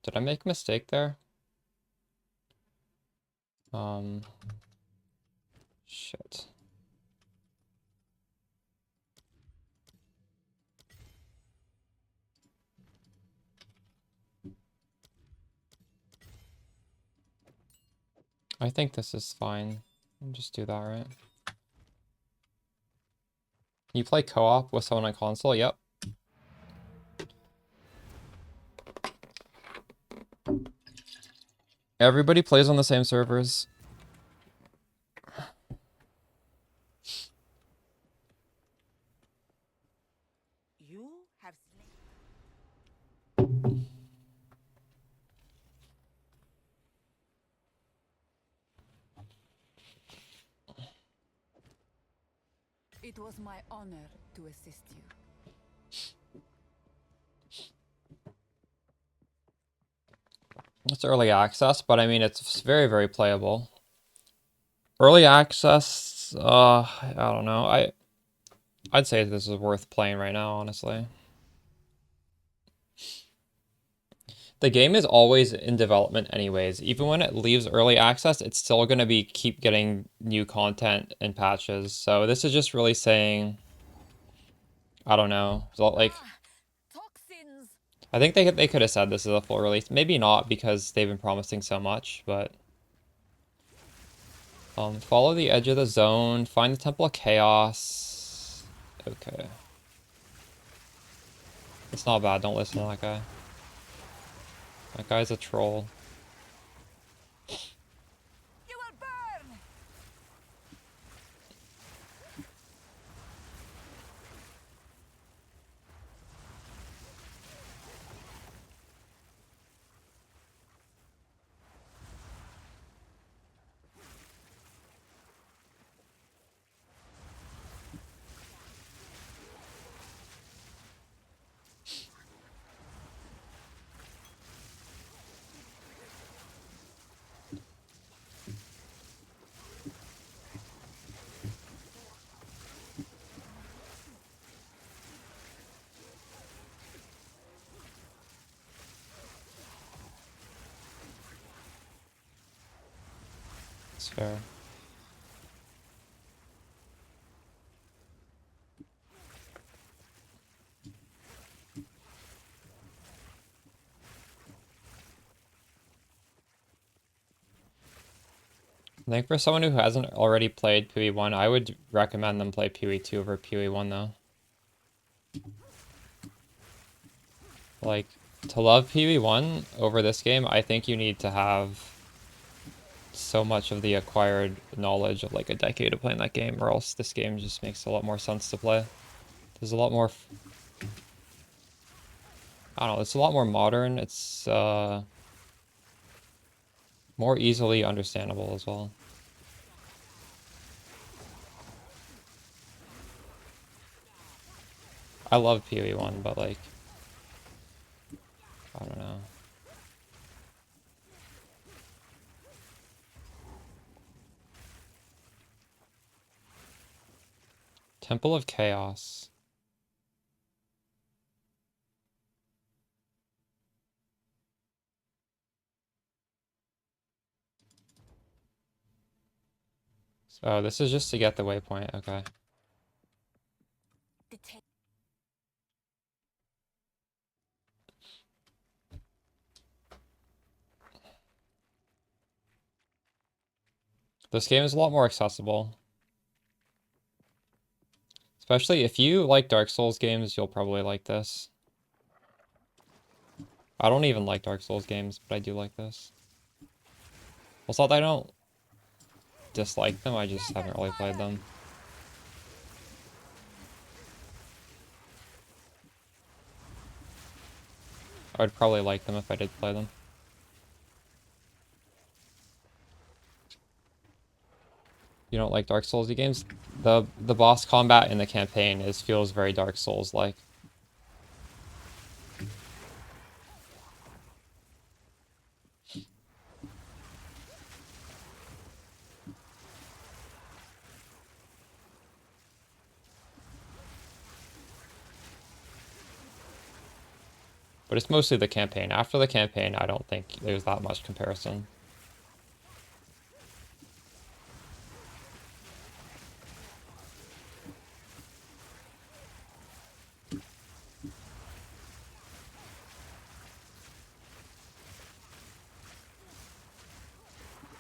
Did I make a mistake there? Shit. I think this is fine. I'll just do that, right? You play co-op with someone on console? Yep. Everybody plays on the same servers. It was my honor to assist you. It's early access, but I mean, it's very, very playable. Early access, I don't know. I'd say this is worth playing right now, honestly. The game is always in development anyways. Even when it leaves early access, it's still going to be keep getting new content and patches. So this is just really saying, I don't know. Like, Toxins. I think they could have said this is a full release. Maybe not because they've been promising so much, but follow the edge of the zone, find the Temple of Chaos. Okay. It's not bad, don't listen to that guy. That guy's a troll. You will burn. It's fair. I think for someone who hasn't already played PoE 1, I would recommend them play PoE 2 over PoE 1 though. Like, to love PoE 1 over this game, I think you need to have so much of the acquired knowledge of like a decade of playing that game, or else this game just makes a lot more sense to play. There's a lot more... I don't know, it's a lot more modern. It's more easily understandable as well. I love PoE 1, but like, I don't know. Temple of Chaos. So this is just to get the waypoint, okay. This game is a lot more accessible. Especially if you like Dark Souls games, you'll probably like this. I don't even like Dark Souls games, but I do like this. Well, it's not that I don't dislike them, I just haven't really played them. I would probably like them if I did play them. You don't like Dark Souls-y games? The boss combat in the campaign feels very Dark Souls-like. But it's mostly the campaign. After the campaign, I don't think there's that much comparison.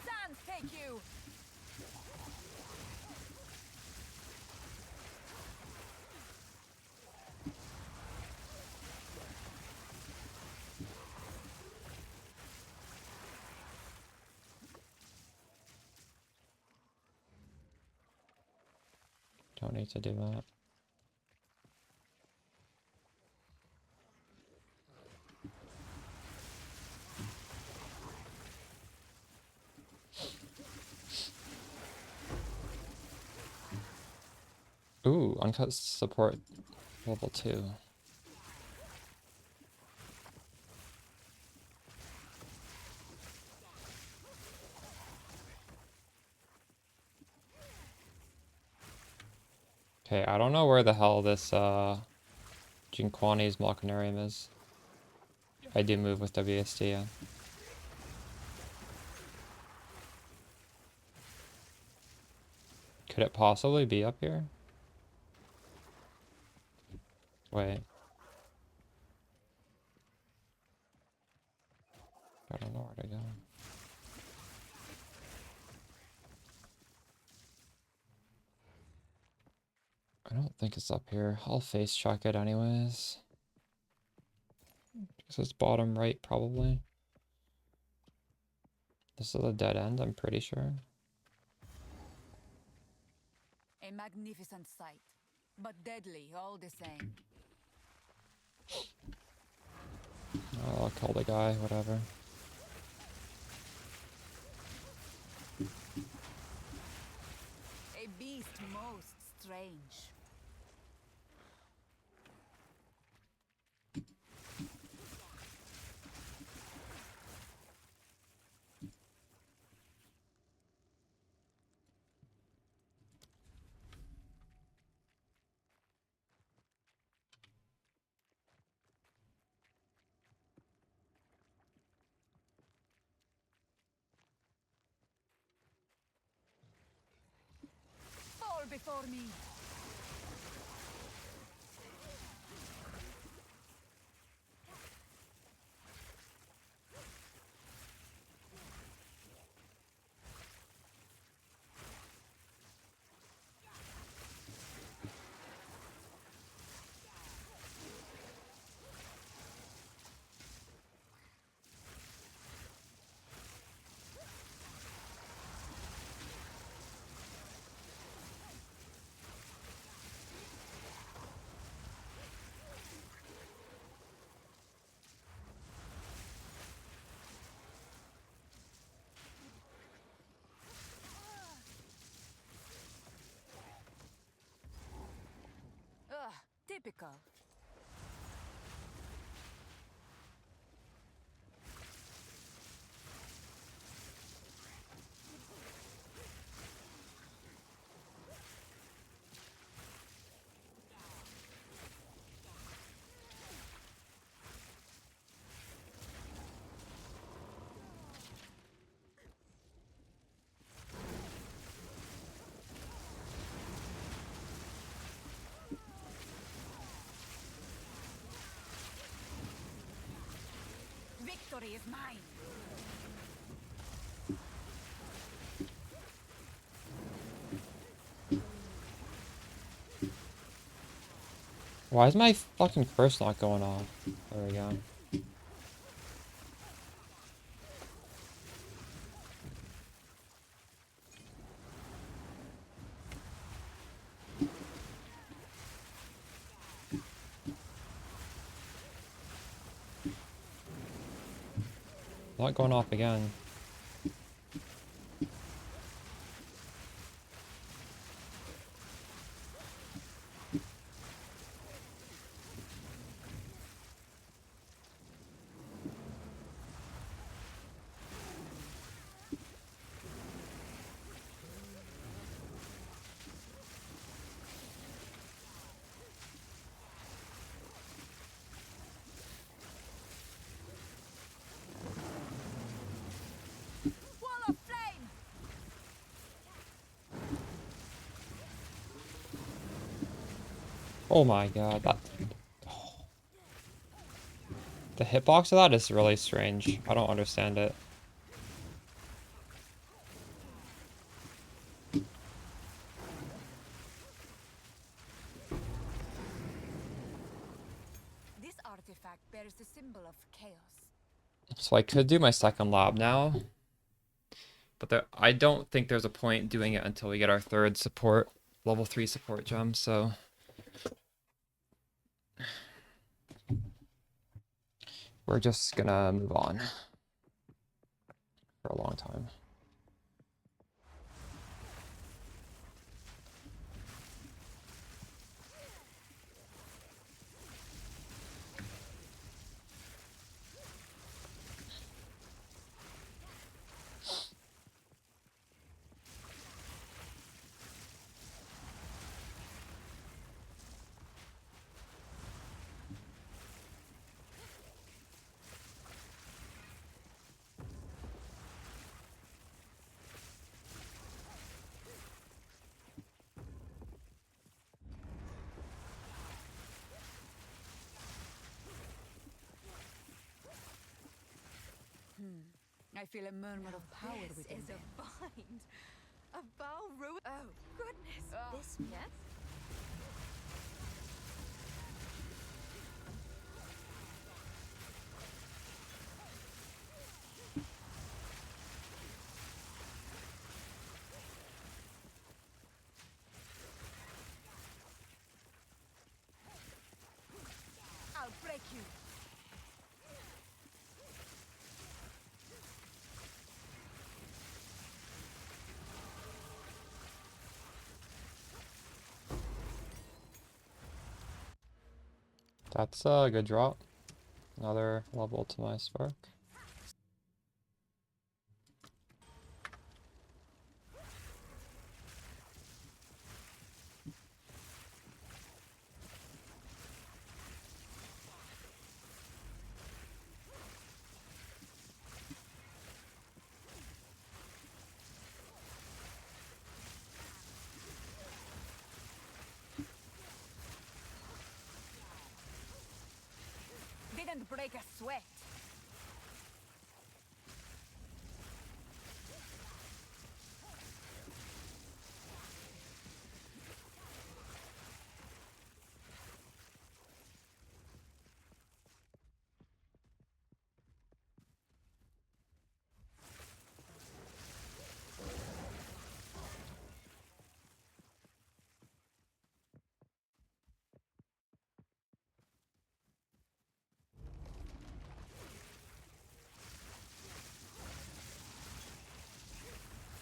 Sands take you. Don't need to do that. Ooh, uncut support level 2. Okay, I don't know where the hell this Jinquani's Malcanarium is. I do move with WSD, yeah. Could it possibly be up here? Wait. I don't know where to go. I don't think it's up here. I'll face check it anyways. Guess it's bottom right, probably. This is a dead end, I'm pretty sure. A magnificent sight, but deadly all the same. Oh, I'll kill the guy, whatever. A beast most strange. Fall before me. Ugh, typical. Victory is mine. Why is my fucking curse not going off? There we go. Not going off again. Wall of flame. Oh my god, that... Oh. The hitbox of that is really strange. I don't understand it. This artifact bears the symbol of chaos. So I could do my second lab now. But I don't think there's a point doing it until we get our third support, level 3 support gem, so... We're just gonna move on for a long time. I feel a murmur of power within is them. a bind. A bow ruin. Oh, goodness. This, yes? I'll break you. That's a good drop. Another level to my spark. Didn't break a sweat.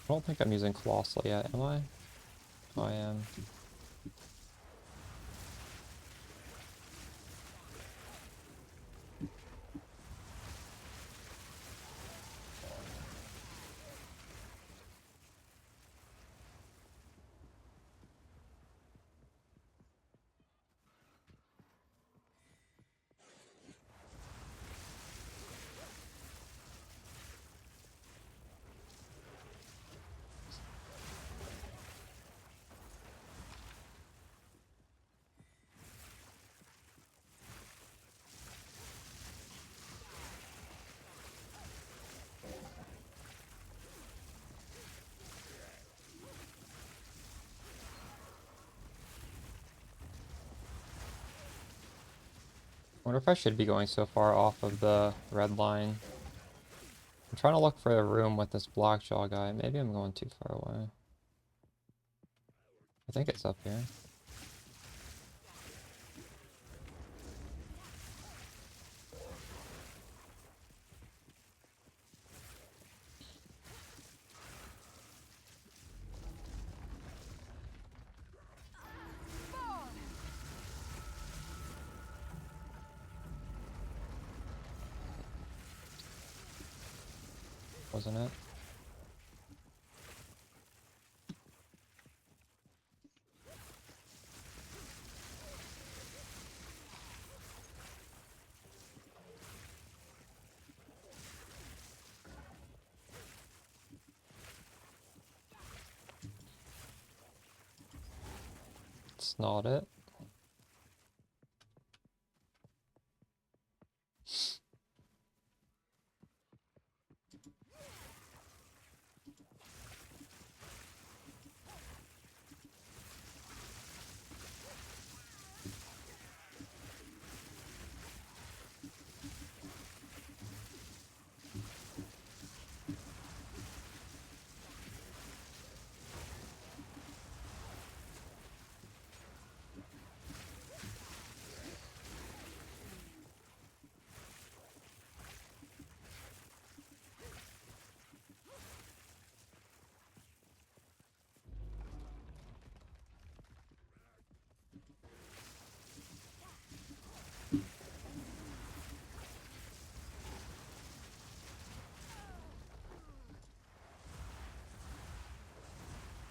I don't think I'm using Colossal yet, am I? Oh, I am. I wonder if I should be going so far off of the red line. I'm trying to look for a room with this Blackjaw guy. Maybe I'm going too far away. I think it's up here. Wasn't it? It's not it.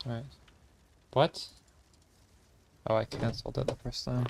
Alright. What? Oh, I cancelled it the first time.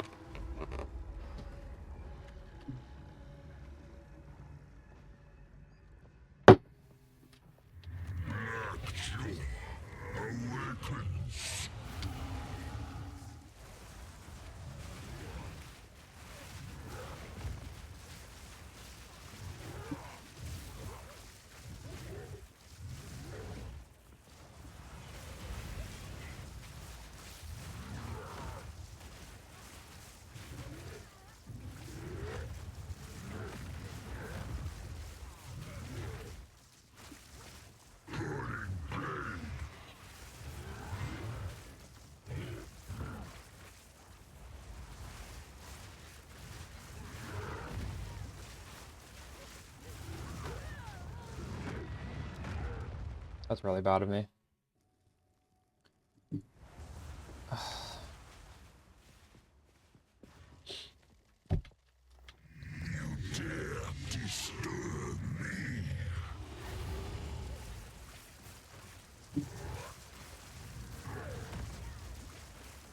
That's really bad of me.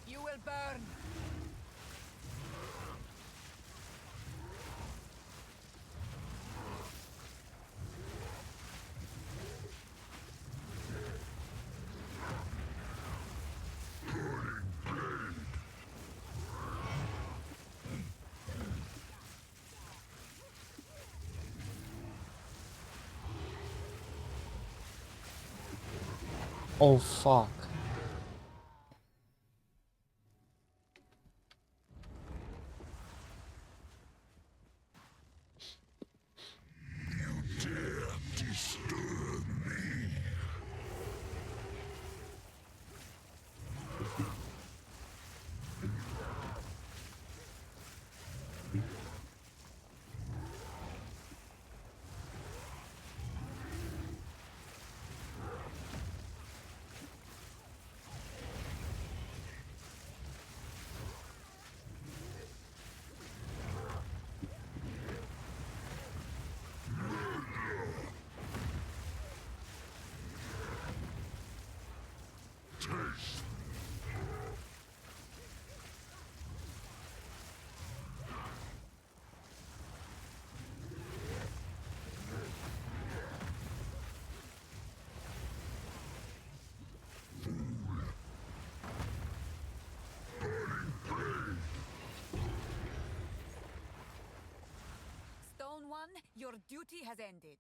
You will burn. Oh fuck. Stone One, your duty has ended.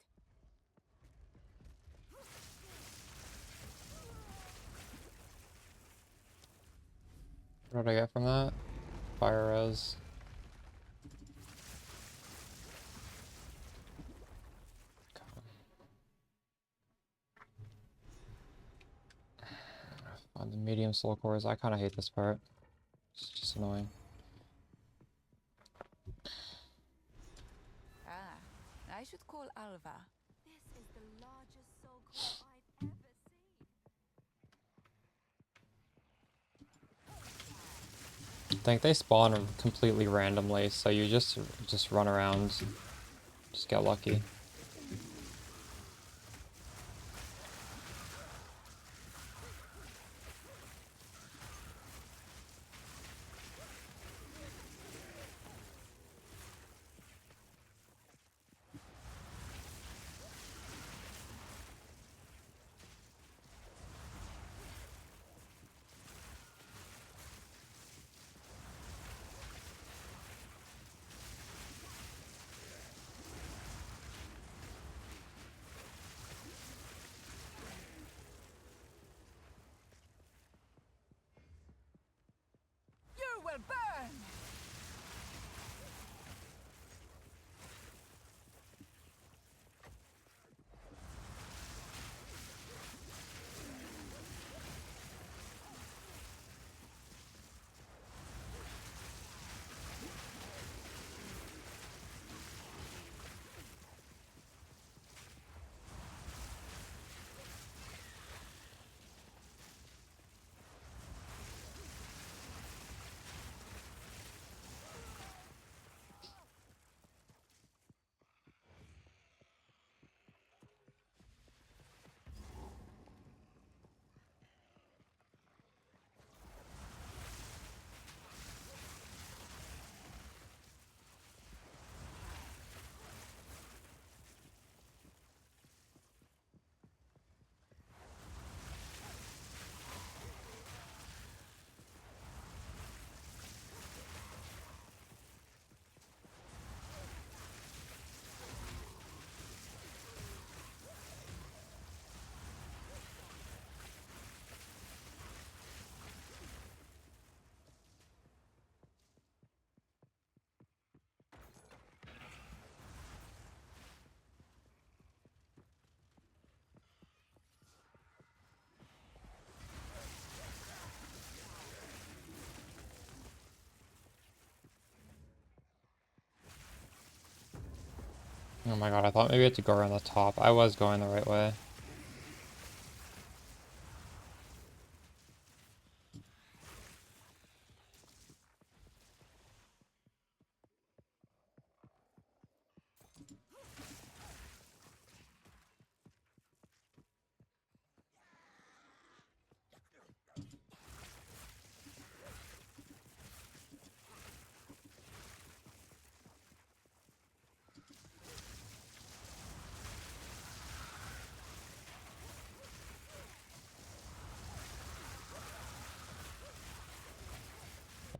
What did I get from that? Fire res. On the medium soul cores, I kind of hate this part. It's just annoying. Ah, I should call Alva. This is the largest soul core I've ever seen. I think they spawn completely randomly, so you just run around, just get lucky. You will burn! Oh my god, I thought maybe I had to go around the top. I was going the right way.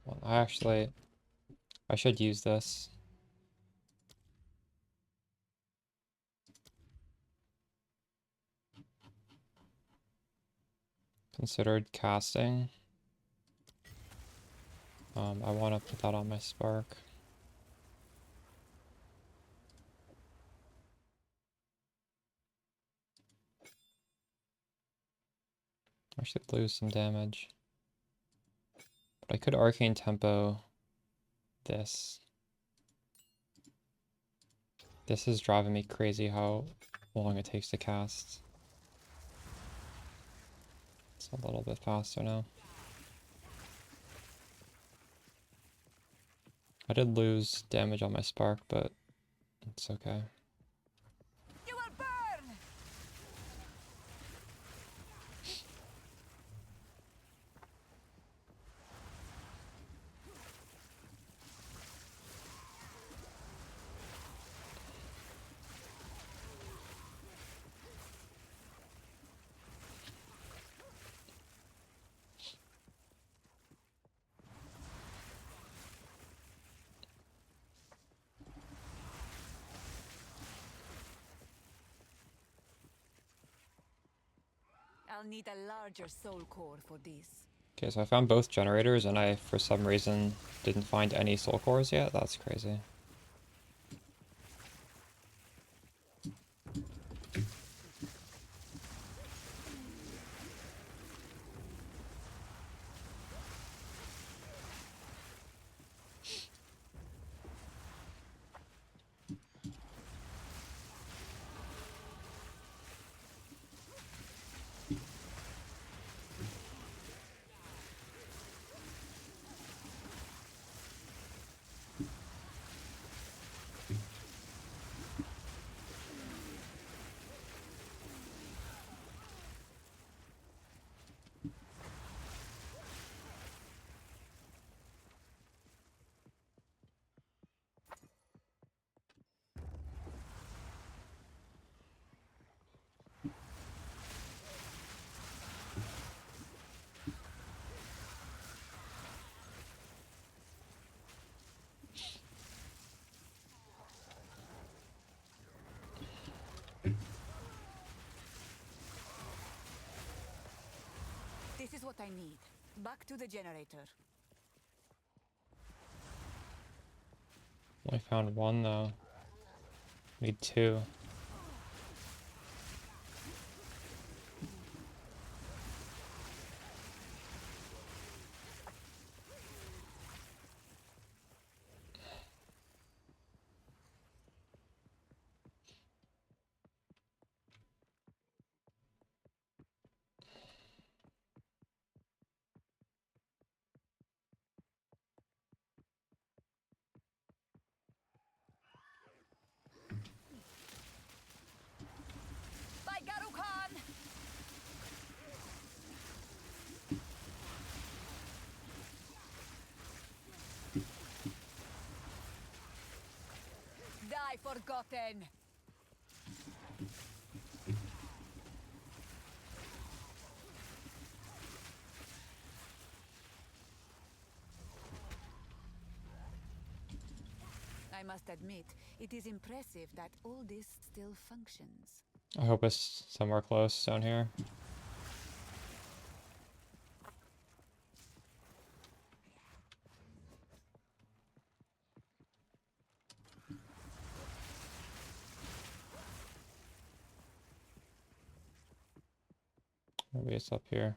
Well, I should use this. Considered casting. I want to put that on my spark. I should lose some damage. But I could arcane tempo this. This is driving me crazy how long it takes to cast. It's a little bit faster now. I did lose damage on my spark, but it's okay. You will burn! I'll need a larger soul core for this. Okay, so I found both generators and I, for some reason, didn't find any soul cores yet. That's crazy. This is what I need. Back to the generator. Only found one though. Need two. By Garukan! Die, forgotten! I must admit, it is impressive that all this still functions. I hope it's somewhere close down here. Maybe it's up here.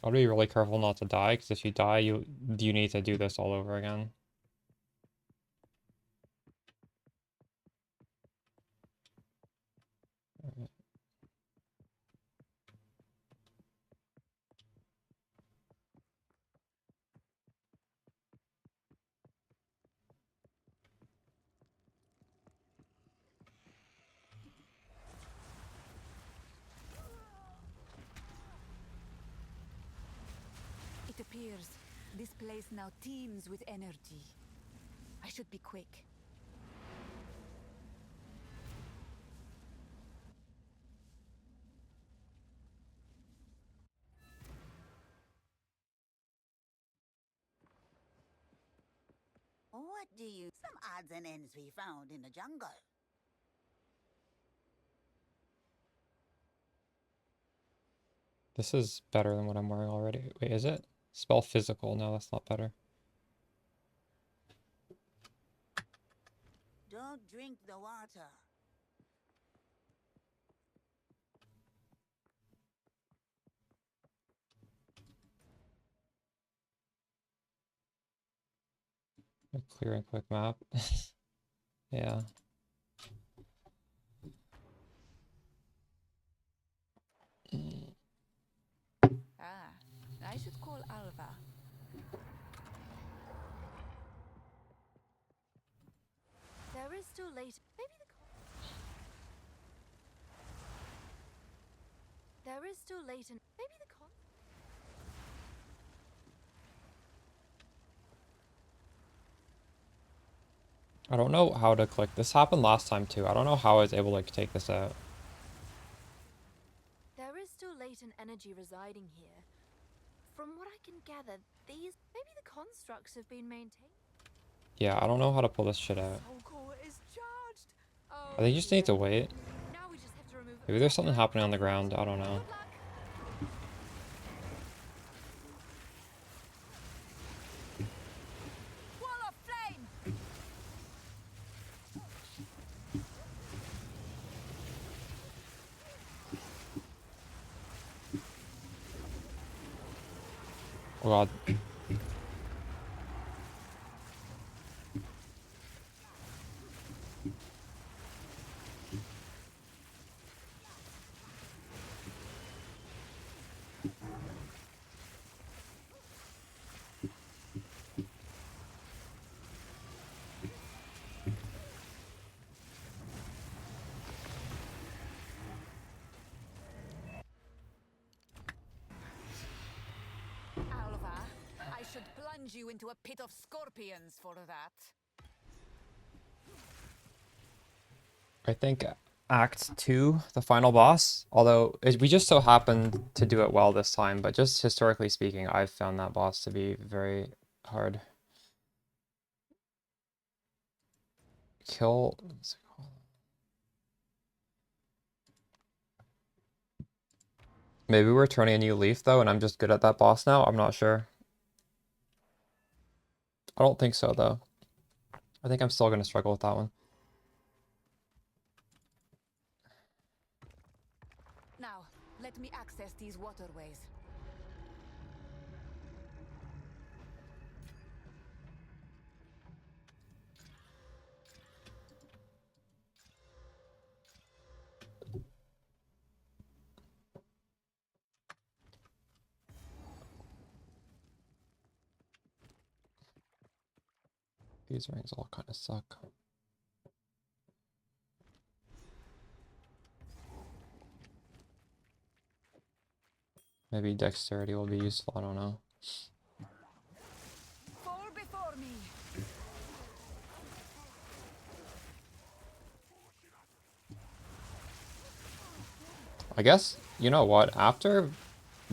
I'll be really careful not to die, because if you die, you need to do this all over again. years, this place now teems with energy. I should be quick. What do you... Some odds and ends we found in the jungle. This is better than what I'm wearing already. Wait, is it? Spell physical. No, that's not better. Don't drink the water. A clear and quick map. Yeah. Ah, I should call Alva. There is still late. Maybe there is still late and maybe the con. I don't know how to click. This happened last time too. I don't know how I was able to take this out. There is still latent energy residing here. From what I can gather, these maybe the constructs have been maintained. Yeah, I don't know how to pull this shit out. Soul core is charged. Oh, I think you just need to wait. now we just have to remove. Maybe there's something happening on the ground. I don't know. Wall of flame! Oh god. Alva, I should plunge you into a pit of scorpions for that. I think Act 2, the final boss, although we just so happened to do it well this time, but just historically speaking, I've found that boss to be very hard. Kill... what's it called? Maybe we're turning a new leaf though, and I'm just good at that boss now? I'm not sure. I don't think so though. I think I'm still going to struggle with that one. Now, let me access these waterways. These rings all kind of suck. Maybe dexterity will be useful, I don't know. Fall before me. I guess, you know what, after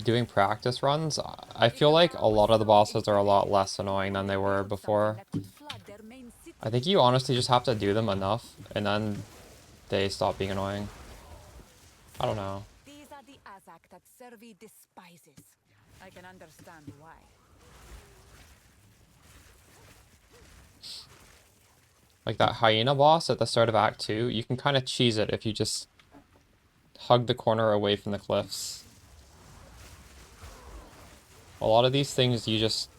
doing practice runs, I feel like a lot of the bosses are a lot less annoying than they were before. I think you honestly just have to do them enough, and then they stop being annoying. I don't know. These are the Azak that Servi despises. I can understand why. Like that hyena boss at the start of Act 2, you can kind of cheese it if you just hug the corner away from the cliffs. A lot of these things you just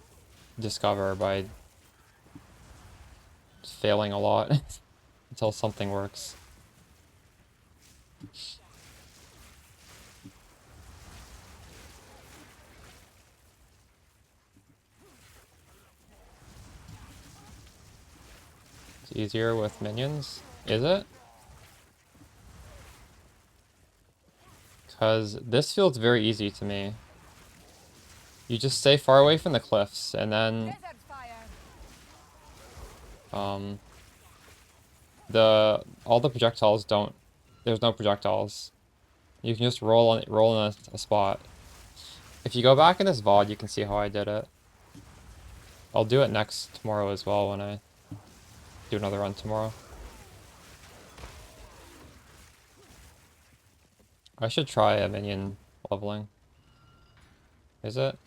discover by failing a lot until something works. It's easier with minions, is it? Because this feels very easy to me. You just stay far away from the cliffs, and then all the projectiles don't. There's no projectiles. You can just roll in a spot. If you go back in this VOD, you can see how I did it. I'll do it tomorrow as well when I do another run tomorrow. I should try a minion leveling. Is it?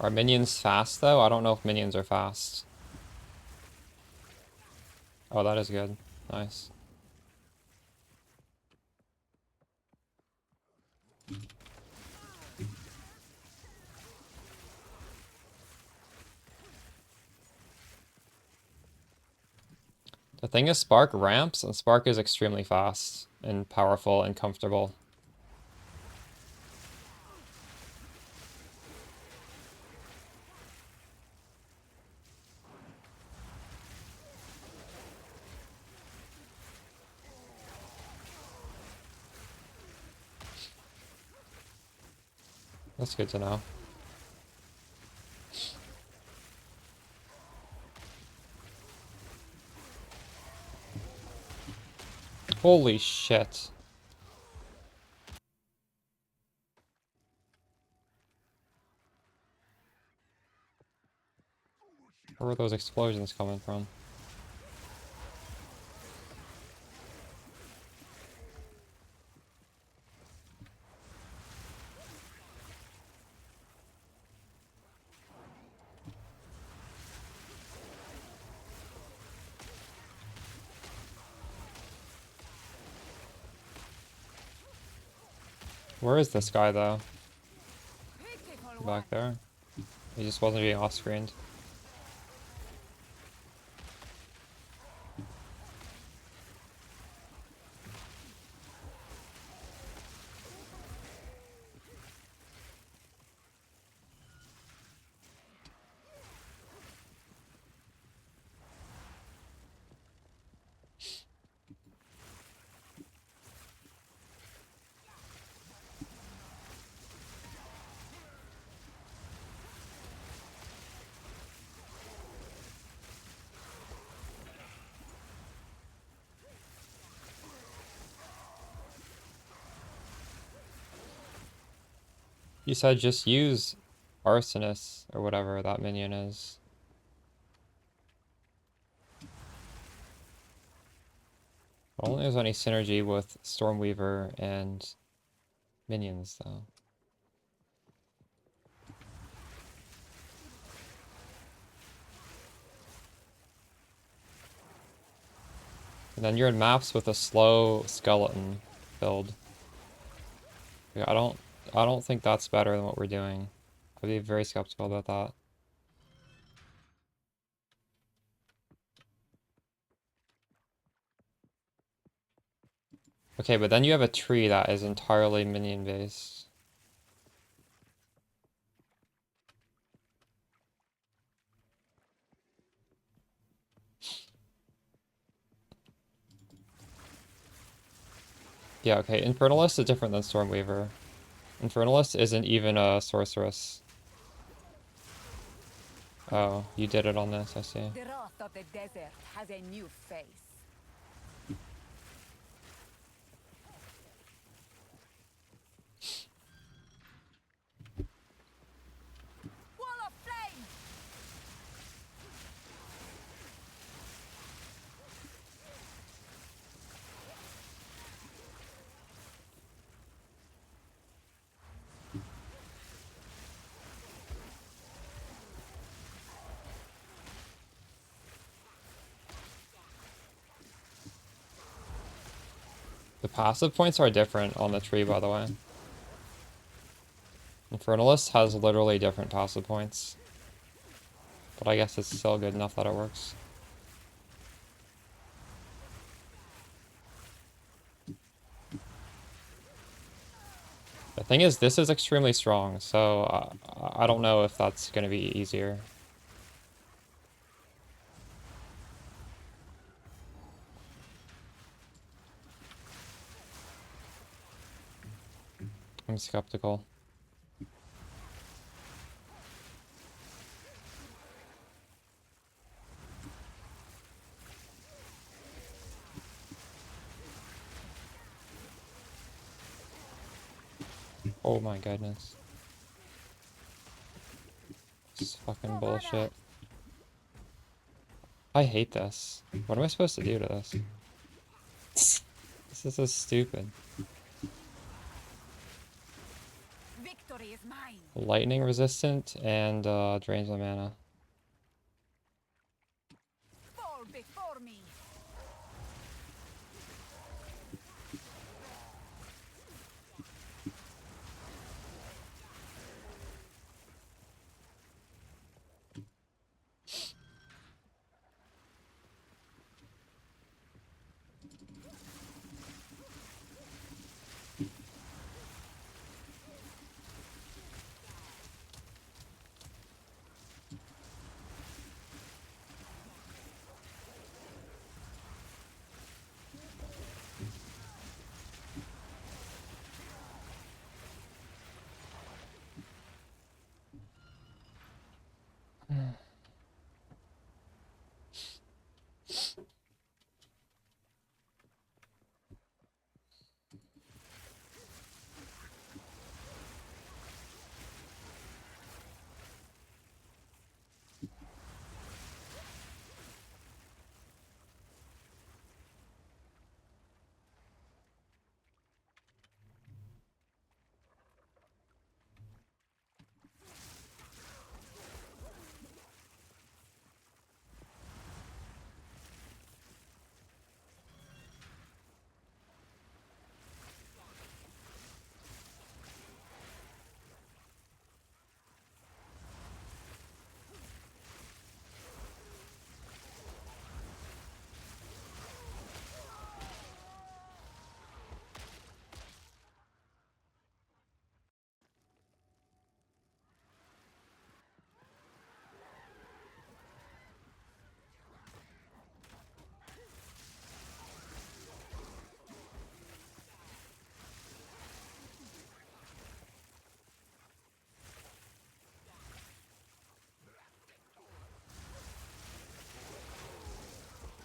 Are minions fast though? I don't know if minions are fast. Oh, that is good. Nice. The thing is, Spark ramps, and Spark is extremely fast and powerful and comfortable. That's good to know. Holy shit. Where were those explosions coming from? Where is this guy though? Back there? He just wasn't being off-screened. You said just use Arsonist or whatever that minion is. I don't think there's any synergy with Stormweaver and minions though. And then you're in maps with a slow skeleton build. Yeah, I don't think that's better than what we're doing. I'd be very skeptical about that. Okay, but then you have a tree that is entirely minion based. Yeah, okay, Infernalist is different than Stormweaver. Infernalist isn't even a Sorceress. Oh, you did it on this, I see. The wrath of the desert has a new face. Wall of flame! The passive points are different on the tree, by the way. Infernalist has literally different passive points. But I guess it's still good enough that it works. The thing is, this is extremely strong, so I don't know if that's going to be easier. I'm skeptical. Oh my goodness. This is fucking bullshit. I hate this. What am I supposed to do to this? This is so stupid. Victory is mine. Lightning resistant and drains my mana. Fall before me.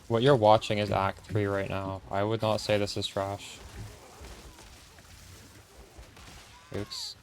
What you're watching is Act 3 right now. I would not say this is trash. Oops.